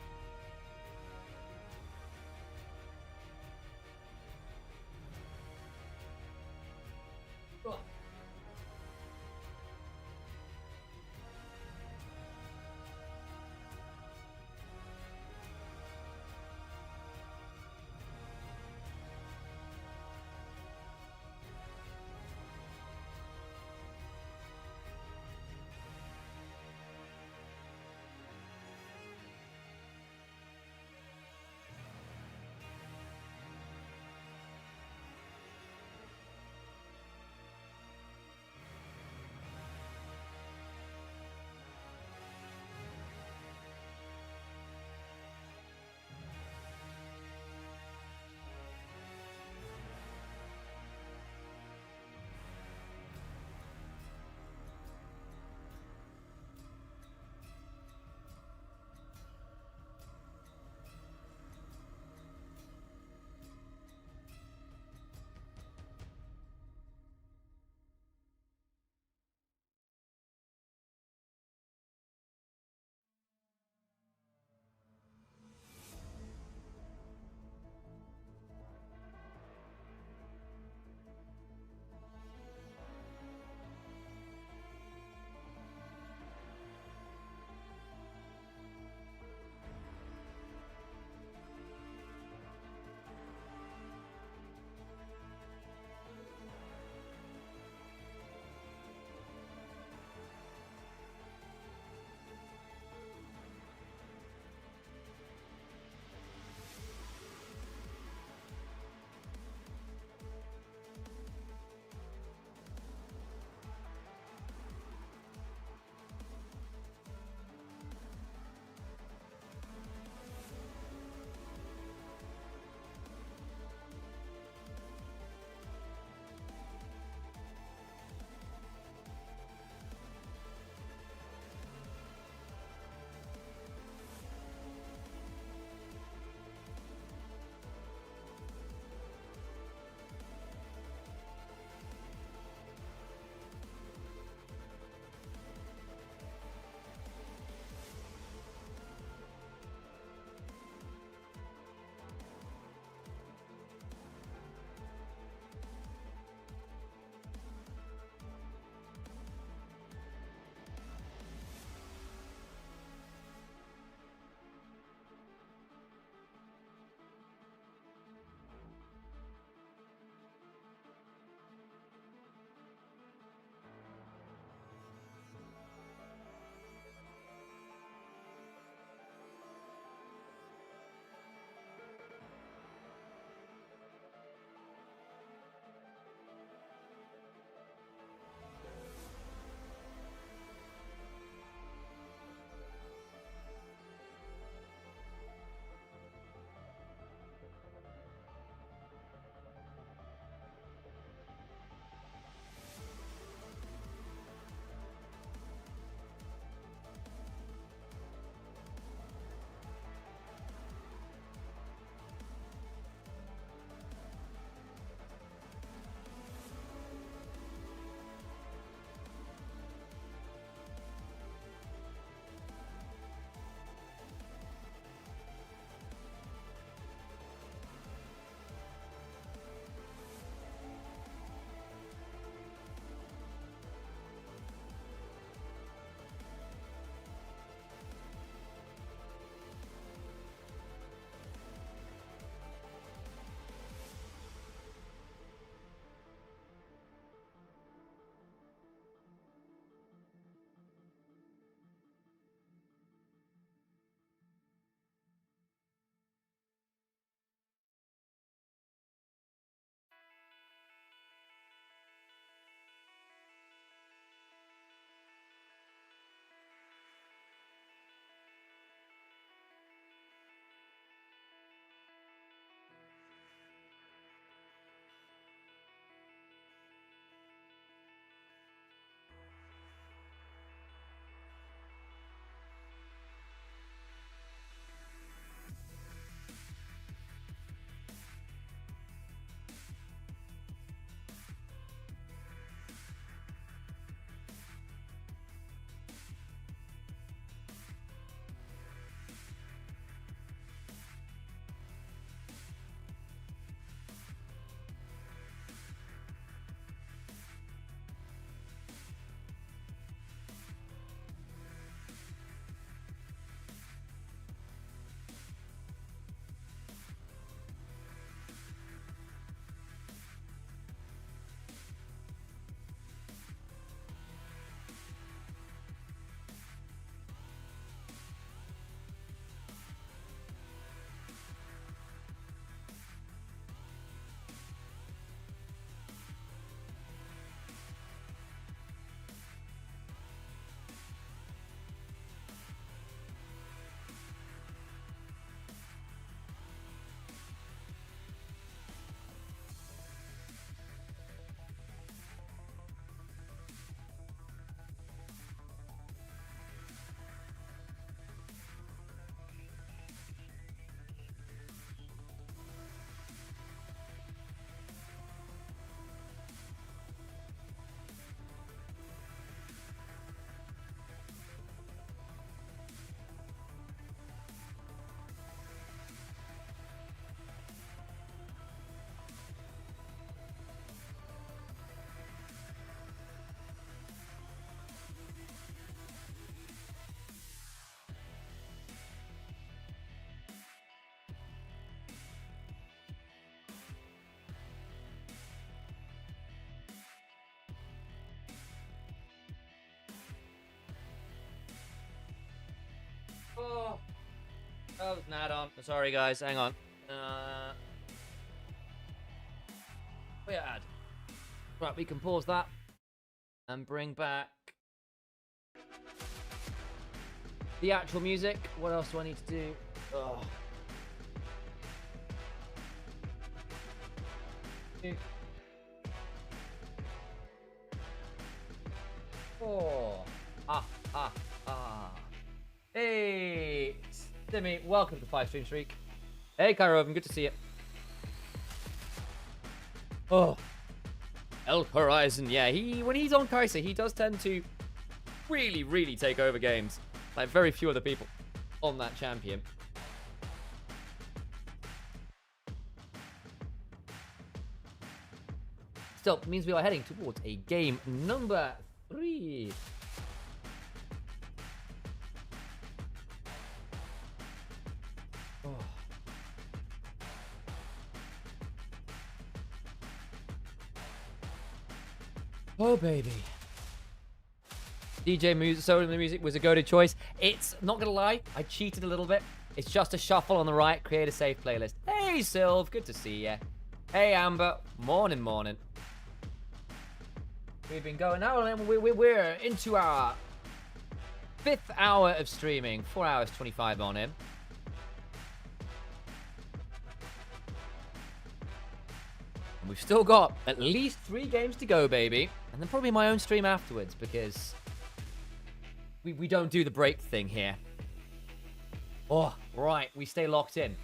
Speaker 3: Oh, there's an add-on. Sorry, guys. Hang on. Where ad? Right, we can pause that and bring back the actual music. What else do I need to do? Oh. Oh. Hey, Timmy, welcome to 5 Stream Streak. Hey, Kyroven, good to see you. Oh. Elk Horizon, yeah, when he's on Kai'Sa, he does tend to really, really take over games. Like very few other people on that champion. Still, means we are heading towards a game number 3. Oh, baby. DJ music, so the music was a goated choice. It's, not gonna lie, I cheated a little bit. It's just a shuffle on the right, create a safe playlist. Hey, Sylv, good to see ya. Hey, Amber, morning, morning. We've been going now, and we're into our 5th hour of streaming. 4 hours, 25 on him. And we've still got at least 3 games to go, baby. And then probably my own stream afterwards, because we don't do the break thing here. Oh, right, we stay locked in.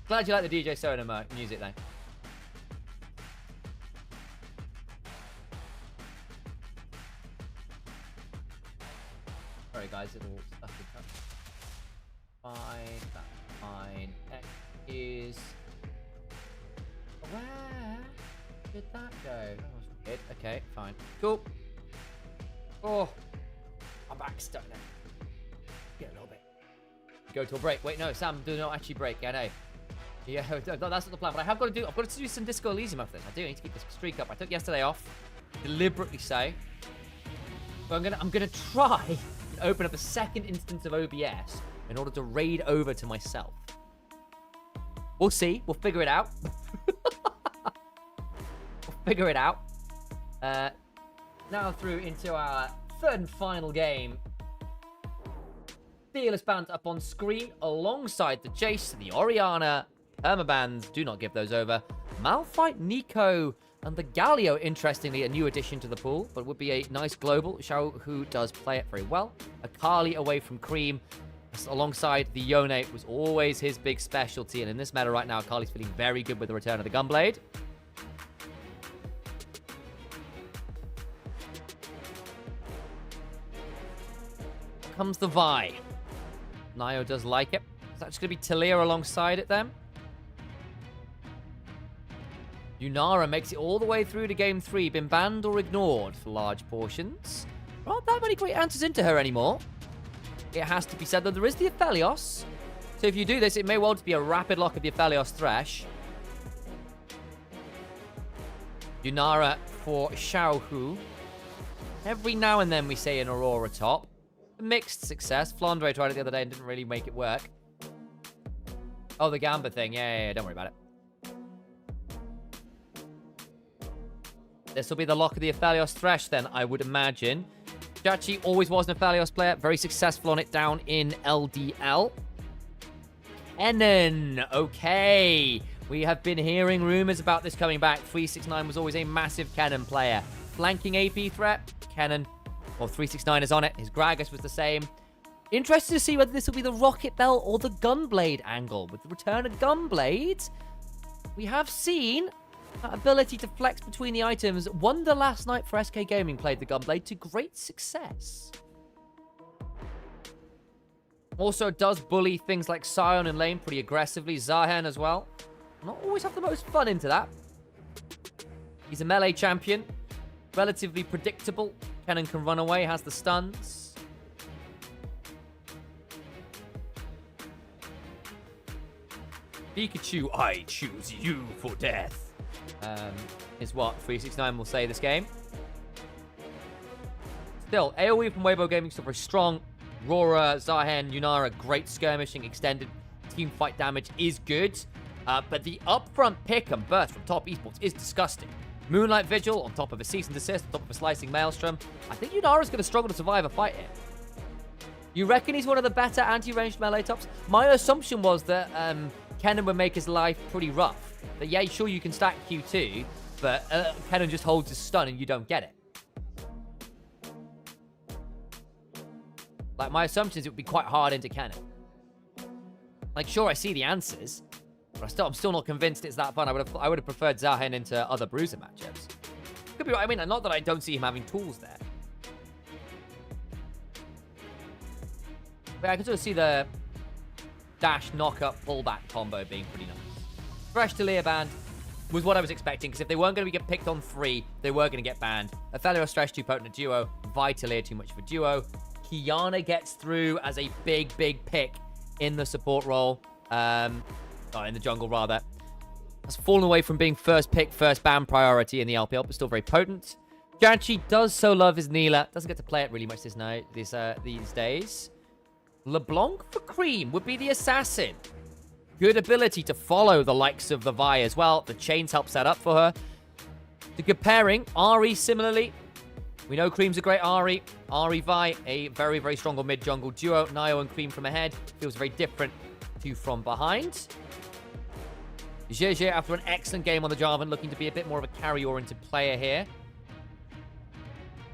Speaker 3: Glad you like the DJ Soda music, then. Sorry, guys, it'll stuff it up. Fine, that's fine. X is... Where did that go? That was weird. Okay, fine. Cool. Oh, my back's stuck now. Get a little bit. Go to a break. Wait, no, Sam, do not actually break. Yeah, no. Yeah, that's not the plan. But I've got to do some Disco Elysium after this. I do need to keep this streak up. I took yesterday off, deliberately so. But I'm gonna try and open up a second instance of OBS in order to raid over to myself. We'll see. We'll figure it out. We'll figure it out. Now through into our 3rd and final game. Fearless Banter up on screen alongside the Jace, the Orianna, Permabans, do not give those over. Malphite, Nico, and the Galio, interestingly, a new addition to the pool, but would be a nice global. Xiao Hu does play it very well. Akali away from Cream, alongside the Yone, was always his big specialty, and in this meta right now, Akali's feeling very good with the return of the Gunblade. Comes the Vi. Nio does like it. Is that just going to be Talia alongside it then? Yunara makes it all the way through to game 3, been banned or ignored for large portions. There aren't that many great answers into her anymore. It has to be said that there is the Aphelios. So if you do this, it may well just be a rapid lock of the Aphelios Thresh. Yunara for Xiao Hu. Every now and then we say an Aurora top. Mixed success. Flandre tried it the other day and didn't really make it work. Oh, the Gamba thing. Yeah, don't worry about it. This will be the lock of the Aphelios Thresh then, I would imagine. Jachi always was an Aphelios player. Very successful on it down in LDL. Kennen. Okay. We have been hearing rumors about this coming back. 369 was always a massive Kennen player. Flanking AP threat. Kennen. Well, 369 is on it. His Gragas was the same. Interested to see whether this will be the Rocket Bell or the Gunblade angle. With the return of Gunblade, we have seen that ability to flex between the items. Wonder last night for SK Gaming played the Gunblade to great success. Also does bully things like Sion and lane pretty aggressively. Zahen as well. Not always have the most fun into that. He's a melee champion. Relatively predictable. Kennen can run away, has the stuns. Pikachu, I choose you for death. Is what 369 will say this game. Still, AoE from Weibo Gaming still very strong.
Speaker 14: Rora, Zahen, Yunara, great skirmishing, extended team fight damage is good. But the upfront pick and burst from Top Esports is disgusting. Moonlight Vigil on top of a cease and desist, on top of a slicing Maelstrom. I think Yunara's going to struggle to survive a fight here. You reckon he's one of the better anti-ranged melee tops? My assumption was that Kennen would make his life pretty rough. That yeah, sure you can stack Q2, but Kennen just holds his stun and you don't get it. Like, my assumption is it would be quite hard into Kennen. Like, sure, I see the answers, but I'm still not convinced it's that fun. I would have preferred Zahen into other Bruiser matchups. Could be right. I mean, not that I don't see him having tools there. But I can sort of see the dash, knock-up, pullback combo being pretty nice. Fresh Talia banned was what I was expecting, because if they weren't going to get picked on 3, they were going to get banned. Aphelios Thresh too potent a duo. Vi Talia too much of a duo. Kiana gets through as a big pick in the support role. In the jungle, rather. Has fallen away from being first pick, first ban priority in the LPL, but still very potent. Janchi does so love his Neela. Doesn't get to play it really much these days. LeBlanc for Cream would be the assassin. Good ability to follow the likes of the Vi as well. The chains help set up for her. The good pairing, Ahri similarly. We know Cream's a great Ahri. Ahri Vi, a very strong mid-jungle duo. Nio and Cream from ahead. Feels very different to from behind. GG, after an excellent game on the Jarvan, looking to be a bit more of a carry-oriented player here.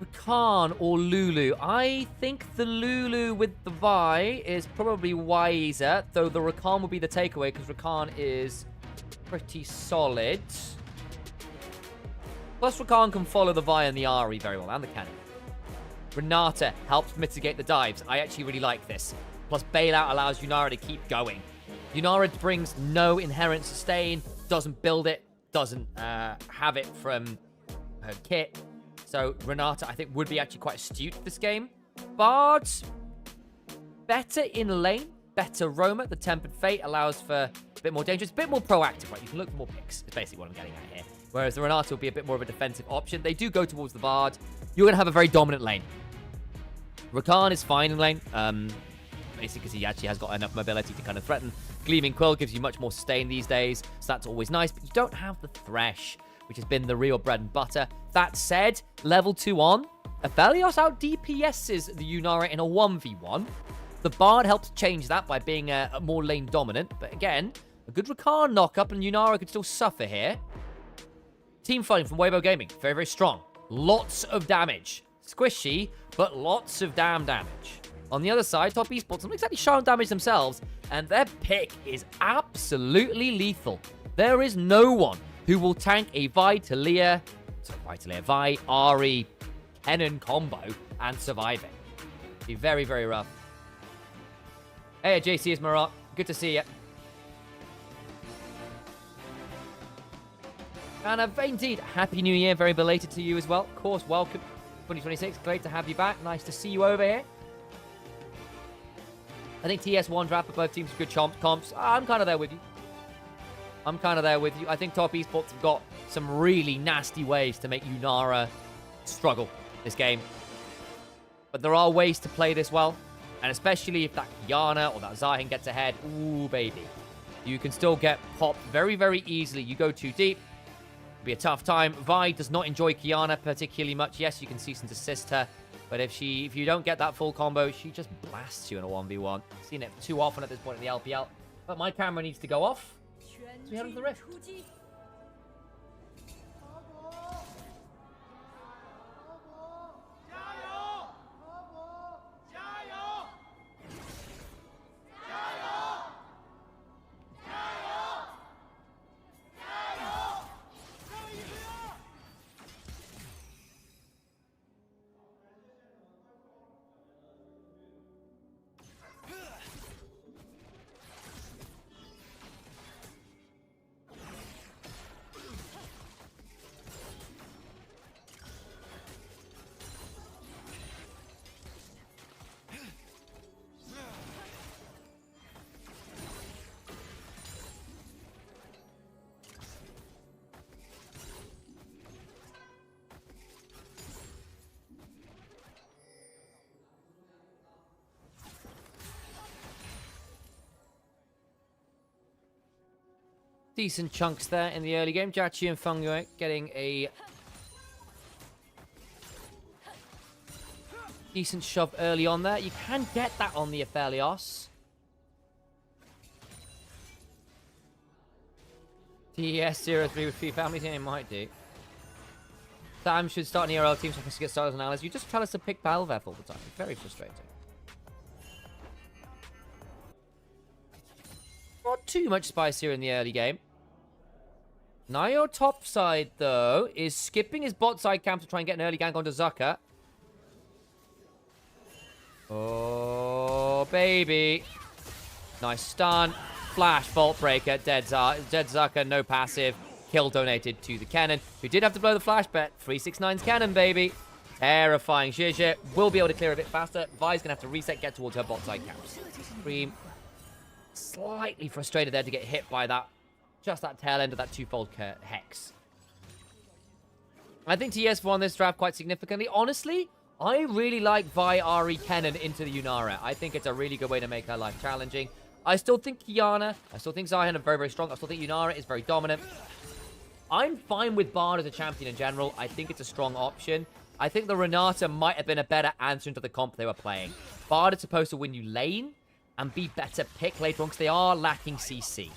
Speaker 14: Rakan or Lulu? I think the Lulu with the Vi is probably wiser, though the Rakan will be the takeaway, because Rakan is pretty solid. Plus, Rakan can follow the Vi and the Ahri very well, and the cannon. Renata helps mitigate the dives. I actually really like this. Plus, Bailout allows Yunara to keep going. Yunara brings no inherent sustain, doesn't build it, doesn't have it from her kit. So Renata, I think, would be actually quite astute this game. Bard, better in lane, better roamer. The Tempered Fate allows for a bit more danger. It's a bit more proactive, right? You can look for more picks, is basically what I'm getting at here. Whereas the Renata will be a bit more of a defensive option. They do go towards the Bard. You're going to have a very dominant lane. Rakan is fine in lane, basically because he actually has got enough mobility to kind of threaten. Gleaming Quill gives you much more sustain these days, so that's always nice, but you don't have the Thresh, which has been the real bread and butter. That said, level 2 on, Aphelios out DPS's the Yunara in a 1v1. The Bard helps change that by being more lane dominant, but again, a good Rakan knock-up and Yunara could still suffer here. Team fighting from Weibo Gaming, very strong. Lots of damage. Squishy, but lots of damn damage. On the other side, Top Esports, not exactly shy on damage themselves, and their pick is absolutely lethal. There is no one who will tank a Vi, Ahri, Kennen combo and survive it. Be very rough. Hey, JC is Marat. Good to see you. And indeed, Happy New Year. Very belated to you as well. Of course, welcome 2026. Great to have you back. Nice to see you over here. I think TES one draft, but both teams are good comps. I'm kind of there with you. I think Top Esports have got some really nasty ways to make Yunara struggle this game. But there are ways to play this well. And especially if that Kiana or that Zahin gets ahead. Ooh, baby. You can still get popped very easily. You go too deep. It'll be a tough time. Vi does not enjoy Kiana particularly much. Yes, you can cease and desist her. But if you don't get that full combo, she just blasts you in a 1v1. I've seen it too often at this point in the LPL. But my camera needs to go off. So we head on to the Rift. Decent chunks there in the early game. Jachi and Fungyue getting a decent shove early on there. You can get that on the Aphelios. TES 03 with 3 families, yeah, it might do. Sam should start an ERL team so I can get started as an analyst. You just tell us to pick Balvev all the time. It's very frustrating. Not too much spice here in the early game. Nayo top side, though, is skipping his bot side camp to try and get an early gank onto Zucker. Oh, baby. Nice stun. Flash, Vault Breaker, dead Zucker, no passive. Kill donated to the cannon, who did have to blow the flash, but 369's cannon, baby. Terrifying. Zhe will be able to clear a bit faster. Vi's going to have to reset, get towards her bot side camps. Scream. Slightly frustrated there to get hit by that, just that tail end of that twofold hex. I think TES won this draft quite significantly. Honestly, I really like Vi, Ari, Kennen into the Yunara. I think it's a really good way to make her life challenging. I still think Kiana, I still think Zion are very, very strong. I still think Yunara is very dominant. I'm fine with Bard as a champion in general. I think it's a strong option. I think the Renata might have been a better answer into the comp they were playing. Bard is supposed to win you lane and be better pick later on because they are lacking CC.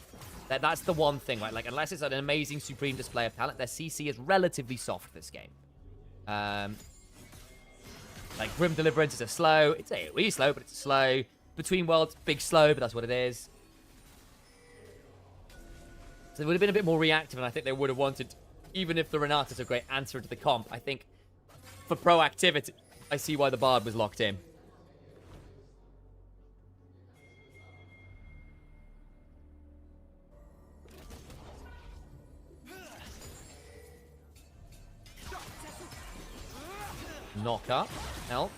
Speaker 14: That's the one thing, right? Like, unless it's an amazing supreme display of talent, their CC is relatively soft this game. Like, Grim Deliverance is a slow. It's a really slow, but it's a slow. Between Worlds, big slow, but that's what it is. So it would have been a bit more reactive, and I think they would have wanted, even if the Renata's a great answer to the comp, I think for proactivity, I see why the Bard was locked in. Knock up. Help.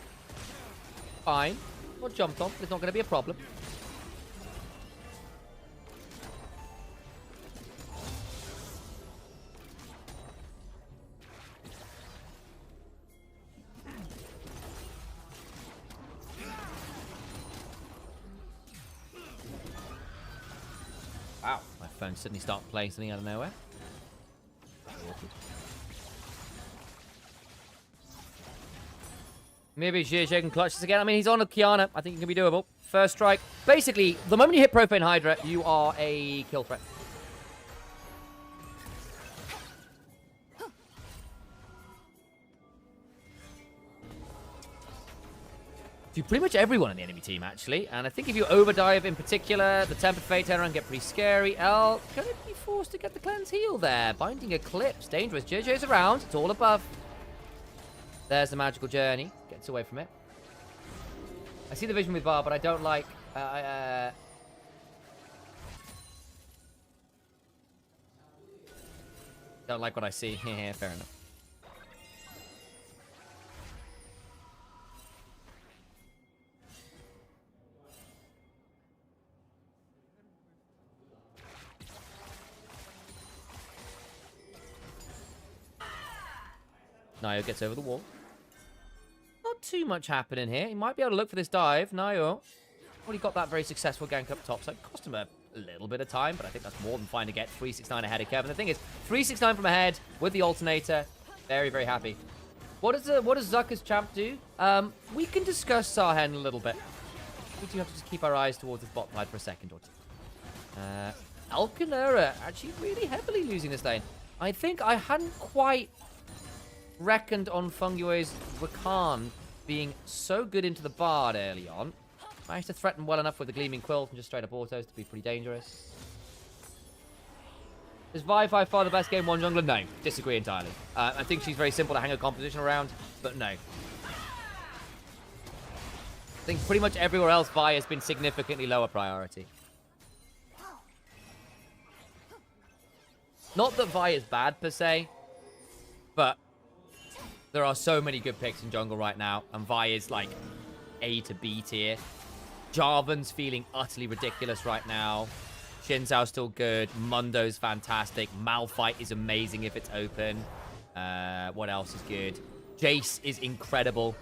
Speaker 14: Fine. Not jumped on, but it's not going to be a problem. Wow, my phone suddenly started playing something out of nowhere. Maybe Zhe can clutch this again. I mean, he's on a Kiana. I think it can be doable. First strike. Basically, the moment you hit Profane Hydra, you are a kill threat. To pretty much everyone in the enemy team, actually. And I think if you overdive in particular, the Tempered Fate turn around get pretty scary. L gonna be forced to get the cleanse heal there. Binding Eclipse. Dangerous. JJ's around. It's all above. There's the magical journey. Gets away from it. I see the vision with Bar, but I don't like... don't like what I see. Yeah, fair enough. Nayo gets over the wall. Not too much happening here. He might be able to look for this dive. Nayo already got that very successful gank up top, so it cost him a little bit of time, but I think that's more than fine to get 369 ahead of Kevin. The thing is, 369 from ahead with the alternator. Very, very happy. What does Zucker's champ do? We can discuss Sarhen a little bit. We do have to just keep our eyes towards this bot side for a second or two. Alcanera actually really heavily losing this lane. I think I hadn't quite reckoned on Fungue's Rakan being so good into the Bard early on. Managed to threaten well enough with the Gleaming Quilt and just straight up autos to be pretty dangerous. Is Vi by far the best game one jungler? No, disagree entirely. I think she's very simple to hang a composition around, but no. I think pretty much everywhere else Vi has been significantly lower priority. Not that Vi is bad per se, but there are so many good picks in jungle right now, and Vi is like A to B tier. Jarvan's feeling utterly ridiculous right now. Xin Zhao's still good. Mundo's fantastic. Malphite is amazing if it's open. What else is good? Jace is incredible.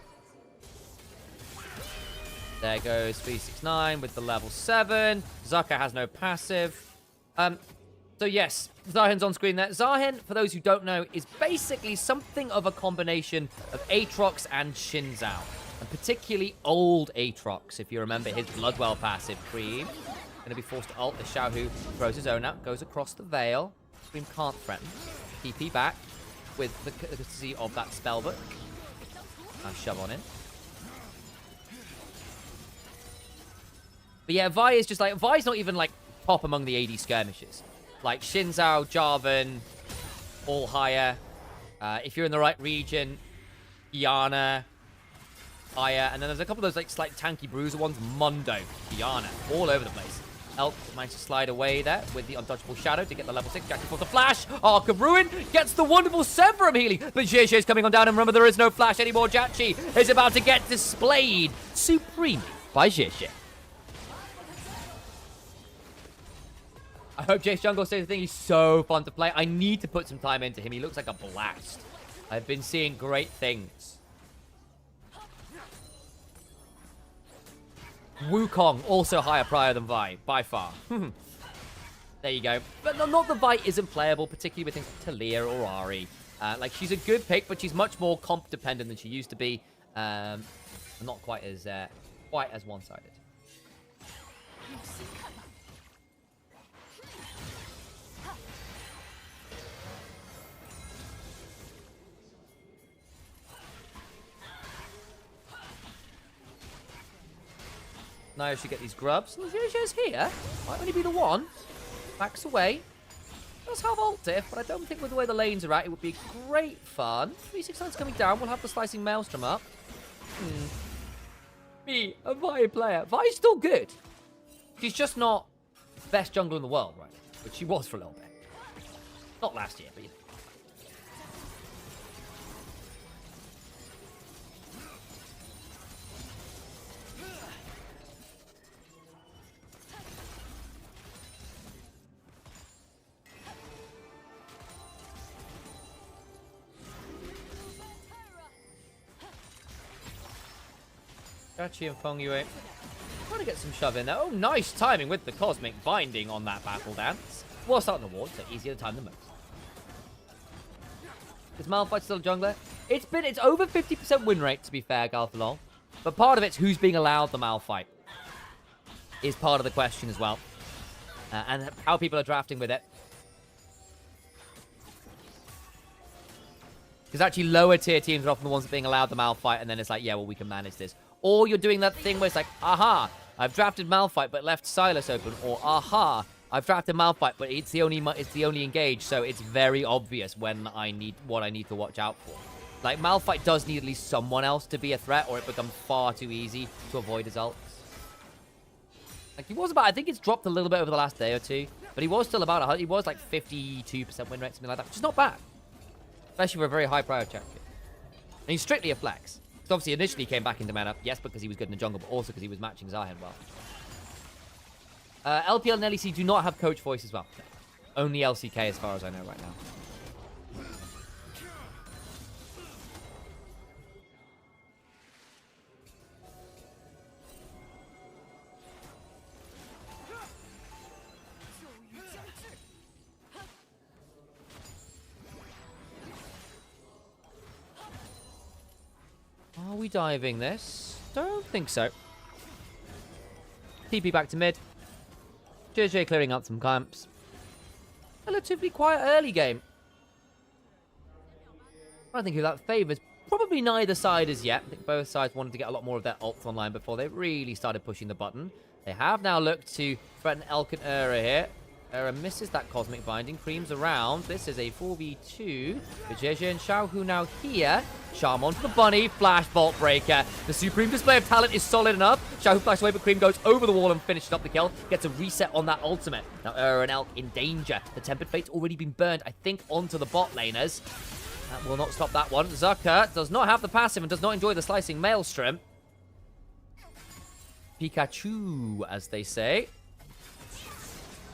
Speaker 14: There goes 369 with the level 7. Zucker has no passive. So yes, Zahen's on screen there. Zahen, for those who don't know, is basically something of a combination of Aatrox and Xin Zhao. And particularly old Aatrox, if you remember his Bloodwell passive. Cream going to be forced to ult as Xiaohu throws his own out, goes across the Veil. Cream can't threaten. TP back with the courtesy of that spellbook. Nice shove on in. But yeah, Vi is just like, Vi's not even like top among the AD skirmishes. Like Xin Zhao, Jarvan, all higher. If you're in the right region, Qiyana, higher. And then there's a couple of those like slight tanky bruiser ones. Mundo, Qiyana, all over the place. Elk managed to slide away there with the untouchable shadow to get the level 6. Jackie for the flash. Arc of Ruin gets the wonderful Severum healing. But JJ is coming on down. And remember, there is no flash anymore. Jachi is about to get displayed supremely by JJ. I hope Jace Jungle stays the thing. He's so fun to play. I need to put some time into him. He looks like a blast. I've been seeing great things. Wukong, also higher prior than Vi, by far. There you go. But not that Vi isn't playable, particularly with things like Talia or Ari. Like, she's a good pick, but she's much more comp-dependent than she used to be. Not quite as one-sided. Naya should get these grubs. Zhezhe's here. Might only be the one. Backs away. Does have ult diff, but I don't think with the way the lanes are at, it would be great fun. 369's coming down. We'll have the slicing maelstrom up. Me, a Vi player. Vi's still good. She's just not best jungle in the world right now, but she was for a little bit. Not last year, but you know. Gachi and Feng Yue trying to get some shove in there. Oh, nice timing with the Cosmic Binding on that Battle Dance. Well, starting the ward, so easier to time than most. Is Malphite still a jungler? It's over 50% win rate, to be fair, Galphalon. But part of it's who's being allowed the Malphite is part of the question as well. And how people are drafting with it. Because actually lower tier teams are often the ones that are being allowed the Malphite, and then it's like, yeah, well, we can manage this. Or you're doing that thing where it's like, aha, I've drafted Malphite but left Silas open. Or, aha, I've drafted Malphite but it's the only engage, so it's very obvious when what I need to watch out for. Like, Malphite does need at least someone else to be a threat, or it becomes far too easy to avoid his ults. Like, he was about, I think it's dropped a little bit over the last day or two, but he was still about, he was like 52% win rate, something like that, which is not bad. Especially for a very high prior champion. And he's strictly a flex. Obviously, initially came back into mana, yes, because he was good in the jungle, but also because he was matching Zahen well. LPL and LEC do not have coach voice as well. Only LCK as far as I know right now. Are we diving this? Don't think so. TP back to mid. JJ clearing out some camps. Relatively quiet early game. I don't think who that favours. Probably neither side as yet. I think both sides wanted to get a lot more of their ults online before they really started pushing the button. They have now looked to threaten Elk and Ura here. Ura misses that Cosmic Binding. Creams around. This is a 4v2. Vijay and Xiaohu now here. Charm onto the bunny. Flash Bolt Breaker. The supreme display of talent is solid enough. Xiaohu flashes away, but Cream goes over the wall and finishes up the kill. Gets a reset on that ultimate. Now Ura and Elk in danger. The Tempered Fate's already been burned, I think, onto the bot laners. That will not stop that one. Zucker does not have the passive and does not enjoy the slicing Maelstrom. Pikachu, as they say.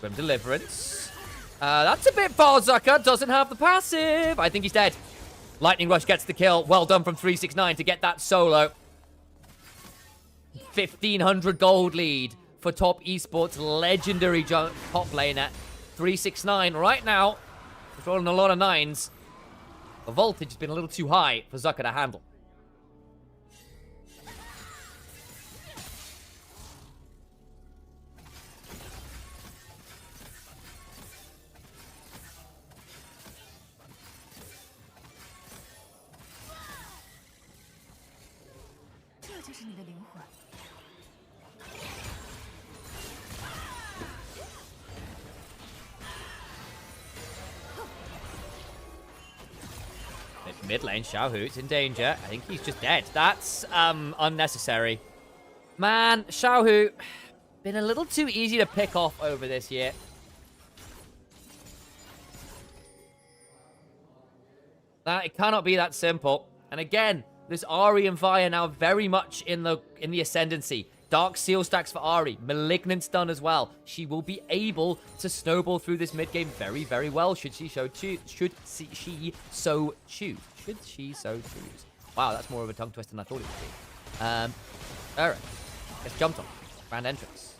Speaker 14: Grim Deliverance. That's a bit far, Zucker. Doesn't have the passive. I think he's dead. Lightning Rush gets the kill. Well done from 369 to get that solo. 1,500 gold lead for top esports legendary top laner. 369 right now. He's rolling a lot of 9s. The voltage has been a little too high for Zucker to handle. Mid lane, Xiaohu's in danger. I think he's just dead. That's unnecessary. Man, Xiaohu, been a little too easy to pick off over this year. It cannot be that simple. And again, this Ahri and Vi are now very much in the ascendancy. Dark Seal stacks for Ahri. Malignant stun as well. She will be able to snowball through this mid game very, very well. Should she so choose? Wow, that's more of a tongue twister than I thought it would be. Alright. Gets jumped on. Grand entrance.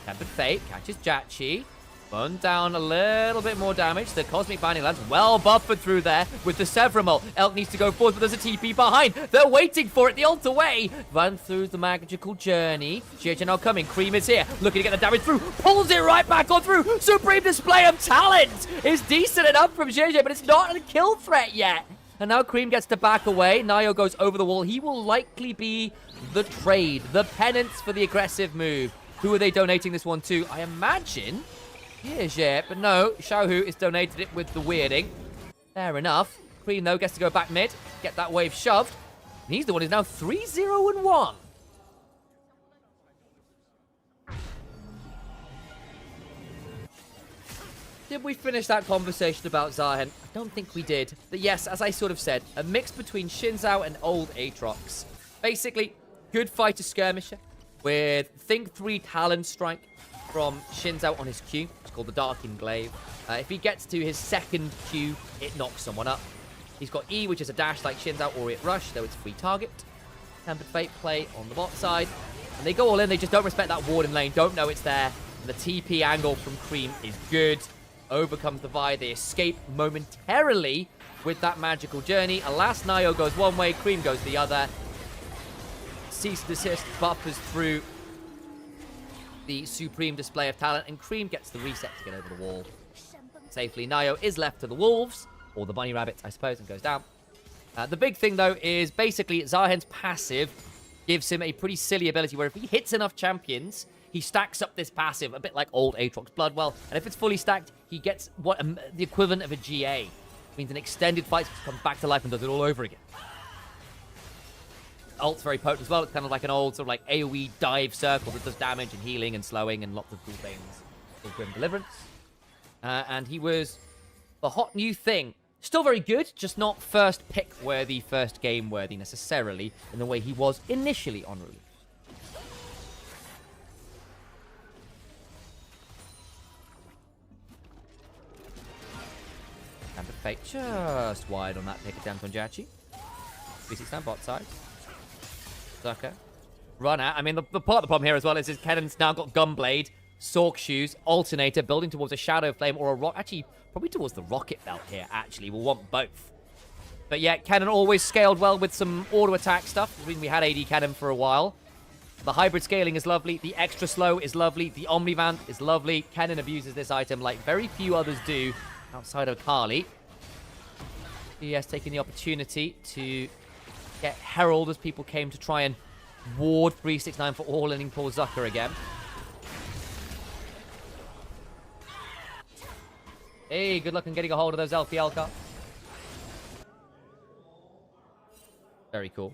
Speaker 14: Tempered Fate catches Jachi. Burn down a little bit more damage. The Cosmic Binding lands well buffered through there with the Severamol. Elk needs to go forward, but there's a TP behind. They're waiting for it the ult away. Run through the magical journey. JJ now coming. Cream is here. Looking to get the damage through. Pulls it right back on through. Supreme display of talent is decent enough from JJ, but it's not a kill threat yet. And now Cream gets to back away. Nayo goes over the wall. He will likely be the trade, the penance for the aggressive move. Who are they donating this one to? I imagine... yeah, but no, Xiaohu is donated it with the weirding. Fair enough. Cream, though, gets to go back mid, get that wave shoved. And he's the one who's now 3-0-1. Did we finish that conversation about Zahen? I don't think we did. But yes, as I sort of said, a mix between Xin Zhao and old Aatrox. Basically, good fighter skirmisher with Think 3 Talon Strike from Xin Zhao on his Q. It's called the Dark Englaive. If he gets to his second Q, it knocks someone up. He's got E, which is a dash like Xin Zhao or it rush, though it's free target. Tempered Fate play on the bot side. And they go all in, they just don't respect that ward in lane, don't know it's there. And the TP angle from Cream is good. Overcomes the Vi, they escape momentarily with that magical journey. Alas, Nayo goes one way, Cream goes the other. Cease and desist buffers through the supreme display of talent, and Cream gets the reset to get over the wall safely. Nayo is left to the wolves, or the bunny rabbits, I suppose, and goes down. The big thing, though, is basically Zahen's passive gives him a pretty silly ability where if he hits enough champions, he stacks up this passive, a bit like old Aatrox Bloodwell, and if it's fully stacked, he gets the equivalent of a GA. It means an extended fight comes back to life and does it all over again. Ult's very potent as well. It's kind of like an old sort of like AoE dive circle that does damage and healing and slowing and lots of cool things. Called Grim Deliverance. And he was the hot new thing. Still very good, just not first pick worthy, first game worthy necessarily in the way he was initially on release. And the Fate just wide on that pick attempt on Jachi. 369 bot side. Zucker. Run out. I mean, the part of the problem here as well is Kennen's now got Gunblade, Sork Shoes, Alternator, building towards a Shadow Flame or a rock. Actually, probably towards the Rocket Belt here, actually. We'll want both. But yeah, Kennen always scaled well with some auto attack stuff. I mean, we had AD Kennen for a while. The hybrid scaling is lovely. The extra slow is lovely. The Omnivant is lovely. Kennen abuses this item like very few others do outside of Kali. TES taking the opportunity to get Herald as people came to try and ward 369 for all-inning Paul Zucker again. Hey, good luck in getting a hold of those LPL cards. Very cool.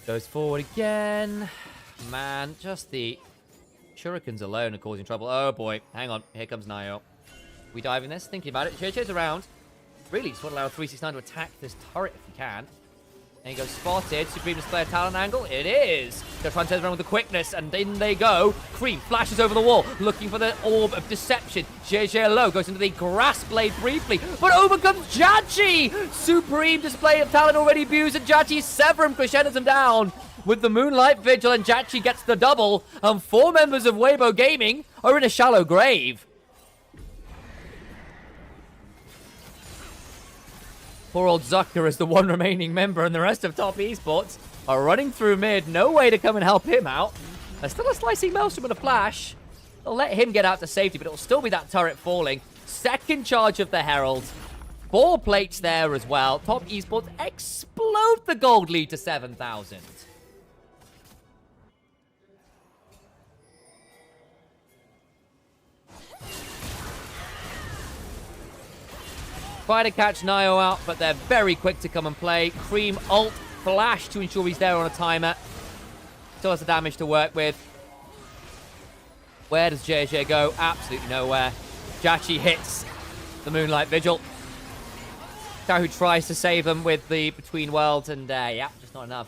Speaker 14: Goes forward again. Man, just the shurikens alone are causing trouble. Oh boy, hang on. Here comes Nayo. We dive in this? Thinking about it. Cho's around. Really, just want to allow 369 to attack this turret if you can. There you go, spotted. Supreme display a talent angle. It is. They're trying to turn around with the quickness, and in they go. Cream flashes over the wall, looking for the orb of deception. JJ low goes into the grass blade briefly, but over comes Jachi. Supreme display of talent already abused, and Jachi Severum crescendos him down with the Moonlight Vigil, and Jachi gets the double, and 4 members of Weibo Gaming are in a shallow grave. Poor old Zucker is the one remaining member, and the rest of Top Esports are running through mid. No way to come and help him out. There's still a slicing Maelstrom and a flash. They'll let him get out to safety, but it'll still be that turret falling. Second charge of the Herald. 4 plates there as well. Top Esports explode the gold lead to 7,000. Try to catch Nio out, but they're very quick to come and play. Cream ult flash to ensure he's there on a timer. Still has the damage to work with. Where does JJ go? Absolutely nowhere. Jachi hits the Moonlight Vigil. Xiaohu tries to save him with the Between Worlds, and yeah, just not enough.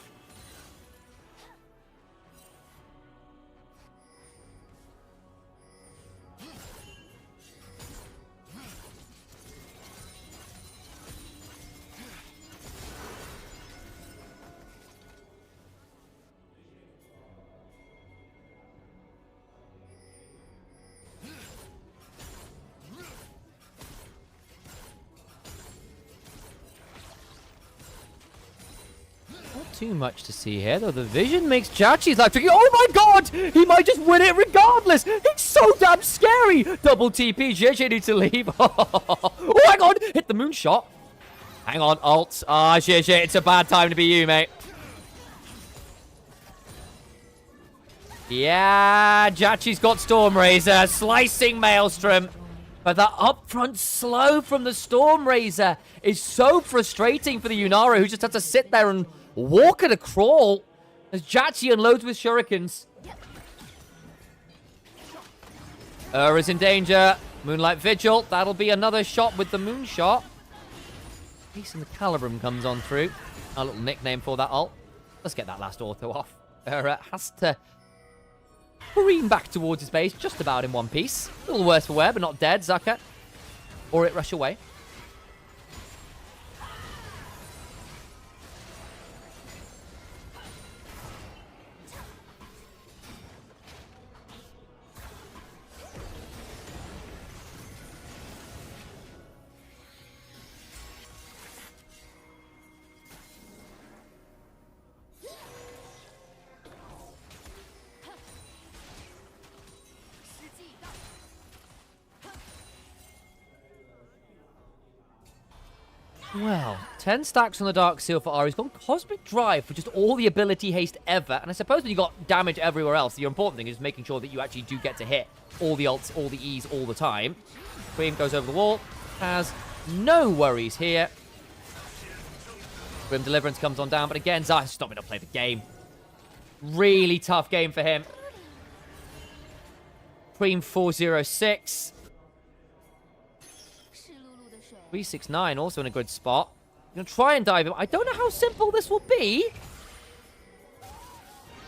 Speaker 14: Too much to see here, though. The vision makes Jachi's life tricky. Oh my god! He might just win it regardless! It's so damn scary! Double TP. JJ needs to leave. Oh my god! Hit the moonshot. Hang on, ult. Ah, JJ, it's a bad time to be you, mate. Yeah, Jachi's got Stormrazor. Slicing Maelstrom. But that upfront slow from the Stormrazor is so frustrating for the Yunara, who just has to sit there and walk at a crawl as Jachi unloads with shurikens. Is in danger. Moonlight Vigil. That'll be another shot with the moonshot. Ace in the Calibrum comes on through. A little nickname for that ult. Let's get that last auto off. Has to careen back towards his base, just about in one piece. A little worse for wear, but not dead, Zucker. Or it rush away. Well, 10 stacks on the Dark Seal for Ari. He's gone Cosmic Drive for just all the ability haste ever. And I suppose when you got damage everywhere else, the important thing is making sure that you actually do get to hit all the ults, all the E's, all the time. Cream goes over the wall. Has no worries here. Grim Deliverance comes on down. But again, Zay's just not going to play the game. Really tough game for him. Cream 406. 369 also in a good spot. Gonna try and dive him. I don't know how simple this will be.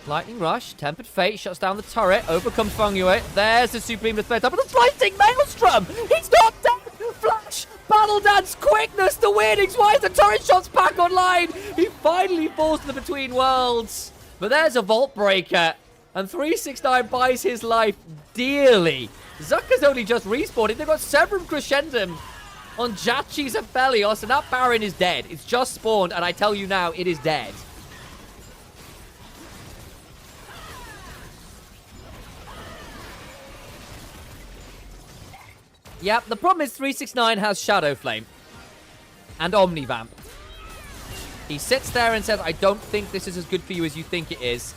Speaker 14: Lightning Rush, Tempered Fate shuts down the turret, overcomes Fengyue. There's the Supreme Display top, but the Slicing Maelstrom! He's not dead! Flash! Battle Dance! Quickness! The Weirdings! Why is the turret shots back online? He finally falls to the Between Worlds. But there's a Vault Breaker. And 369 buys his life dearly. Zucker's only just respawned. They've got Severum Crescendum on Jachi's Aphelios, and that Baron is dead. It's just spawned, and I tell you now, it is dead. Yep, the problem is 369 has Shadow Flame and Omnivamp. He sits there and says, I don't think this is as good for you as you think it is.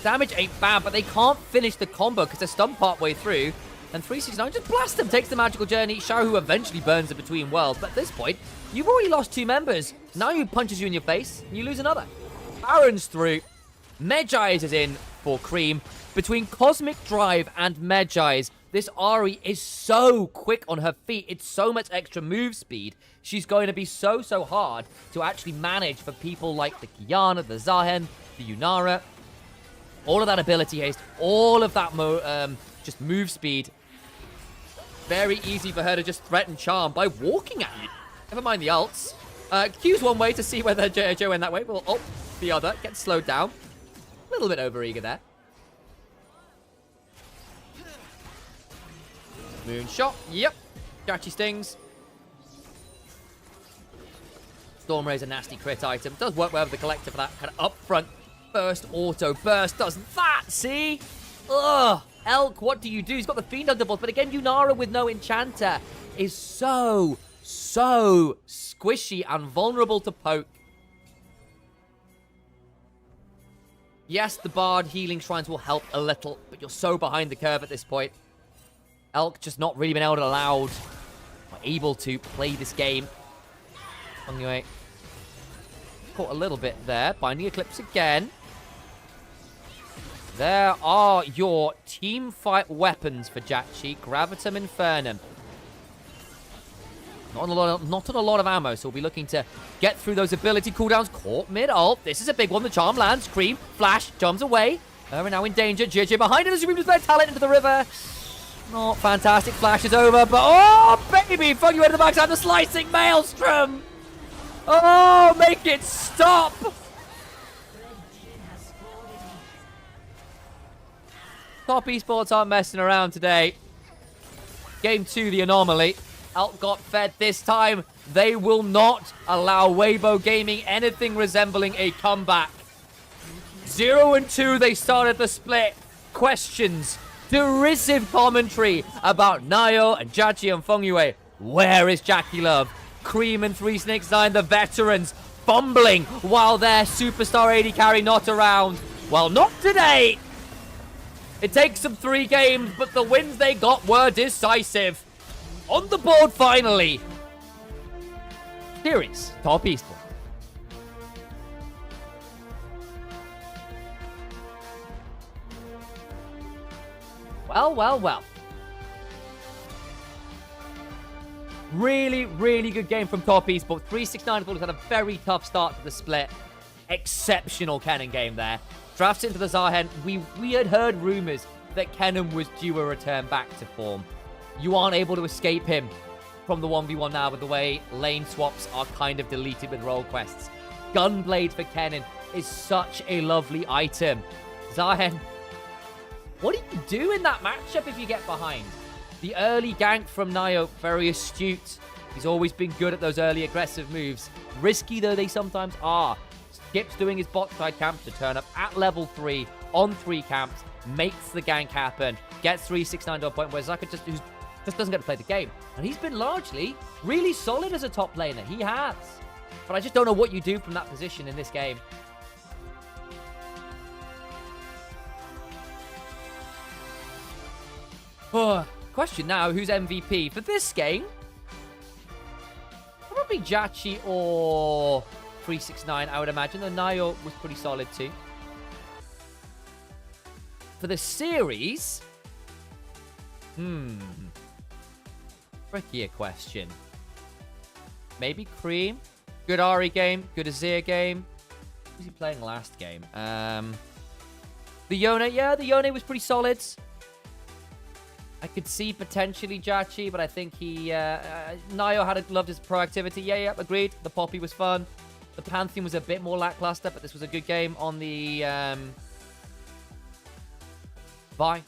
Speaker 14: Damage ain't bad, but they can't finish the combo because they're stunned partway through. And 369 just blasts him, takes the magical journey. Xiaohu eventually burns the Between Worlds. But at this point, you've already lost 2 members. Now he punches you in your face, and you lose another. Baron's through. Medjay is in for Cream. Between Cosmic Drive and Medjai's, this Ahri is so quick on her feet. It's so much extra move speed. She's going to be so hard to actually manage for people like the Qiyana, the Zahen, the Yunara. All of that ability haste, all of that just move speed. Very easy for her to just threaten charm by walking at you. Never mind the ults. Q's one way to see whether Joe went that way. Will ult the other. Gets slowed down. A little bit overeager there. Moonshot. Yep. Jackie stings. Storm Ray's a nasty crit item. Does work well with the collector for that kind of upfront first auto burst. Does that, see? Ugh. Elk, what do you do? He's got the Fiend Underbolt, but again, Yunara with no Enchanter is so squishy and vulnerable to poke. Yes, the Bard healing shrines will help a little, but you're so behind the curve at this point. Elk just not really been able to play this game. Anyway, caught a little bit there. Binding Eclipse again. There are your team fight weapons for Jackie. Gravitum Infernum. Not on a lot of ammo, so we'll be looking to get through those ability cooldowns. Caught mid-ult. This is a big one. The charm lands. Cream. Flash. Jumps away. We're now in danger. JJ behind it as he moves their talent into the river. Not fantastic. Flash is over, but oh, baby! Fuck you into the backside. The slicing Maelstrom. Oh, make it stop. Top esports aren't messing around today. Game 2, the anomaly. Elk got fed this time. They will not allow Weibo Gaming anything resembling a comeback. 0-2, they started the split. Questions, derisive commentary about Nayo and Jackie and Fengyue. Where is Jackie Love? Cream and 3 Snakes 9, the veterans, fumbling while their superstar AD carry not around. Well, not today. It takes them 3 games, but the wins they got were decisive. On the board, finally. Series, top esports. Well. Really good game from Top Esports. 369 has had a very tough start to the split. Exceptional Kennen game there. Drafts into the Zahen. We had heard rumors that Kennen was due a return back to form. You aren't able to escape him from the 1v1 now with the way lane swaps are kind of deleted with role quests. Gunblade for Kennen is such a lovely item. Zahen, what do you do in that matchup if you get behind? The early gank from Nayo, very astute. He's always been good at those early aggressive moves. Risky though they sometimes are. Skip's doing his bot side camp to turn up at level 3 on 3 camps, makes the gank happen, gets 369 to a point where Zaka just doesn't get to play the game. And he's been largely really solid as a top laner. He has. But I just don't know what you do from that position in this game. Question now, who's MVP for this game? Probably Jackie or 369, I would imagine. The Nayo was pretty solid too. For the series... Trickier question. Maybe Cream. Good Ahri game. Good Azir game. Who was he playing last game? The Yone. Yeah, the Yone was pretty solid. I could see potentially Jackie, but I think he... Nayo loved his proactivity. Yeah, agreed. The Poppy was fun. The Pantheon was a bit more lackluster, but this was a good game on the... Vi.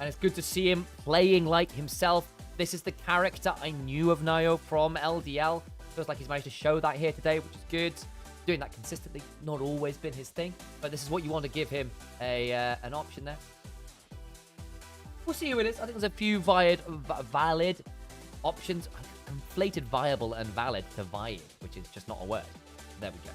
Speaker 14: And it's good to see him playing like himself. This is the character I knew of Nayo from LDL. Feels like he's managed to show that here today, which is good. Doing that consistently, not always been his thing. But this is what you want to give him an option there. We'll see who it is. I think there's a few valid options. I conflated viable and valid to viable, which is just not a word. There we go.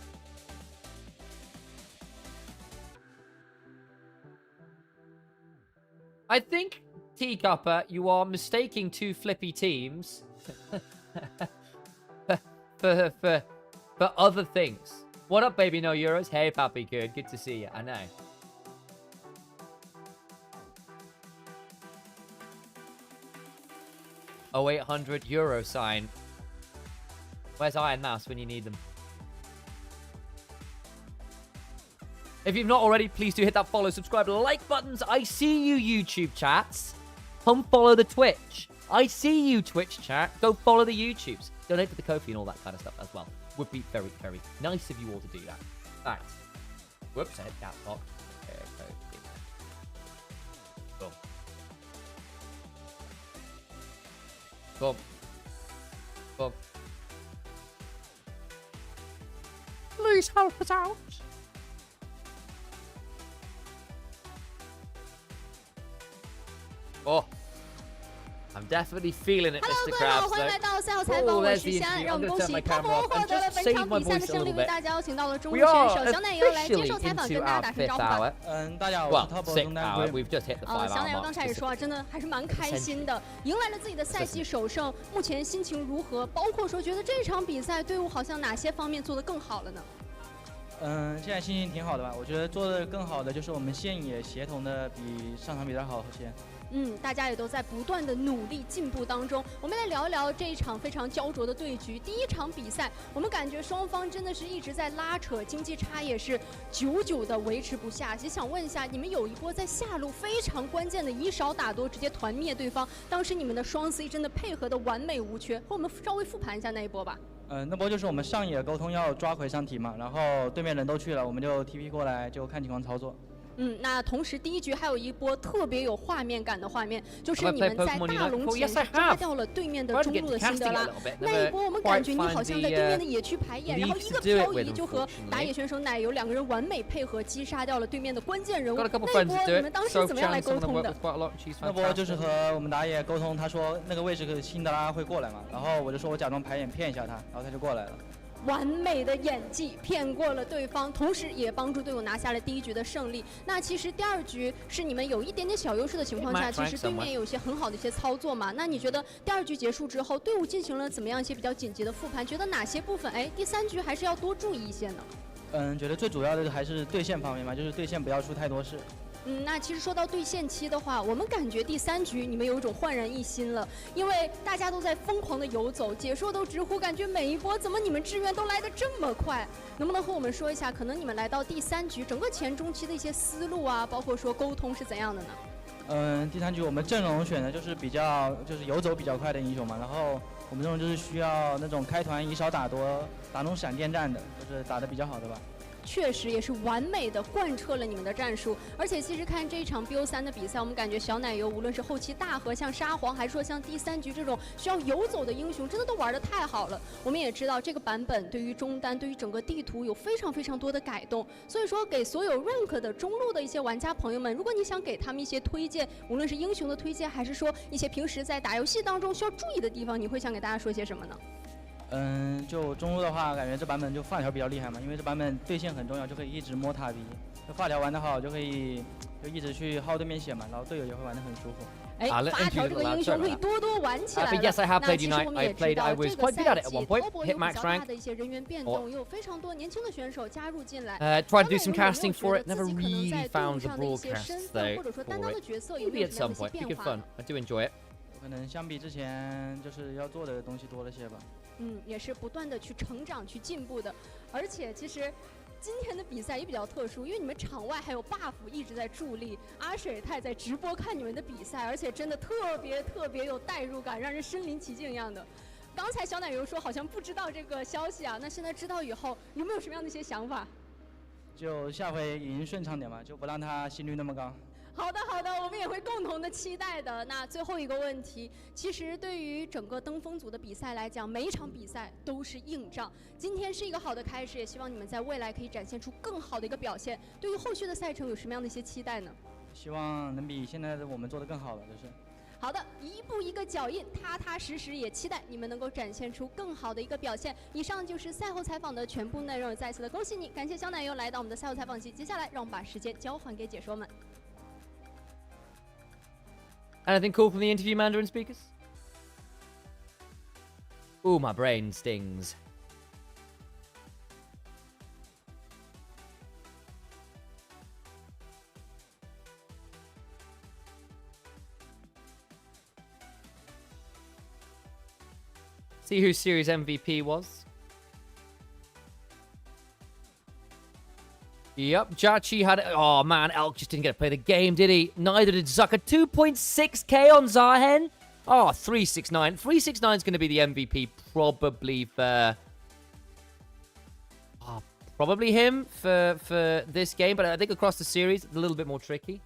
Speaker 14: I think, Teacupper, you are mistaking 2 flippy teams for other things. What up, baby? No Euros. Hey, Pappy. Good to see you. I know. 0800 euro sign. Where's Iron Mouse when you need them? If you've not already, please do hit that follow, subscribe, like buttons. I see you, YouTube chats. Come follow the Twitch. I see you, Twitch chat. Go follow the YouTubes. Donate to the Ko-fi and all that kind of stuff as well. Would be very, very nice of you all to do that. Right. Whoops, I hit that box. Boom. Boom. Boom. Please help us out. Oh, I'm definitely feeling it, Mr. Krabs.
Speaker 11: 欢迎来到赛后采访，我是翔，让我们恭喜泡泡获得了本场比赛的胜利，为大家邀请到了中路选手小奶油来接受采访，跟大家打声招呼吧。
Speaker 15: 大家好，我是泡泡中单龟。
Speaker 11: 小奶油刚才也说啊，真的还是蛮开心的，迎来了自己的赛季首胜，目前心情如何？包括说觉得这场比赛队伍好像哪些方面做得更好了呢？
Speaker 15: 现在心情挺好的吧？我觉得做得更好的就是我们线野协同的比上场比赛好些。
Speaker 11: 大家也都在不断的努力进步当中。我们来聊一聊这一场非常焦灼的对局。第一场比赛，我们感觉双方真的是一直在拉扯，经济差也是久久的维持不下。其实想问一下，你们有一波在下路非常关键的以少打多，直接团灭对方，当时你们的双 C 真的配合的完美无缺，和我们稍微复盘一下那一波吧。
Speaker 15: 那波就是我们上野沟通要抓回上体嘛，然后对面人都去了，我们就 TP 过来，就看情况操作。
Speaker 11: 那同时第一局还有一波特别有画面感的画面，就是你们在大龙前杀掉了对面的中路的辛德拉。那一波我们感觉你好像在对面的野区排演，然后一个漂移就和打野选手奶油两个人完美配合，击杀掉了对面的关键人物。那一波你们当时怎么样来沟通的？
Speaker 15: 那波就是和我们打野沟通，他说那个位置辛德拉会过来嘛，然后我就说我假装排演骗一下他，然后他就过来了。
Speaker 11: 完美的演技骗过了对方，同时也帮助队伍拿下了第一局的胜利。那其实第二局是你们有一点点小优势的情况下，其实对面也有一些很好的一些操作嘛。那你觉得第二局结束之后，队伍进行了怎么样一些比较紧急的复盘？觉得哪些部分第三局还是要多注意一些呢？
Speaker 15: 觉得最主要的还是对线方面嘛，就是对线不要出太多事。
Speaker 11: 那其实说到对线期的话，我们感觉第三局你们有一种焕然一新了，因为大家都在疯狂的游走，解说都直呼感觉每一波怎么你们支援都来得这么快？能不能和我们说一下，可能你们来到第三局整个前中期的一些思路啊，包括说沟通是怎样的呢？
Speaker 15: 第三局我们阵容选的就是就是游走比较快的英雄嘛，然后我们阵容就是需要那种开团以少打多，打那种闪电战的，就是打得比较好的吧。
Speaker 11: 确实也是完美的贯彻了你们的战术，而且其实看这一场 BO3 的比赛，我们感觉小奶油无论是后期大河像沙皇，还是说像第三局这种需要游走的英雄，真的都玩得太好了。我们也知道这个版本对于中单，对于整个地图有非常非常多的改动，所以说给所有 rank 的中路的一些玩家朋友们，如果你想给他们一些推荐，无论是英雄的推荐，还是说一些平时在打游戏当中需要注意的地方，你会想给大家说些什么呢？
Speaker 15: 就中路的话，感觉这版本就发条比较厉害嘛，因为这版本对线很重要，就可以一直摸塔 B。就发条玩得好，就可以一直去耗对面血嘛，然后队友也会玩得很舒服。
Speaker 11: 发条这个英雄可以多多玩起来了。
Speaker 14: Yes, I have played Unite. I played. I was quite good at it at one point. Hit max rank.
Speaker 11: 的一些人员变动，也有非常多年轻的选手加入进来。
Speaker 14: Tried to do some casting for it. Never really found the broadcasts though.
Speaker 11: 或者说担当的角色有
Speaker 14: Maybe at some point. Be good fun. I do enjoy it.
Speaker 15: 可能相比之前就是要做的东西多了些吧。
Speaker 11: 也是不断的去成长、去进步的，而且其实今天的比赛也比较特殊，因为你们场外还有 buff 一直在助力，阿水他也在直播看你们的比赛，而且真的特别有代入感，让人身临其境一样的。刚才小奶油说好像不知道这个消息啊，那现在知道以后有没有什么样的一些想法？
Speaker 15: 就下回语音顺畅点嘛，就不让他心率那么高。
Speaker 11: 好的，我们也会共同的期待的。那最后一个问题，其实对于整个登峰组的比赛来讲，每一场比赛都是硬仗。今天是一个好的开始，也希望你们在未来可以展现出更好的一个表现。对于后续的赛程有什么样的一些期待呢？
Speaker 15: 希望能比现在的我们做得更好了，就是。
Speaker 11: 好的，一步一个脚印，踏踏实实，也期待你们能够展现出更好的一个表现。以上就是赛后采访的全部内容，再次的恭喜你，感谢小奶油来到我们的赛后采访期。接下来让我们把时间交还给解说们。
Speaker 14: Anything cool from the interview, Mandarin speakers? Ooh, my brain stings. See who series MVP was. Yep, Jachi had... Oh, man, Elk just didn't get to play the game, did he? Neither did Zucker. 2.6k on Zahen. Oh, 369. 369 is going to be the MVP, probably for... Oh, probably him for this game, but I think across the series, it's a little bit more tricky.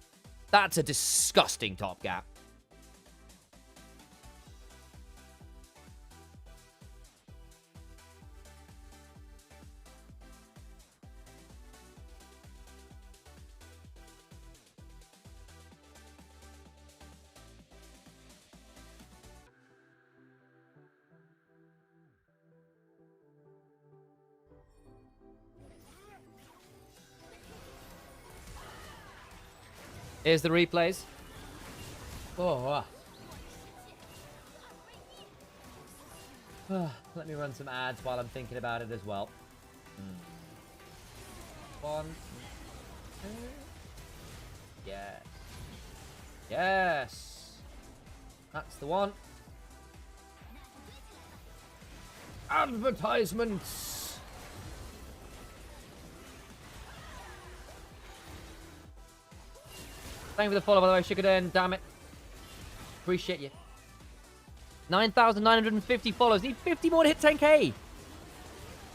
Speaker 14: That's a disgusting top gap. Here's the replays. Oh, let me run some ads while I'm thinking about it as well. 1, 2. Yes. Yes. That's the one. Advertisements. Thank you for the follow, by the way, Shikaden. Damn it. Appreciate you. 9,950 followers. Need 50 more to hit 10k.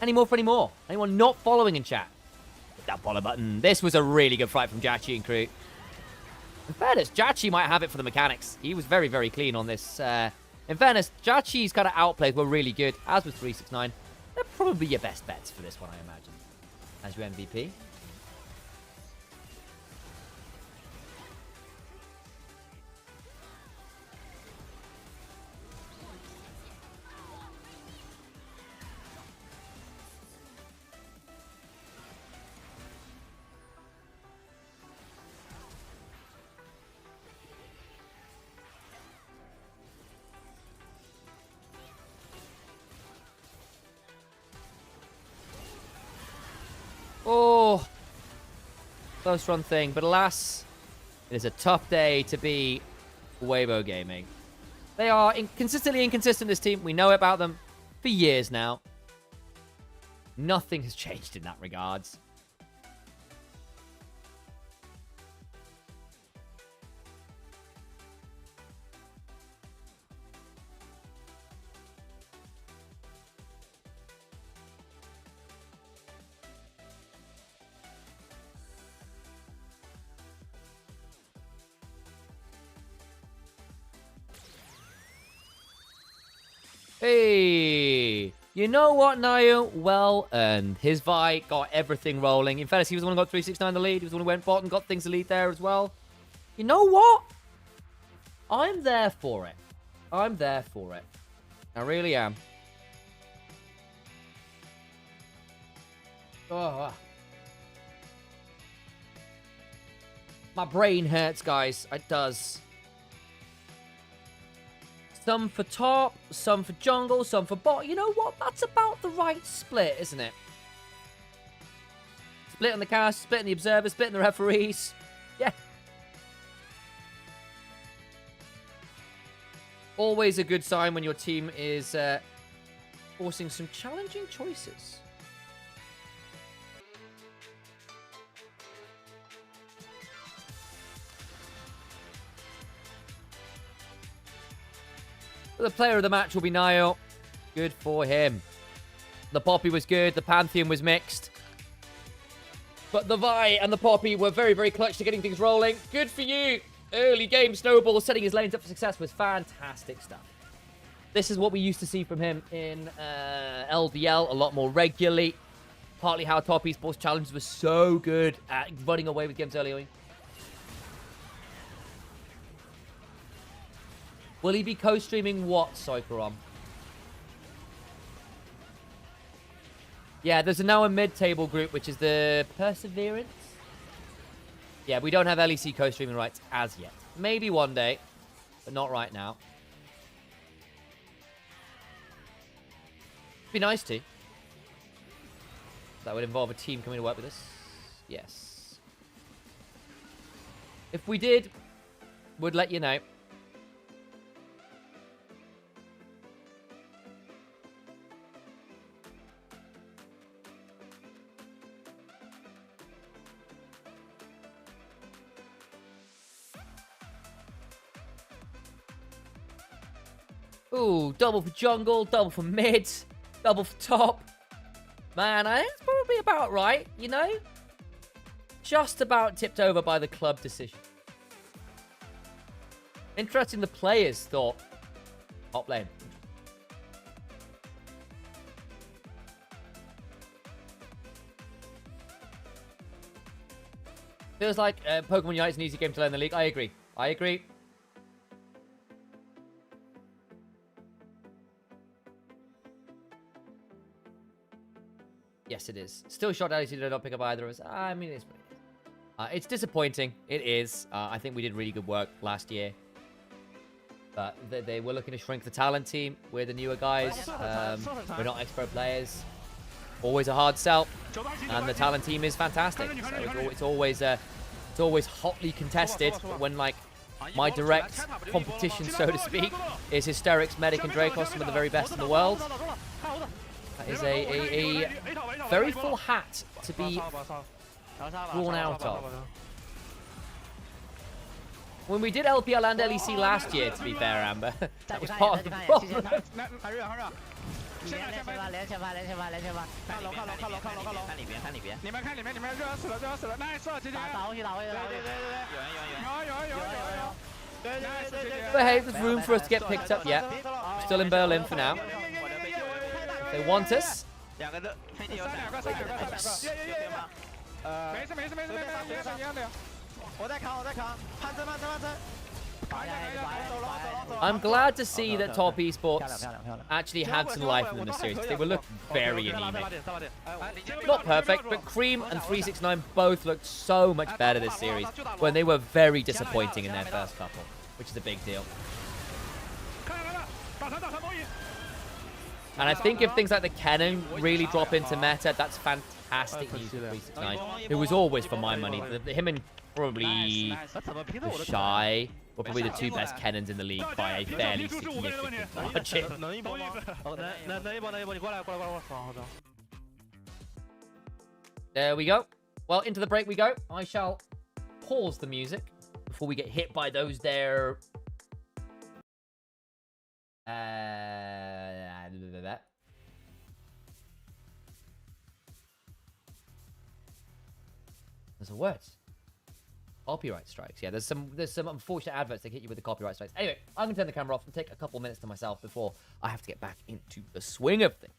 Speaker 14: Any more for any more? Anyone not following in chat? Hit that follow button. This was a really good fight from Jachi and crew. In fairness, Jachi might have it for the mechanics. He was very, very clean on this. In fairness, Jachi's kind of outplays were really good, as was 369. They're probably your best bets for this one, I imagine, as your MVP. Oh, close run thing. But alas, it is a tough day to be Weibo Gaming. They are consistently inconsistent, this team. We know about them for years now. Nothing has changed in that regards. Hey, you know what, Nayo? Well earned. His Vi got everything rolling. In fairness, he was the one who got 369 the lead. He was the one who went bot and got things to lead there as well. You know what? I'm there for it. I'm there for it. I really am. Oh. My brain hurts, guys. It does. Some for top, some for jungle, some for bot. You know what? That's about the right split, isn't it? Split on the cast, split on the observers, split on the referees. Yeah. Always a good sign when your team is forcing some challenging choices. The player of the match will be Niall. Good for him. The Poppy was good. The Pantheon was mixed. But the Vi and the Poppy were very, very clutch to getting things rolling. Good for you. Early game snowball, setting his lanes up for success was fantastic stuff. This is what we used to see from him in LPL a lot more regularly. Partly how top esports challenges were so good at running away with games early on. Will he be co-streaming what, Soikerom? Yeah, there's now a mid-table group, which is the Perseverance. Yeah, we don't have LEC co-streaming rights as yet. Maybe one day, but not right now. Be nice to. That would involve a team coming to work with us. Yes. If we did, would let you know. Ooh, double for jungle, double for mid, double for top. Man, I think it's probably about right, you know? Just about tipped over by the club decision. Interesting the players thought. Top lane. Feels like Pokemon Unite's an easy game to learn in the league. I agree. I agree. Yes, it is. Still shocked that they don't pick up either of us. I mean, it's disappointing. It is. I think we did really good work last year. But they were looking to shrink the talent team. We're the newer guys. We're not expert players. Always a hard sell. And the talent team is fantastic. So it's always hotly contested. But when, like, my direct competition, so to speak, is Hysterics, Medic, and Dracos, some of the very best in the world. That is a very full hat to be drawn out of. When we did LPL and LEC last year, to be fair, Amber, that was part of the problem. But hey, there's room for us to get picked up yet. We're still in Berlin for now. If they want us. I'm glad to see that Top Esports actually had some life in them this series. They were looking very anemic. Not perfect, but Cream and 369 both looked so much better this series when they were very disappointing in their first couple, which is a big deal. And I think if things like the cannon really drop into meta, that's fantastic news for 369. It was always, for my money, him and probably the Shy were probably the two best cannons in the league by a fairly significant margin. There we go. Well, into the break we go. I shall pause the music before we get hit by those there. There's a word. Copyright strikes. Yeah, there's some unfortunate adverts that hit you with the copyright strikes. Anyway, I'm gonna turn the camera off and take a couple minutes to myself before I have to get back into the swing of things.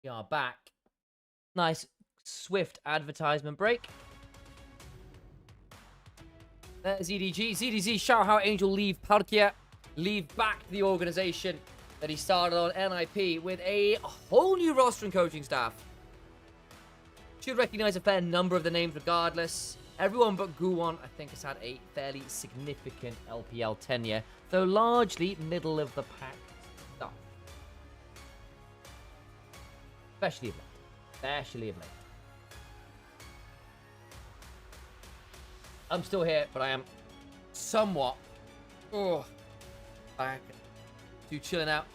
Speaker 14: We are back. Nice, swift advertisement break. There's EDG. ZDZ, shout out Angel leave Parkia. Leave back the organization that he started on NIP with a whole new roster and coaching staff. Should recognize a fair number of the names regardless. Everyone but Guwon, I think, has had a fairly significant LPL tenure, though largely middle of the pack stuff. Especially of late. I'm still here, but I am somewhat back to chilling out.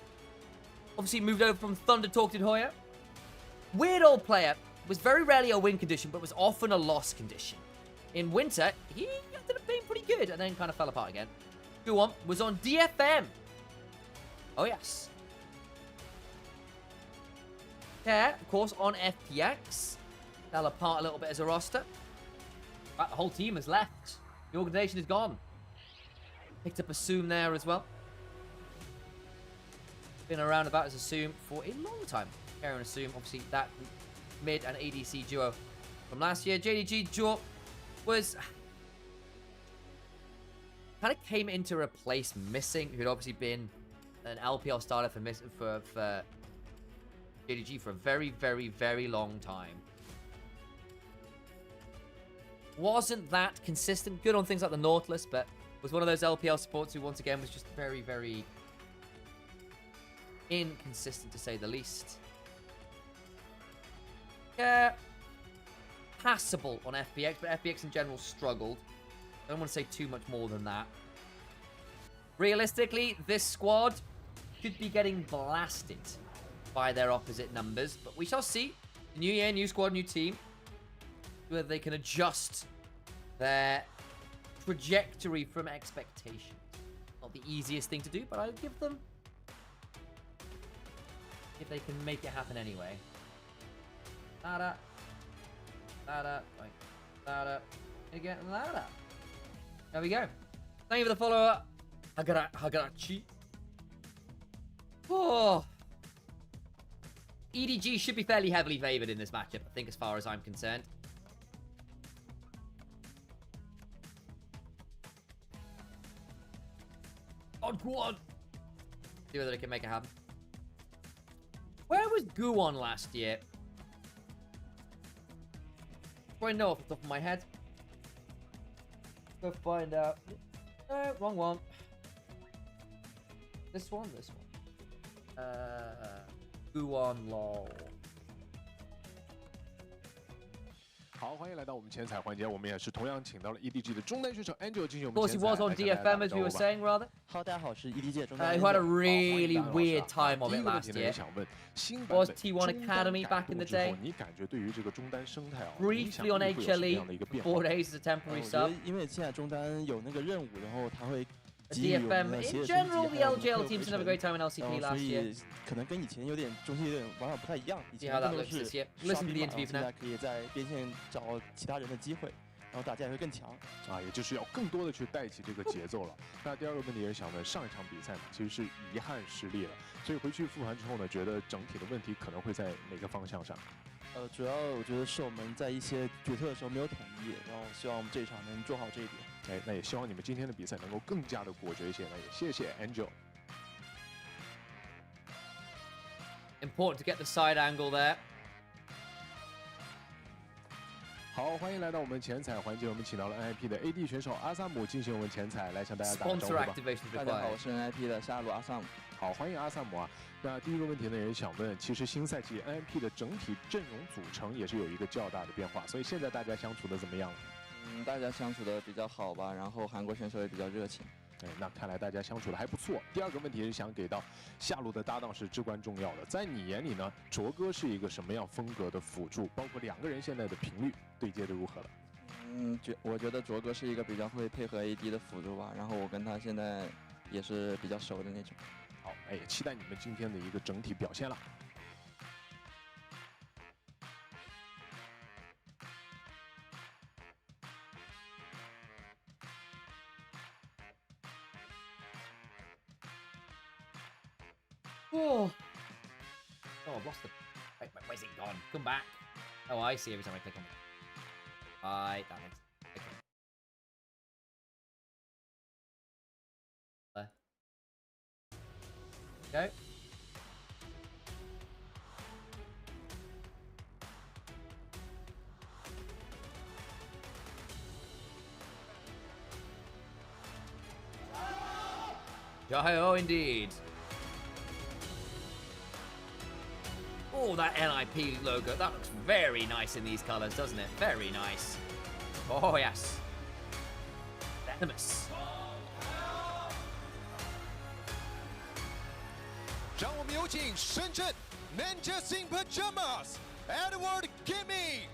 Speaker 14: Obviously moved over from Thunder Talk to Hoya. Weird old player. Was very rarely a win condition, but was often a loss condition. In winter, he ended up being pretty good and then kind of fell apart again. Guwon was on DFM. Oh, yes. Yeah, of course, on FPX. Fell apart a little bit as a roster. But the whole team has left. The organization is gone. Picked up Assume there as well. Been around about as Assume for a long time. Karen Assume, obviously, that mid and ADC duo from last year. JDG duo was kind of came in to replace Missing, who'd obviously been an LPL starter for JDG for a very, very, very long time. Wasn't that consistent. Good on things like the Nautilus, but was one of those LPL supports who once again was just very, very inconsistent to say the least. Yeah, passable on FPX, but FPX in general struggled. I don't want to say too much more than that. Realistically, this squad could be getting blasted by their opposite numbers, but we shall see. New year, new squad, new team. Whether they can adjust their trajectory from expectation. Not the easiest thing to do, but I'll give them if they can make it happen anyway. Nada. Again, nada. There we go. Thank you for the follower, Hagarachi. Oh. EDG should be fairly heavily favored in this matchup, I think, as far as I'm concerned. On Guwon. See whether they can make it happen. Where was Guwon last year? Do I know off the top of my head? Go find out. No, wrong one. This one. Guwon lol.
Speaker 16: 好，欢迎来到我们前彩环节，我们也是同样请到了 EDG 的中单选手 Angel 进行我
Speaker 14: Of
Speaker 16: 们
Speaker 14: course,
Speaker 16: 前
Speaker 14: he
Speaker 16: 彩。
Speaker 14: was on DFM as we were saying, rather.
Speaker 17: 好，大家好，我是 EDG 中单。
Speaker 14: Who had a really weird time of it
Speaker 16: 第一个问
Speaker 14: last
Speaker 16: 题呢，也
Speaker 14: year.
Speaker 16: 想问新版
Speaker 14: Was
Speaker 16: 本
Speaker 14: T1 Academy back in the
Speaker 16: 之后
Speaker 14: day?
Speaker 16: 你感觉对于这个中单生态影响
Speaker 14: Briefly
Speaker 16: 力
Speaker 14: on
Speaker 16: 会有什么
Speaker 14: HLE
Speaker 16: 样的一个变
Speaker 14: 4
Speaker 16: 化？
Speaker 14: days as a temporary
Speaker 17: 我觉
Speaker 14: sub.
Speaker 17: 得因为现在中单有那个任务，然后他会
Speaker 14: DFM in general, the LGL team didn't have a great time in LCP last year.
Speaker 17: 可能跟以前有点中间有点玩法不太一样。以
Speaker 14: See
Speaker 17: 前
Speaker 14: how that
Speaker 17: 更多
Speaker 14: looks
Speaker 17: 是
Speaker 14: this year.
Speaker 17: 刷
Speaker 14: Listen to
Speaker 17: 兵
Speaker 14: the
Speaker 17: 嘛，
Speaker 14: interview
Speaker 17: 现
Speaker 14: for
Speaker 17: 在
Speaker 14: now.
Speaker 17: 可以在边线找其他人的机会，然后打架也会更强。
Speaker 16: 也就是要更多的去带起这个节奏了。那第二个问题也是想问，上一场比赛呢，其实是遗憾失利了，所以回去复盘之后呢，觉得整体的问题可能会在哪个方向上？
Speaker 17: 主要我觉得是我们在一些决策的时候没有统一，然后希望我们这一场能做好这一点。
Speaker 16: 那也希望你们今天的比赛能够更加的果决一些。那也谢谢 Angel。
Speaker 14: Important to get the side angle there.
Speaker 16: 好，欢迎来到我们前彩环节，我们请到了 NIP 的 AD 选手阿萨姆进行我们前彩，来向大家打个招呼吧。
Speaker 17: 大家好，我是 NIP 的下路阿萨姆。
Speaker 16: 好，欢迎阿萨姆啊。那第一个问题呢，也想问，其实新赛季 NIP 的整体阵容组成也是有一个较大的变化，所以现在大家相处的怎么样了？
Speaker 17: 大家相处的比较好吧，然后韩国选手也比较热情。
Speaker 16: 那看来大家相处的还不错。第二个问题是想给到下路的搭档是至关重要的，在你眼里呢，卓哥是一个什么样风格的辅助？包括两个人现在的频率对接的如何了？
Speaker 17: 我觉得卓哥是一个比较会配合 AD 的辅助吧，然后我跟他现在也是比较熟的那种。
Speaker 16: 好，也期待你们今天的一个整体表现了。
Speaker 14: Oh. Oh, I've lost the... Wait, where's it gone? Come back. Oh, I see every time I click on it. Right, that makes... Okay. Go. Oh, indeed. Oh, that NIP logo. That looks very nice in these colors, doesn't it? Very nice. Oh, yes. Venomous.
Speaker 18: 让我们有请深圳 Ninja Sing Pajamas Edward Gimme。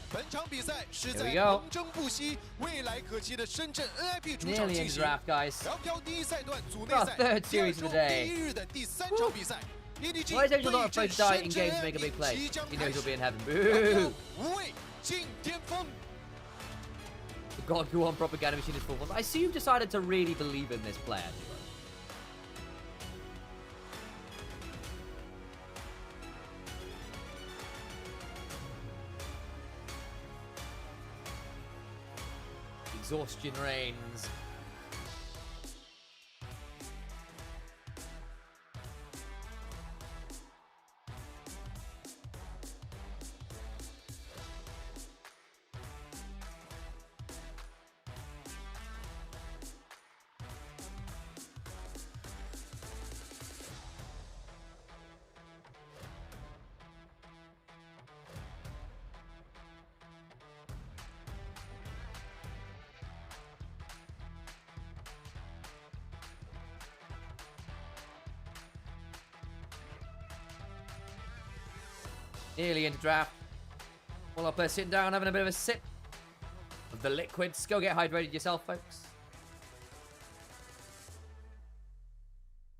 Speaker 18: 本场比赛是在横争不息、未来可期的深圳 NIP 主场进行。LPL 第一赛段组内赛第二周第一日的第3场比赛 ，EDG 对阵深圳 NIP 即将开始。无畏进巅峰。
Speaker 14: The God Go On propaganda machine is full. I see you've decided to really believe in this player. Exhaustion reigns. Nearly into draft. Well, up there, sitting down, having a bit of a sip of the liquids. Go get hydrated yourself, folks.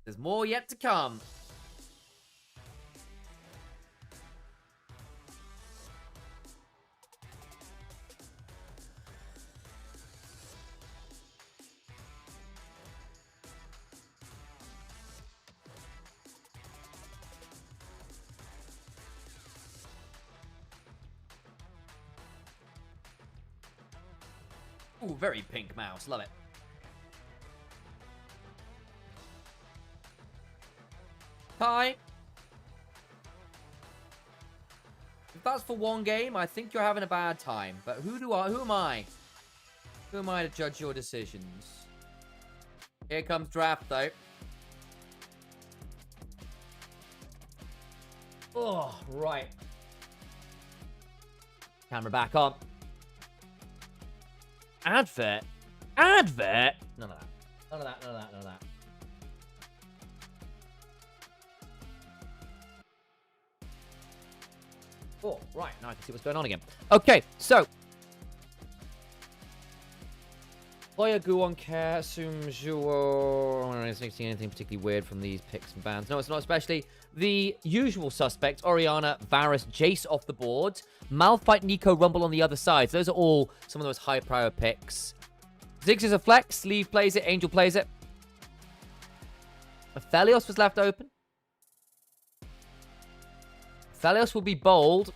Speaker 14: There's more yet to come. Ooh, very pink mouse. Love it. Hi. If that's for one game, I think you're having a bad time. But who am I? Who am I to judge your decisions? Here comes draft, though. Oh, right. Camera back on. Advert? Advert? None of that. None of that, none of that, none of that. Oh, right. Now I can see what's going on again. Okay, so. Player Guwon Care assumes you're... I don't know, seeing anything particularly weird from these picks and bans. No, it's not, especially the usual suspects. Orianna, Varus, Jace off the board. Malphite, Nico, Rumble on the other side. So those are all some of those high-prior picks. Ziggs is a flex. Leave plays it. Angel plays it. Aphelios was left open. Aphelios will be bold.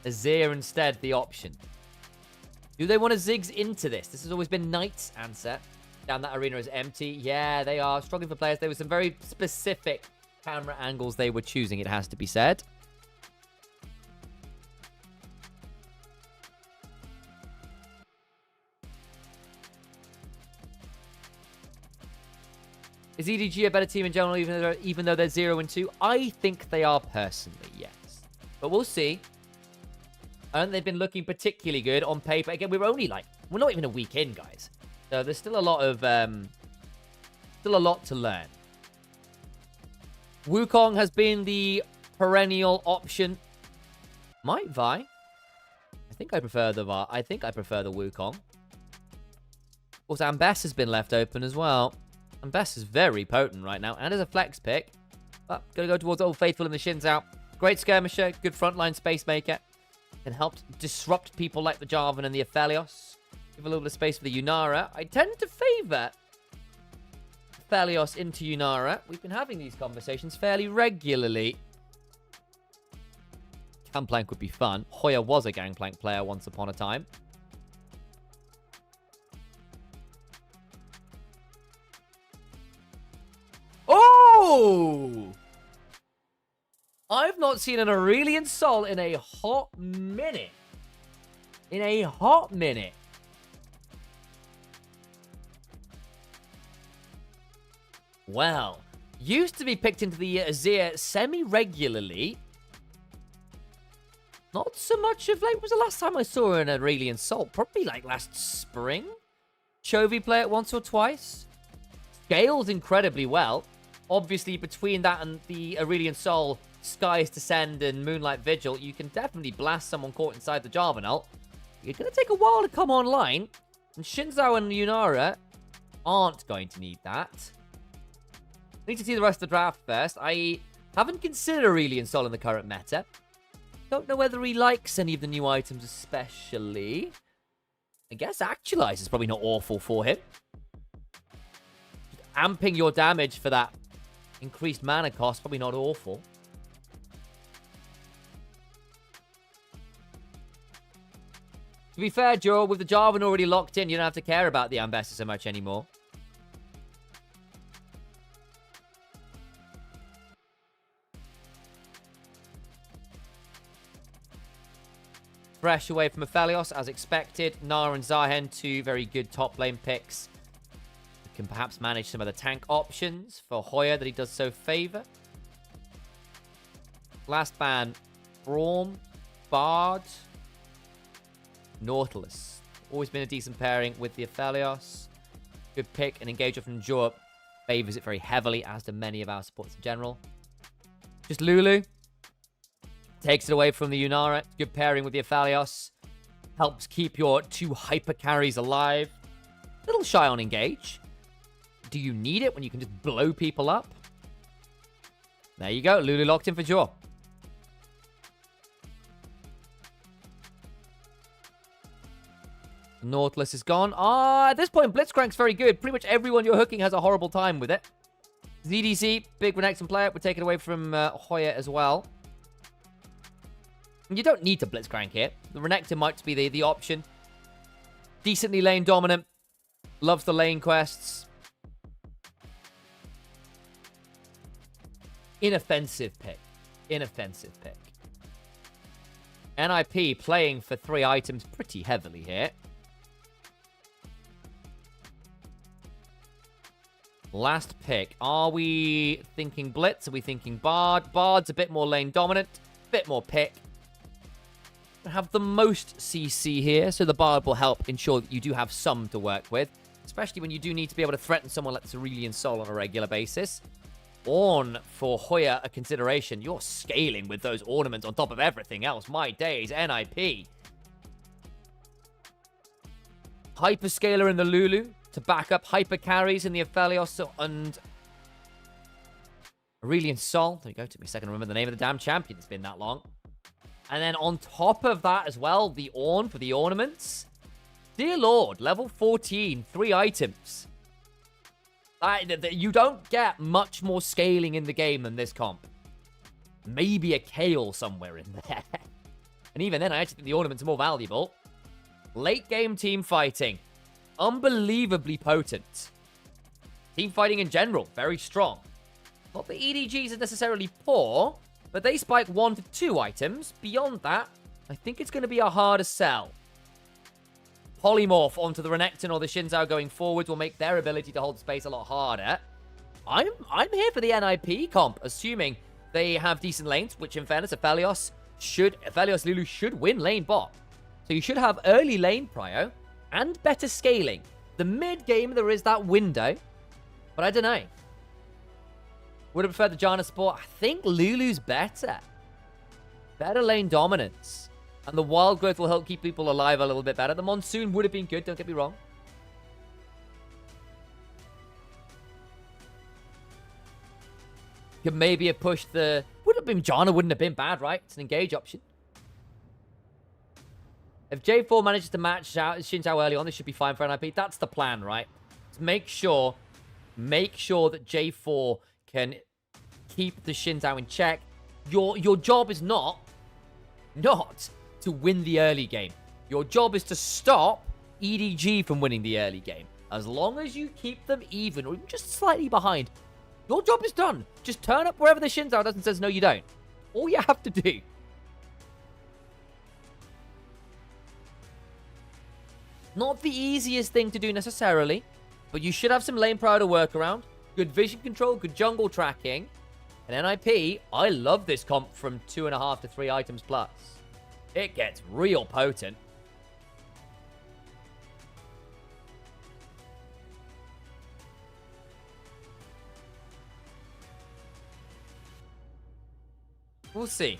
Speaker 14: Azir instead the option. Do they want to Ziggs into this? This has always been Knight's answer. Down that arena is empty. Yeah, they are struggling for players. There were some very specific camera angles they were choosing, it has to be said. Is EDG a better team in general, even though they're 0-2? I think they are personally, yes. But we'll see. And they've been looking particularly good on paper. Again, we were only like We're not even a week in, guys. So there's still a lot of to learn. Wukong has been the perennial option. Might Vi? I think I prefer the Wukong. Of course, Ambess has been left open as well. Ambess is very potent right now, and is a flex pick. But gonna go towards Old Faithful in the Shins out. Great skirmisher, good frontline space maker. Can help disrupt people like the Jarvan and the Aphelios. Give a little bit of space for the Yunara. I tend to favor Aphelios into Yunara. We've been having these conversations fairly regularly. Gangplank would be fun. Hoya was a Gangplank player once upon a time. Oh! I've not seen an Aurelian Sol in a hot minute. In a hot minute. Well, used to be picked into the Azir semi-regularly. Not so much of late. When was the last time I saw an Aurelian Sol? Probably like last spring. Chovy play it once or twice. Scales incredibly well. Obviously, between that and the Aurelian Sol, Skies Descend and Moonlight Vigil, you can definitely blast someone caught inside the Jarvan ult. It's going to take a while to come online. And Shinzao and Yunara aren't going to need that. Need to see the rest of the draft first. I haven't considered Aurelian Sol in the current meta. Don't know whether he likes any of the new items especially. I guess Actualize is probably not awful for him. Just amping your damage for that increased mana cost, probably not awful. To be fair, Joe, with the Jarvan already locked in, you don't have to care about the Ambassador so much anymore. Fresh away from Aphelios, as expected. Nara and Zahen, two very good top lane picks. Can perhaps manage some of the tank options for Hoya that he does so favor. Last ban, Braum, Bard, Nautilus. Always been a decent pairing with the Aphelios. Good pick, and Engager from Jorp favors it very heavily, as do many of our supports in general. Just Lulu. Takes it away from the Yunara. Good pairing with the Aphelios. Helps keep your two hyper carries alive. Little shy on Engage. Do you need it when you can just blow people up? There you go. Lulu locked in for Jaw. Nautilus is gone. At this point, Blitzcrank's very good. Pretty much everyone you're hooking has a horrible time with it. ZDC, big Renekton player. We're taking away from Hoya as well. You don't need to Blitzcrank here. The Renekton might be the option. Decently lane dominant. Loves the lane quests. Inoffensive pick. Inoffensive pick. NIP playing for 3 items pretty heavily here. Last pick. Are we thinking Blitz? Are we thinking Bard? Bard's a bit more lane dominant. Bit more pick. Have the most CC here, so the Bard will help ensure that you do have some to work with. Especially when you do need to be able to threaten someone like Cerulean Soul on a regular basis. Ornn for Hoya a consideration. You're scaling with those ornaments on top of everything else. My days, NIP. Hyperscaler in the Lulu to back up hyper carries in the Aphelios and Aurelian Sol. There you go. Took me a second to remember the name of the damn champion. It's been that long. And then on top of that as well, the Ornn for the ornaments. Dear Lord, level 14, 3 items. You don't get much more scaling in the game than this comp. Maybe a Kale somewhere in there. And even then, I actually think the ornaments are more valuable. Late game team fighting. Unbelievably potent. Team fighting in general, very strong. Not the EDGs are necessarily poor, but they spike 1 to 2 items. Beyond that, I think it's going to be a harder sell. Polymorph onto the Renekton or the Shinzao going forward will make their ability to hold space a lot harder. I'm here for the NIP comp, assuming they have decent lanes, which in fairness, Aphelios Lulu should win lane bot. So you should have early lane prio. and better scaling. The mid game, there is that window, but I don't know. Would have preferred the Janna support. I think Lulu's better. Better lane dominance. And the wild growth will help keep people alive a little bit better. The Monsoon would have been good, don't get me wrong. Could maybe have pushed the... Would have been Janna, wouldn't have been bad, right? It's an engage option. If J4 manages to match out Xin Zhao early on, this should be fine for NIP. That's the plan, right? To make sure that J4 can keep the Xin Zhao in check. Your job is not to win the early game. Your job is to stop EDG from winning the early game. As long as you keep them even or even just slightly behind, your job is done. Just turn up wherever the Xin Zhao does and says, no, you don't. All you have to do. Not the easiest thing to do necessarily, but you should have some lane prio to work around. Good vision control, good jungle tracking. And NIP, I love this comp from 2.5 to 3 items plus. It gets real potent. We'll see.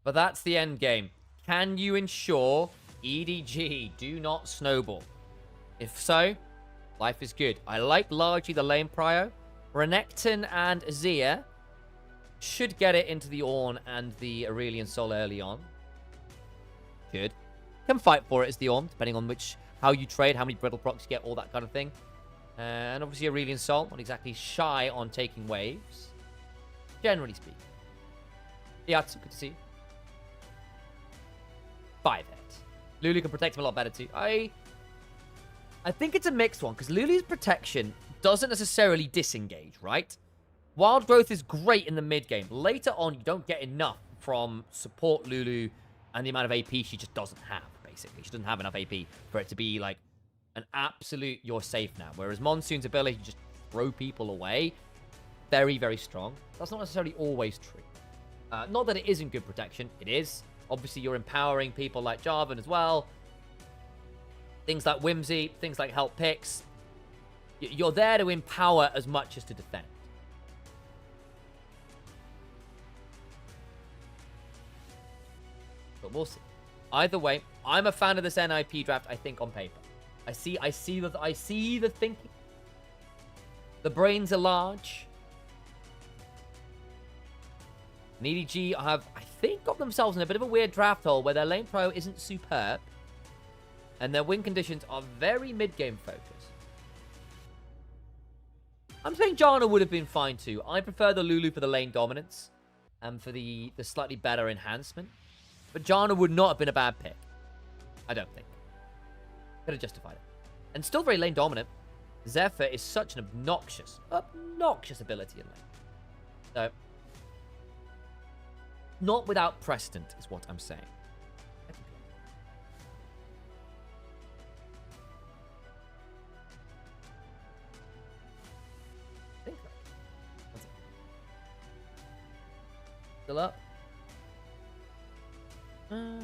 Speaker 14: But that's the end game. Can you ensure EDG do not snowball? If so, life is good. I like largely the lane prio. Renekton and Azir should get it into the Ornn and the Aurelion Sol early on. Good. Can fight for it as the Ornn, depending on how you trade, how many brittle procs you get, all that kind of thing. And obviously Aurelion Sol, not exactly shy on taking waves. Generally speaking. Yeah, it's good to see. 5 hits. Lulu can protect him a lot better too. I think it's a mixed one, because Lulu's protection doesn't necessarily disengage, right? Wild growth is great in the mid game. Later on, you don't get enough from support Lulu and the amount of AP she just doesn't have, basically. She doesn't have enough AP for it to be like an absolute you're safe now. Whereas Monsoon's ability to just throw people away, very, very strong. That's not necessarily always true. Not that it isn't good protection. It is. Obviously, you're empowering people like Jarvan as well. Things like Whimsy, things like help picks. You're there to empower as much as to defend. But we'll see. Either way, I'm a fan of this NIP draft, I think, on paper. I see the thinking. The brains are large. And EDG have, I think, got themselves in a bit of a weird draft hole where their lane prio isn't superb. And their win conditions are very mid-game focused. I'm saying Janna would have been fine too. I prefer the Lulu for the lane dominance and for the slightly better enhancement. But Janna would not have been a bad pick. I don't think. Could have justified it. And still very lane dominant. Zephyr is such an obnoxious ability in lane. So, not without precedent is what I'm saying. Still up? No.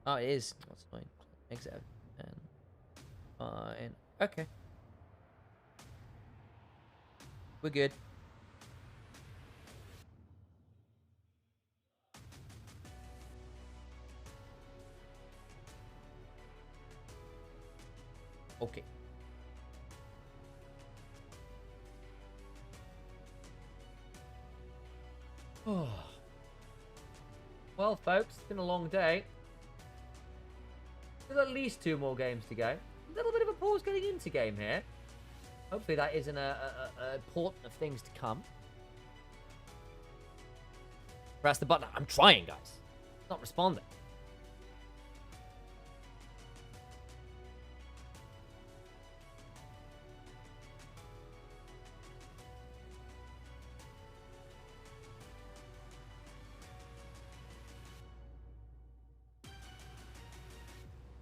Speaker 14: Oh, it is. That's fine. Exit. And fine. Okay. We're good. Okay. Oh. Well, folks, it's been a long day. There's at least 2 more games to go. A little bit of a pause getting into game here. Hopefully that isn't a portent of things to come. Press the button. I'm trying, guys. It's not responding.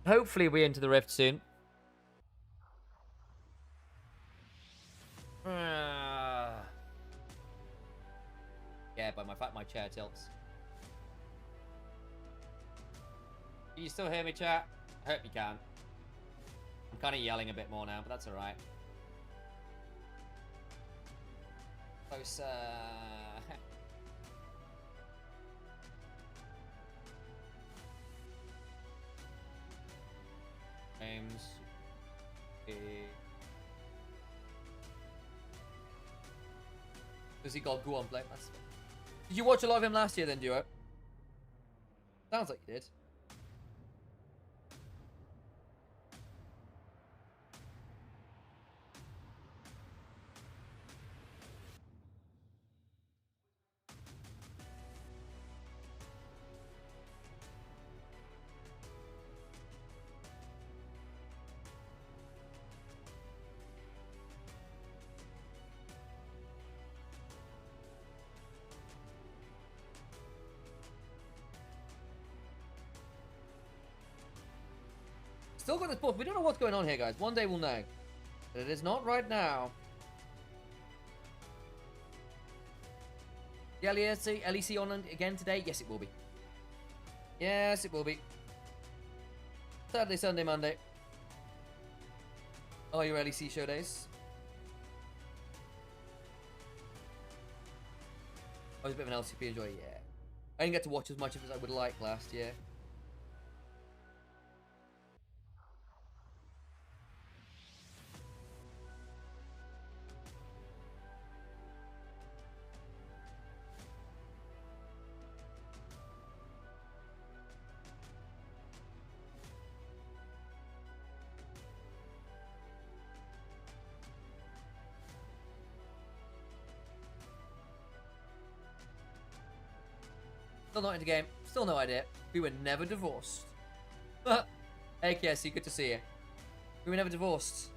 Speaker 14: Hopefully we enter the Rift soon. you still hear me, chat? I hope you can. I'm kind of yelling a bit more now, but that's alright. Closer. James. Does he got go on play? Did you watch a lot of him last year then, Duo? Sounds like you did. Still got this ball. We don't know what's going on here, guys. One day we'll know. But it is not right now. The LEC on again today? Yes, it will be. Yes, it will be. Saturday, Sunday, Monday. Oh, your LEC show days? Oh, it's a bit of an LCP enjoy, yeah. I didn't get to watch as much of it as I would like last year. Still not in the game. Still no idea. We were never divorced. Hey, Casey, good to see you. We were never divorced.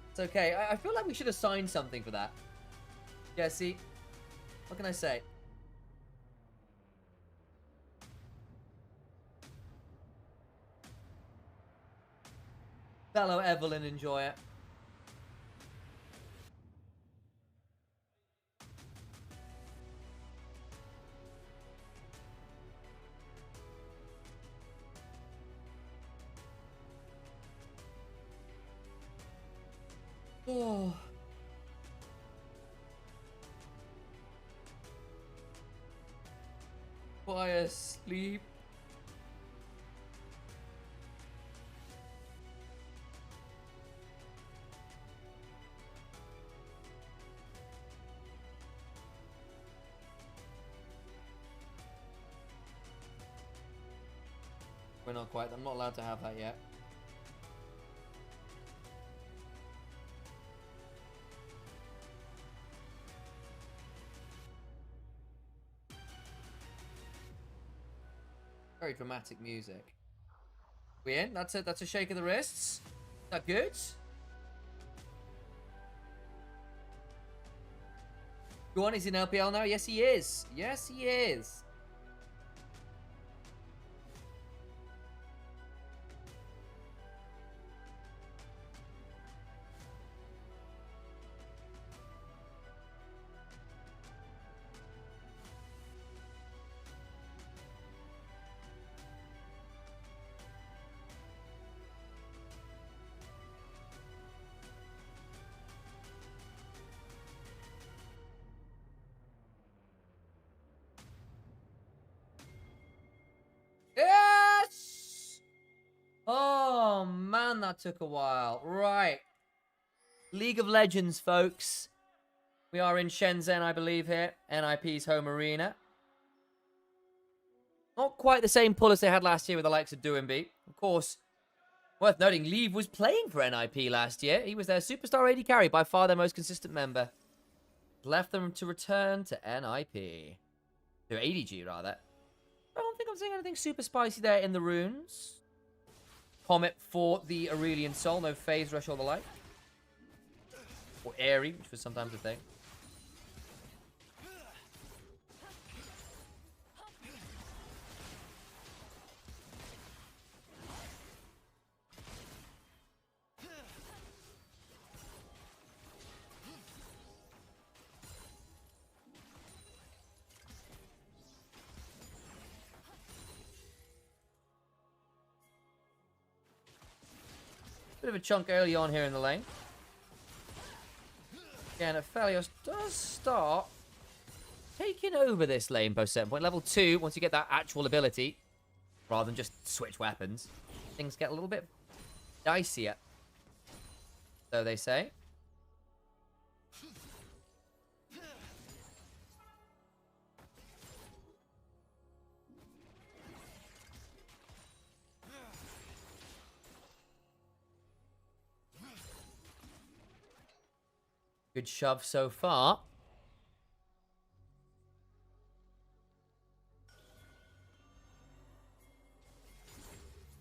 Speaker 14: It's okay. I feel like we should have signed something for that. Casey, what can I say? Fellow Evelyn, enjoy it. Oh. Quiet sleep. We're not quite. I'm not allowed to have that yet. Very dramatic music. We in? That's it. That's a shake of the wrists. Is that good? Go on, he's in LPL now. Yes, he is. Yes, he is. Yes! Oh, man, that took a while. Right. League of Legends, folks. We are in Shenzhen, I believe, here. NIP's home arena. Not quite the same pull as they had last year with the likes of Doumbé. Of course, worth noting, Leave was playing for NIP last year. He was their superstar AD carry, by far their most consistent member. Left them to return to NIP. To ADG, rather. I don't think I'm seeing anything super spicy there in the runes. Comet for the Aurelian Soul. No phase rush or the like. Or Airy, which was sometimes a thing. Bit of a chunk early on here in the lane. Again, Aphelios does start taking over this lane post certain point. Level 2, once you get that actual ability, rather than just switch weapons, things get a little bit dicier. So they say. Good shove so far.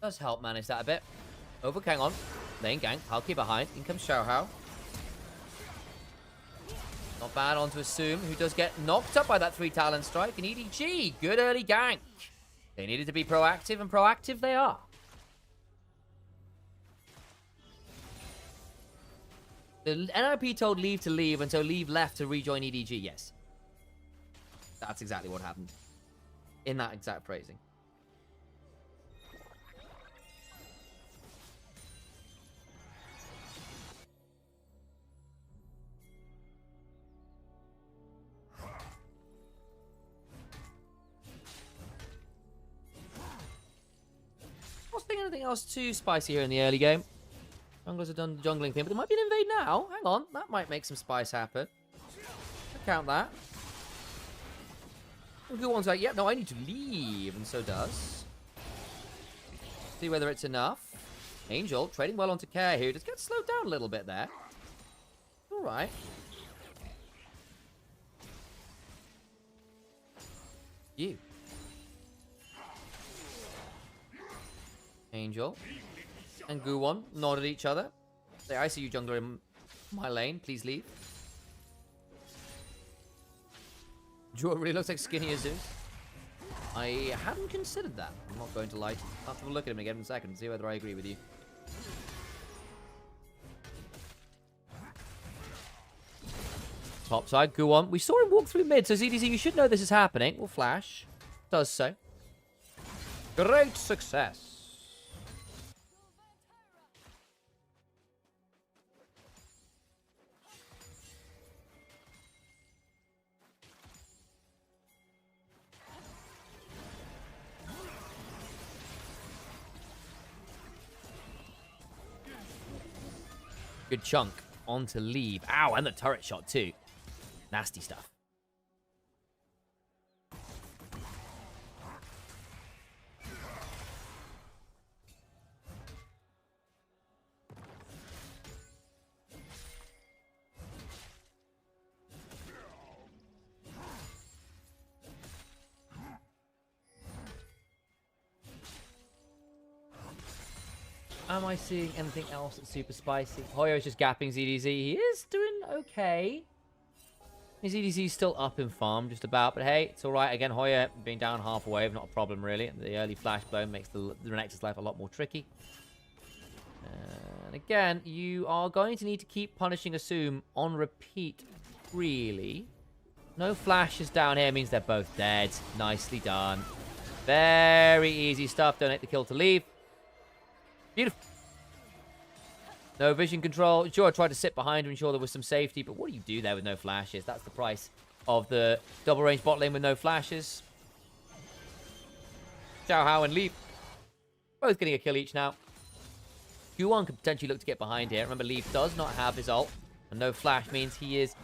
Speaker 14: Does help manage that a bit. Overgang on. Lane gang. Palki behind. In comes Xiaohao. Not bad onto Assume, who does get knocked up by that 3 talent strike. And EDG, good early gank. They needed to be proactive, and proactive they are. The NIP told Leave to leave, and so Leave left to rejoin EDG, yes. That's exactly what happened. In that exact phrasing. I was thinking anything else too spicy here in the early game. Junglers have done the jungling thing, but there might be an invade now. Hang on, that might make some spice happen. I'll count that. The good one's like, yep, no, I need to leave, and so does. See whether it's enough. Angel trading well onto Care here. Just get slowed down a little bit there. All right. You. Angel and Guwon nod at each other. Say, I see you jungler in my lane. Please leave. Joe really looks like skinny as Zeus. I hadn't considered that. I'm not going to lie. I'll have to look at him again in a second and see whether I agree with you. Top side, Guwon. We saw him walk through mid, so ZDZ, you should know this is happening. We'll flash. Does so. Great success. Good chunk onto Leave. Ow, and the turret shot too. Nasty stuff. Am I seeing anything else that's super spicy? Hoyo is just gapping ZDZ. He is doing okay. His ZDZ is still up in farm, just about. But hey, it's alright. Again, Hoyo being down half a wave, not a problem really. The early flash blow makes the Renekton's life a lot more tricky. And again, you are going to need to keep punishing Assume on repeat, really. No flashes down here means they're both dead. Nicely done. Very easy stuff. Donate the kill to Leave. Beautiful. No vision control. Sure, I tried to sit behind to ensure there was some safety, but what do you do there with no flashes? That's the price of the double range bot lane with no flashes. Xiaohao and Leave. Both getting a kill each now. Q1 could potentially look to get behind here. Remember, Leave does not have his ult, and no flash means he is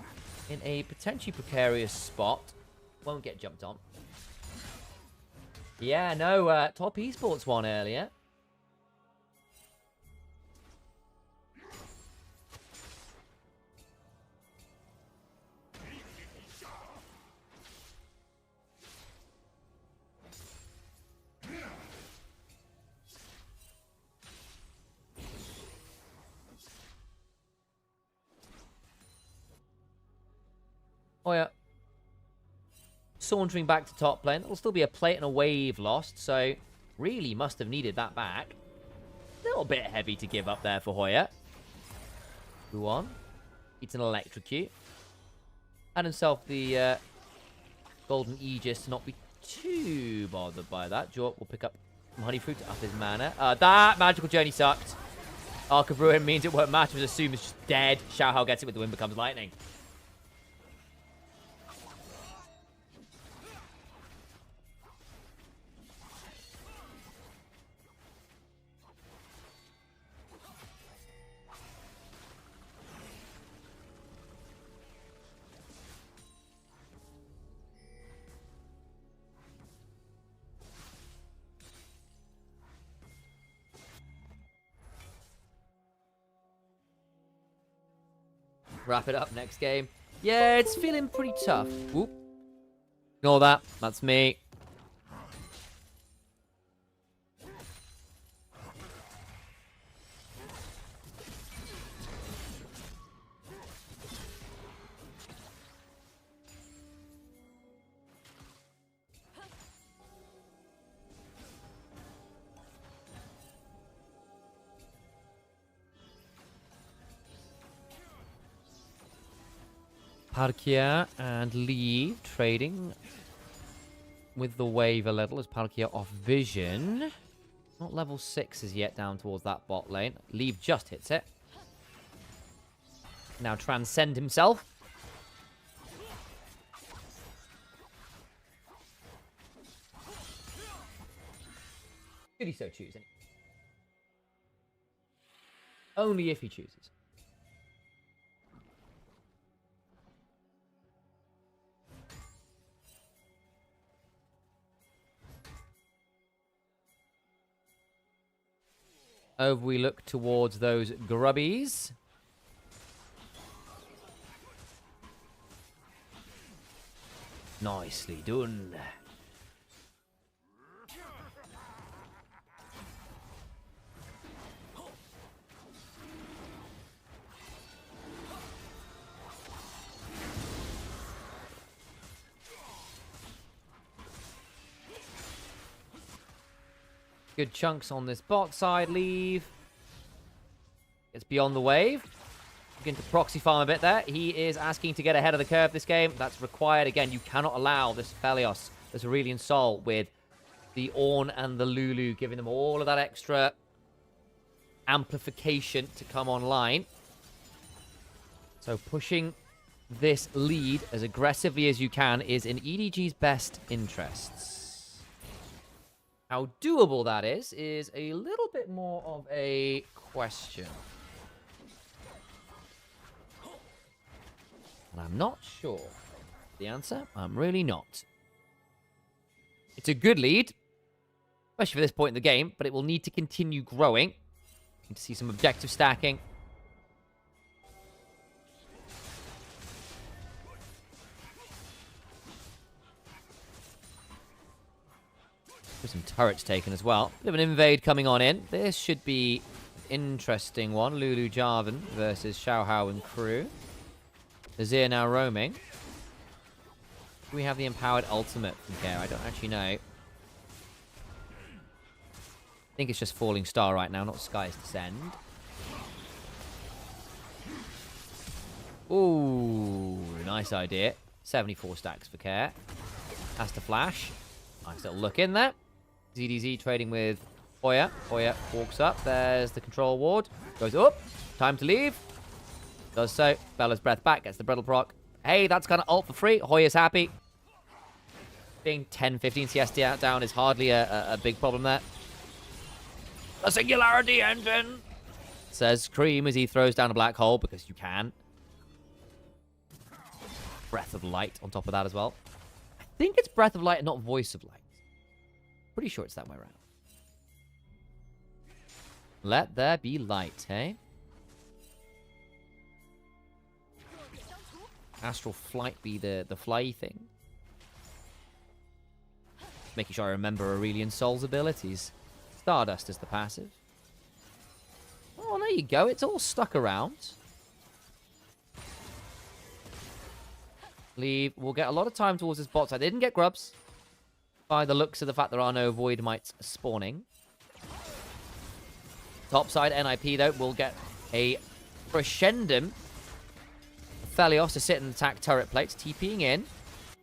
Speaker 14: in a potentially precarious spot. Won't get jumped on. Yeah, no, top esports won earlier. Oh yeah. Sauntering back to top lane. There'll still be a plate and a wave lost, so really must have needed that back. A little bit heavy to give up there for Hoya. Guwon. It's an electrocute. Had himself the golden Aegis to not be too bothered by that. Jork will pick up some honey fruit to up his mana. That magical journey sucked. Arc of Ruin means it won't matter. Just assume it's just dead. Xiaohao gets it with the wind becomes lightning. Wrap it up next game. Yeah, it's feeling pretty tough. Whoop. Ignore that. That's me. Palkia and Lee trading with the wave a little as Palkia off vision. Not level 6 as yet down towards that bot lane. Lee just hits it. Now transcend himself. Should he so choose? Only if he chooses. Over we look towards those grubbies. Nicely done. Good chunks on this bot side. Leave. It's beyond the wave. Begin to proxy farm a bit there. He is asking to get ahead of the curve this game. That's required. Again, you cannot allow this Felios, this Aurelian Sol with the Ornn and the Lulu, giving them all of that extra amplification to come online. So pushing this lead as aggressively as you can is in EDG's best interests. How doable that is a little bit more of a question. And I'm not sure the answer. I'm really not. It's a good lead, especially for this point in the game, but it will need to continue growing. Need to see some objective stacking. Some turrets taken as well. Bit of an invade coming on in. This should be an interesting one. Lulu Jarvan versus Xiaohao and crew. Azir now roaming. Do we have the empowered ultimate from Care? I don't actually know. I think it's just Falling Star right now, not Sky's Descend. Ooh, nice idea. 74 stacks for Care. Has to flash. Nice little look in there. ZDZ trading with Hoya. Hoya walks up. There's the control ward. Goes up. Time to leave. Does so. Bella's breath back. Gets the brittle proc. Hey, that's kind of ult for free. Hoya's happy. Being 10-15 CS down is hardly a big problem there. A singularity engine! Says Cream as he throws down a black hole because you can. Breath of Light on top of that as well. I think it's Breath of Light and not Voice of Light. Pretty sure it's that way around. Let there be light, hey? Astral Flight be the fly thing. Making sure I remember Aurelian Sol's abilities. Stardust is the passive. Oh, there you go. It's all stuck around. Leave. We'll get a lot of time towards this bot side. They didn't get grubs. By the looks of the fact there are no Void Mites spawning. Top side NIP, though, will get a crescendum. Felios is sitting and attack turret plates, TPing in.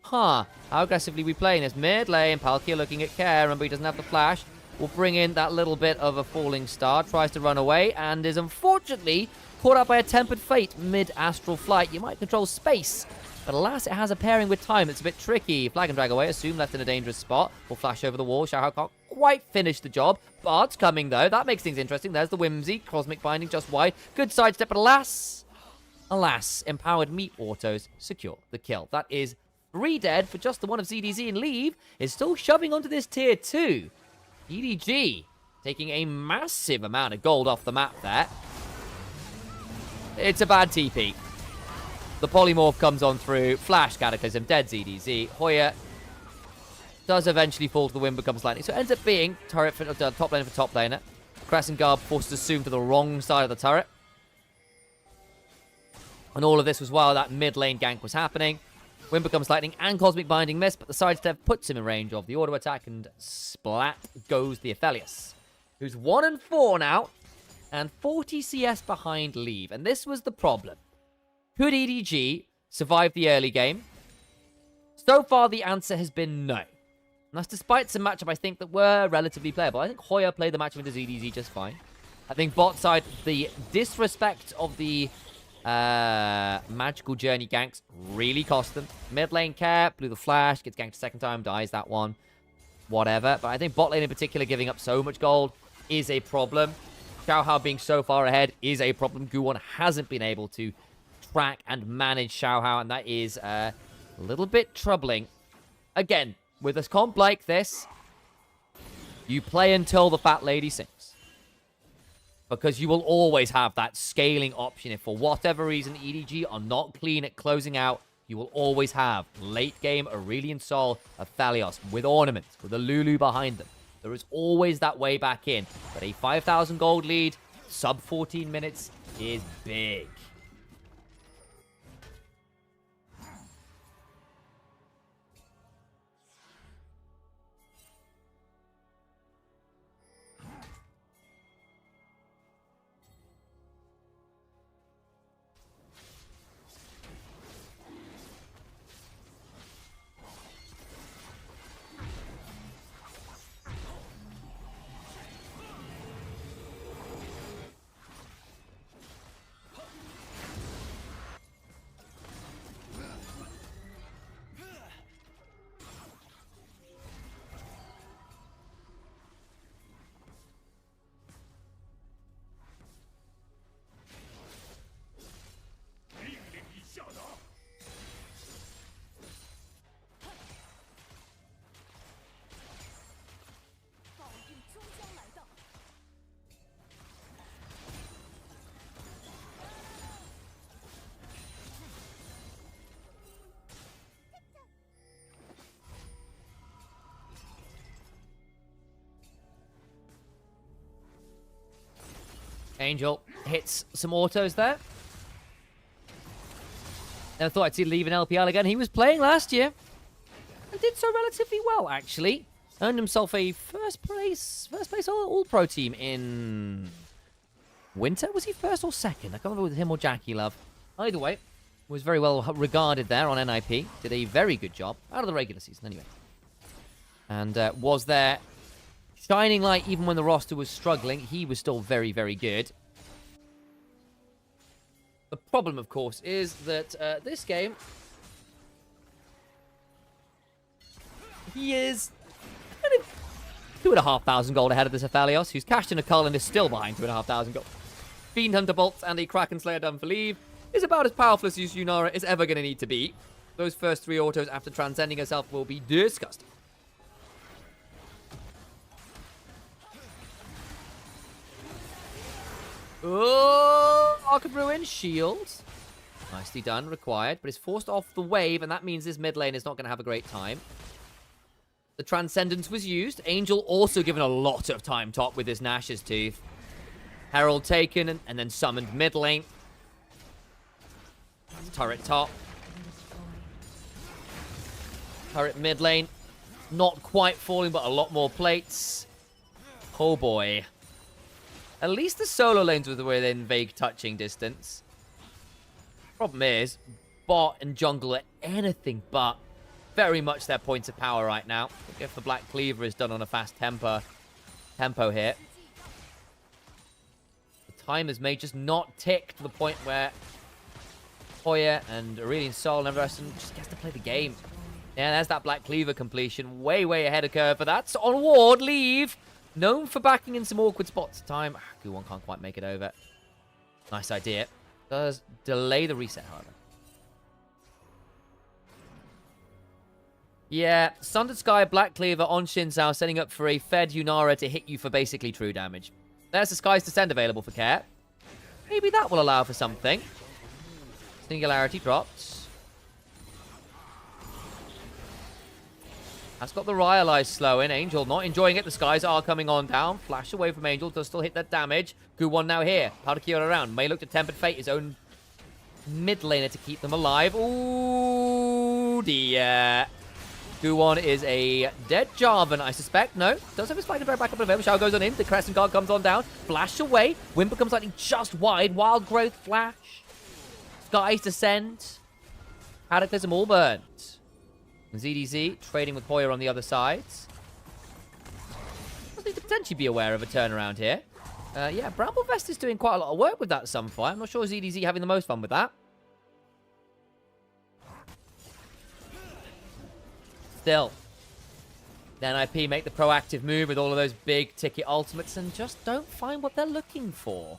Speaker 14: Huh. How aggressively we playing this? Mid lane, Palkia looking at Care. Remember, he doesn't have the flash. will bring in that little bit of a falling star, tries to run away, and is unfortunately caught up by a tempered fate mid-astral flight. You might control space, but alas, it has a pairing with time. It's a bit tricky. Flag and drag away, assume left in a dangerous spot. Will flash over the wall. Xiaohao can't quite finish the job. Bard's coming, though. That makes things interesting. There's the Whimsy. Cosmic Binding just wide. Good sidestep, but alas, Empowered Meat Autos secure the kill. That is 3 dead for just the one of ZDZ, and Leave is still shoving onto this tier 2. EDG taking a massive amount of gold off the map there. It's a bad TP. The Polymorph comes on through. Flash, Cataclysm, dead ZDZ. Hoya does eventually fall to the wind, becomes lightning. So it ends up being turret for top lane for top laner. Crescent Guard forced to zoom to the wrong side of the turret. And all of this was while that mid lane gank was happening. Wind becomes lightning and Cosmic Binding miss, but the sidestep puts him in range of the auto attack, and splat goes the Aphelios, who's 1-4 now, and 40 CS behind Leave. And this was the problem. Could EDG survive the early game? So far, the answer has been no. And that's despite some matchup I think that were relatively playable. I think Hoya played the matchup into ZDZ just fine. I think bot side, the disrespect of the Magical Journey ganks really cost them. Mid lane care, blew the flash, gets ganked a second time, dies that one. Whatever. But I think bot lane in particular giving up so much gold is a problem. Xiaohao being so far ahead is a problem. Guwon hasn't been able to track and manage Xiaohao, and that is a little bit troubling. Again, with a comp like this, you play until the fat lady sings. Because you will always have that scaling option. If for whatever reason EDG are not clean at closing out, you will always have late game Aurelion Sol, Aphelios with ornaments, with a Lulu behind them. There is always that way back in. But a 5,000 gold lead, sub 14 minutes, is big. Angel hits some autos there. Never thought I'd see Leave in LPL again. He was playing last year and did so relatively well, actually. Earned himself a first place all-pro team in winter. Was he first or second? I can't remember with him or Jackie Love. Either way, was very well regarded there on NIP. Did a very good job out of the regular season, anyway. And was there shining light even when the roster was struggling. He was still very, very good. The problem, of course, is that this game, he is kind of 2,500 gold ahead of this Aphelios, who's cashed in a cull and is still behind 2,500 gold. Fiend Hunter bolts and a Kraken Slayer done for Leave is about as powerful as Yunara is ever going to need to be. Those first 3 autos after transcending herself will be disgusting. Oh, Arc of Ruin, shield. Nicely done, required, but it's forced off the wave, and that means this mid lane is not going to have a great time. The Transcendence was used. Angel also given a lot of time top with his Nash's Tooth. Herald taken, and then summoned mid lane. Turret top. Turret mid lane. Not quite falling, but a lot more plates. Oh boy. At least the solo lanes were within vague touching distance. Problem is, bot and jungle are anything but very much their points of power right now. If the Black Cleaver is done on a fast temper, tempo here. The timers may just not tick to the point where Hoya and Aurelian Sol and everyone just gets to play the game. Yeah, there's that Black Cleaver completion. Way, way ahead of curve, but that's on ward. Leave. Known for backing in some awkward spots. Time. Guwon can't quite make it over. Nice idea. Does delay the reset, however. Yeah, Sundered Sky, Black Cleaver on Xin Zhao, setting up for a fed Yunara to hit you for basically true damage. There's the Sky's Descend available for Care. Maybe that will allow for something. Singularity dropped. Has got the Rhyalize slowing. Angel not enjoying it. The Skies are coming on down. Flash away from Angel. Does still hit that damage. Guwon now here. Powder Kyo around. May look to Tempered Fate, his own mid laner to keep them alive. Ooh, dear. Guwon is a dead Jarvan, I suspect. No. Does have his Spider Bear back up of him. Shower goes on in. The Crescent Guard comes on down. Flash away. Wind becomes lightning just wide. Wild Growth flash. Skies Descend. Cataclysm all burned. ZDZ trading with Hoya on the other side. I need to potentially be aware of a turnaround here. Yeah, Bramblevest is doing quite a lot of work with that Sunfire. I'm not sure ZDZ having the most fun with that. Still, then IP make the proactive move with all of those big ticket ultimates and just don't find what they're looking for.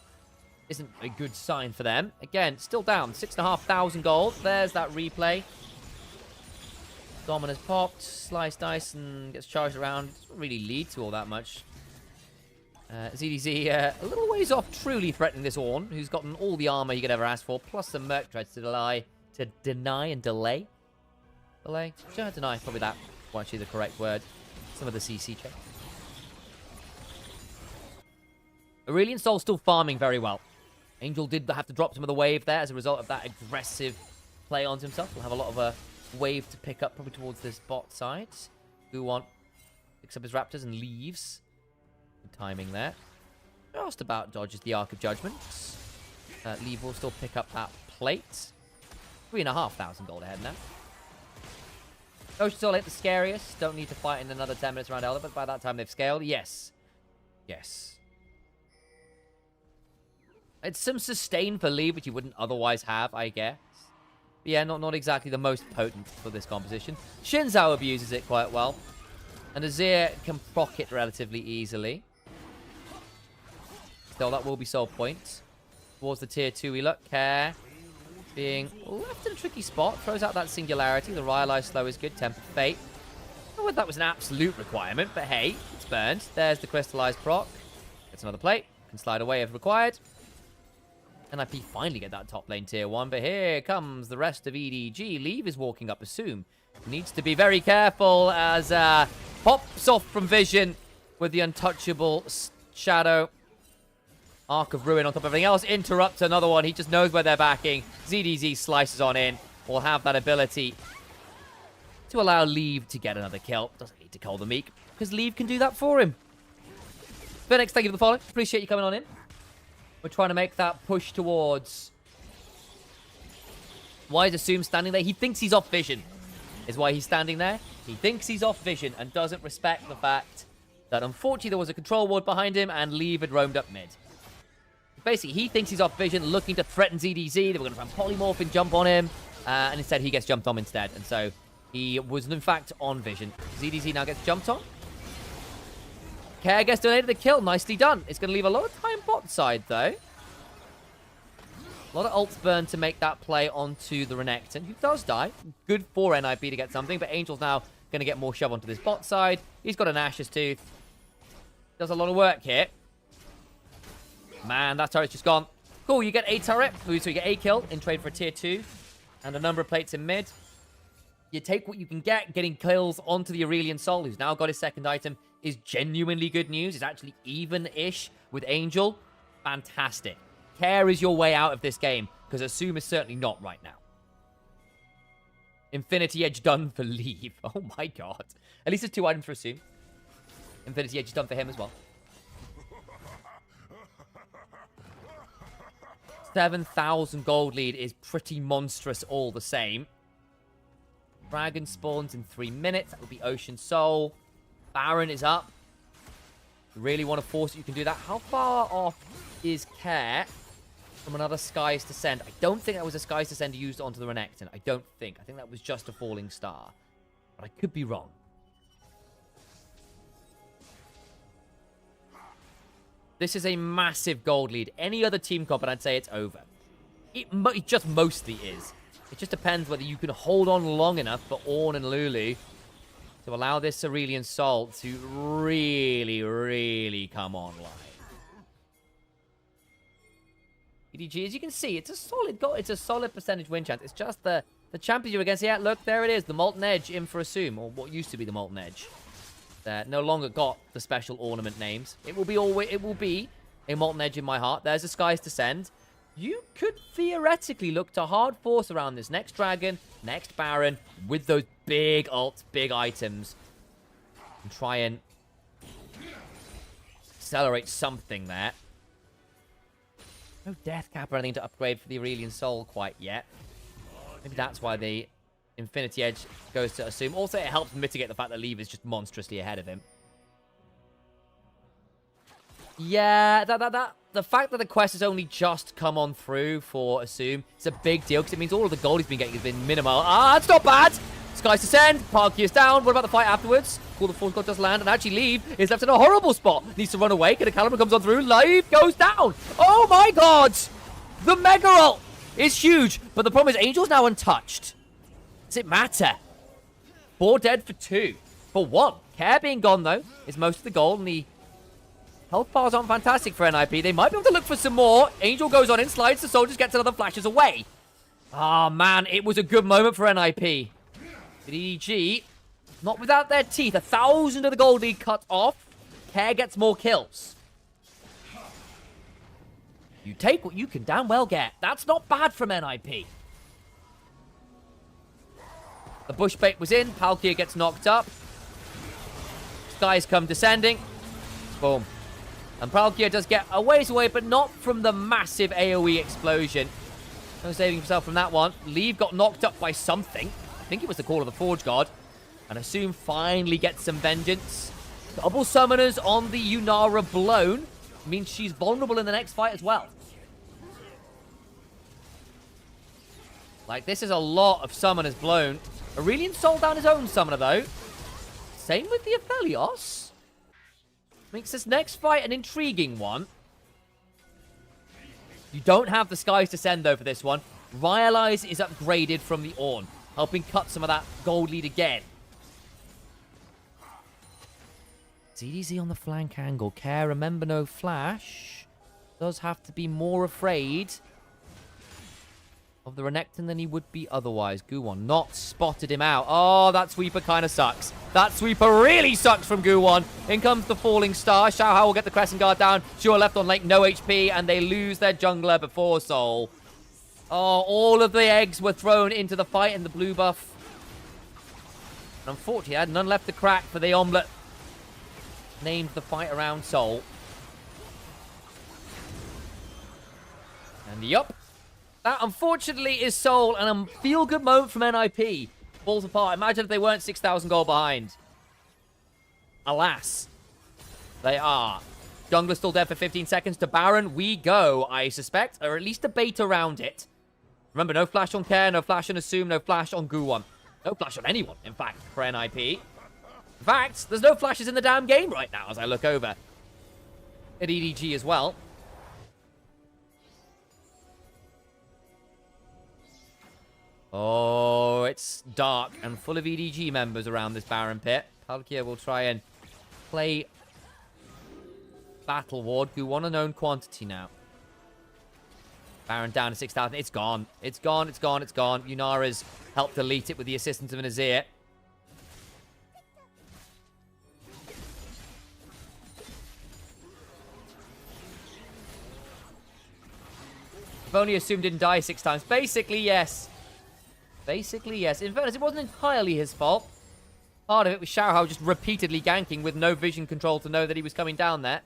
Speaker 14: Isn't a good sign for them. Again, still down 6,500 gold. There's that replay. Dominus popped, Slice Dice, and gets charged around. Doesn't really lead to all that much. ZDZ a little ways off, truly threatening this Ornn, who's gotten all the armor he could ever ask for, plus some Merc Treads to deny and delay. Delay? Sure, deny, probably that. Well, actually the correct word. Some of the CC check. Aurelian Sol still farming very well. Angel did have to drop some of the wave there as a result of that aggressive play onto himself. We'll have a lot of wave to pick up probably towards this bot side. Guwon picks up his Raptors and leaves. Good timing there. Just about dodges the Arc of Judgment. Leave will still pick up that plate. 3,500 gold ahead now. Ocean Soul ain't the scariest. Don't need to fight in another 10 minutes around Elder, but by that time they've scaled. Yes. Yes. It's some sustain for Leave, which you wouldn't otherwise have, I guess. But yeah, not exactly the most potent for this composition. Xin Zhao abuses it quite well. And Azir can proc it relatively easily. Still, that will be soul points. Towards the tier 2 we look. Care being left in a tricky spot. Throws out that Singularity. The Rhyalize slow is good. Tempered Fate. I don't know whether that was an absolute requirement, but hey, it's burned. There's the Crystallized proc. Gets another plate. Can slide away if required. And IP finally get that top lane tier 1, but here comes the rest of EDG. Leave is walking up, assume. Needs to be very careful as pops off from vision with the untouchable shadow. Arc of Ruin on top of everything else. Interrupts another one. He just knows where they're backing. ZDZ slices on in. Will have that ability to allow Leave to get another kill. Doesn't need to call the Meek because Leave can do that for him. Phoenix, thank you for the follow. Appreciate you coming on in. We're trying to make that push towards... Why is Assume standing there? He thinks he's off vision, is why he's standing there. He thinks he's off vision and doesn't respect the fact that unfortunately there was a control ward behind him and Leave had roamed up mid. Basically, he thinks he's off vision, looking to threaten ZDZ. They were going to try and polymorph and jump on him. And instead, he gets jumped on instead. And so, he was in fact on vision. ZDZ now gets jumped on. Care gets donated the kill. Nicely done. It's going to leave a lot of time bot side, though. A lot of ults burned to make that play onto the Renekton, who does die. Good for NIP to get something, but Angel's now going to get more shove onto this bot side. He's got an Ashes Tooth. Does a lot of work here. Man, that turret's just gone. Cool, you get a turret. So you get a kill in trade for a tier 2. And a number of plates in mid. You take what you can get. Getting kills onto the Aurelian Sol, who's now got his second item, is genuinely good news. It's actually even-ish with Angel. Fantastic. Care is your way out of this game, because Assume is certainly not right now. Infinity Edge done for Leave. Oh my god. At least there's 2 items for Assume. Infinity Edge done for him as well. 7,000 gold lead is pretty monstrous all the same. Dragon spawns in 3 minutes. That would be Ocean Soul. Baron is up. You really want to force it, you can do that. How far off is Care from another Skies Descent? I don't think that was a Skies Descent used onto the Renekton. I don't think. I think that was just a Falling Star. But I could be wrong. This is a massive gold lead. Any other team comp, and I'd say it's over. It just mostly is. It just depends whether you can hold on long enough for Ornn and Lulu to allow this Cerulean Soul to really, really come online. EDG, as you can see, it's a solid goal. It's a solid percentage win chance. It's just the champions you're against. Yeah, look, there it is. The Molten Edge in for Assume, or what used to be the Molten Edge. No longer got the special ornament names. It will be a Molten Edge in my heart. There's a Skies Descend. You could theoretically look to hard force around this next dragon, next Baron, with those big ults, big items, and try and accelerate something there. No death cap or anything to upgrade for the Aurelian Soul quite yet. Maybe that's why the Infinity Edge goes to Assume. Also, it helps mitigate the fact that Leave is just monstrously ahead of him. Yeah, the fact that the quest has only just come on through for Assume, it's a big deal because it means all of the gold he's been getting has been minimal. Ah, it's not bad. Skies Descend, Palkia's down. What about the fight afterwards? Call the Force God does land, and actually Leave is left in a horrible spot. Needs to run away. Caliber comes on through. Leave goes down. Oh my god! The Mega Ult is huge, but the problem is Angel's now untouched. Does it matter? 4 dead for 2. For 1. Care being gone, though, is most of the gold, and the health bars aren't fantastic for NIP. They might be able to look for some more. Angel goes on in, slides the soldiers, gets another flashes away. Ah, man, it was a good moment for NIP. But EDG, not without their teeth. 1,000 of the gold lead cut off. Care gets more kills. You take what you can damn well get. That's not bad from NIP. The bush bait was in. Palkia gets knocked up. Skies come descending. Boom. And Palkia does get a ways away, but not from the massive AoE explosion. No saving himself from that one. Leave got knocked up by something. I think it was the Call of the Forge God. And Assume finally gets some vengeance. Double summoners on the Yunara blown means she's vulnerable in the next fight as well. Like, this is a lot of summoners blown. Aurelian sold down his own summoner, though. Same with the Aphelios. Makes this next fight an intriguing one. You don't have the Skies Descend, though, for this one. Ryalize is upgraded from the Ornn, helping cut some of that gold lead again. ZDZ on the flank angle. Care, remember no flash. Does have to be more afraid of the Renekton than he would be otherwise. Guwon not spotted him out. Oh, that sweeper kind of sucks. That sweeper really sucks from Guwon. In comes the Falling Star. Xiaohao will get the Crescent Guard down. Shua left on lane, no HP, and they lose their jungler before Soul. Oh, all of the eggs were thrown into the fight in the blue buff. And unfortunately, I had none left to crack for the omelette. Named the fight around Soul. And yup. That, unfortunately, is Soul, and a feel-good moment from NIP. Falls apart. Imagine if they weren't 6,000 gold behind. Alas. They are. Jungler still dead for 15 seconds. To Baron we go, I suspect. Or at least a bait around it. Remember, no flash on Care, no flash on Assume, no flash on Guwon. No flash on anyone, in fact, for NIP. In fact, there's no flashes in the damn game right now as I look over at EDG as well. Oh, it's dark and full of EDG members around this Baron pit. Palkia will try and play Battle Ward. Guwon a known quantity now. Baron down to 6,000. It's gone. It's gone. It's gone. It's gone. Yunara's helped delete it with the assistance of an Azir. If only Assume didn't die 6 times. Basically, yes. Basically, yes. In fairness, it wasn't entirely his fault. Part of it was Xiaohao just repeatedly ganking with no vision control to know that he was coming down there.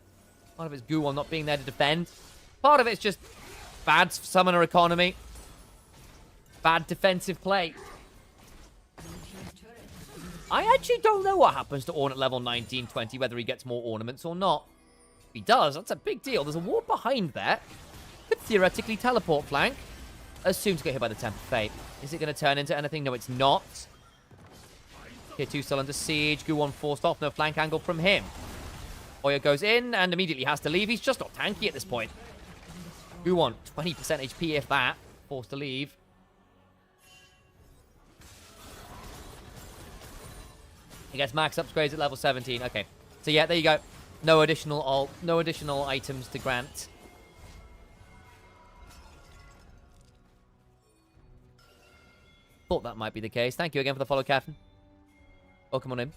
Speaker 14: Part of it's Guwon not being there to defend. Part of it's just bad summoner economy. Bad defensive play. I actually don't know what happens to Ornn at level 19, 20, whether he gets more ornaments or not. He does. That's a big deal. There's a ward behind there. Could theoretically teleport flank. Assumed to get hit by the Temper Fate. Is it going to turn into anything? No, it's not. Tier 2 still under siege. Guwon forced off. No flank angle from him. Oya goes in and immediately has to leave. He's just not tanky at this point. Guwon, 20% HP if that. Forced to leave. He gets max upgrades at level 17. Okay. So yeah, there you go. No additional items to grant. Thought that might be the case. Thank you again for the follow, Captain. Welcome on in.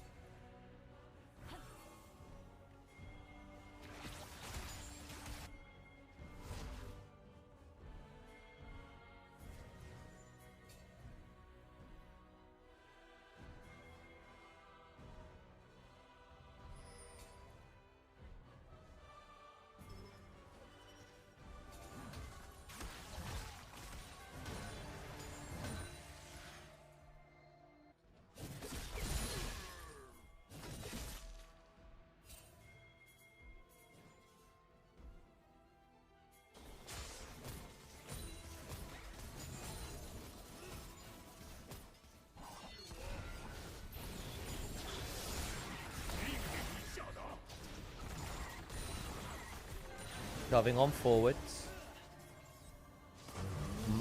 Speaker 14: Shoving on forwards.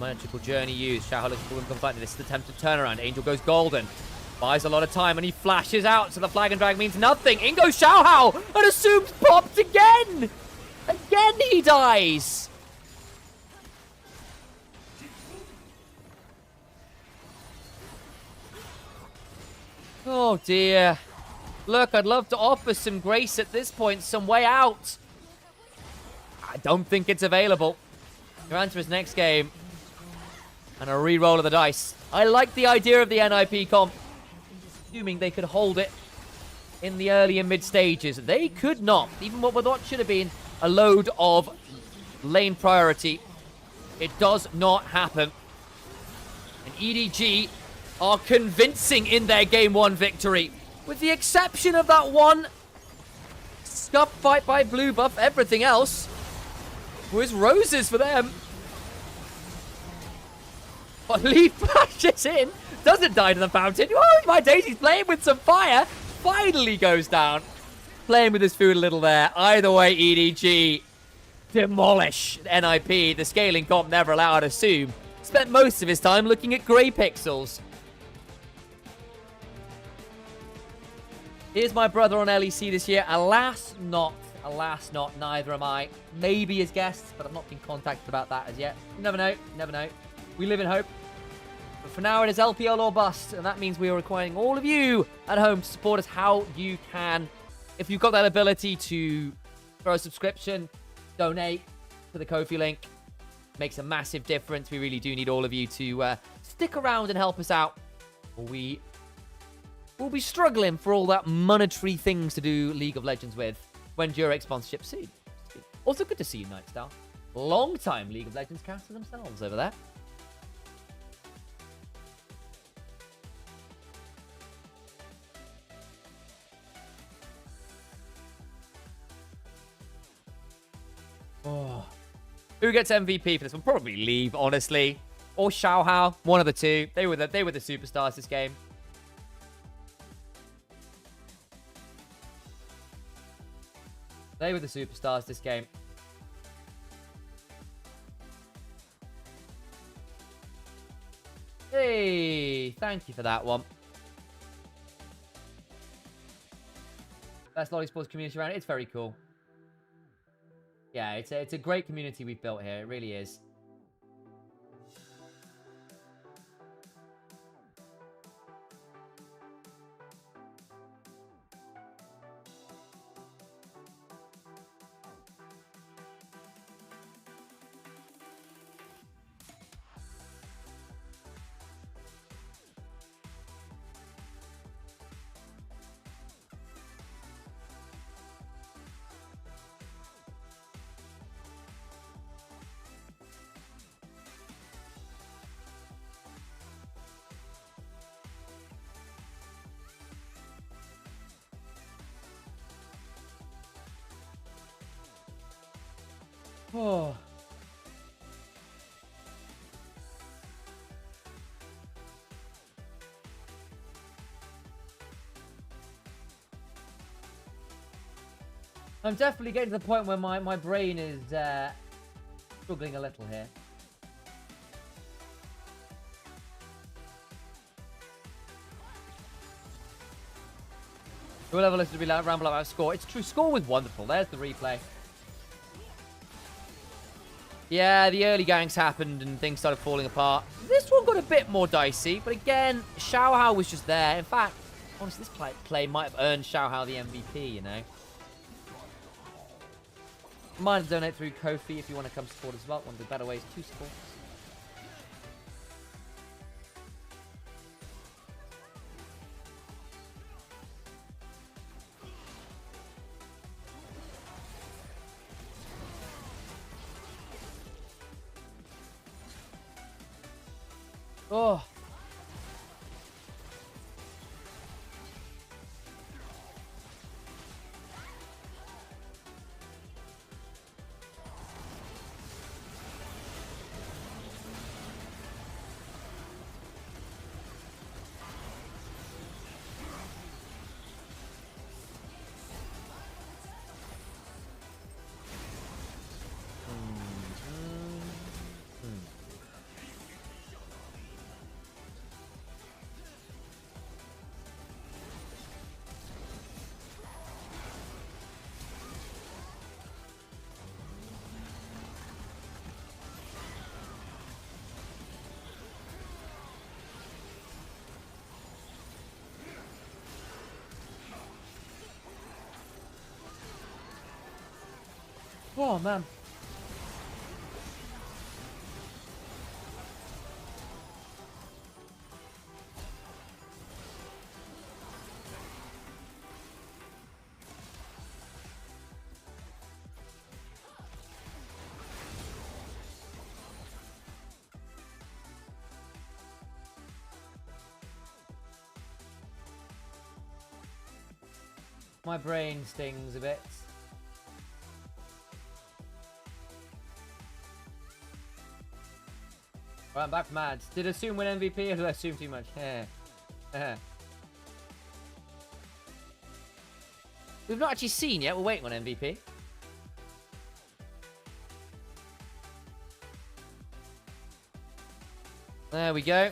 Speaker 14: Magical journey used. Xiao looking for him confronted. This is the attempted turnaround. Angel goes golden. Buys a lot of time and he flashes out. So the flag and drag means nothing. In goes Xiao and assumes popped again. Again he dies. Oh dear. Look, I'd love to offer some grace at this point. Some way out. I don't think it's available. Gran to his next game. And a re-roll of the dice. I like the idea of the NIP comp. Assuming they could hold it in the early and mid stages. They could not. Even with what should have been a load of lane priority. It does not happen. And EDG are convincing in their game 1 victory. With the exception of that one scuff fight by blue buff, everything else was roses for them. But Lee flashes in, doesn't die to the fountain. Oh, my days, he's playing with some fire. Finally goes down. Playing with his food a little there. Either way, EDG demolish NIP. The scaling comp never allowed to assume. Spent most of his time looking at grey pixels. Here's my brother on LEC this year. Alas, not. Alas, not. Neither am I. Maybe as guests, but I've not been contacted about that as yet. You never know. You never know. We live in hope. But for now, it is LPL or bust, and that means we are requiring all of you at home to support us how you can. If you've got that ability to throw a subscription, donate to the Ko-fi link, makes a massive difference. We really do need all of you to stick around and help us out. We will be struggling for all that monetary things to do League of Legends with when Durek sponsorship soon. Also good to see you, Nightstar. Long-time League of Legends caster themselves over there. Oh. Who gets MVP for this one? Probably Leave, honestly. Or Xiaohao. One of the two. They were the superstars this game. They were the superstars this game. Hey, thank you for that one. Best Lolly Sports community around. It's very cool. Yeah, it's a great community we've built here. It really is.
Speaker 3: Oh. I'm definitely getting to the point where my brain is struggling a little here. Whoever listens to me ramble about score. It's true. Score was wonderful. There's the replay. Yeah, the early gangs happened and things started falling apart. This one got a bit more dicey, but again, Xiaohao was just there. In fact, honestly, this play might have earned Xiaohao the MVP, you know. Mind to donate through Ko-fi if you want to come support as well. One of the better ways to support. Oh. Oh, man. My brain stings a bit. Right, I'm back from ads. Did Assume win MVP or did I assume too much? We've not actually seen yet. We're waiting on MVP. There we go.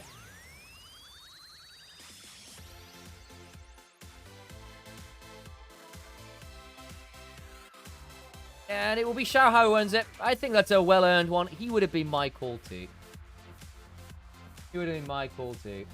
Speaker 3: And it will be Xiaohao who wins it. I think that's a well-earned one. He would have been my call too. He would have been my call too.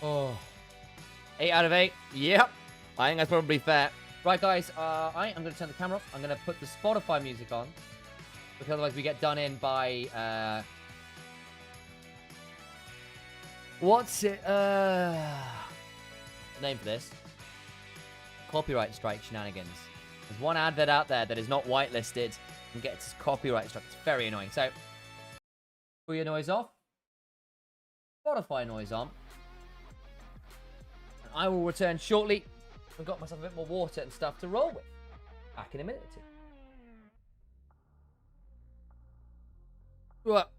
Speaker 3: Oh. 8 out of 8. Yep. I think that's probably fair. Right, guys. I'm going to turn the camera off. I'm going to put the Spotify music on. Because otherwise we get done in by... what's it? Name for this. Copyright strike shenanigans. There's one advert out there that is not whitelisted and gets copyright struck. It's very annoying. So, put your noise off. Spotify noise on. I will return shortly. I've got myself a bit more water and stuff to roll with. Back in a minute or two. What?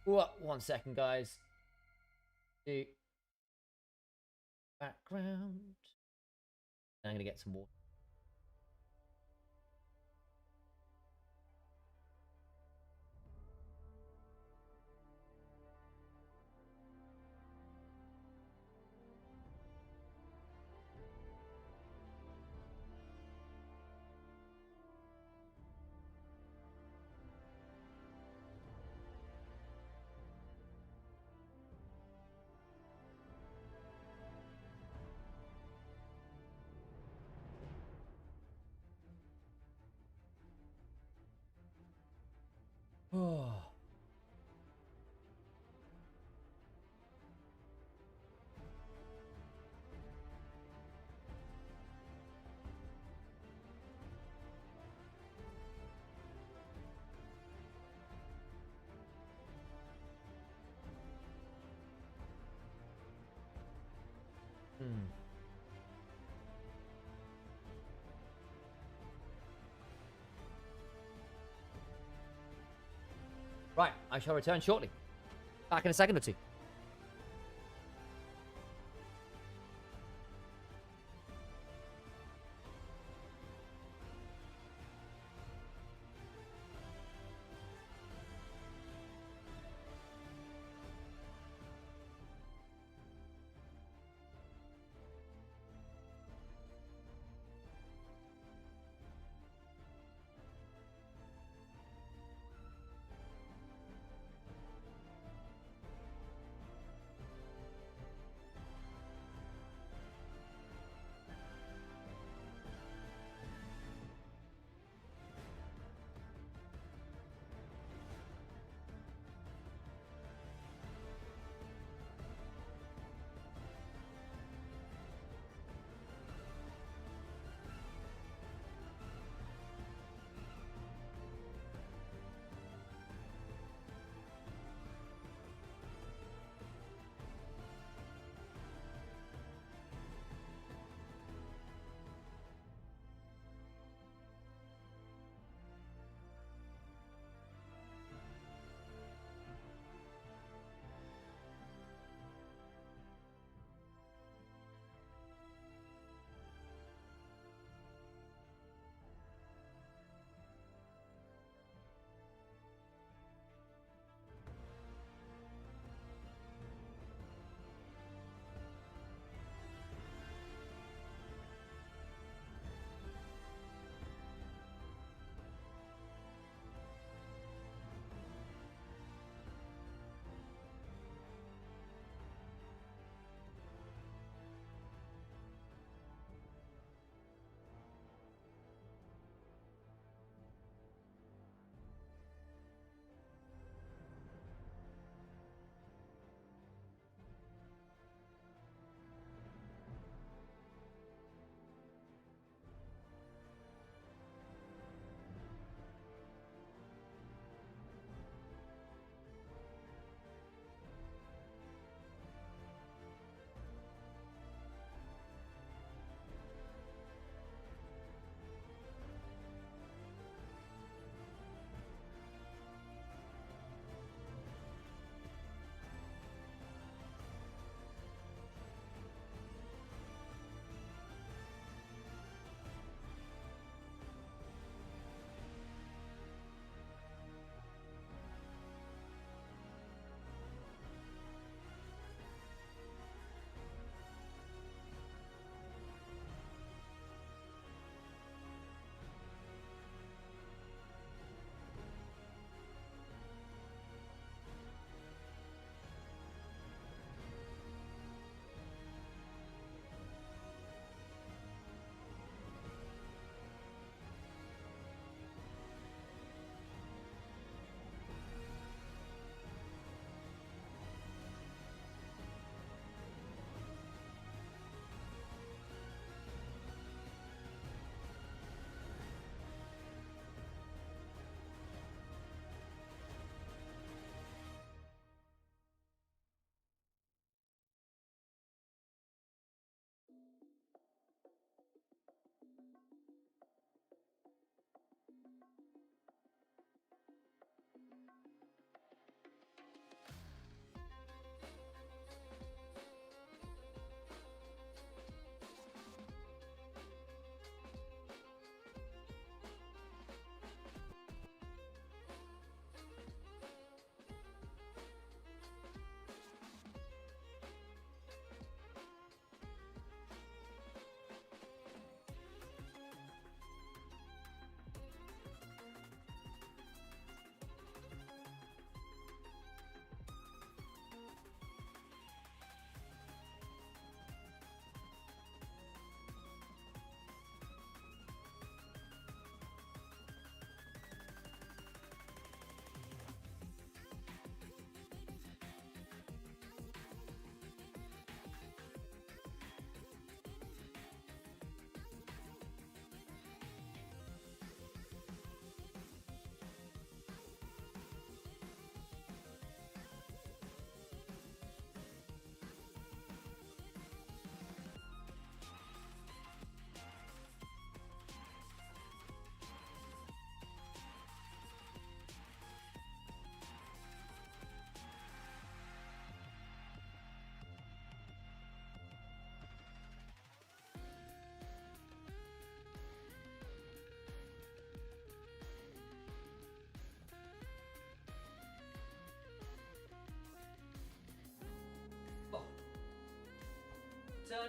Speaker 14: What? 1 second, guys. Do background. I'm gonna get some water. Oh. Right, I shall return shortly. Back in a second or two.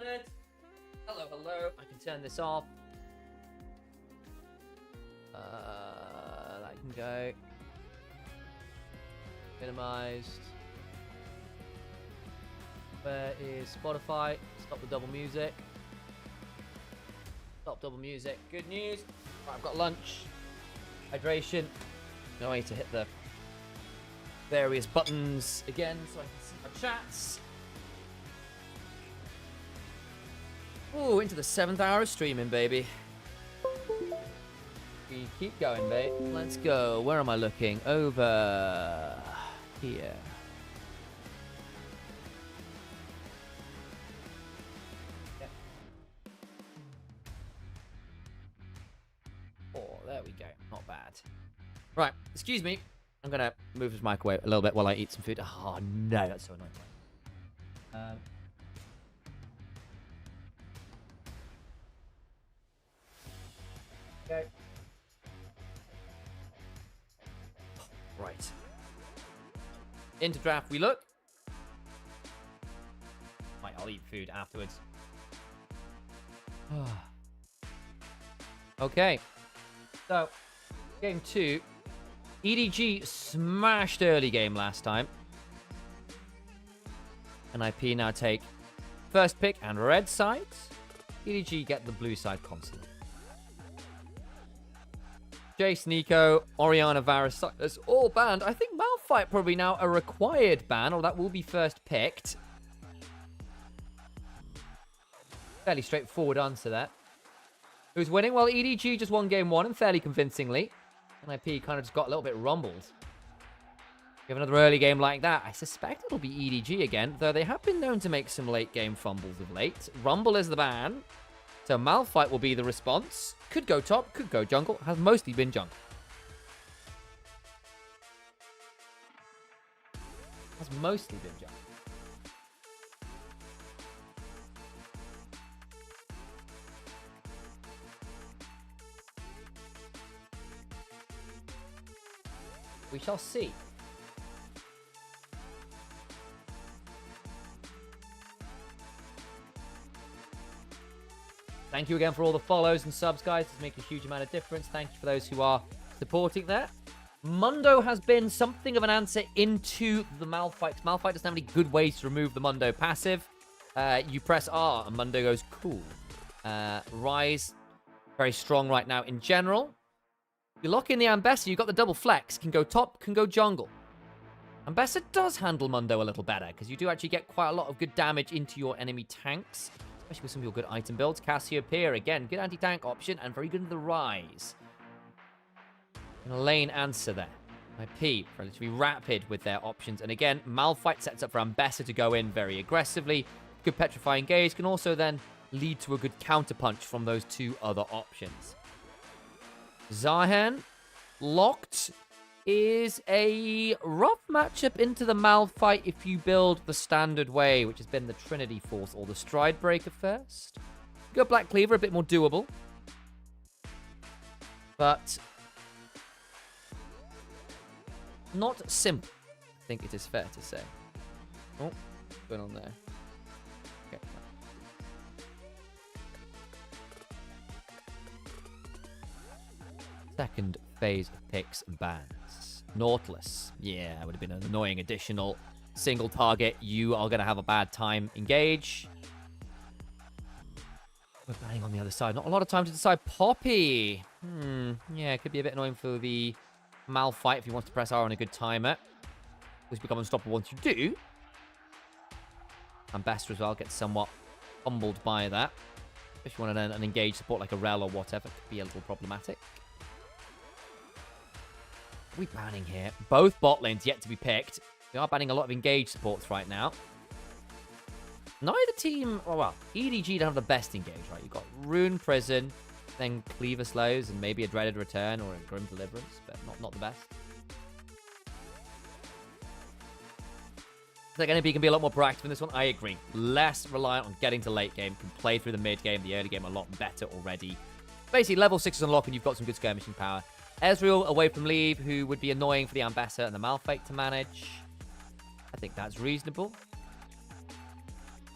Speaker 14: Leonard. Hello, hello. I can turn this off. That can go. Minimized. Where is Spotify? Stop the double music. Stop double music. Good news. Right, I've got lunch. Hydration. Now I need to hit the various buttons again so I can see my chats. Ooh, into the 7th hour of streaming, baby. We keep going, babe. Let's go. Where am I looking? Over here. Yeah. Oh, there we go. Not bad. Right, excuse me. I'm going to move this mic away a little bit while I eat some food. Oh, no, that's so annoying. Okay. Right. Into draft we look. Right, I'll eat food afterwards. Okay. So, game 2. EDG smashed early game last time. NIP now take first pick and red side. EDG get the blue side constantly. Jace, Nico, Oriana, Varus, all banned. I think Malphite probably now a required ban, or that will be first picked. Fairly straightforward answer there. Who's winning? Well, EDG just won game 1 and fairly convincingly. NIP kind of just got a little bit rumbled. Give another early game like that. I suspect it'll be EDG again, though they have been known to make some late game fumbles of late. Rumble is the ban. So Malphite will be the response. Could go top, could go jungle. Has mostly been jungle. Has mostly been jungle. We shall see. Thank you again for all the follows and subs, guys. It's making a huge amount of difference. Thank you for those who are supporting that. Mundo has been something of an answer into the Malphite. Malphite doesn't have any good ways to remove the Mundo passive. You press R and Mundo goes cool. Rise, very strong right now in general. You lock in the Ambessa, you've got the double flex. Can go top, can go jungle. Ambessa does handle Mundo a little better, because you do actually get quite a lot of good damage into your enemy tanks. Especially with some of your good item builds. Cassiopeia, again, good anti-tank option, and very good in the Rise. And a lane answer there. IP, relatively rapid with their options. And again, Malphite sets up for Ambessa to go in very aggressively. Good petrifying gaze can also then lead to a good counterpunch from those two other options. Zahen, locked, is a rough matchup into the Malphite if you build the standard way, which has been the Trinity Force or the Stride Breaker first. Go Black Cleaver, a bit more doable. But not simple, I think it is fair to say. Oh, what's going on there? Okay. Second phase of picks and bans. Nautilus. Yeah, that would have been an annoying additional single target. You are going to have a bad time. Engage. We're banning on the other side. Not a lot of time to decide. Poppy. Yeah, it could be a bit annoying for the Malphite if he wants to press R on a good timer. This become unstoppable once you do. And Bester as well gets somewhat humbled by that. If you want an engaged support like a Rel or whatever, it could be a little problematic. Are we banning here? Both bot lanes yet to be picked. We are banning a lot of engaged supports right now. Neither team... Oh, well, EDG don't have the best engage, right? You've got Rune Prison, then Cleaver Slows, and maybe a Dreaded Return or a Grim Deliverance, but not the best. I think NB can be a lot more proactive in this one. I agree. Less reliant on getting to late game. Can play through the mid game, the early game a lot better already. Basically, level 6 is unlocked and you've got some good skirmishing power. Ezreal away from Leave, who would be annoying for the Ambessa and the Malphite to manage. I think that's reasonable.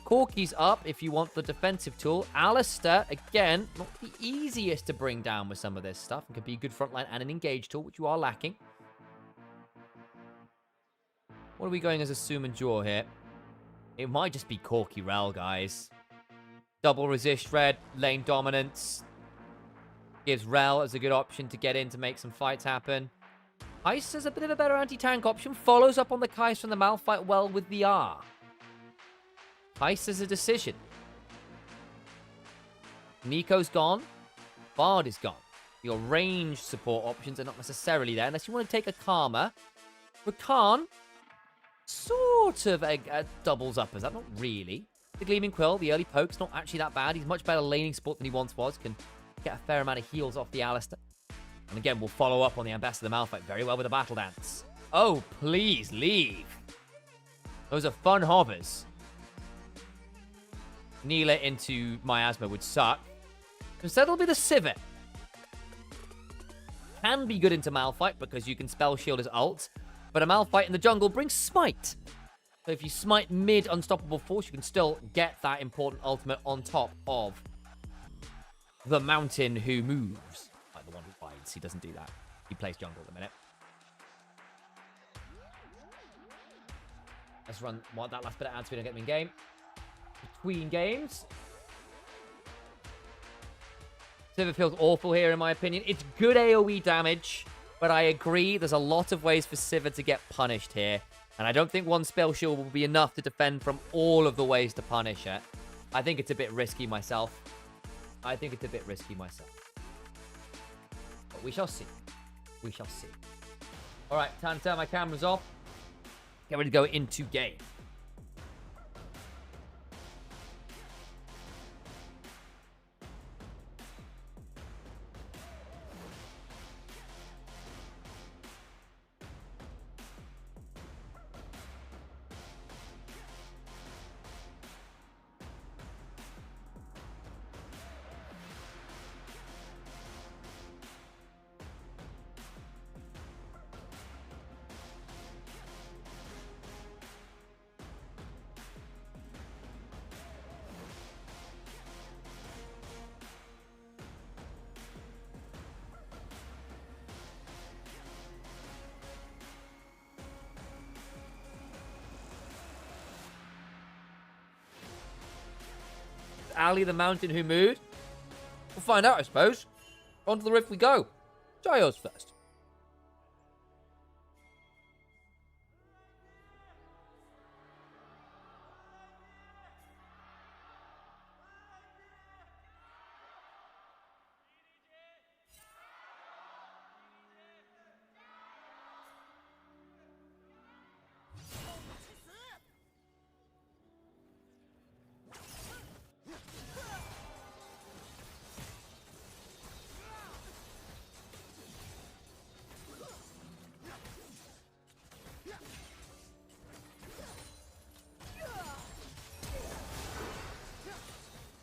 Speaker 14: Corki's up if you want the defensive tool. Alistair, again, not the easiest to bring down with some of this stuff. It could be a good frontline and an engage tool, which you are lacking. What are we going as a Sum and Jaw here? It might just be Corki Rel, guys. Double resist red, lane dominance. Gives Rel as a good option to get in to make some fights happen. Heist is a bit of a better anti-tank option. Follows up on the Kais from the Malphite well with the R. Heist is a decision. Nico's gone. Bard is gone. Your range support options are not necessarily there unless you want to take a Karma. Rakan sort of doubles up as that. Not really. The Gleaming Quill, the early poke's not actually that bad. He's much better laning support than he once was. Can get a fair amount of heals off the Alistair. And again, we'll follow up on the Ambassador Malphite very well with a Battle Dance. Oh, please leave. Those are fun hovers. Neela into Miasma would suck. Instead, it'll be the Civet. Can be good into Malphite because you can spell shield as ult. But a Malphite in the jungle brings Smite. So if you smite mid Unstoppable Force, you can still get that important ultimate on top of the Mountain who moves. Like the one who fights. He doesn't do that. He plays jungle at the minute. Let's run that last bit of ad speed and get them in game. Between games. Civet feels awful here, in my opinion. It's good AoE damage, but I agree there's a lot of ways for Civet to get punished here. And I don't think one spell shield will be enough to defend from all of the ways to punish it. I think it's a bit risky myself. But we shall see. We shall see. All right, time to turn my cameras off. Get ready to go into game. Ali the Mountain who moved? We'll find out, I suppose. On to the rift we go. Giles first.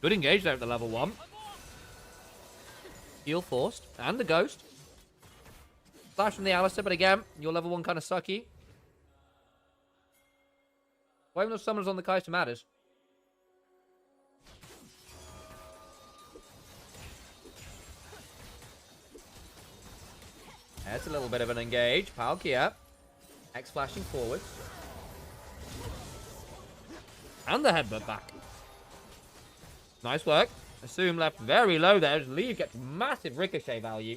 Speaker 14: Good engage there at the level 1. Heal forced. And the Ghost. Flash from the Alistair, but again, your level 1 kind of sucky. Why even those summoners on the Kai'Sa matters? That's a little bit of an engage. Palkia. X flashing forward. And the headbutt back. Nice work. Assume left very low there. Leave gets massive ricochet value.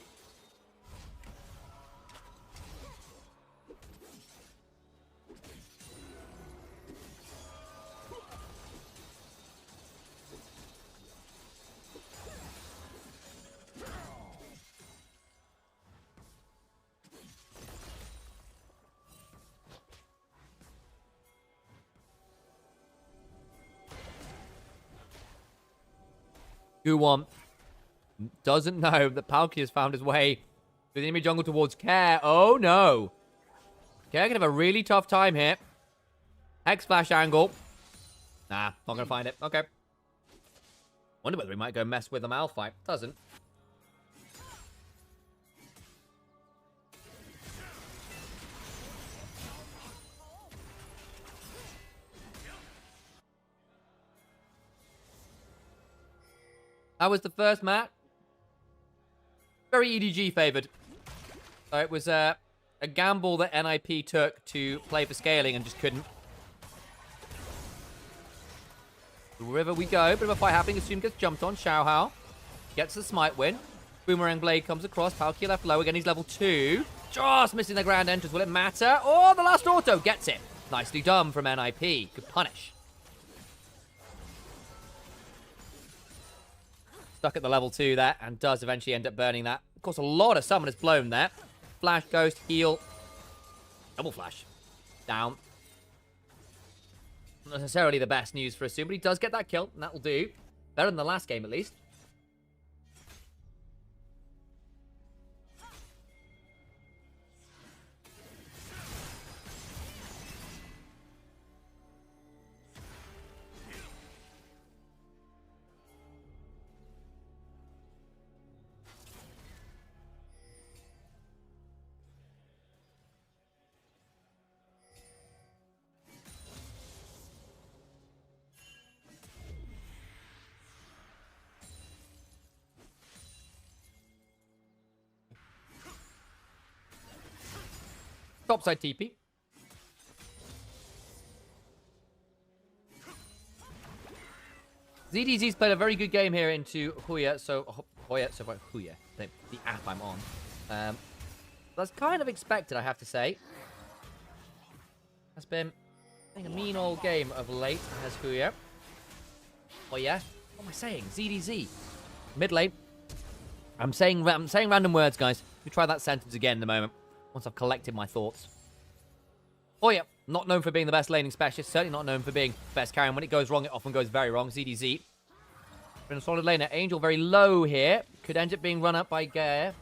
Speaker 14: Guwon doesn't know that Palkia has found his way to the enemy jungle towards Care. Oh no. Care can have a really tough time here. Hex flash angle. Nah, not gonna find it. Okay. Wonder whether he might go mess with the Malphite. Doesn't. That was the first map. Very EDG favored. So it was a gamble that NIP took to play for scaling and just couldn't. The river we go. Bit of a fight happening. Assume gets jumped on. Xiaohao gets the smite win. Boomerang Blade comes across. Palkia left low. Again, he's level 2. Just missing the grand entrance. Will it matter? Oh, the last auto gets it. Nicely done from NIP. Good punish. Stuck at the level 2 there, and does eventually end up burning that. Of course, a lot of summoners blown there. Flash, Ghost, heal. Double flash. Down. Not necessarily the best news for Assume, but he does get that kill, and that will do. Better than the last game, at least. Topside TP. ZDZ's played a very good game here into Huya, the app I'm on. That's kind of expected, I have to say. Has been a mean old game of late, has Huya. Oh yeah? What am I saying? ZDZ. Mid lane. I'm saying random words, guys. We try that sentence again in a moment. Once I've collected my thoughts. Oh yeah, not known for being the best laning specialist. Certainly not known for being best carry. And when it goes wrong, it often goes very wrong. ZDZ. Been a solid laner. Angel very low here. Could end up being run up by Gare.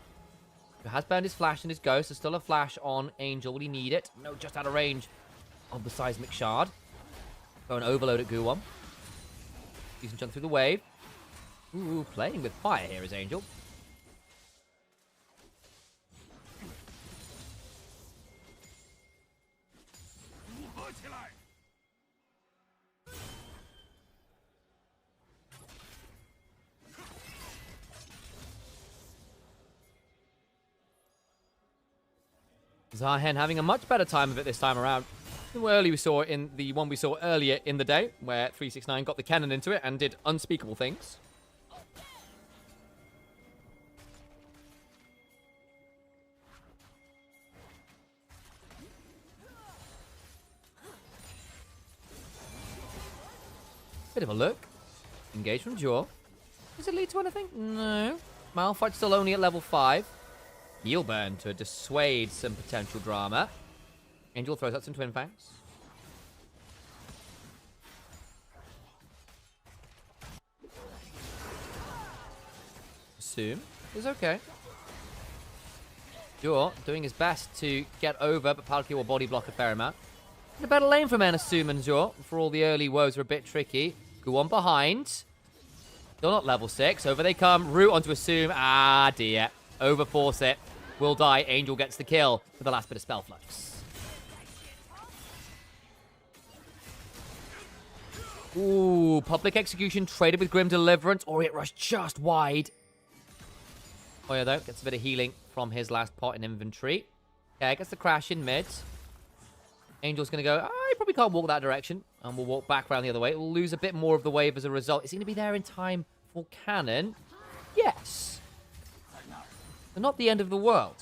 Speaker 14: Who has burned his flash and his ghost. There's still a flash on Angel. Will he need it? No, just out of range of the seismic shard. Go and overload at Guwon. Decent jump through the wave. Ooh, playing with fire here is Angel. Zahen having a much better time of it this time around than early we saw in the one we saw earlier in the day, where 369 got the cannon into it and did unspeakable things. Bit of a look. Engage from Jaw. Does it lead to anything? No. Malphite's still only at level 5. Heal burn to dissuade some potential drama. Angel throws out some Twin Fangs. Assume is okay. Jaw doing his best to get over, but Palkia will body block a fair amount. In a better lane from Assume and Jaw, for all the early woes are a bit tricky. Go on behind. Still not level 6. Over they come. Root onto Assume. Ah, dear. Overforce it. Will die. Angel gets the kill for the last bit of spell flux. Ooh, public execution traded with Grim Deliverance. Or it rushed just wide. Oya, though, gets a bit of healing from his last pot in inventory. Okay, gets the crash in mid. Angel's going to go, he probably can't walk that direction. And we'll walk back around the other way. We'll lose a bit more of the wave as a result. Is he going to be there in time for cannon? Yes. But not the end of the world.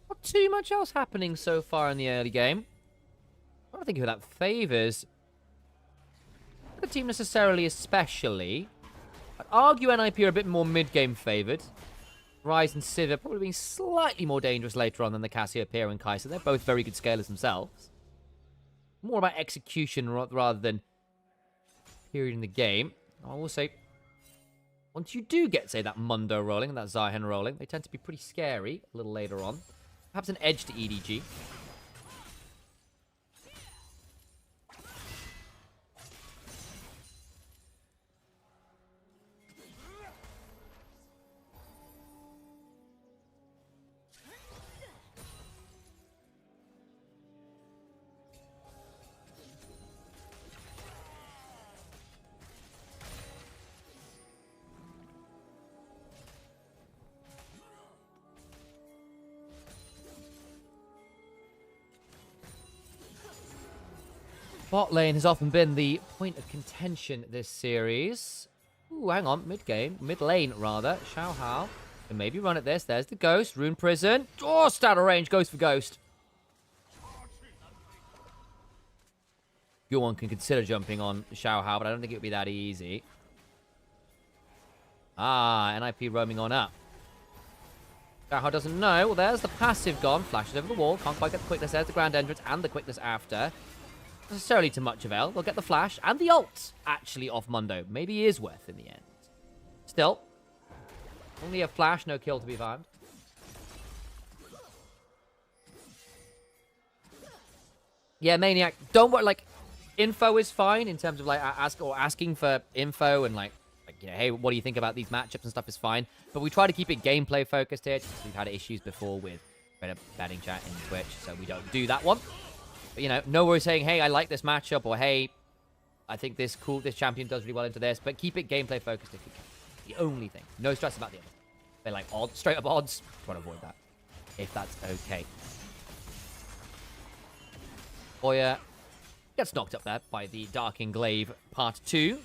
Speaker 14: Not too much else happening so far in the early game. I don't think who that favours. Not the team necessarily, especially. I'd argue NIP are a bit more mid-game favoured. Ryze and Sivir probably being slightly more dangerous later on than the Cassiopeia and Kai'Sa. They're both very good scalers themselves. More about execution rather than period in the game. I will say, once you do get, say, that Mundo rolling and that Zion rolling, they tend to be pretty scary a little later on. Perhaps an edge to EDG. Bot lane has often been the point of contention this series. Ooh, hang on. Mid lane, rather. Xiao Hao can maybe run at this. There's the Ghost. Rune Prison. Oh, stat of range. Goes for Ghost. Yuan can consider jumping on Xiao Hao, but I don't think it would be that easy. Ah, NIP roaming on up. Xiao Hao doesn't know. Well, there's the passive gone. Flashes over the wall. Can't quite get the quickness. There's the grand entrance and the quickness after. Not necessarily to much avail. They'll get the flash and the ult, actually, off Mundo. Maybe he is worth in the end. Still, only a flash, no kill to be found. Yeah, Maniac, don't worry, like, info is fine in terms of, like, asking for info and, like, you know, hey, what do you think about these matchups and stuff is fine. But we try to keep it gameplay focused here, just because we've had issues before with betting chat in Twitch, so we don't do that one. But, you know, no worries saying, hey, I like this matchup, or hey, I think this champion does really well into this, but keep it gameplay focused if you can. The only thing. No stress about the other. They're like odds, straight up odds. Try to avoid that. If that's okay. Oya gets knocked up there by the Dark Englaive Part 2.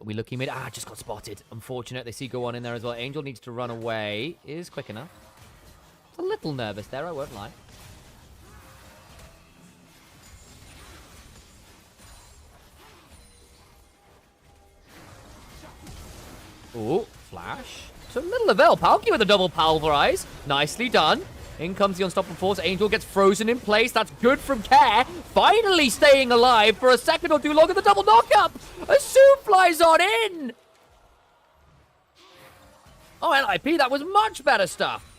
Speaker 14: We looking mid. Ah, just got spotted. Unfortunate. They see Go on in there as well. Angel needs to run away. Is quick enough. A little nervous there, I won't lie. Ooh, flash. So little avail. Palki with a double pulverize. Nicely done. In comes the Unstoppable Force. Angel gets frozen in place. That's good from Care. Finally staying alive for a second or two longer. The double knockup. Assume flies on in. Oh, LIP, that was much better stuff.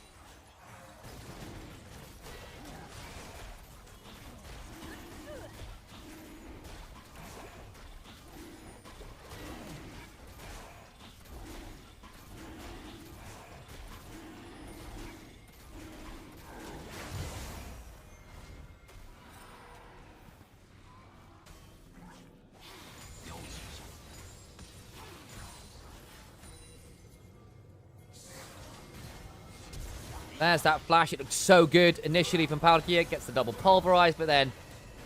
Speaker 14: There's that flash. It looks so good initially from Palkia. Gets the double pulverize, but then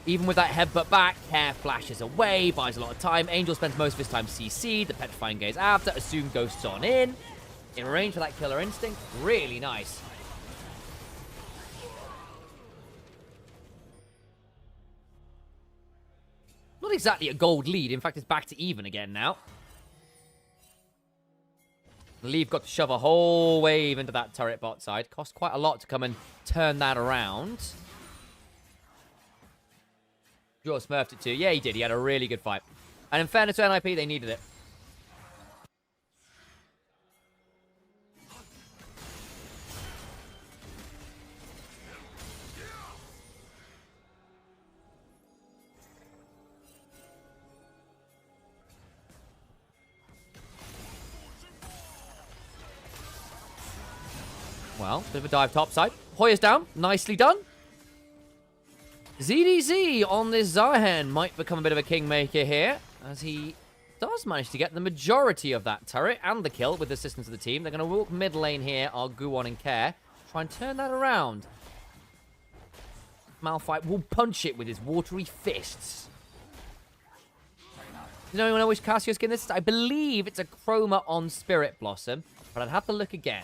Speaker 14: even with that headbutt back, Care flashes away, buys a lot of time. Angel spends most of his time CC'd. The Petrifying Gaze after. Assume Ghosts on in range for that Killer Instinct. Really nice. Not exactly a gold lead. In fact, it's back to even again now. Leave got to shove a whole wave into that turret bot side. Cost quite a lot to come and turn that around. Draw smurfed it too. Yeah, he did. He had a really good fight. And in fairness to NIP, they needed it. Well, bit of a dive topside. Hoya's down. Nicely done. ZDZ on this Zion might become a bit of a kingmaker here, as he does manage to get the majority of that turret and the kill with the assistance of the team. They're going to walk mid lane here, are Guwon and Care. Try and turn that around. Malphite will punch it with his watery fists. Does anyone know which Cassio skin this is? I believe it's a Chroma on Spirit Blossom, but I'd have to look again.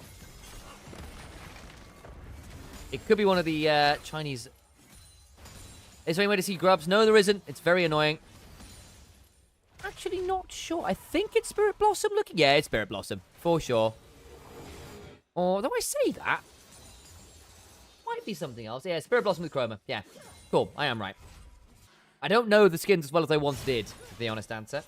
Speaker 14: It could be one of the Chinese... Is there any way to see grubs? No, there isn't. It's very annoying. Actually, not sure. I think it's Spirit Blossom looking. Yeah, it's Spirit Blossom. For sure. Or do I say that? Might be something else. Yeah, Spirit Blossom with Chroma. Yeah. Cool. I am right. I don't know the skins as well as I once did, is the honest answer.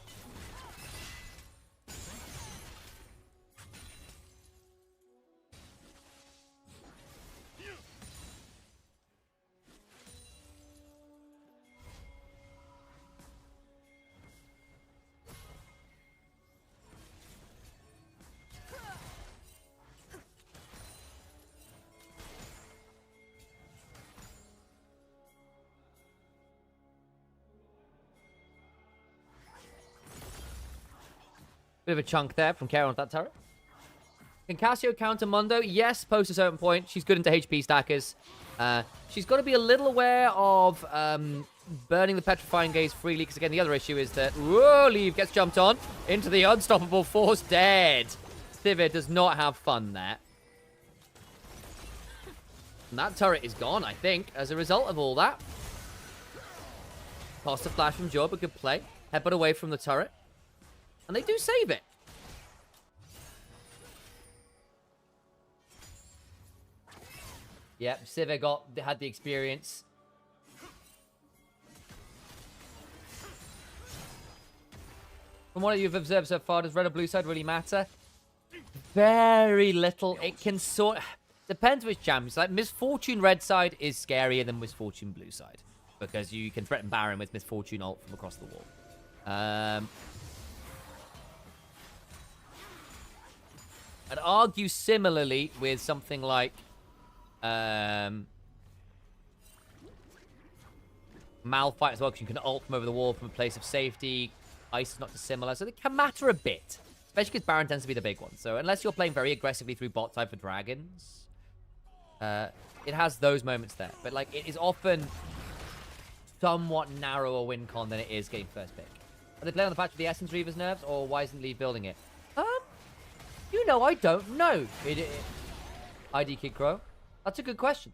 Speaker 14: Bit of a chunk there from Kara on that turret. Can Cassio counter Mundo? Yes, post a certain point. She's good into HP stackers. She's got to be a little aware of burning the Petrifying Gaze freely, because again, the other issue is that Leave gets jumped on into the Unstoppable Force, dead. Sivir does not have fun there. And that turret is gone, I think, as a result of all that. Cost a flash from Job, a good play. Headbutt away from the turret. And they do save it. Yep, Sivir had the experience. From what you've observed so far, does red or blue side really matter? Very little. It can sort... Depends which champions. Like, Misfortune red side is scarier than Misfortune blue side, because you can threaten Baron with Misfortune ult from across the wall. I'd argue similarly with something like Malphite as well, because you can ult from over the wall from a place of safety. Ice is not dissimilar, so they can matter a bit, especially because Baron tends to be the big one. So unless you're playing very aggressively through bot side for dragons, it has those moments there. But like, it is often somewhat narrower win con than it is getting first pick. Are they playing on the patch with the Essence Reaver's nerfs, or why isn't Lee building it? You know, I don't know. ID Kid Crow. That's a good question.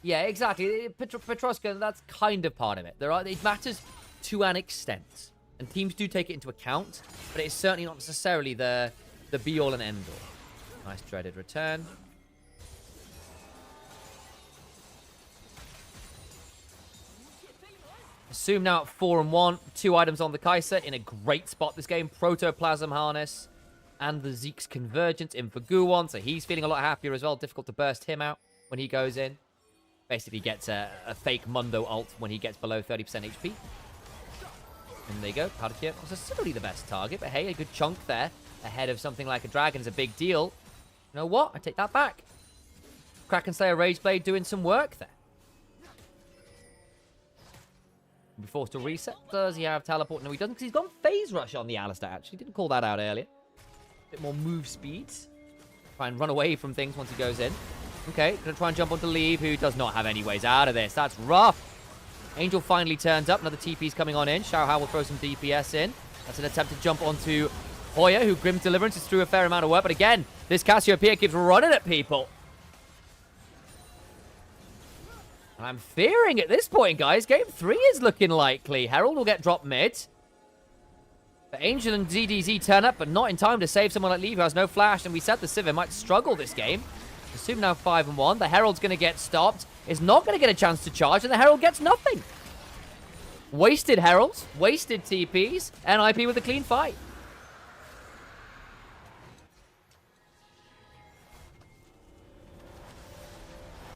Speaker 14: Yeah, exactly. Petroska, that's kind of part of it. It matters to an extent. And teams do take it into account, but it's certainly not necessarily the be-all and end-all. Nice dreaded return. Assume now at 4-1. 2 items on the Kaiser in a great spot this game. Protoplasm Harness and the Zeke's Convergence in for Guwon. So he's feeling a lot happier as well. Difficult to burst him out when he goes in. Basically gets a fake Mundo ult when he gets below 30% HP. And there you go. Palkia was necessarily the best target. But hey, a good chunk there. Ahead of something like a dragon is a big deal. You know what? I take that back. Kraken Slayer Rageblade doing some work there. Be forced to reset. Does he have teleport? No, he doesn't, because he's gone phase rush on the Alistar, actually. Didn't call that out earlier. Bit more move speed. Try and run away from things once he goes in. Okay, gonna try and jump onto Leave, who does not have any ways out of this. That's rough. Angel finally turns up. Another TP's coming on in. Xiaohao will throw some DPS in. That's an attempt to jump onto Hoya, who Grim Deliverance is through a fair amount of work. But again, this Cassiopeia keeps running at people. And I'm fearing at this point, guys, game 3 is looking likely. Herald will get dropped mid. But Angel and ZDZ turn up, but not in time to save someone like Leave, who has no flash. And we said the Sivir might struggle this game. Assume now 5-1. The Herald's going to get stopped. Is not going to get a chance to charge, and the Herald gets nothing. Wasted Heralds, wasted TPs, and IP with a clean fight.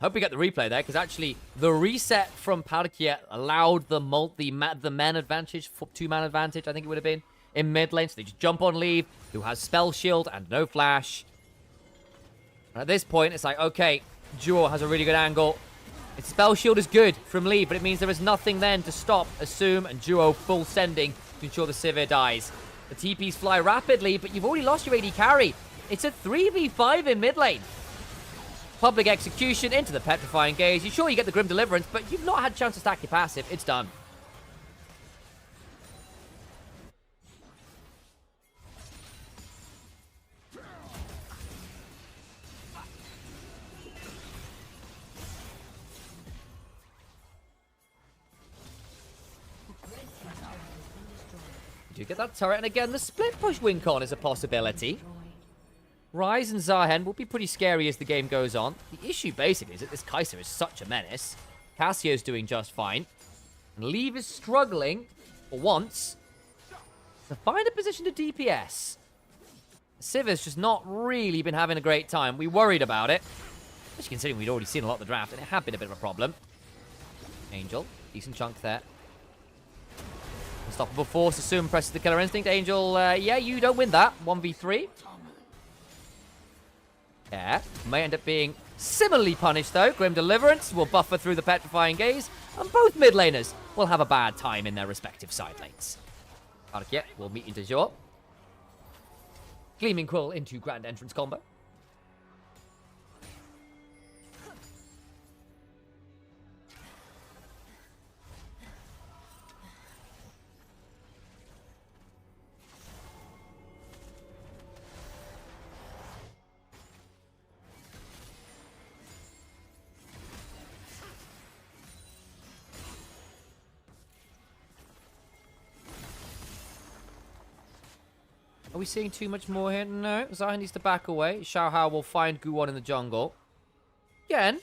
Speaker 14: Hope we get the replay there, because actually the reset from Palkia allowed the man advantage, 2-man advantage, I think it would have been, in mid lane. So they just jump on Leave, who has Spell Shield and no flash. And at this point, it's like, okay, Duo has a really good angle. Its Spell Shield is good from Leave, but it means there is nothing then to stop Assume and Duo full sending to ensure the Sivir dies. The TPs fly rapidly, but you've already lost your AD carry. It's a 3v5 in mid lane. Public Execution into the Petrifying Gaze. You sure you get the Grim Deliverance, but you've not had a chance to stack your passive. It's done. You do get that turret, and again, the split push win con is a possibility. Ryze and Zahen will be pretty scary as the game goes on. The issue, basically, is that this Kai'Sa is such a menace. Cassio's doing just fine. And Leave is struggling, for once, to find a position to DPS. Sivir's just not really been having a great time. We worried about it. Especially considering we'd already seen a lot of the draft, and it had been a bit of a problem. Angel, decent chunk there. Unstoppable Force, assume presses the Killer Instinct. Angel, yeah, you don't win that. 1v3. Yeah, may end up being similarly punished, though. Grim Deliverance will buffer through the Petrifying Gaze, and both mid laners will have a bad time in their respective side lanes. Arkia will meet into Jor. Gleaming Quill into Grand Entrance combo. Are we seeing too much more here? No. Zahen needs to back away. Xiaohao will find Guwon in the jungle. Again.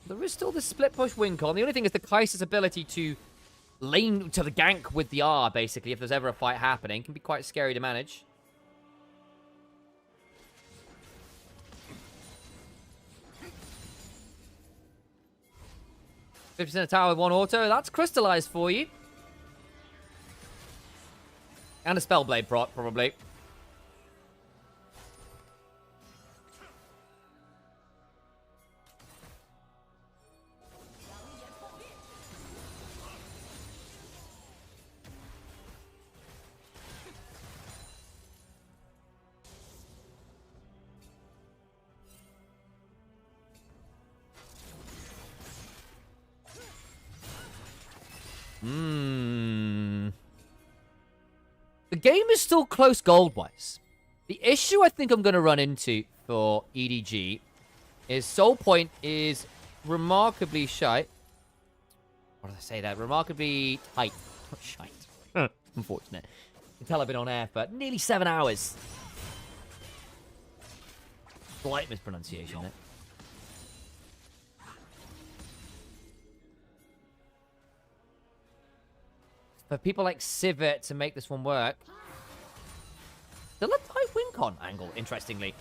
Speaker 14: There is still this split push win con. The only thing is the Kai'Sa's ability to lane to the gank with the R, basically, if there's ever a fight happening, can be quite scary to manage. 50% of tower with one auto. That's crystallized for you. And a Spellblade proc, probably. The game is still close gold-wise. The issue I think I'm going to run into for EDG is Soul Point is remarkably shite. What did I say there? Remarkably tight. Not shite. Unfortunate. You can tell I've been on air for nearly 7 hours. Slight mispronunciation there. For people like Sivir to make this one work. Still a tight win con angle, interestingly.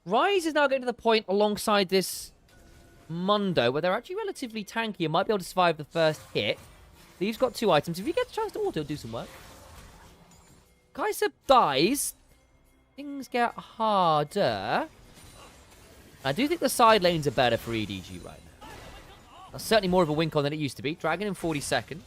Speaker 14: Ryze is now getting to the point alongside this Mundo where they're actually relatively tanky and might be able to survive the first hit. They've got 2 items. If you get a chance to auto, do some work. Kai'Sa dies. Things get harder. I do think the side lanes are better for EDG right now. That's certainly more of a win con than it used to be. Dragon in 40 seconds.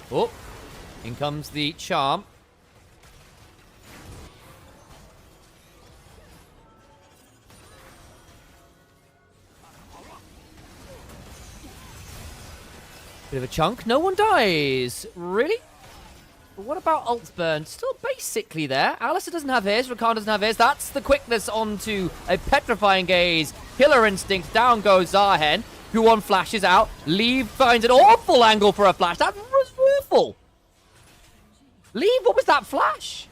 Speaker 14: Oh, in comes the charm. Bit of a chunk. No one dies. Really? But what about Ult's burn? Still basically there. Alistair doesn't have his. Rakan doesn't have his. That's the quickness onto a Petrifying Gaze. Killer Instinct. Down goes Zahen. Guwon flashes out. Leave finds an awful angle for a flash. That was awful. Leave, what was that flash?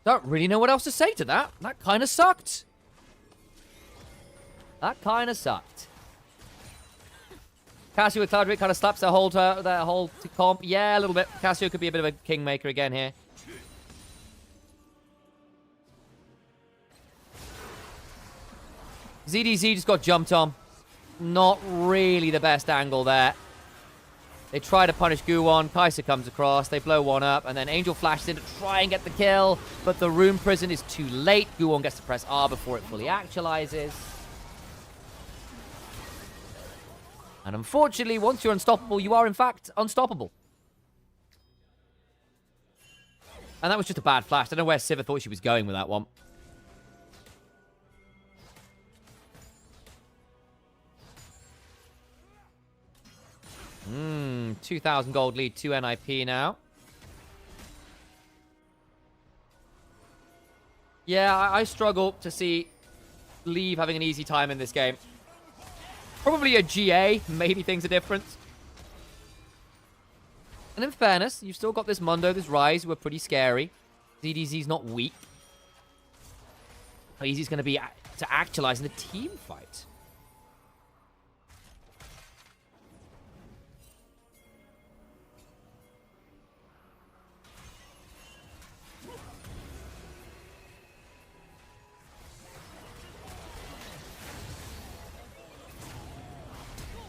Speaker 14: Don't really know what else to say to that. That kind of sucked. That kind of sucked. Cassio with Cloudrick kind of slaps their whole comp. Yeah, a little bit. Cassio could be a bit of a kingmaker again here. ZDZ just got jumped on. Not really the best angle there. They try to punish Guwon. Kai'Sa comes across. They blow one up. And then Angel flashes in to try and get the kill. But the Rune Prison is too late. Guwon gets to press R before it fully actualizes. And unfortunately, once you're unstoppable, you are in fact unstoppable. And that was just a bad flash. I don't know where Sivir thought she was going with that one. Hmm, 2,000 gold lead, 2 NIP now. Yeah, I struggle to see Leave having an easy time in this game. Probably a GA, maybe things are different. And in fairness, you've still got this Mundo, this Ryze, who are pretty scary. ZDZ's not weak. How easy it's going to be to actualize in a team fight.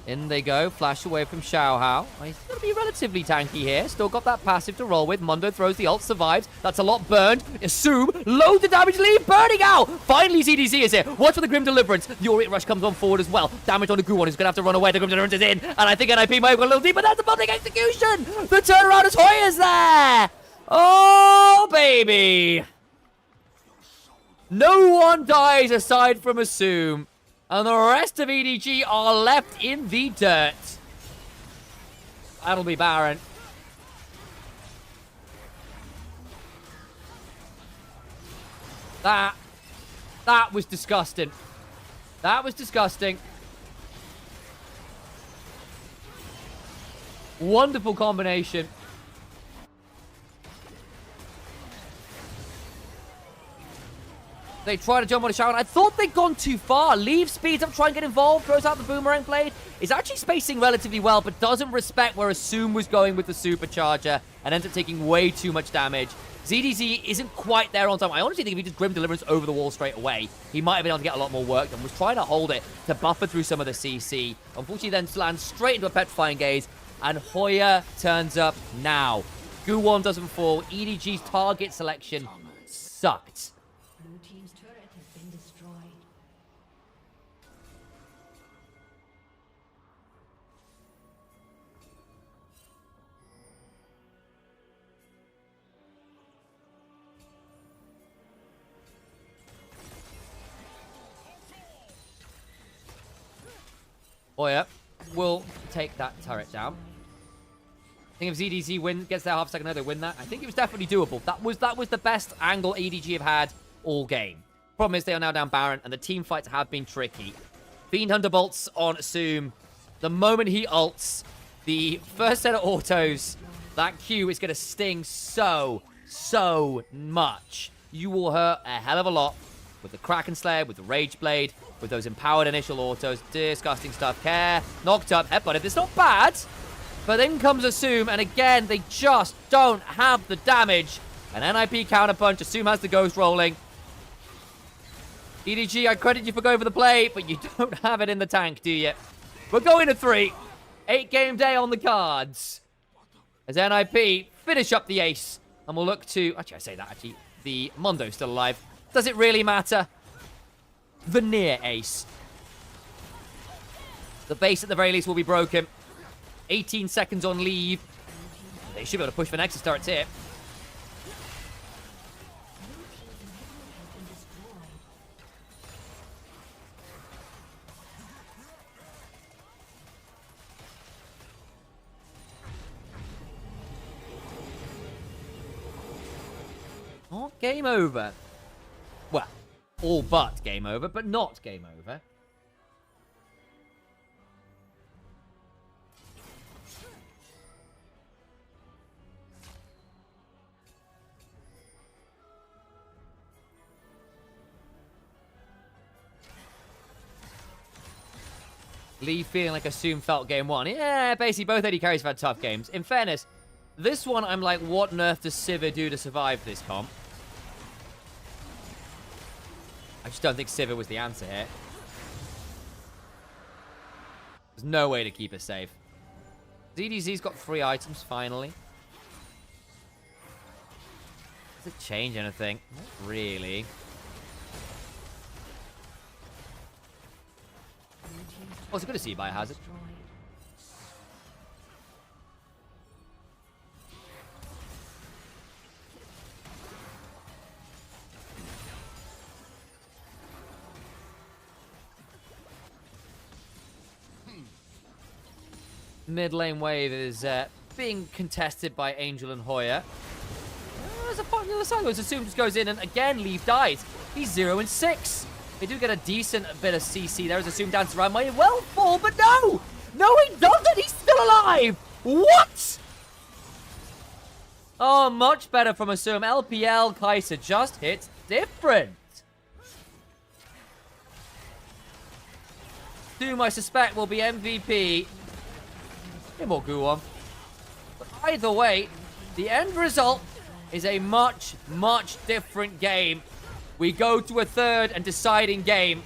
Speaker 14: In they go. Flash away from Xiaohao. He's going to be relatively tanky here. Still got that passive to roll with. Mundo throws the ult. Survives. That's a lot burned. Assume. Loads of damage. Leave. Burning out. Finally, ZDZ is here. Watch for the Grim Deliverance. The Orient Rush comes on forward as well. Damage on the Guwon. He's going to have to run away. The Grim Deliverance is in. And I think NIP might have gone a little deep, but that's a public execution. The turnaround is Hoya's there. Oh, baby. No one dies aside from Assume. And the rest of EDG are left in the dirt. That'll be Baron. That was disgusting. That was disgusting. Wonderful combination. They try to jump on a shower. I thought they'd gone too far. Leave speeds up, try and get involved, throws out the boomerang blade. Is actually spacing relatively well, but doesn't respect where Assume was going with the supercharger and ends up taking way too much damage. ZDZ isn't quite there on time. I honestly think if he just Grim Deliverance over the wall straight away, he might have been able to get a lot more work done. Was trying to hold it to buffer through some of the CC. Unfortunately, then lands straight into a Petrifying Gaze, and Hoya turns up now. Guwon doesn't fall. EDG's target selection sucked. Hoya will take that turret down. I think if ZDZ gets there half a second later, they win that. I think it was definitely doable. That was the best angle EDG have had all game. Problem is they are now down Baron, and the team fights have been tricky. Fiend Hunter bolts on Assume. The moment he ults, the first set of autos, that Q is going to sting so much. You will hurt a hell of a lot with the Kraken Slayer, with the Rage Blade, with those empowered initial autos. Disgusting stuff. Care. Knocked up. Headbutted. It's not bad. But then comes Assume, and again, they just don't have the damage. An NIP counterpunch. Assume has the ghost rolling. EDG, I credit you for going for the play, but you don't have it in the tank, do you? We're going to 3. 8-game day on the cards. As NIP finish up the ace. And we'll look to... Actually, I say that, actually. The Mondo's still alive. Does it really matter? The near ace. The base at the very least will be broken. 18 seconds on Leave. They should be able to push for Nexus turrets here. Not game over. Well, all but game over, but not game over. Lee feeling like Assume felt game one. Yeah, basically both AD carries have had tough games. In fairness, this one I'm like, what on earth does Sivir do to survive this comp? I just don't think Sivir was the answer here. There's no way to keep it safe. ZDZ's got 3 items, finally. Does it change anything? Not really. Oh, it's good to see Biohazard. Mid lane wave is being contested by Angel and Hoya. There's a fight on the other side. Assume just goes in, and again, Leaf dies. He's 0 and 6. They do get a decent bit of CC there as Assume dances around. Might well fall, but no! No, he doesn't! He's still alive! What? Oh, much better from Assume. LPL Kaiser just hits different. Doom, I suspect, will be MVP. Bit more goo on. But either way, the end result is a much, much different game. We go to a third and deciding game.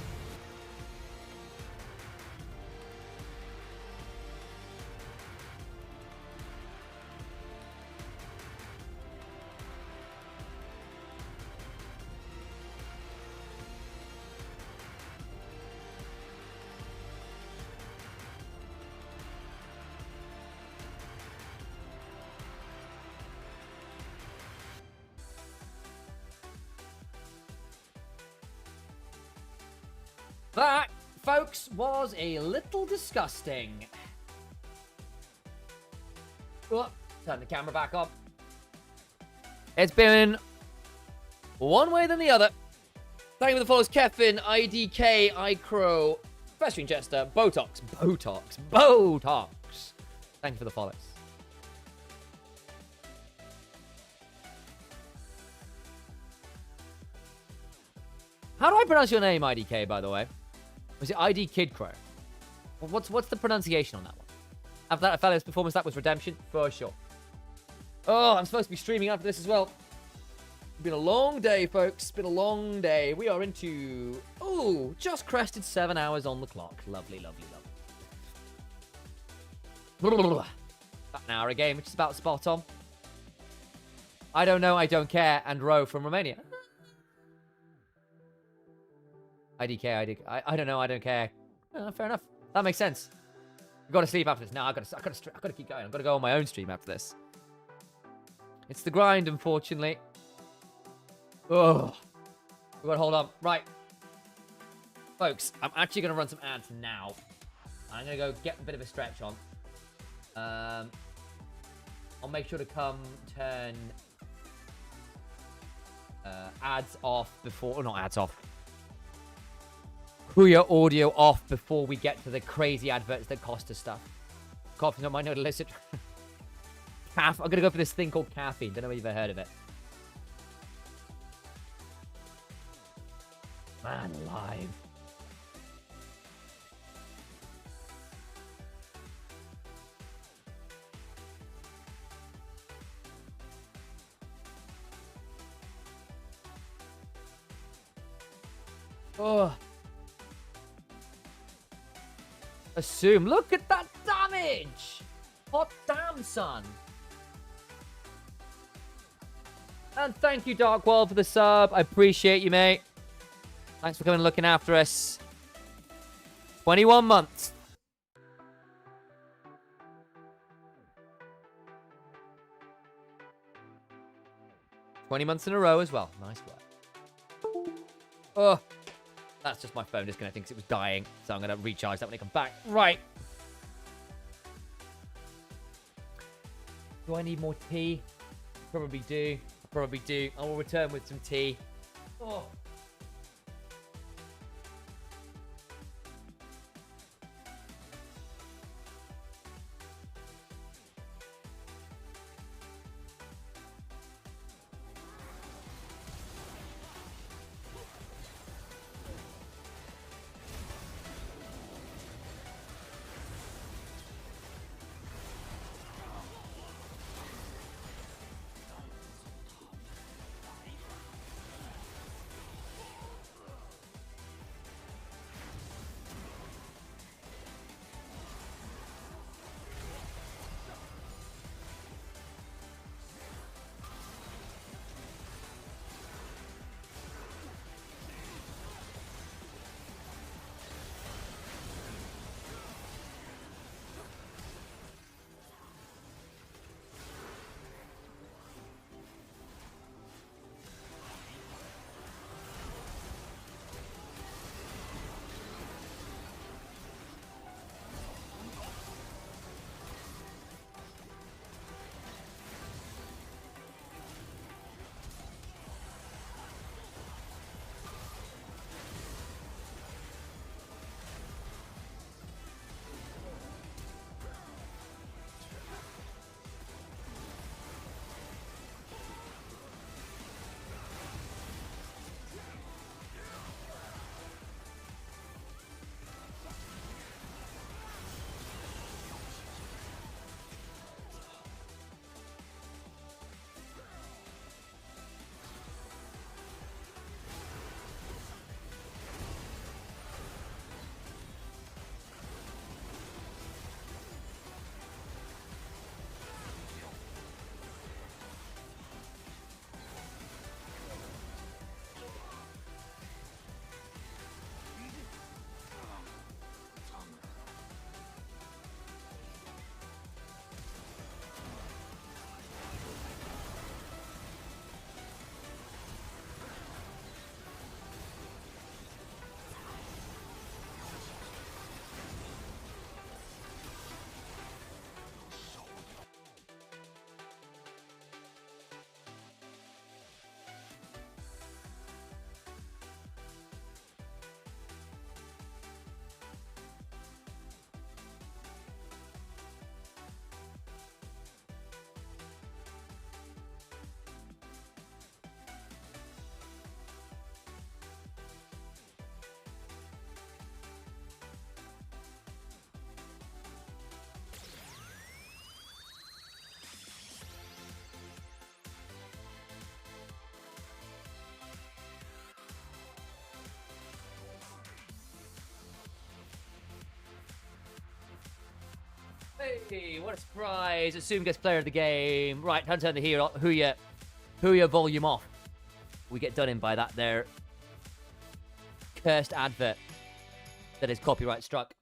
Speaker 14: That, folks, was a little disgusting. Oh, turn the camera back up. It's been one way than the other. Thank you for the follows, Kevin, IDK, iCrow, Festering Chester, Botox. Thank you for the follows. How do I pronounce your name, IDK, by the way? Was it ID Kid Crow? What's the pronunciation on that one? After that fella's performance, that was redemption, for sure. Oh, I'm supposed to be streaming after this as well. It's been a long day, folks. It's been a long day. We are into... Oh, just crested 7 hours on the clock. Lovely, lovely, lovely. About an hour a game, which is about spot on. I don't know, I don't care. And Ro from Romania. IDK. I don't know, I don't care. Oh, fair enough. That makes sense. I've got to sleep after this. No, I've got to keep going. I've got to go on my own stream after this. It's the grind, unfortunately. Oh. We've got to hold on. Right. Folks, I'm actually going to run some ads now. I'm going to go get a bit of a stretch on. I'll make sure to come turn ads off before... Oh, not ads off. Kuya audio off before we get to the crazy adverts that cost us stuff. Coffee's not my note illicit. I'm going to go for this thing called caffeine. Don't know if you've ever heard of it. Man alive. Oh. Assume. Look at that damage! Hot damn, son. And thank you, Darkwall, for the sub. I appreciate you, mate. Thanks for coming and looking after us. 21 months. $20 months in a row as well. Nice work. Oh. That's just my phone disconnecting because it was dying. So I'm going to recharge that when it comes back. Right. Do I need more tea? Probably do. Probably do. I will return with some tea. Oh. Hey, what a surprise. Assume gets player of the game. Right, time to turn the Huya volume off. We get done in by that there cursed advert that is copyright struck.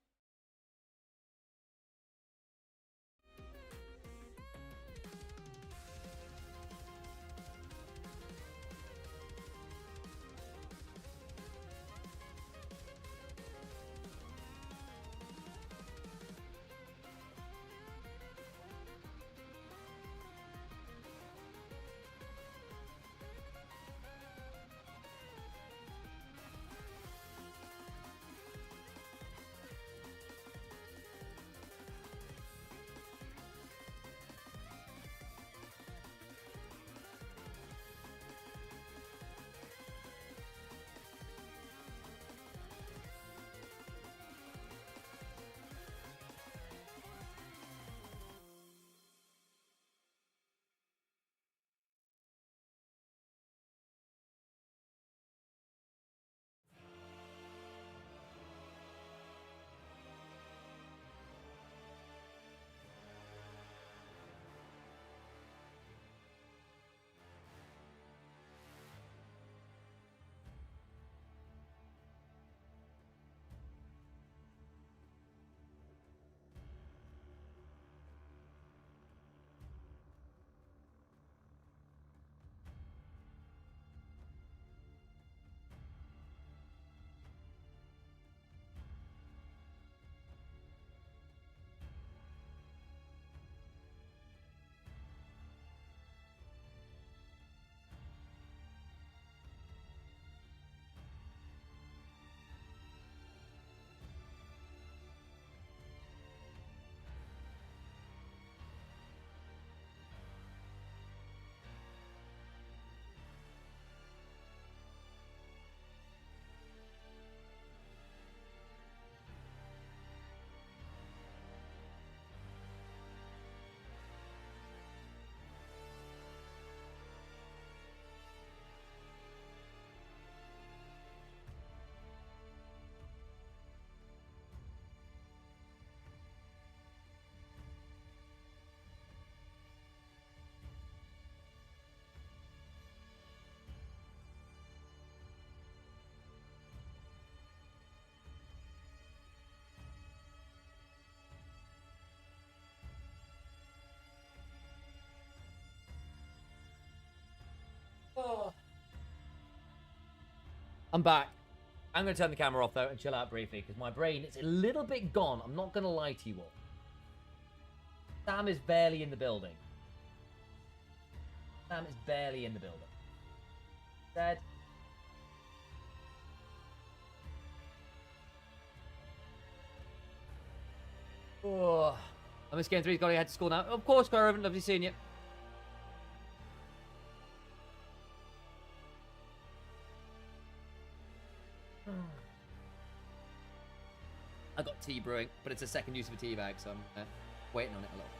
Speaker 14: Oh. I'm back. I'm going to turn the camera off, though, and chill out briefly, because my brain is a little bit gone. I'm not going to lie to you all. Sam is barely in the building. Sam is barely in the building. Dead. Oh. I'm Miss Game 3's got to head to school now. Of course, Clara, lovely seeing you. I got tea brewing, but it's a second use of a tea bag, so I'm waiting on it a little bit.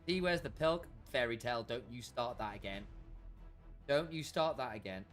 Speaker 14: See, where's the pilk? Fairy tale, don't you start that again. Don't you start that again.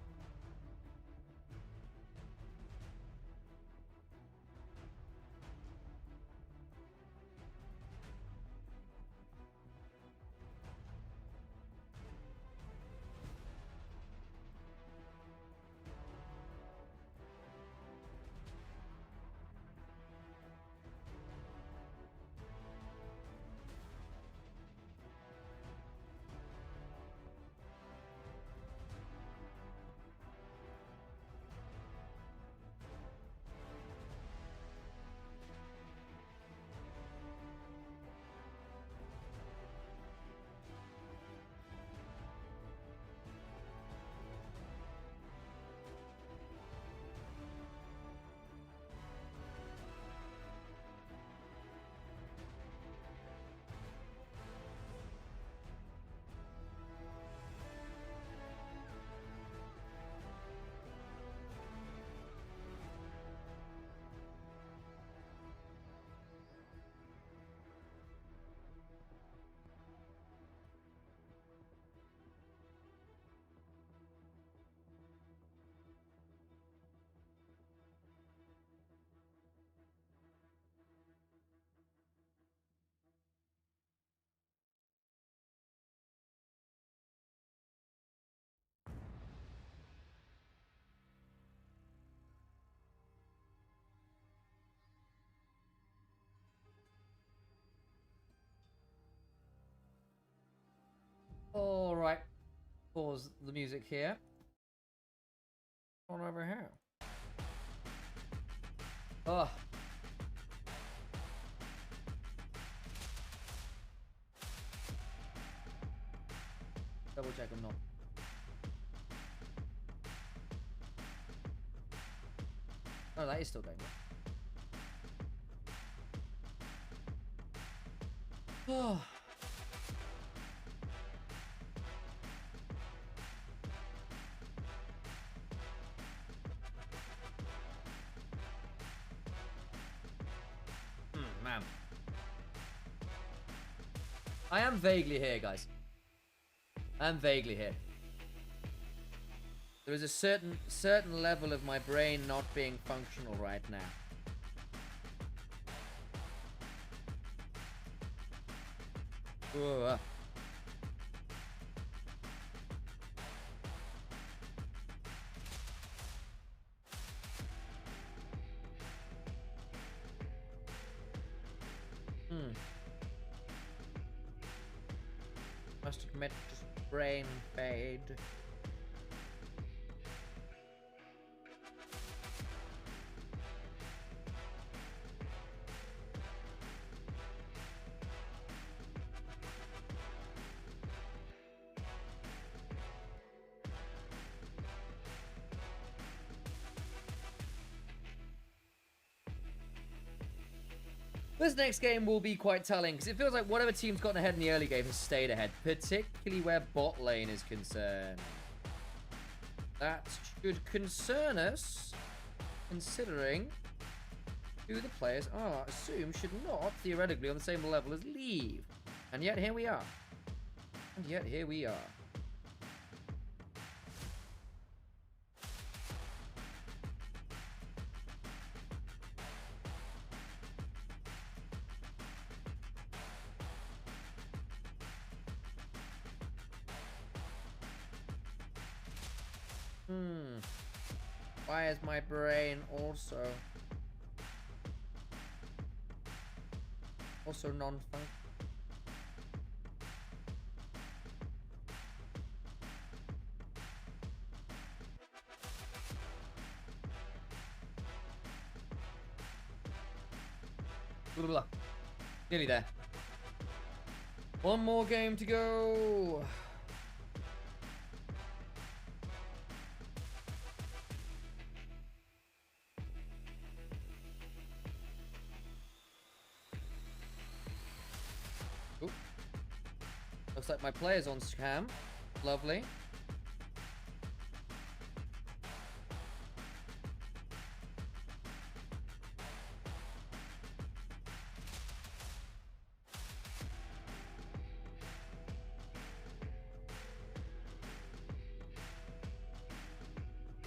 Speaker 14: All right. Pause the music here. On over here. Oh. Double check I'm not. Oh, that is still going. Oh. Man. I am vaguely here, guys. I am vaguely here. There is a certain level of my brain not being functional right now. Whoa. Must admit, just brain fade. This next game will be quite telling, because it feels like whatever team's gotten ahead in the early game has stayed ahead, particularly where bot lane is concerned. That should concern us, considering who the players are assumed should not, theoretically, on the same level as Leave. And yet here we are. And yet here we are. Why is my brain also non-functional? Blah, blah, blah. Nearly there. One more game to go. Looks like my player's on scam. Lovely.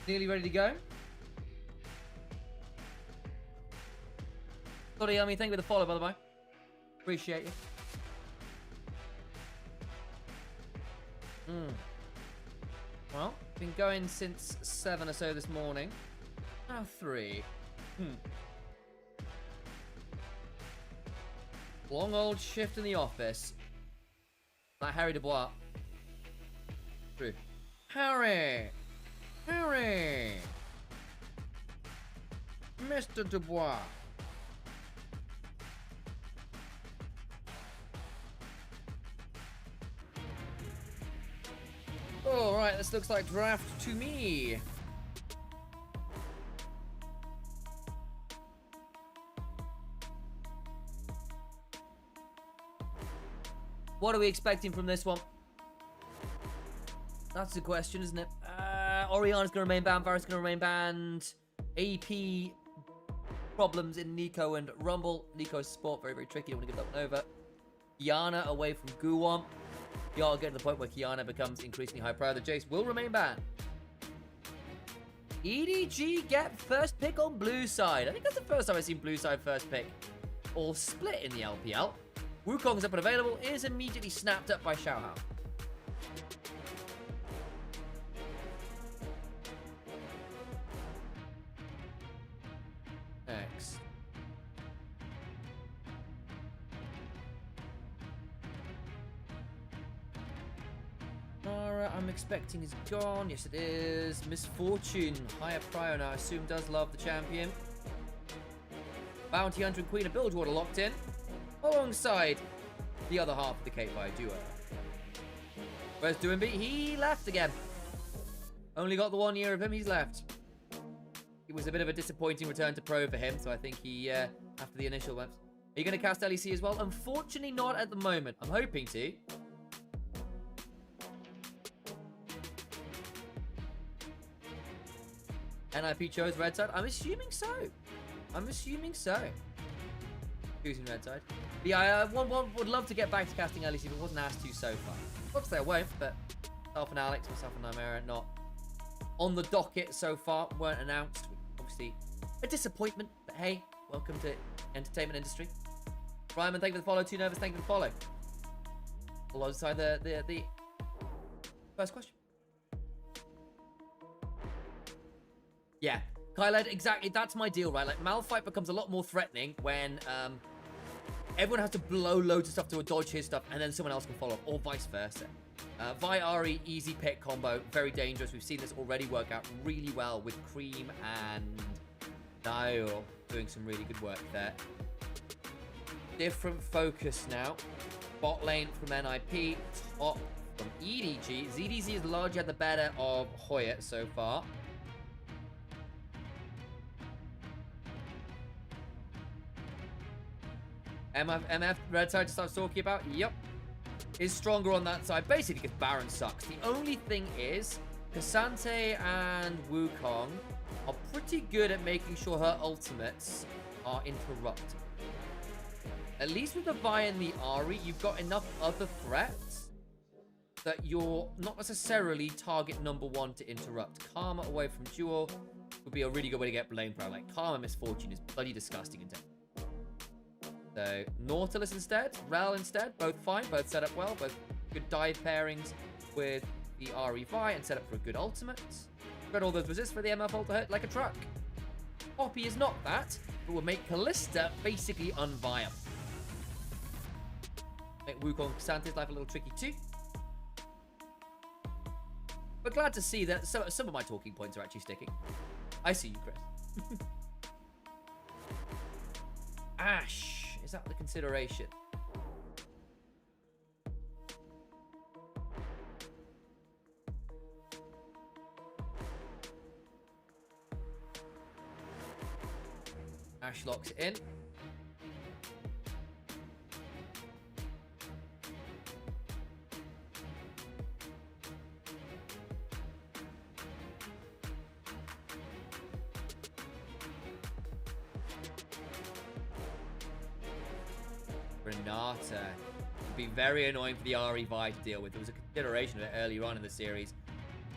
Speaker 14: Nearly ready to go. Sorry, Yummy. Thank you for the follow, by the way. Appreciate you. Well, been going since 7 or so this morning. Now 3. Long old shift in the office. Like Harry Dubois. True. Harry! Harry! Mr. Dubois. Alright, this looks like draft to me. What are we expecting from this one? That's the question, isn't it? Oriana's going to remain banned, Varus going to remain banned. AP problems in Nico and Rumble. Nico's support, very, very tricky. Don't want to give that one over. Kiana away from Guwon. We are getting to the point where Kiana becomes increasingly high priority. The Jace will remain banned. EDG get first pick on blue side. I think that's the first time I've seen blue side first pick all split in the LPL. Wukong's up and available, is immediately snapped up by Xiaohao. Next. I'm expecting is gone. Yes, it is. Misfortune. Higher Prior now, I assume, does love the champion. Bounty Hunter and Queen of Bilgewater locked in. Alongside the other half of the K-Fire duo. Where's Doinby? He left again. Only got the 1 year of him, he's left. It was a bit of a disappointing return to pro for him, so I think he, after the initial maps. Are you going to cast LEC as well? Unfortunately not at the moment. I'm hoping to. NIP chose red side? I'm assuming so. I'm assuming so. Choosing red side. But yeah, would love to get back to casting LEC, but wasn't asked to so far. Not to say I won't, but myself and Alex, myself and Nymera, not on the docket so far, weren't announced. Obviously, a disappointment, but hey, welcome to entertainment industry. Ryman, thank you for the follow. Too nervous, thank you for the follow. Alongside the first question. Yeah, Kyled, exactly. That's my deal, right? Like, Malphite becomes a lot more threatening when everyone has to blow loads of stuff to dodge his stuff, and then someone else can follow up, or vice versa. Vi Ahri, easy pick combo, very dangerous. We've seen this already work out really well with Cream and Niall doing some really good work there. Different focus now. Bot lane from NIP, top from EDG. ZDZ has largely had the better of Hoya so far. MF, red side to start talking about, yep, is stronger on that side, basically because Baron sucks. The only thing is, Cassante and Wukong are pretty good at making sure her ultimates are interrupted. At least with the Vi and the Ahri, you've got enough other threats that you're not necessarily target number one to interrupt. Karma away from Jewel would be a really good way to get blame power. Like, Karma Misfortune is bloody disgusting in terms. So, Nautilus instead, Rel instead, both fine, both set up well, both good dive pairings with the Ahri Vi and set up for a good ultimate. Got all those resists for the MF ult to hurt like a truck. Poppy is not that, but will make Kalista basically unviable. Make Wukong Santa's life a little tricky too. But glad to see that some of my talking points are actually sticking. I see you, Chris. Ash. Is that the consideration? Ash locks it in. Renata would be very annoying for the Ahri Vi to deal with. There was a consideration of it earlier on in the series.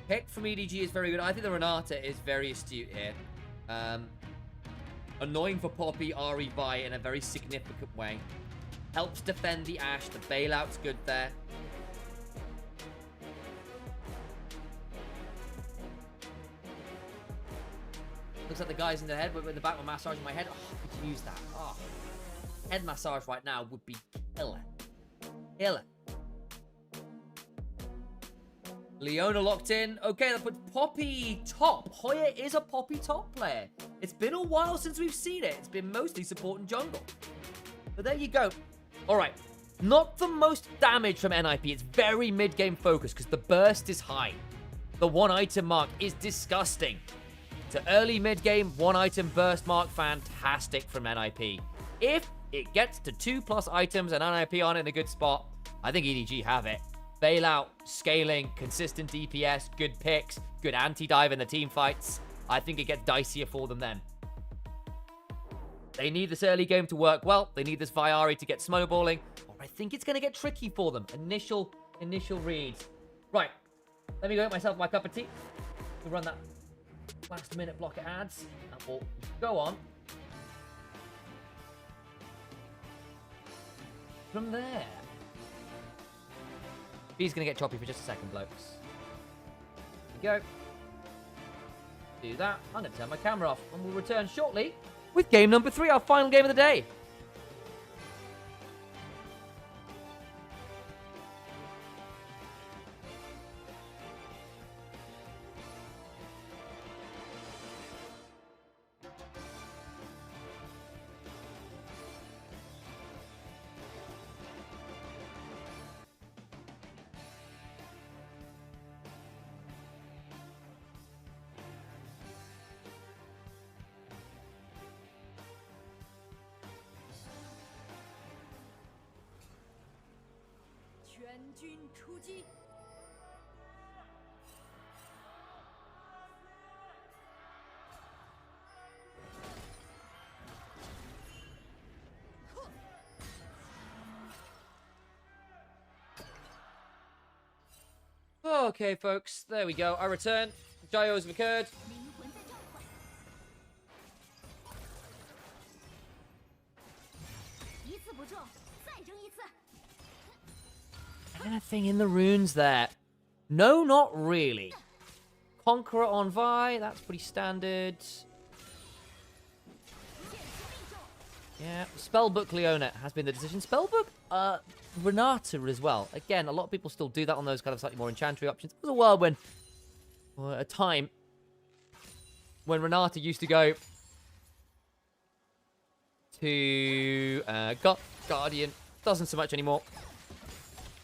Speaker 14: Pick from EDG is very good. I think the Renata is very astute here. Annoying for Poppy, Ahri Vi in a very significant way. Helps defend the Ashe. The bailout's good there. Looks like the guys in the head with the back were massaging my head. Oh, I could use that. Oh. Head massage right now would be killer. Killer. Leona locked in. Okay, that puts Poppy top. Hoya is a Poppy top player. It's been a while since we've seen it. It's been mostly support and jungle. But there you go. All right. Not the most damage from NIP. It's very mid-game focused because the burst is high. The one item mark is disgusting. To early mid-game, one item burst mark, fantastic from NIP. If it gets to 2+ items and NIP on it in a good spot, I think EDG have it. Bailout, scaling, consistent DPS, good picks, good anti-dive in the team fights. I think it gets dicier for them then. They need this early game to work well. They need this Vi Ahri to get snowballing. Or I think it's going to get tricky for them. Initial reads. Right. Let me go get myself my cup of tea. We'll run that last minute block of ads. And we'll go on from there. He's going to get choppy for just a second, blokes. There we go. Do that. I'm going to turn my camera off. And we'll return shortly with game number 3, our final game of the day. Okay, folks, there we go. I return. Gyos have occurred. Anything in the runes there? No, not really. Conqueror on Vi, that's pretty standard. Yeah, Spellbook Leona has been the decision. Spellbook, Renata as well. Again, a lot of people still do that on those kind of slightly more enchantory options. There was a world when, or a time, when Renata used to go to Guardian. Doesn't so much anymore.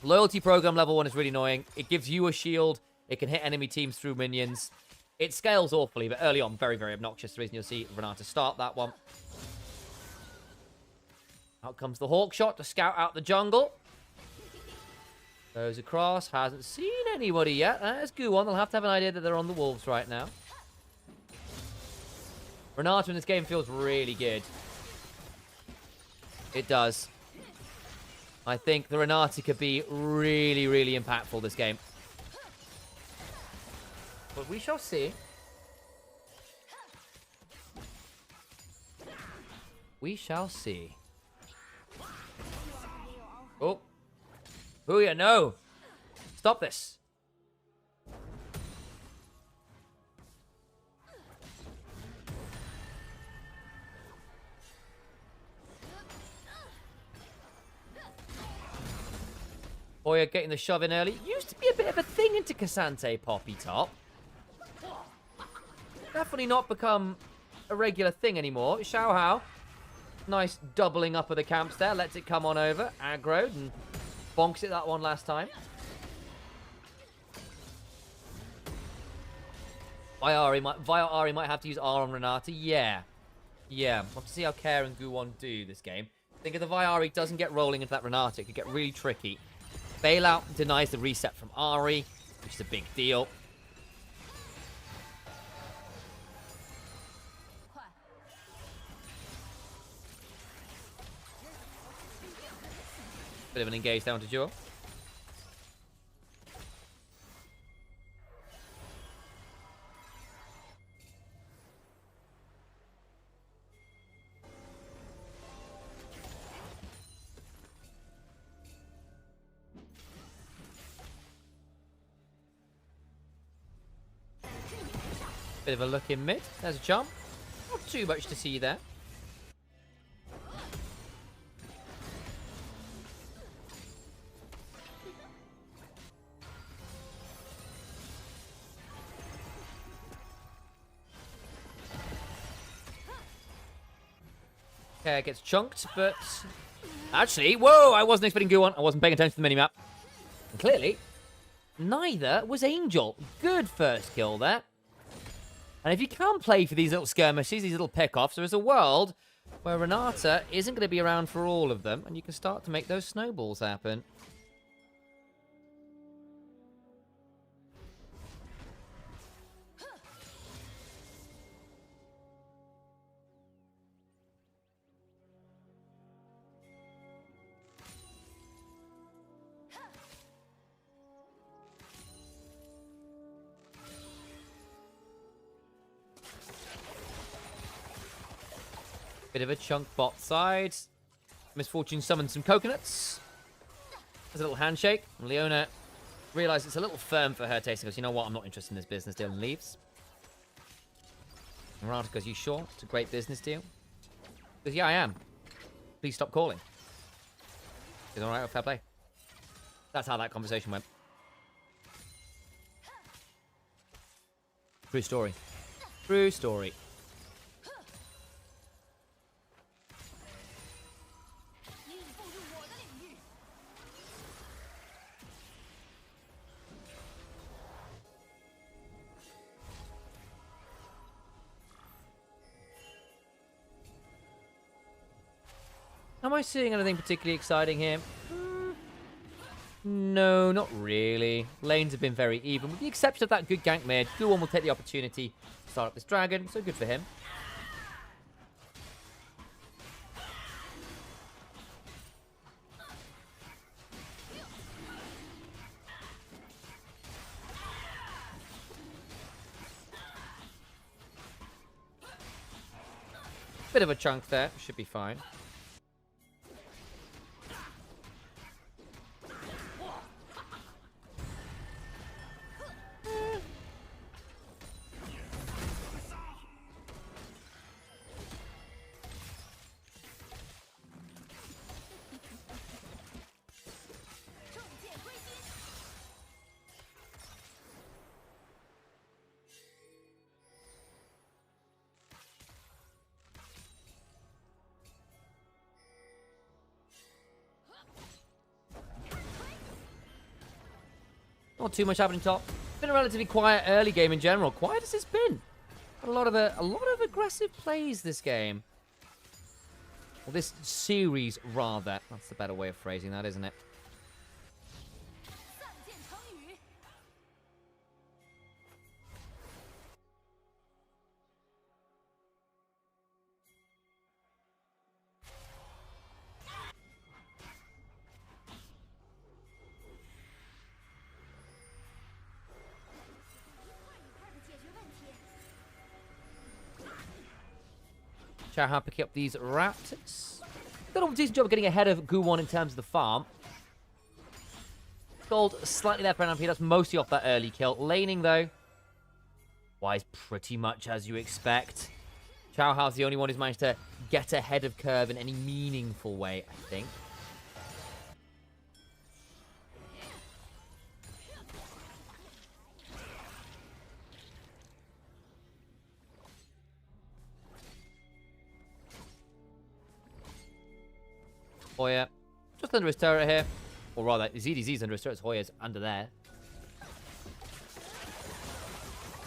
Speaker 14: Loyalty program level 1 is really annoying. It gives you a shield. It can hit enemy teams through minions. It scales awfully, but early on, very, very obnoxious. The reason you'll see Renata start that one. Out comes the Hawk Shot to scout out the jungle. Goes across. Hasn't seen anybody yet. There's Guwon. They'll have to have an idea that they're on the Wolves right now. Renata in this game feels really good. It does. I think the Renata could be really, really impactful this game. But we shall see. We shall see. Oh. Booyah, no. Stop this. Booyah getting the shove in early. Used to be a bit of a thing into Cassante Poppy Top. Definitely not become a regular thing anymore. Xiao Hao. Nice doubling up of the camps there. Lets it come on over. Aggroed and bonks it that one last time. Ari might have to use R on Renata. Yeah. Yeah. We'll have to see how Care and Guwon do this game. I think if the Viari doesn't get rolling into that Renata, it could get really tricky. Bailout denies the reset from Ari, which is a big deal. Bit of an engage down to Jewel. Bit of a look in mid. There's a jump. Not too much to see there. Okay, gets chunked, but actually, whoa! I wasn't expecting Guwon. I wasn't paying attention to the minimap. And clearly, neither was Angel. Good first kill there. And if you can play for these little skirmishes, these little pick-offs, there is a world where Renata isn't going to be around for all of them, and you can start to make those snowballs happen. Bit of a chunk bot side. Misfortune summons some coconuts. There's a little handshake. And Leona realizes it's a little firm for her taste. She goes, you know what? I'm not interested in this business deal, and leaves. And Renata goes, you sure? It's a great business deal. She goes, yeah, I am. Please stop calling. She's all right, fair play. That's how that conversation went. True story. True story. Am I seeing anything particularly exciting here? No, not really. Lanes have been very even, with the exception of that good gank mid. Guwon will take the opportunity to start up this dragon, so good for him. Bit of a chunk there, should be fine. Not too much happening top. Been a relatively quiet early game in general. Quiet as it's been. A lot of aggressive plays this game. Well, this series rather. That's the better way of phrasing that, isn't it? Chao picking up these Raptors. Done a decent job of getting ahead of Guwon in terms of the farm. Gold slightly left behind MP. That's mostly off that early kill. Laning, though, Wise pretty much as you expect. Chao Hao's the only one who's managed to get ahead of curve in any meaningful way, I think. Hoya, just under his turret here. Or rather, ZDZ's under his turret, Hoya's under there.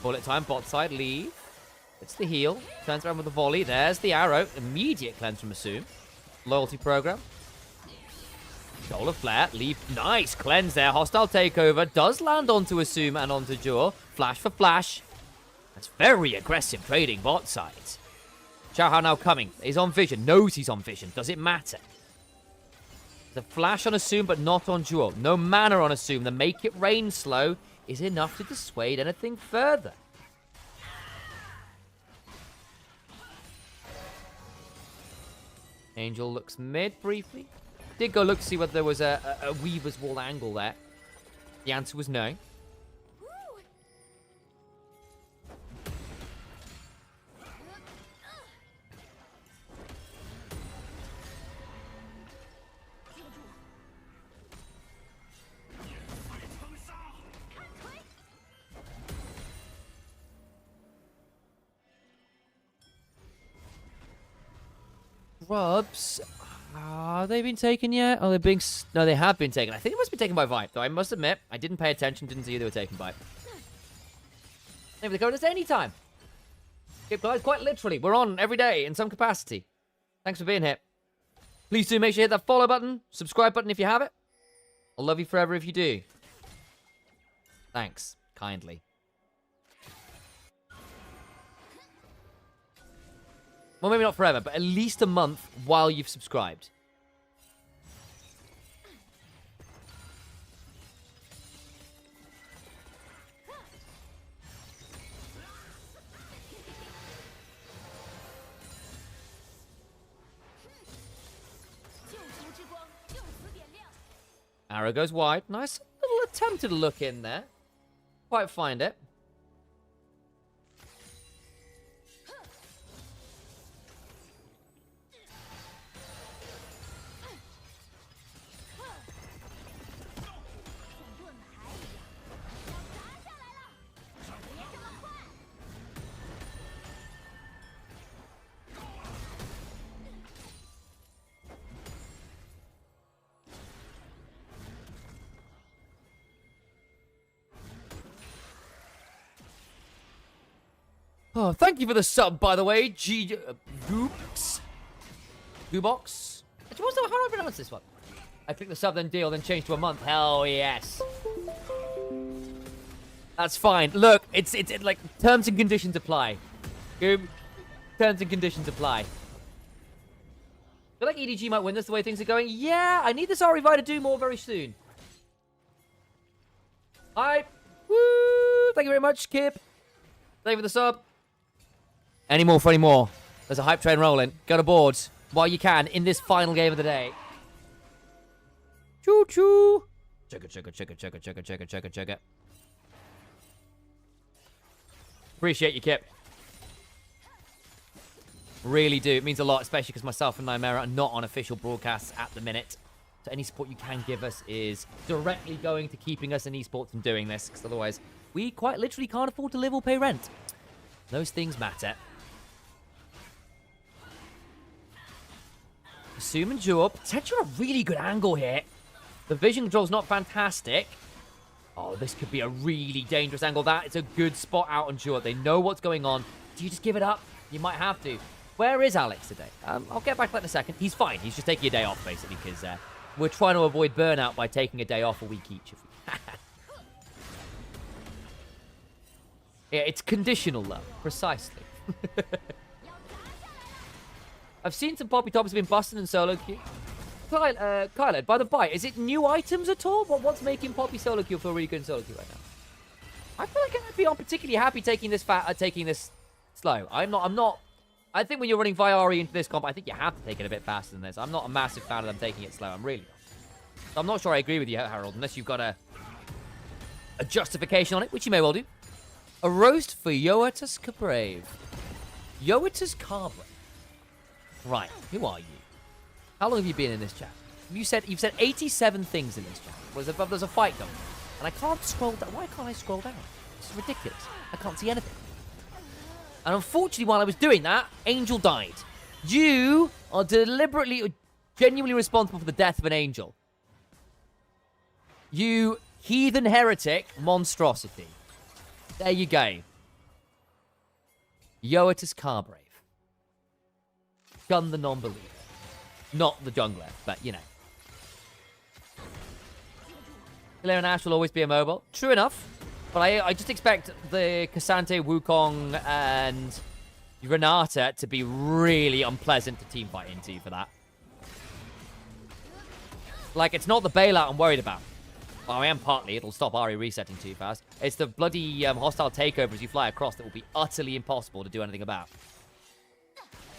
Speaker 14: Bullet time, bot side, leave. It's the heal. Turns around with the volley. There's the arrow. Immediate cleanse from Assume. Loyalty program. Solar flare. Leave. Nice cleanse there. Hostile takeover. Does land onto Assume and onto Jor. Flash for flash. That's very aggressive trading bot side. Chao Hao now coming. He's on vision. Knows he's on vision. Does it matter? The flash on Assume, but not on Jewel. No mana on Assume. The make it rain slow is enough to dissuade anything further. Angel looks mid briefly. Did go look to see whether there was a Weaver's Wall angle there. The answer was no. Grubs, are they been taken yet? Oh, they're being... No, they have been taken. I think they must be taken by Vibe, though I must admit, I didn't pay attention, didn't see who they were taken by. Maybe they go to us anytime. Guys, quite literally, we're on every day in some capacity. Thanks for being here. Please do make sure you hit that follow button, subscribe button if you have it. I'll love you forever if you do. Thanks, kindly. Well, maybe not forever, but at least a month while you've subscribed. Arrow goes wide. Nice little attempted look in there. Quite find it. Oh, thank you for the sub, by the way, Goobox. How do I pronounce this one? I click the sub, then deal, then change to a month. Hell yes. That's fine. Look, it's like terms and conditions apply. Terms and conditions apply. I feel like EDG might win this the way things are going. Yeah, I need this REV to do more very soon. Alright. Woo! Thank you very much, Kip. Thank you for the sub. Any more for any more? There's a hype train rolling. Go to board while you can in this final game of the day. Choo choo. Chugga chugga chugga chugga chugga chugga chugga chugga. Appreciate you, Kip. Really do. It means a lot, especially because myself and Nymera are not on official broadcasts at the minute. So any support you can give us is directly going to keeping us in esports and doing this, because otherwise we quite literally can't afford to live or pay rent. Those things matter. Assume and Jewel. Potentially a really good angle here. The vision control's not fantastic. Oh, this could be a really dangerous angle. That is a good spot out on Jewel. They know what's going on. Do you just give it up? You might have to. Where is Alex today? I'll get back to that in a second. He's fine. He's just taking a day off, basically, because we're trying to avoid burnout by taking a day off a week each. Yeah, it's conditional, though. Precisely. I've seen some Poppy Tops have been busting in solo queue. Kyla, by the by, is it new items at all? What's making Poppy solo queue feel really good in solo queue right now? I feel like I'd be particularly happy taking this slow. I'm not. I think when you're running Viari into this comp, I think you have to take it a bit faster than this. I'm not a massive fan of them taking it slow. I'm really not. So I'm not sure I agree with you, Harold, unless you've got a justification on it, which you may well do. A roast for Yoatus Cabrave. Yoatus Cabrave. Right, who are you? How long have you been in this chat? You've said 87 things in this chat. There's a fight going on. And I can't scroll down. Why can't I scroll down? This is ridiculous. I can't see anything. And unfortunately, while I was doing that, Angel died. You are deliberately, genuinely responsible for the death of an angel. You heathen heretic monstrosity. There you go. Yoatus Carbrave. Gun the non-believer. Not the jungler, but you know. Hilaire and Ash will always be immobile. True enough. But I just expect the Cassante, Wukong, and Renata to be really unpleasant to teamfight into for that. Like, it's not the bailout I'm worried about. Well, I am partly. It'll stop Ari resetting too fast. It's the bloody hostile takeovers you fly across that will be utterly impossible to do anything about.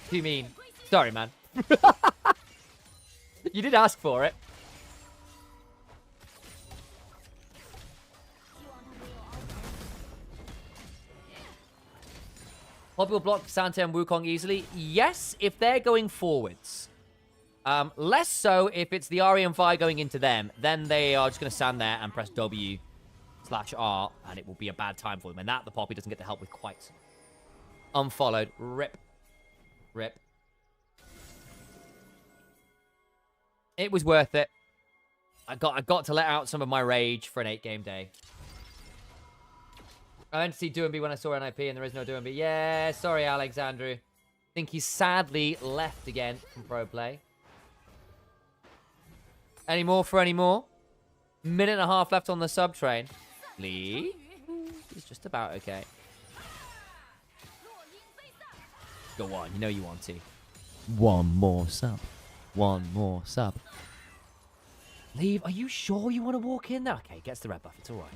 Speaker 14: You mean? Sorry, man. You did ask for it. Poppy will block Santa and Wukong easily. Yes, if they're going forwards. Less so if it's the Ari and Vi going into them. Then they are just going to stand there and press W/R, and it will be a bad time for them. And that the Poppy doesn't get the help with quite so. Unfollowed. Rip. Rip. It was worth it. I got to let out some of my rage for an 8-game day. I went to see Doumbie when I saw NIP, and there is no Doumbie. Yeah, sorry, Alexandru. I think he's sadly left again from Pro Play. Any more for any more? Minute and a half left on the sub train. Lee? He's just about okay. Go on, you know you want to. One more sub. One more sub. Leave, are you sure you want to walk in there? Okay, gets the red buff, it's alright.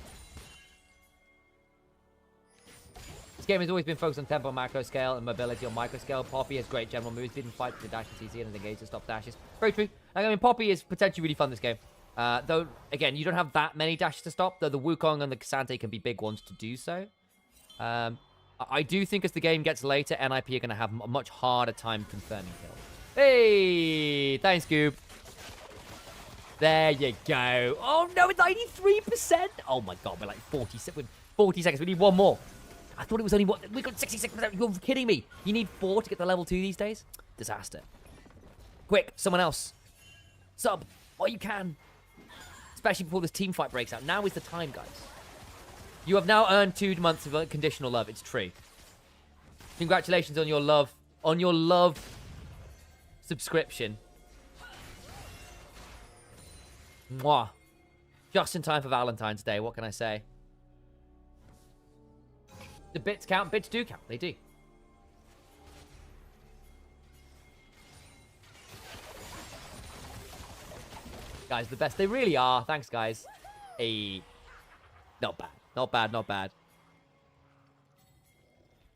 Speaker 14: This game has always been focused on tempo, macro scale, and mobility on micro scale. Poppy has great general moves, didn't fight the dash and CC and engage to stop dashes. Very true. I mean, Poppy is potentially really fun this game. Though, again, you don't have that many dashes to stop, though the Wukong and the Cassante can be big ones to do so. I do think as the game gets later, NIP are going to have a much harder time confirming kills. Hey! Thanks, Goob. There you go. Oh, no, 93%! Oh, my God, we're like 40 seconds. We need one more. I thought it was only one. We got 66%. You're kidding me. You need 4 to get to level 2 these days? Disaster. Quick, someone else. Sub while you can. Especially before this team fight breaks out. Now is the time, guys. You have now earned 2 months of unconditional love. It's true. Congratulations on your love. On your love subscription. Mwah. Just in time for Valentine's Day. What can I say? The bits count. Bits do count. They do. Guys, the best. They really are. Thanks, guys. Hey. Not bad. Not bad. Not bad.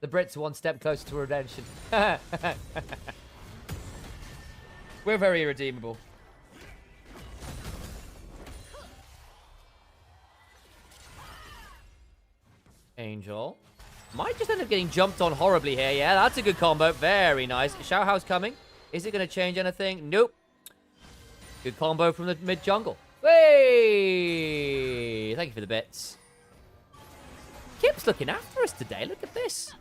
Speaker 14: The Brits are one step closer to redemption. We're very irredeemable. Angel. Might just end up getting jumped on horribly here. Yeah, that's a good combo. Very nice. Xiao Hao's coming. Is it going to change anything? Nope. Good combo from the mid-jungle. Hey! Thank you for the bits. Kip's looking after us today. Look at this.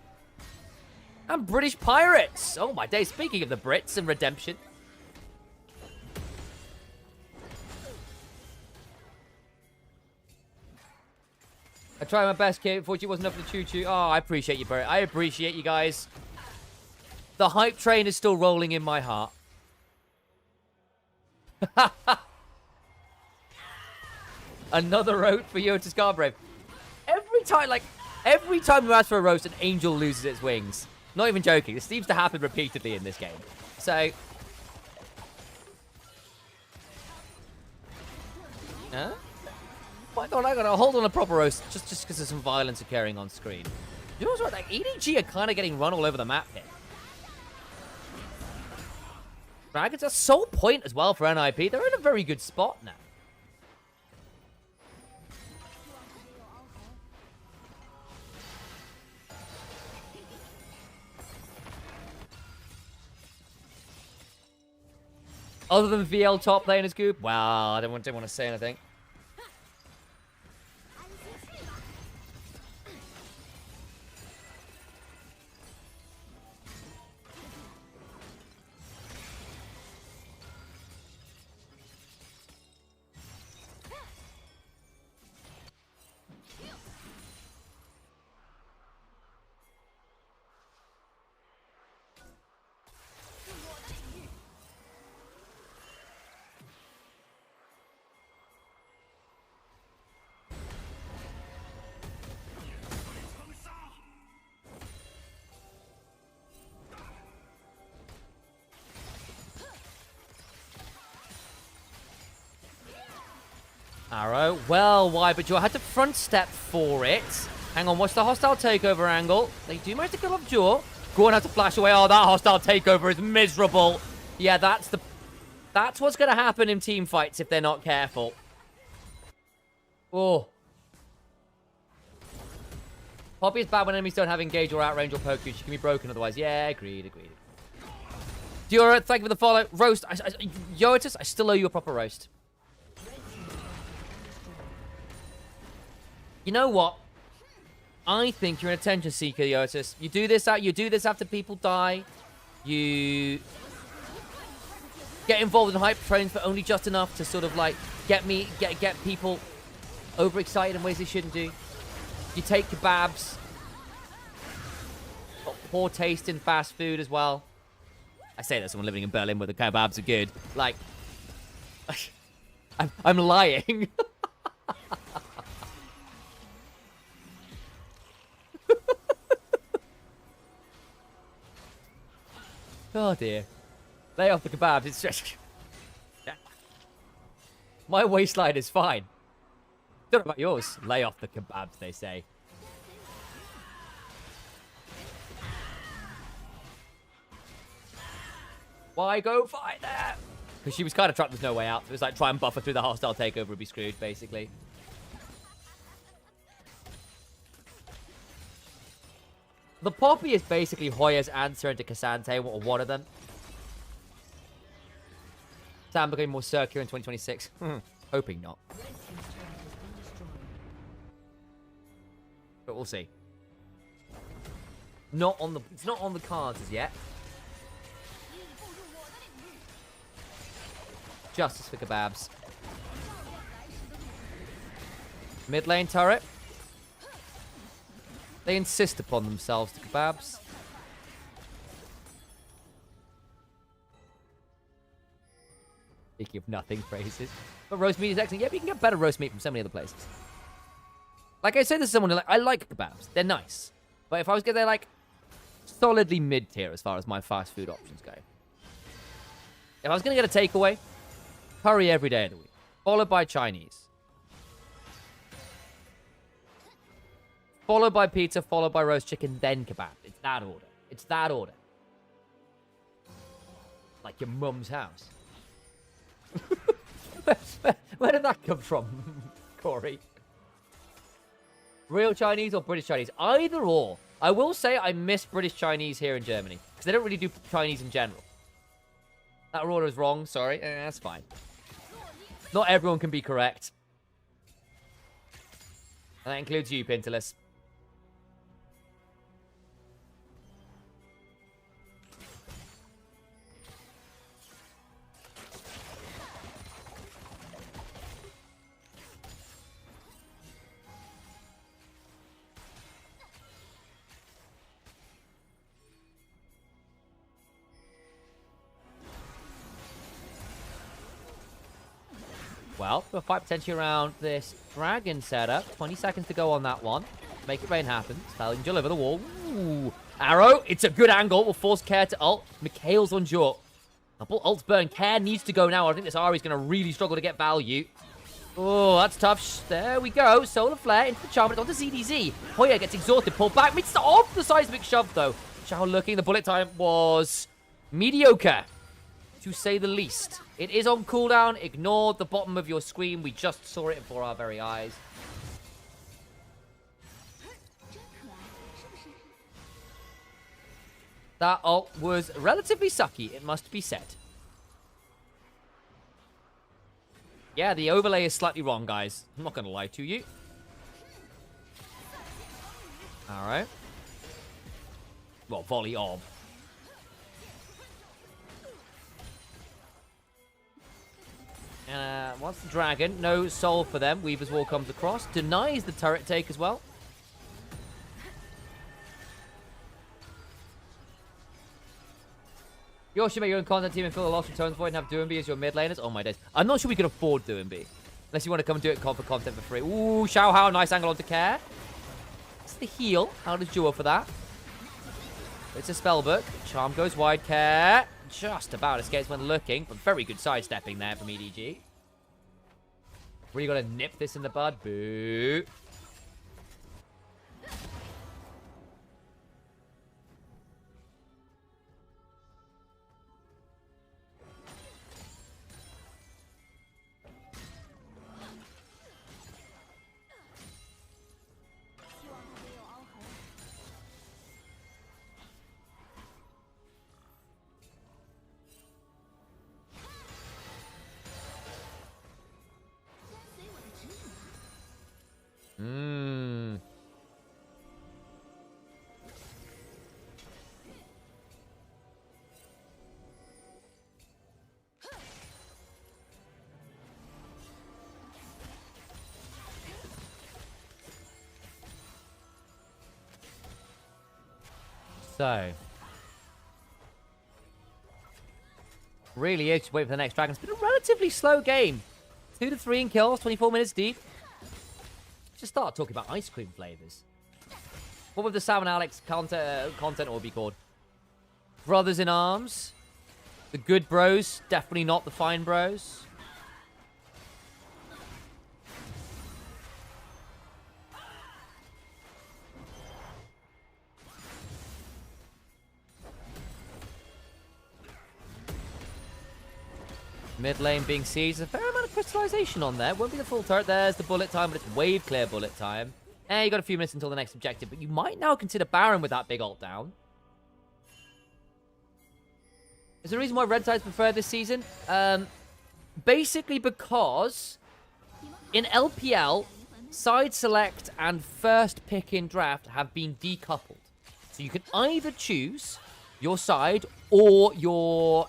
Speaker 14: And British Pirates. Oh, my days. Speaking of the Brits and redemption. I tried my best, Kip. Unfortunately, it wasn't enough for the choo-choo. Oh, I appreciate you, bro. I appreciate you guys. The hype train is still rolling in my heart. Another roast for Yotis Garbrave. Every time you ask for a roast, an angel loses its wings. Not even joking. This seems to happen repeatedly in this game. So... Huh? My God, I gotta hold on a proper roast just because there's some violence occurring on screen. You know what's right? Like, EDG are kind of getting run all over the map here. Dragons are so point as well for NIP. They're in a very good spot now. Other than VL top lane is good? Well, I didn't want to say anything. Arrow. Well, why? But Jaw had to front step for it. Hang on, what's the hostile takeover angle? They do manage to kill off Jaw. Gorn had to flash away. Oh, that hostile takeover is miserable. Yeah, that's what's going to happen in team fights if they're not careful. Oh. Poppy is bad when enemies don't have engage or outrange or poke you. She can be broken otherwise. Yeah, agreed. Diora, thank you for the follow. Roast. Yotis, I still owe you a proper roast. You know what? I think you're an attention seeker, Yotis. You do this after people die. You get involved in hype trains, but only just enough to sort of like get people overexcited in ways they shouldn't do. You take kebabs. Got poor taste in fast food as well. I say that someone living in Berlin where the kebabs are good. Like, I'm lying. Oh dear. Lay off the kebabs. It's just... My waistline is fine. Don't know about yours. Lay off the kebabs, they say. Why go fight there? Because she was kind of trapped. There's no way out. It was like try and buffer through the hostile takeover and be screwed, basically. The Poppy is basically Hoya's answer into Cassante, or one of them. Sam becoming more circular in 2026. Hoping not. But we'll see. It's not on the cards as yet. Justice for kebabs. Mid lane turret. They insist upon themselves, the kebabs. Speaking of nothing phrases. But roast meat is excellent. Yeah, but you can get better roast meat from so many other places. Like I say, this is someone who I like kebabs. They're nice. But if I was going to, like, solidly mid-tier as far as my fast food options go. If I was going to get a takeaway, curry every day of the week. Followed by Chinese. Followed by pizza, followed by roast chicken, then kebab. It's that order. It's that order. Like your mum's house. Where did that come from, Corey? Real Chinese or British Chinese? Either or. I will say I miss British Chinese here in Germany. Because they don't really do Chinese in general. That order is wrong. Sorry. That's fine. Not everyone can be correct. And that includes you, Pinterless. Well, we'll fight potentially around this dragon setup. 20 seconds to go on that one. Make it rain happen. Spellinger over the wall. Ooh. Arrow. It's a good angle. Will force Care to ult. Mikhail's on Jort. Double ults burn. Care needs to go now. I think this Ahri's going to really struggle to get value. Oh, that's tough. There we go. Solar Flare into the charm, but it's onto ZDZ. Hoya gets exhausted. Pulled back. Meets off the seismic shove, though. Shao looking. The bullet time was mediocre, to say the least. It is on cooldown. Ignore the bottom of your screen. We just saw it before our very eyes. That ult was relatively sucky, it must be said. Yeah, the overlay is slightly wrong, guys. I'm not going to lie to you. Alright. Well, volley of. Wants the dragon. No soul for them. Weaver's Wall comes across. Denies the turret take as well. You should make your own content team and fill the lost returns void and have Doomby as your mid laners. Oh my days. I'm not sure we can afford Doomby. Unless you want to come and do it for content for free. Ooh, Xiao Hao. Nice angle onto Care. It's the heal. How does Jewel for that? It's a spellbook. Charm goes wide. Care. Just about escapes when looking, but very good sidestepping there from EDG. Really got to nip this in the bud. Boo. So, really is just wait for the next dragon. It's been a relatively slow game. 2 to 3 in kills, 24 minutes deep. Just start talking about ice cream flavors. What would the Sam and Alex content all be called? Brothers in Arms. The good bros. Definitely not the fine bros. Mid lane being seized. A fair amount of crystallization on there. Won't be the full turret. There's the bullet time, but it's wave clear bullet time. You got a few minutes until the next objective, but you might now consider Baron with that big ult down. Is there a reason why Red Side's preferred this season? Basically because in LPL, side select and first pick in draft have been decoupled. So you can either choose your side or your...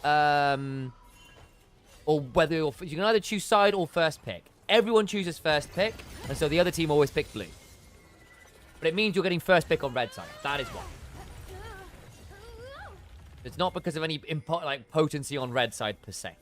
Speaker 14: or whether you can either choose side or first pick. Everyone chooses first pick, and so the other team always pick blue. But it means you're getting first pick on red side. That is why. It's not because of any potency on red side per se.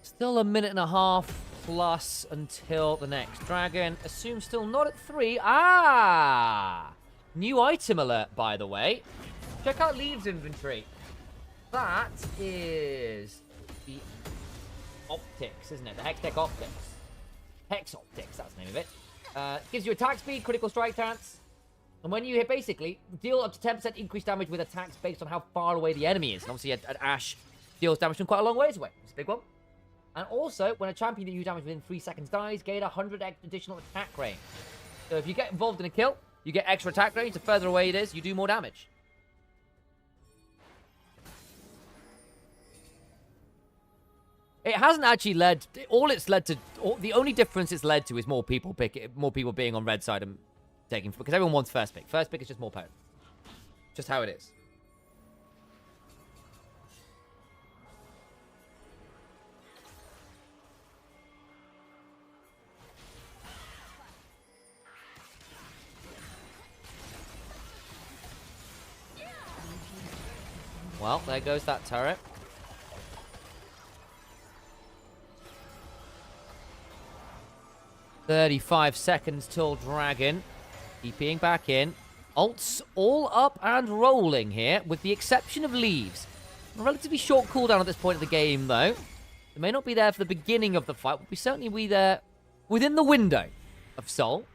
Speaker 14: Still a minute and a half plus until the next dragon. Assume still not at 3. Ah! New item alert, by the way. Check out Leaves inventory. That is the optics, isn't it? The Hextech optics. Hex optics, that's the name of it. Gives you attack speed, critical strike chance. And when you hit, basically, deal up to 10% increased damage with attacks based on how far away the enemy is. And obviously, an Ashe deals damage from quite a long ways away. It's a big one. And also, when a champion that you damage within 3 seconds dies, gain 100 additional attack range. So if you get involved in a kill, you get extra attack range. The further away it is, you do more damage. It hasn't actually led. All it's led to. The only difference it's led to is more people being on red side and taking, because everyone wants first pick. First pick is just more potent. Just how it is. Well, there goes that turret. "35 seconds till dragon." TPing back in. Ults all up and rolling here, with the exception of Leaves. A relatively short cooldown at this point of the game, though. They may not be there for the beginning of the fight, but we certainly be there within the window of Sol.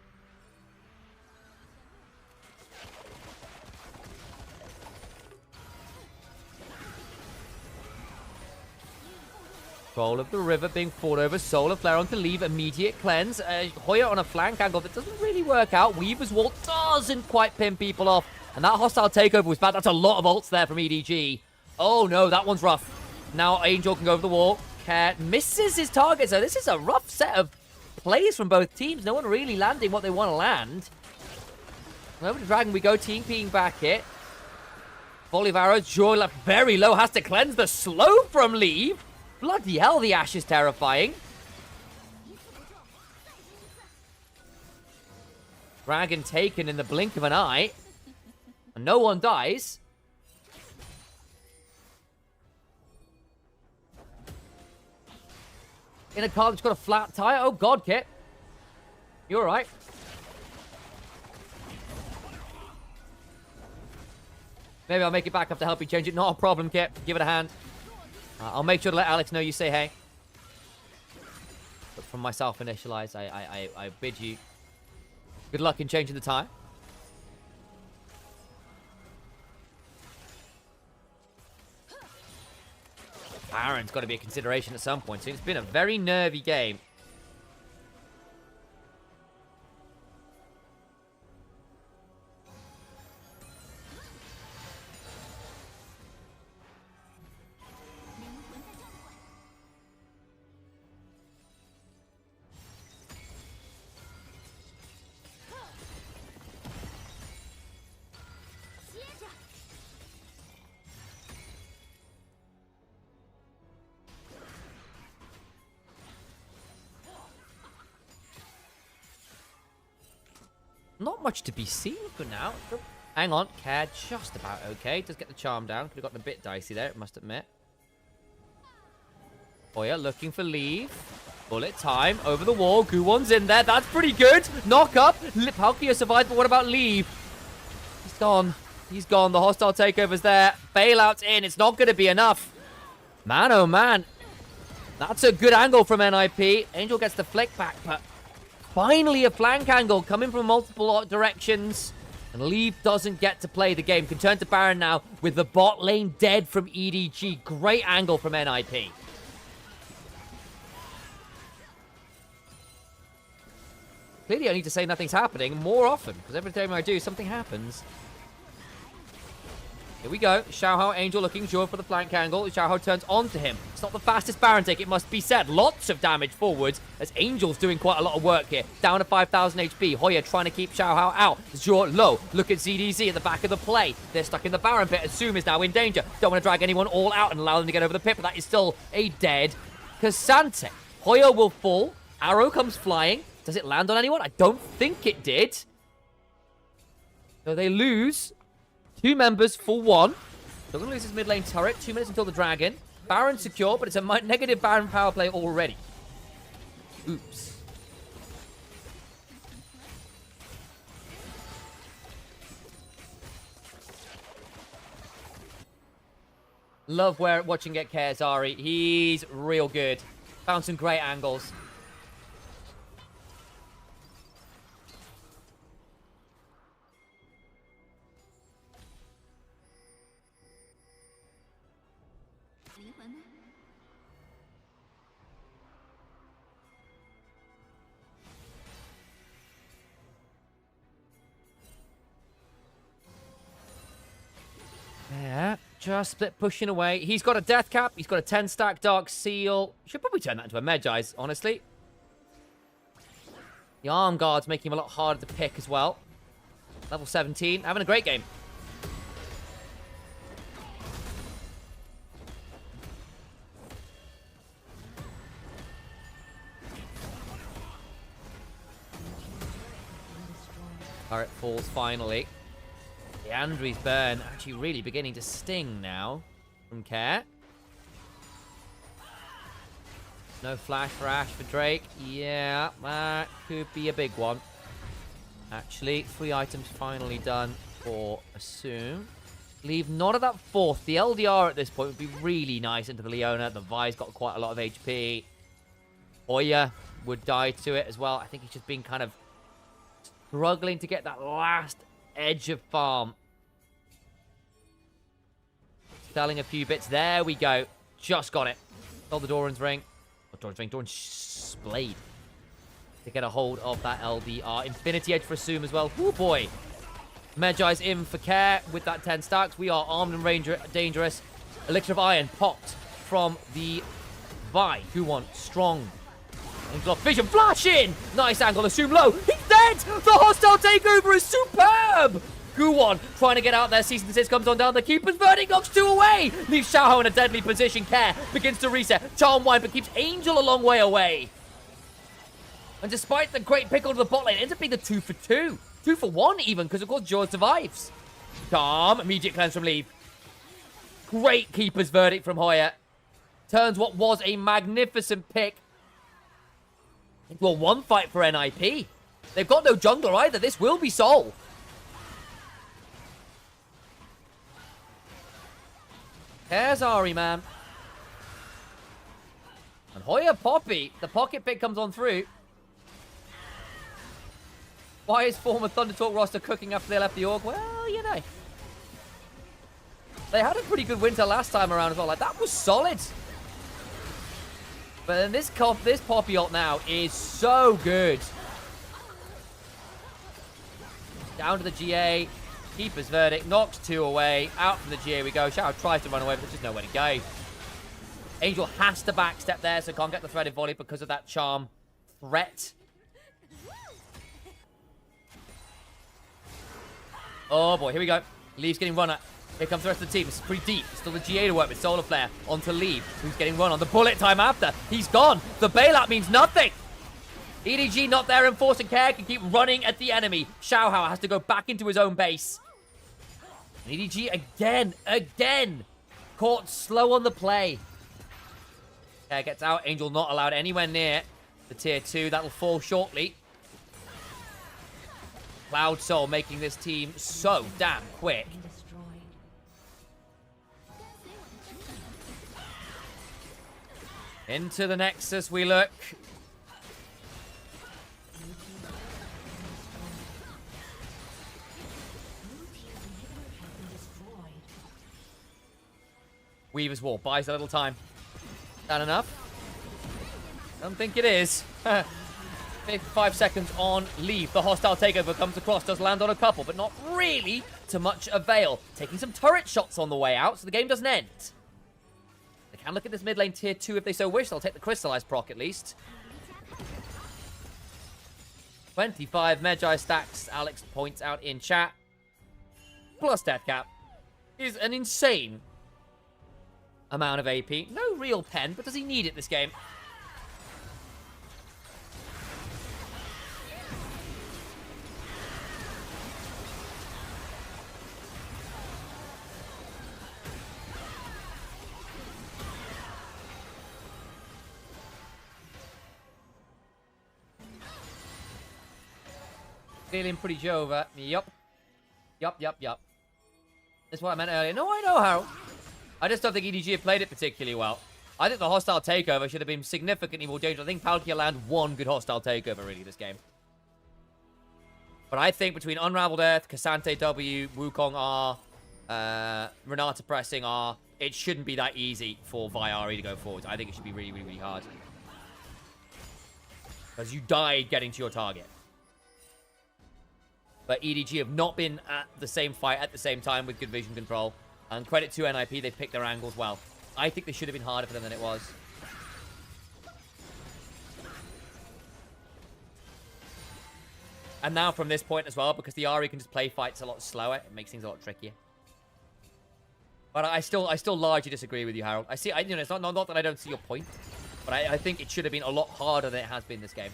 Speaker 14: Control of the river being fought over. Solar Flare on to Leave. Immediate cleanse. Hoya on a flank angle that doesn't really work out. Weaver's Wall doesn't quite pin people off. And that hostile takeover was bad. That's a lot of ults there from EDG. Oh no, that one's rough. Now Angel can go over the wall. Care misses his target. So this is a rough set of plays from both teams. No one really landing what they want to land. Over to Dragon we go. Team peeing back here. Volley of arrows. Joy left very low. Has to cleanse the slow from Leave. Bloody hell, the Ashe is terrifying. Dragon taken in the blink of an eye. And no one dies. In a car that's got a flat tire. Oh god, Kit. You're alright. Maybe I'll make it back up to help you change it. Not a problem, Kit. Give it a hand. I'll make sure to let Alex know you say hey. But from myself, initialize, I bid you good luck in changing the tire. Baron's got to be a consideration at some point. So it's been a very nervy game. Not much to be seen for now. Hang on, Care just about okay. Does get the charm down. Could have gotten a bit dicey there, I must admit. Hoya looking for Leave. Bullet time. Over the wall. Guwon's in there. That's pretty good. Knock up. Palkia survived, but what about Leave? He's gone. He's gone. The hostile takeover's there. Bailout's in. It's not going to be enough. Man, oh man. That's a good angle from NIP. Angel gets the flick back, but finally a flank angle coming from multiple directions. And Leave doesn't get to play the game. Can turn to Baron now with the bot lane dead from EDG. Great angle from NIP. Clearly I need to say nothing's happening more often, because every time I do, something happens. Here we go. Xiaohao, Angel looking sure for the flank angle. Xiaohao turns onto him. It's not the fastest Baron take, it must be said. Lots of damage forwards as Angel's doing quite a lot of work here. Down to 5,000 HP. Hoya trying to keep Xiaohao out. Zhor low. Look at ZDZ at the back of the play. They're stuck in the Baron pit. Assume is now in danger. Don't want to drag anyone all out and allow them to get over the pit, but that is still a dead Cassante. Hoya will fall. Arrow comes flying. Does it land on anyone? I don't think it did. So they lose 2 members for 1. They're going to lose his mid lane turret. 2 minutes until the dragon. Baron secure, but it's a negative Baron power play already. Oops. Love watching it, Kezari. He's real good. Found some great angles. Yeah, just split pushing away. He's got a death cap. He's got a 10-stack Dark Seal. Should probably turn that into a Medjai's, honestly. The arm guard's making him a lot harder to pick as well. Level 17, having a great game. Turret falls finally. The Andrews burn actually really beginning to sting now from Care. No flash for Ash for Drake. Yeah, that could be a big one. Actually, 3 items finally done for Assume. Leave none of that fourth. The LDR at this point would be really nice into the Leona. The Vi's got quite a lot of HP. Hoya would die to it as well. I think he's just been kind of struggling to get that last edge of farm. Selling a few bits. There we go. Just got it. Hold the Doran's ring. Doran's blade. To get a hold of that LDR. Infinity Edge for Assume as well. Oh boy. Medjai's in for Care with that 10 stacks. We are armed and dangerous. Elixir of Iron popped from the Vi. Guwon strong. Angel of Vision flash in. Nice angle. Assume low. He's dead. The hostile takeover is superb. Guwon trying to get out there. Season 6 comes on down. The Keeper's verdict knocks 2 away. Leaves Xiaohou in a deadly position. Care begins to reset. Charm Wine, but keeps Angel a long way away. And despite the great pickle to the bot lane, it ends up being the 2 for 2. 2 for 1 even, because of course George survives. Charm, immediate cleanse from Leave. Great Keeper's verdict from Hoya. Turns what was a magnificent pick into a 1 fight for NIP. They've got no jungler either. This will be Sol. There's Ari, man. And Hoya Poppy, the pocket pick comes on through. Why is former Thunder Talk roster cooking after they left the org? Well, you know. They had a pretty good winter last time around as well. Like, that was solid. But then this Poppy ult now is so good. Down to the GA. Keeper's verdict. Knocks 2 away. Out from the GA we go. Xiao tries to run away, but there's just nowhere to go. Angel has to backstep there, so can't get the threaded volley because of that charm threat. Oh boy, here we go. Leave's getting run at. Here comes the rest of the team. It's pretty deep. Still the GA to work with. Solar Flare onto Leave, who's getting run on. The bullet time after. He's gone. The bailout means nothing. EDG not there, enforcing Care can keep running at the enemy. Xiaohou has to go back into his own base. And EDG again. Caught slow on the play. Care gets out. Angel not allowed anywhere near the tier 2. That will fall shortly. Cloud Soul making this team so damn quick. Into the Nexus we look. Weaver's Wall buys a little time. Is that enough? I don't think it is. 55 seconds on Leave. The hostile takeover comes across, does land on a couple, but not really to much avail. Taking some turret shots on the way out, so the game doesn't end. They can look at this mid lane tier 2 if they so wish. They'll take the crystallized proc at least. 25 Medjai stacks, Alex points out in chat. Plus death cap is an insane amount of AP. No real pen, but does he need it this game? Feeling pretty Jova. Yup. That's what I meant earlier. No, I know, Harold. I just don't think EDG have played it particularly well. I think the hostile takeover should have been significantly more dangerous. I think Palkia landed one good hostile takeover, really, this game. But I think between Unraveled Earth, Cassante W, Wukong R, Renata pressing R, it shouldn't be that easy for Viari to go forward. I think it should be really, really, really hard. Because you died getting to your target. But EDG have not been at the same fight at the same time with good vision control. And credit to NIP, they've picked their angles well. I think this should have been harder for them than it was. And now from this point as well, because the Ahri can just play fights a lot slower, it makes things a lot trickier. But I still largely disagree with you, Harold. You know, it's not that I don't see your point, but I think it should have been a lot harder than it has been this game.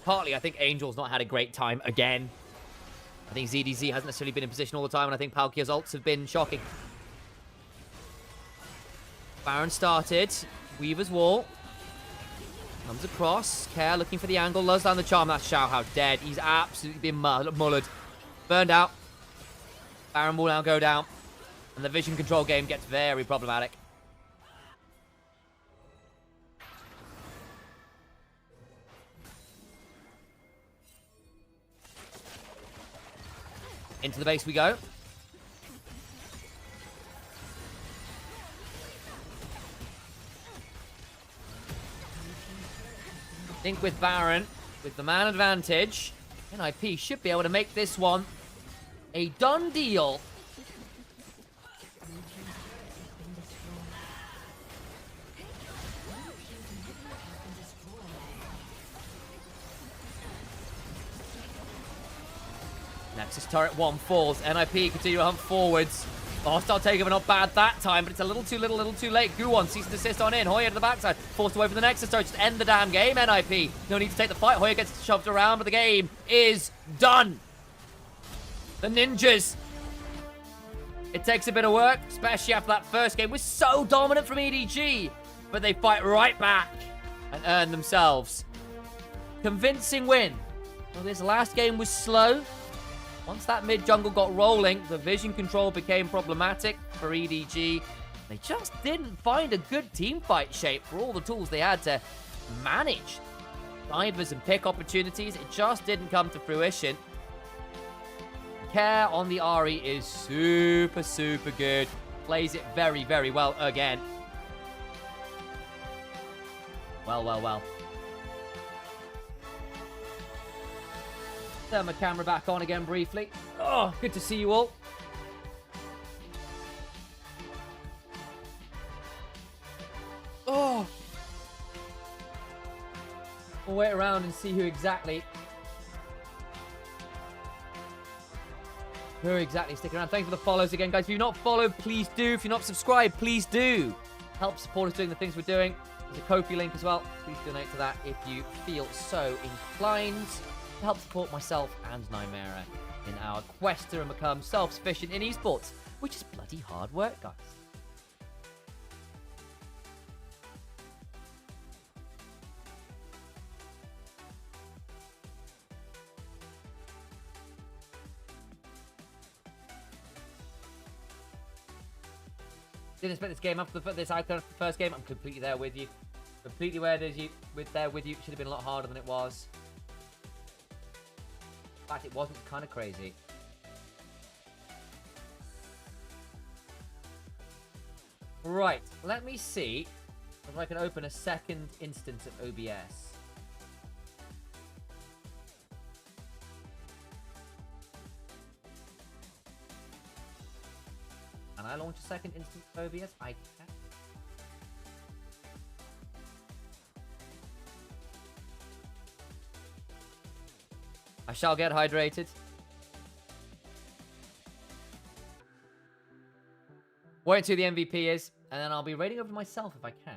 Speaker 14: Partly, I think Angel's not had a great time again. I think ZDZ hasn't necessarily been in position all the time, and I think Palkia's ults have been shocking. Baron started. Weaver's wall. Comes across. Care looking for the angle. Lows down the charm. That's Xiaohao dead. He's absolutely been mullered. Burned out. Baron will now go down. And the vision control game gets very problematic. Into the base we go. I think with Baron, with the man advantage, NIP should be able to make this one a done deal. Nexus turret 1 falls. NIP continue to hunt forwards. The hostile takeover not bad that time, but it's a little too late. Guwon cease and desist on in. Hoya to the backside. Forced away from the Nexus turret. Just end the damn game, NIP. No need to take the fight. Hoya gets shoved around, but the game is done. The ninjas. It takes a bit of work, especially after that first game was so dominant from EDG. But they fight right back and earn themselves convincing win. Well, this last game was slow. Once that mid-jungle got rolling, the vision control became problematic for EDG. They just didn't find a good team fight shape for all the tools they had to manage divers and pick opportunities. It just didn't come to fruition. Care on the Ahri is super good. Plays it very well again. Well. Turn my camera back on again briefly. Oh, good to see you all. Oh. We'll wait around and see who exactly sticking around. Thanks for the follows again, guys. If you've not followed, please do. If you're not subscribed, please do. Help support us doing the things we're doing. There's a Ko-fi link as well. Please donate to that if you feel so inclined. To help support myself and Nymera in our quest to become self-sufficient in esports, which is bloody hard work, guys. Didn't expect this game after this icon after the first game. I'm completely there with you. Completely there with you. Should have been a lot harder than it was. In fact, it wasn't kind of crazy. Right, let me see if I can open a second instance of OBS. Can I launch a second instance of OBS? I can. I shall get hydrated. Wait until the MVP is, and then I'll be rating over myself if I can.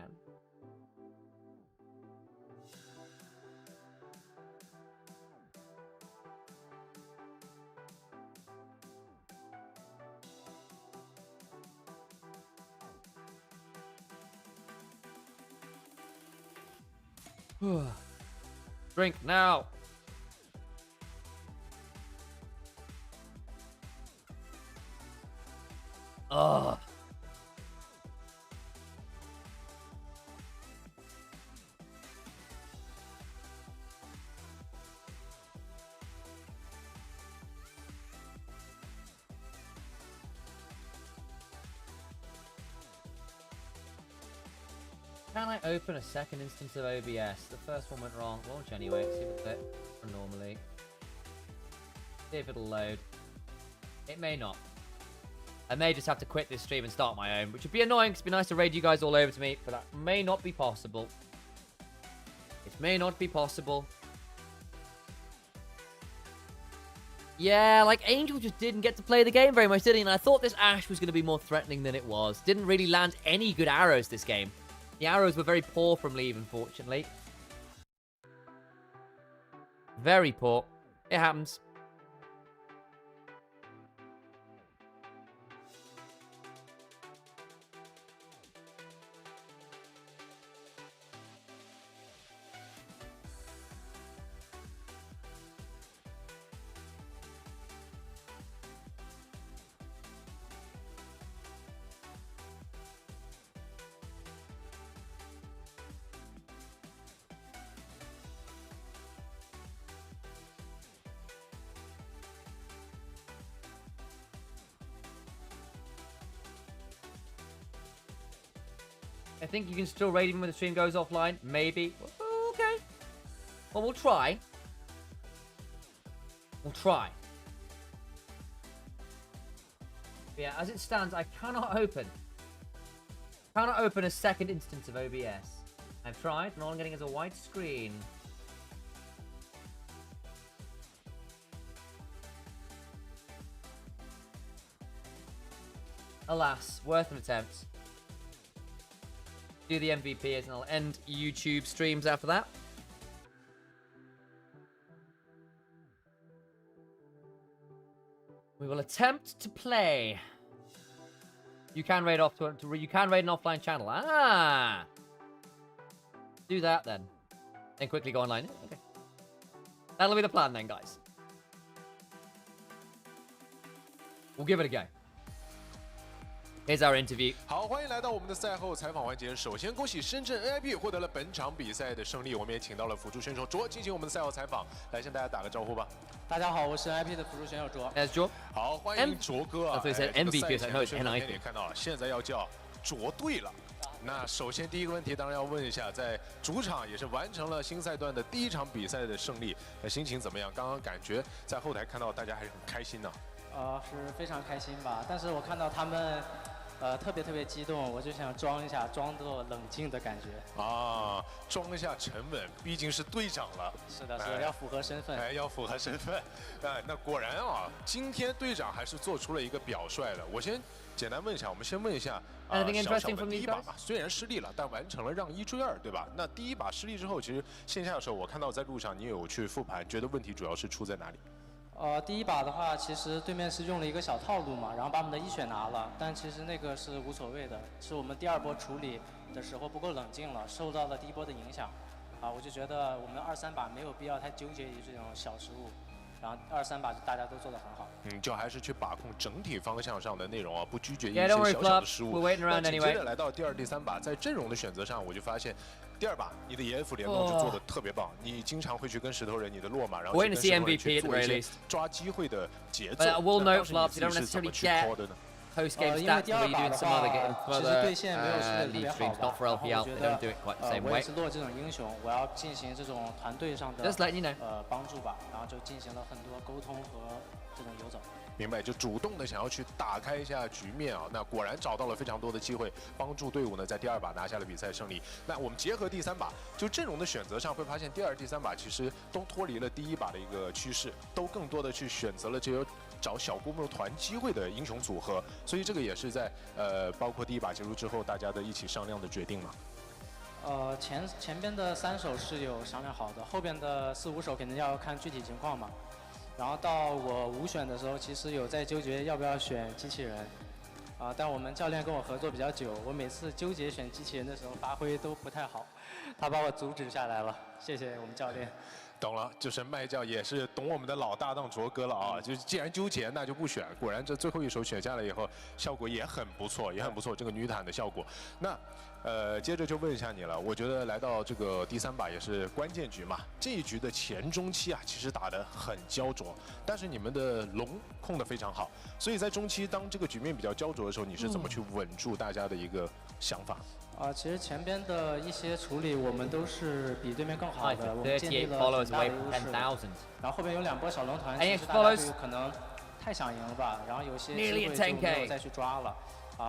Speaker 14: Drink now. Ugh. Can I open a second instance of OBS? The first one went wrong. Launch anyway. See if it'll normally. See if it'll load. It may not. I may just have to quit this stream and start my own, which would be annoying because it'd be nice to raid you guys all over to me, but that may not be possible. It may not be possible. Yeah, like Angel just didn't get to play the game very much, did he? And I thought this Ashe was going to be more threatening than it was. Didn't really land any good arrows this game. The arrows were very poor from Leave, unfortunately. Very poor. It happens. I think you can still raid even when the stream goes offline. Maybe. Okay. Well, we'll try. We'll try. But yeah, as it stands, I cannot open a second instance of OBS. I've tried, and all I'm getting is a white screen. Alas, worth an attempt. Do the MVP and I'll end YouTube streams after that. We will attempt to play. You can raid off you can raid an offline channel. Ah, do that then, and quickly go online. Okay, that'll be the plan then, guys. We'll give it a go. Here's our interview.
Speaker 16: 好，欢迎来到我们的赛后采访环节。首先，恭喜深圳 NIP 获得了本场比赛的胜利。我们也请到了辅助选手卓进行我们的赛后采访，来向大家打个招呼吧。
Speaker 15: 大家好，我是 NIP 的辅助选手卓。
Speaker 14: That's Joe.
Speaker 16: 好，欢迎卓哥啊！
Speaker 14: 所以是 MVP
Speaker 16: 赛前宣传片也看到了，现在要叫卓队了。那首先第一个问题，当然要问一下，在主场也是完成了新赛段的第一场比赛的胜利，心情怎么样？刚刚感觉在后台看到大家还是很开心呢。
Speaker 15: 是非常开心吧，但是我看到他们。特别激动，我就想装一下，装作冷静的感觉。啊，
Speaker 16: 装一下沉稳，毕竟是队长了。
Speaker 15: 是的，是要符合身份。
Speaker 16: 要符合身份。那果然啊，今天队长还是做出了一个表率的。我先简单问一下，我们先问一下小小的第一把吧，虽然失利了，但完成了让1追2，对吧？那第一把失利之后，其实线下的时候，我看到在路上你有去复盘，觉得问题主要是出在哪里？
Speaker 15: 第一把的话，其实对面是用了一个小套路嘛，然后把我们的1血拿了，但其实那个是无所谓的，是我们第2波处理的时候不够冷静了，受到了第1波的影响。我就觉得我们2、3把没有必要太纠结于这种小失误，然后2、3把大家都做得很好。
Speaker 16: 就还是去把控整体方向上的内容啊，不拘结于一些小小的失误。那紧接着来到第2、第3把，在阵容的选择上，我就发现。第2把，你的EF联动就做得特别棒，你经常会去跟石头人、你的落马，然后去跟石头人去做一些抓机会的节奏。当时你自己是怎么去 call 的呢
Speaker 14: ？Post-game stats, were you doing some other game further league streams, not for LPL? They don't do it quite the same way.
Speaker 15: 我也是落这种英雄，我要进行这种团队上的帮助吧，然后就进行了很多沟通和这种游走。
Speaker 16: 明白，就主动的想要去打开一下局面啊，那果然找到了非常多的机会，帮助队伍呢在第2把拿下了比赛胜利。那我们结合第3把，就阵容的选择上会发现，第2、第3把其实都脱离了第1把的一个趋势，都更多的去选择了这些找小规模团机会的英雄组合，所以这个也是在包括第1把结束之后大家的一起商量的决定嘛。
Speaker 15: 前边的3手是有商量好的，后边的4、5手肯定要看具体情况嘛。然后到我5选的时候，其实有在纠结要不要选机器人，但我们教练跟我合作比较久，我每次纠结选机器人的时候发挥都不太好，他把我阻止下来了，谢谢我们教练。
Speaker 16: 懂了，就是麦教也是懂我们的老搭档卓哥了啊！就是既然纠结，那就不选。果然这最后一手选下来以后，效果也很不错，也很不错。这个女坦的效果。那接着就问一下你了，我觉得来到这个第3把也是关键局嘛，这一局的前中期啊，其实打得很焦灼，但是你们的龙控得非常好，所以在中期当这个局面比较焦灼的时候，你是怎么去稳住大家的一个想法？
Speaker 15: 其实前边的一些处理我们都是比对面更好的，我们建立了很大的优势。然后后边有2波小龙团，其实大家队可能太想赢了吧，然后有些机会就没有再去抓了。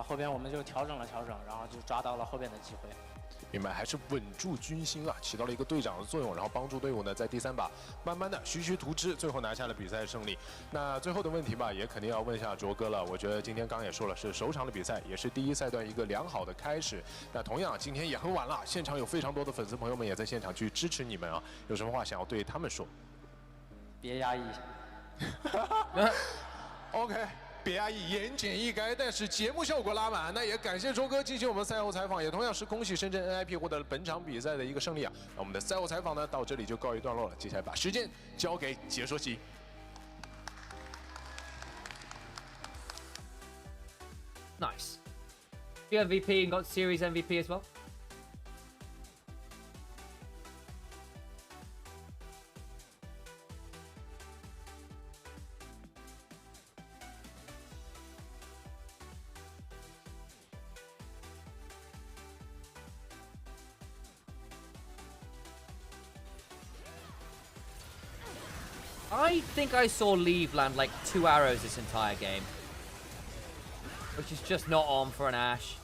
Speaker 15: 后边我们就调整了调整，然后就抓到了后边的机会。
Speaker 16: 明白，还是稳住军心啊，起到了一个队长的作用，然后帮助队伍呢在第3把慢慢的徐徐图之，最后拿下了比赛胜利。那最后的问题吧，也肯定要问一下卓哥了。我觉得今天刚刚也说了，是首场的比赛，也是第1赛段一个良好的开始。那同样今天也很晚了，现场有非常多的粉丝朋友们也在现场去支持你们啊，有什么话想要对他们说？
Speaker 15: 别压抑。
Speaker 16: OK。别压抑，言简意赅，但是节目效果拉满。那也感谢周哥进行我们赛后采访，也同样是恭喜深圳 NIP 获得了本场比赛的一个胜利啊。那我们的赛后采访呢，到这里就告一段落了。接下来把时间交给解说席。
Speaker 14: Nice. You MVP and got series MVP as well. I think I saw Leave land like 2 arrows this entire game, which is just not on for an Ashe.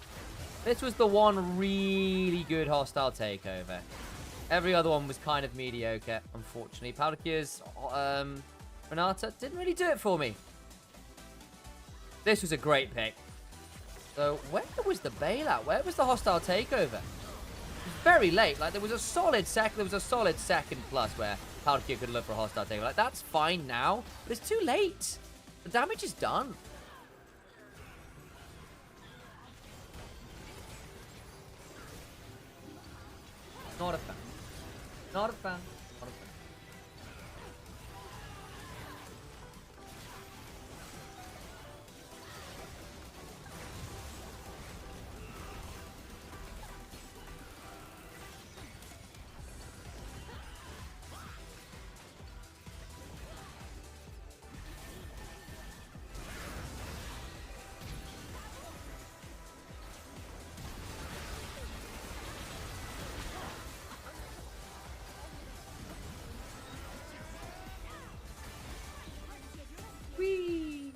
Speaker 14: This was the one really good hostile takeover. Every other one was kind of mediocre, unfortunately. Paldekia's Renata didn't really do it for me. This was a great pick. So where was the bailout? Where was the hostile takeover? It was very late. Like there was a solid second plus where Paldekia could look for a hostile takeover. Like that's fine now, but it's too late. The damage is done. Not a fan. Not a fan. Not a fan. Whee!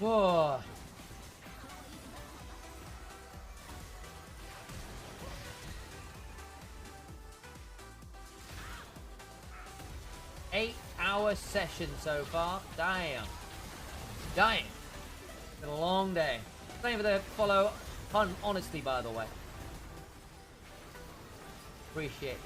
Speaker 14: Whoa. Eight-hour session so far. Damn. Damn. It's been a long day. Thank you for the follow, honestly, by the way. Appreciate it.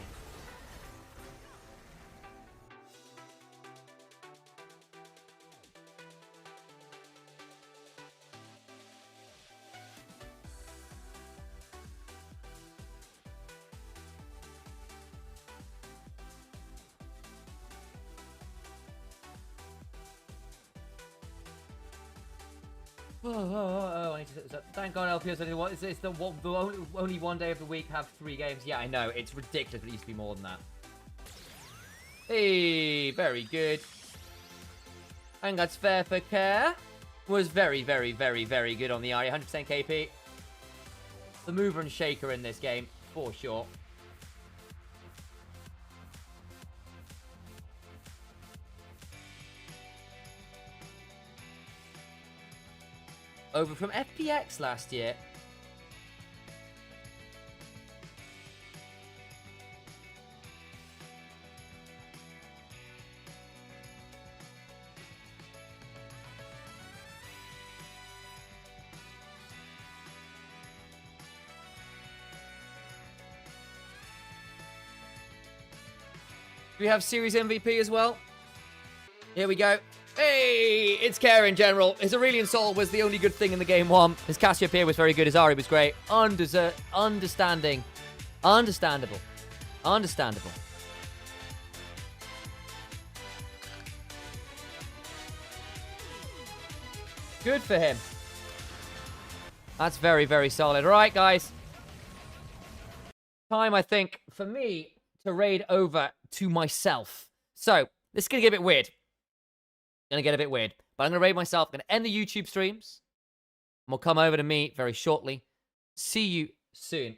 Speaker 14: I need to, thank God LPL it's the only one day of the week have 3 games. Yeah, I know. It's ridiculous, but it used to be more than that. Hey, very good. And that's fair for care. Was very, very, very, very good on the Ari. 100% KP. The mover and shaker in this game, for sure. Over from FPX last year. we have Series MVP as well? Here we go. Hey, it's Karen General. His Aurelian Soul was the only good thing in the game one. His Cassiopeia was very good. His Ari was great. Understandable. Good for him. That's very, very solid. All right, guys. Time, I think, for me to raid over to myself. So, this is going to get a bit weird. But I'm going to raid myself. I'm going to end the YouTube streams. And we'll come over to me very shortly. See you soon.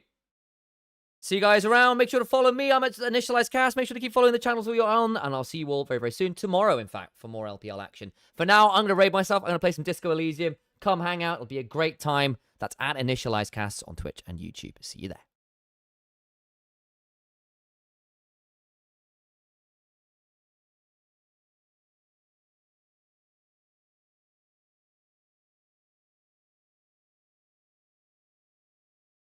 Speaker 14: See you guys around. Make sure to follow me. I'm at Initialized Cast. Make sure to keep following the channels we are on. And I'll see you all very, very soon. Tomorrow, in fact, for more LPL action. For now, I'm going to raid myself. I'm going to play some Disco Elysium. Come hang out. It'll be a great time. That's at Initialized Cast on Twitch and YouTube. See you there.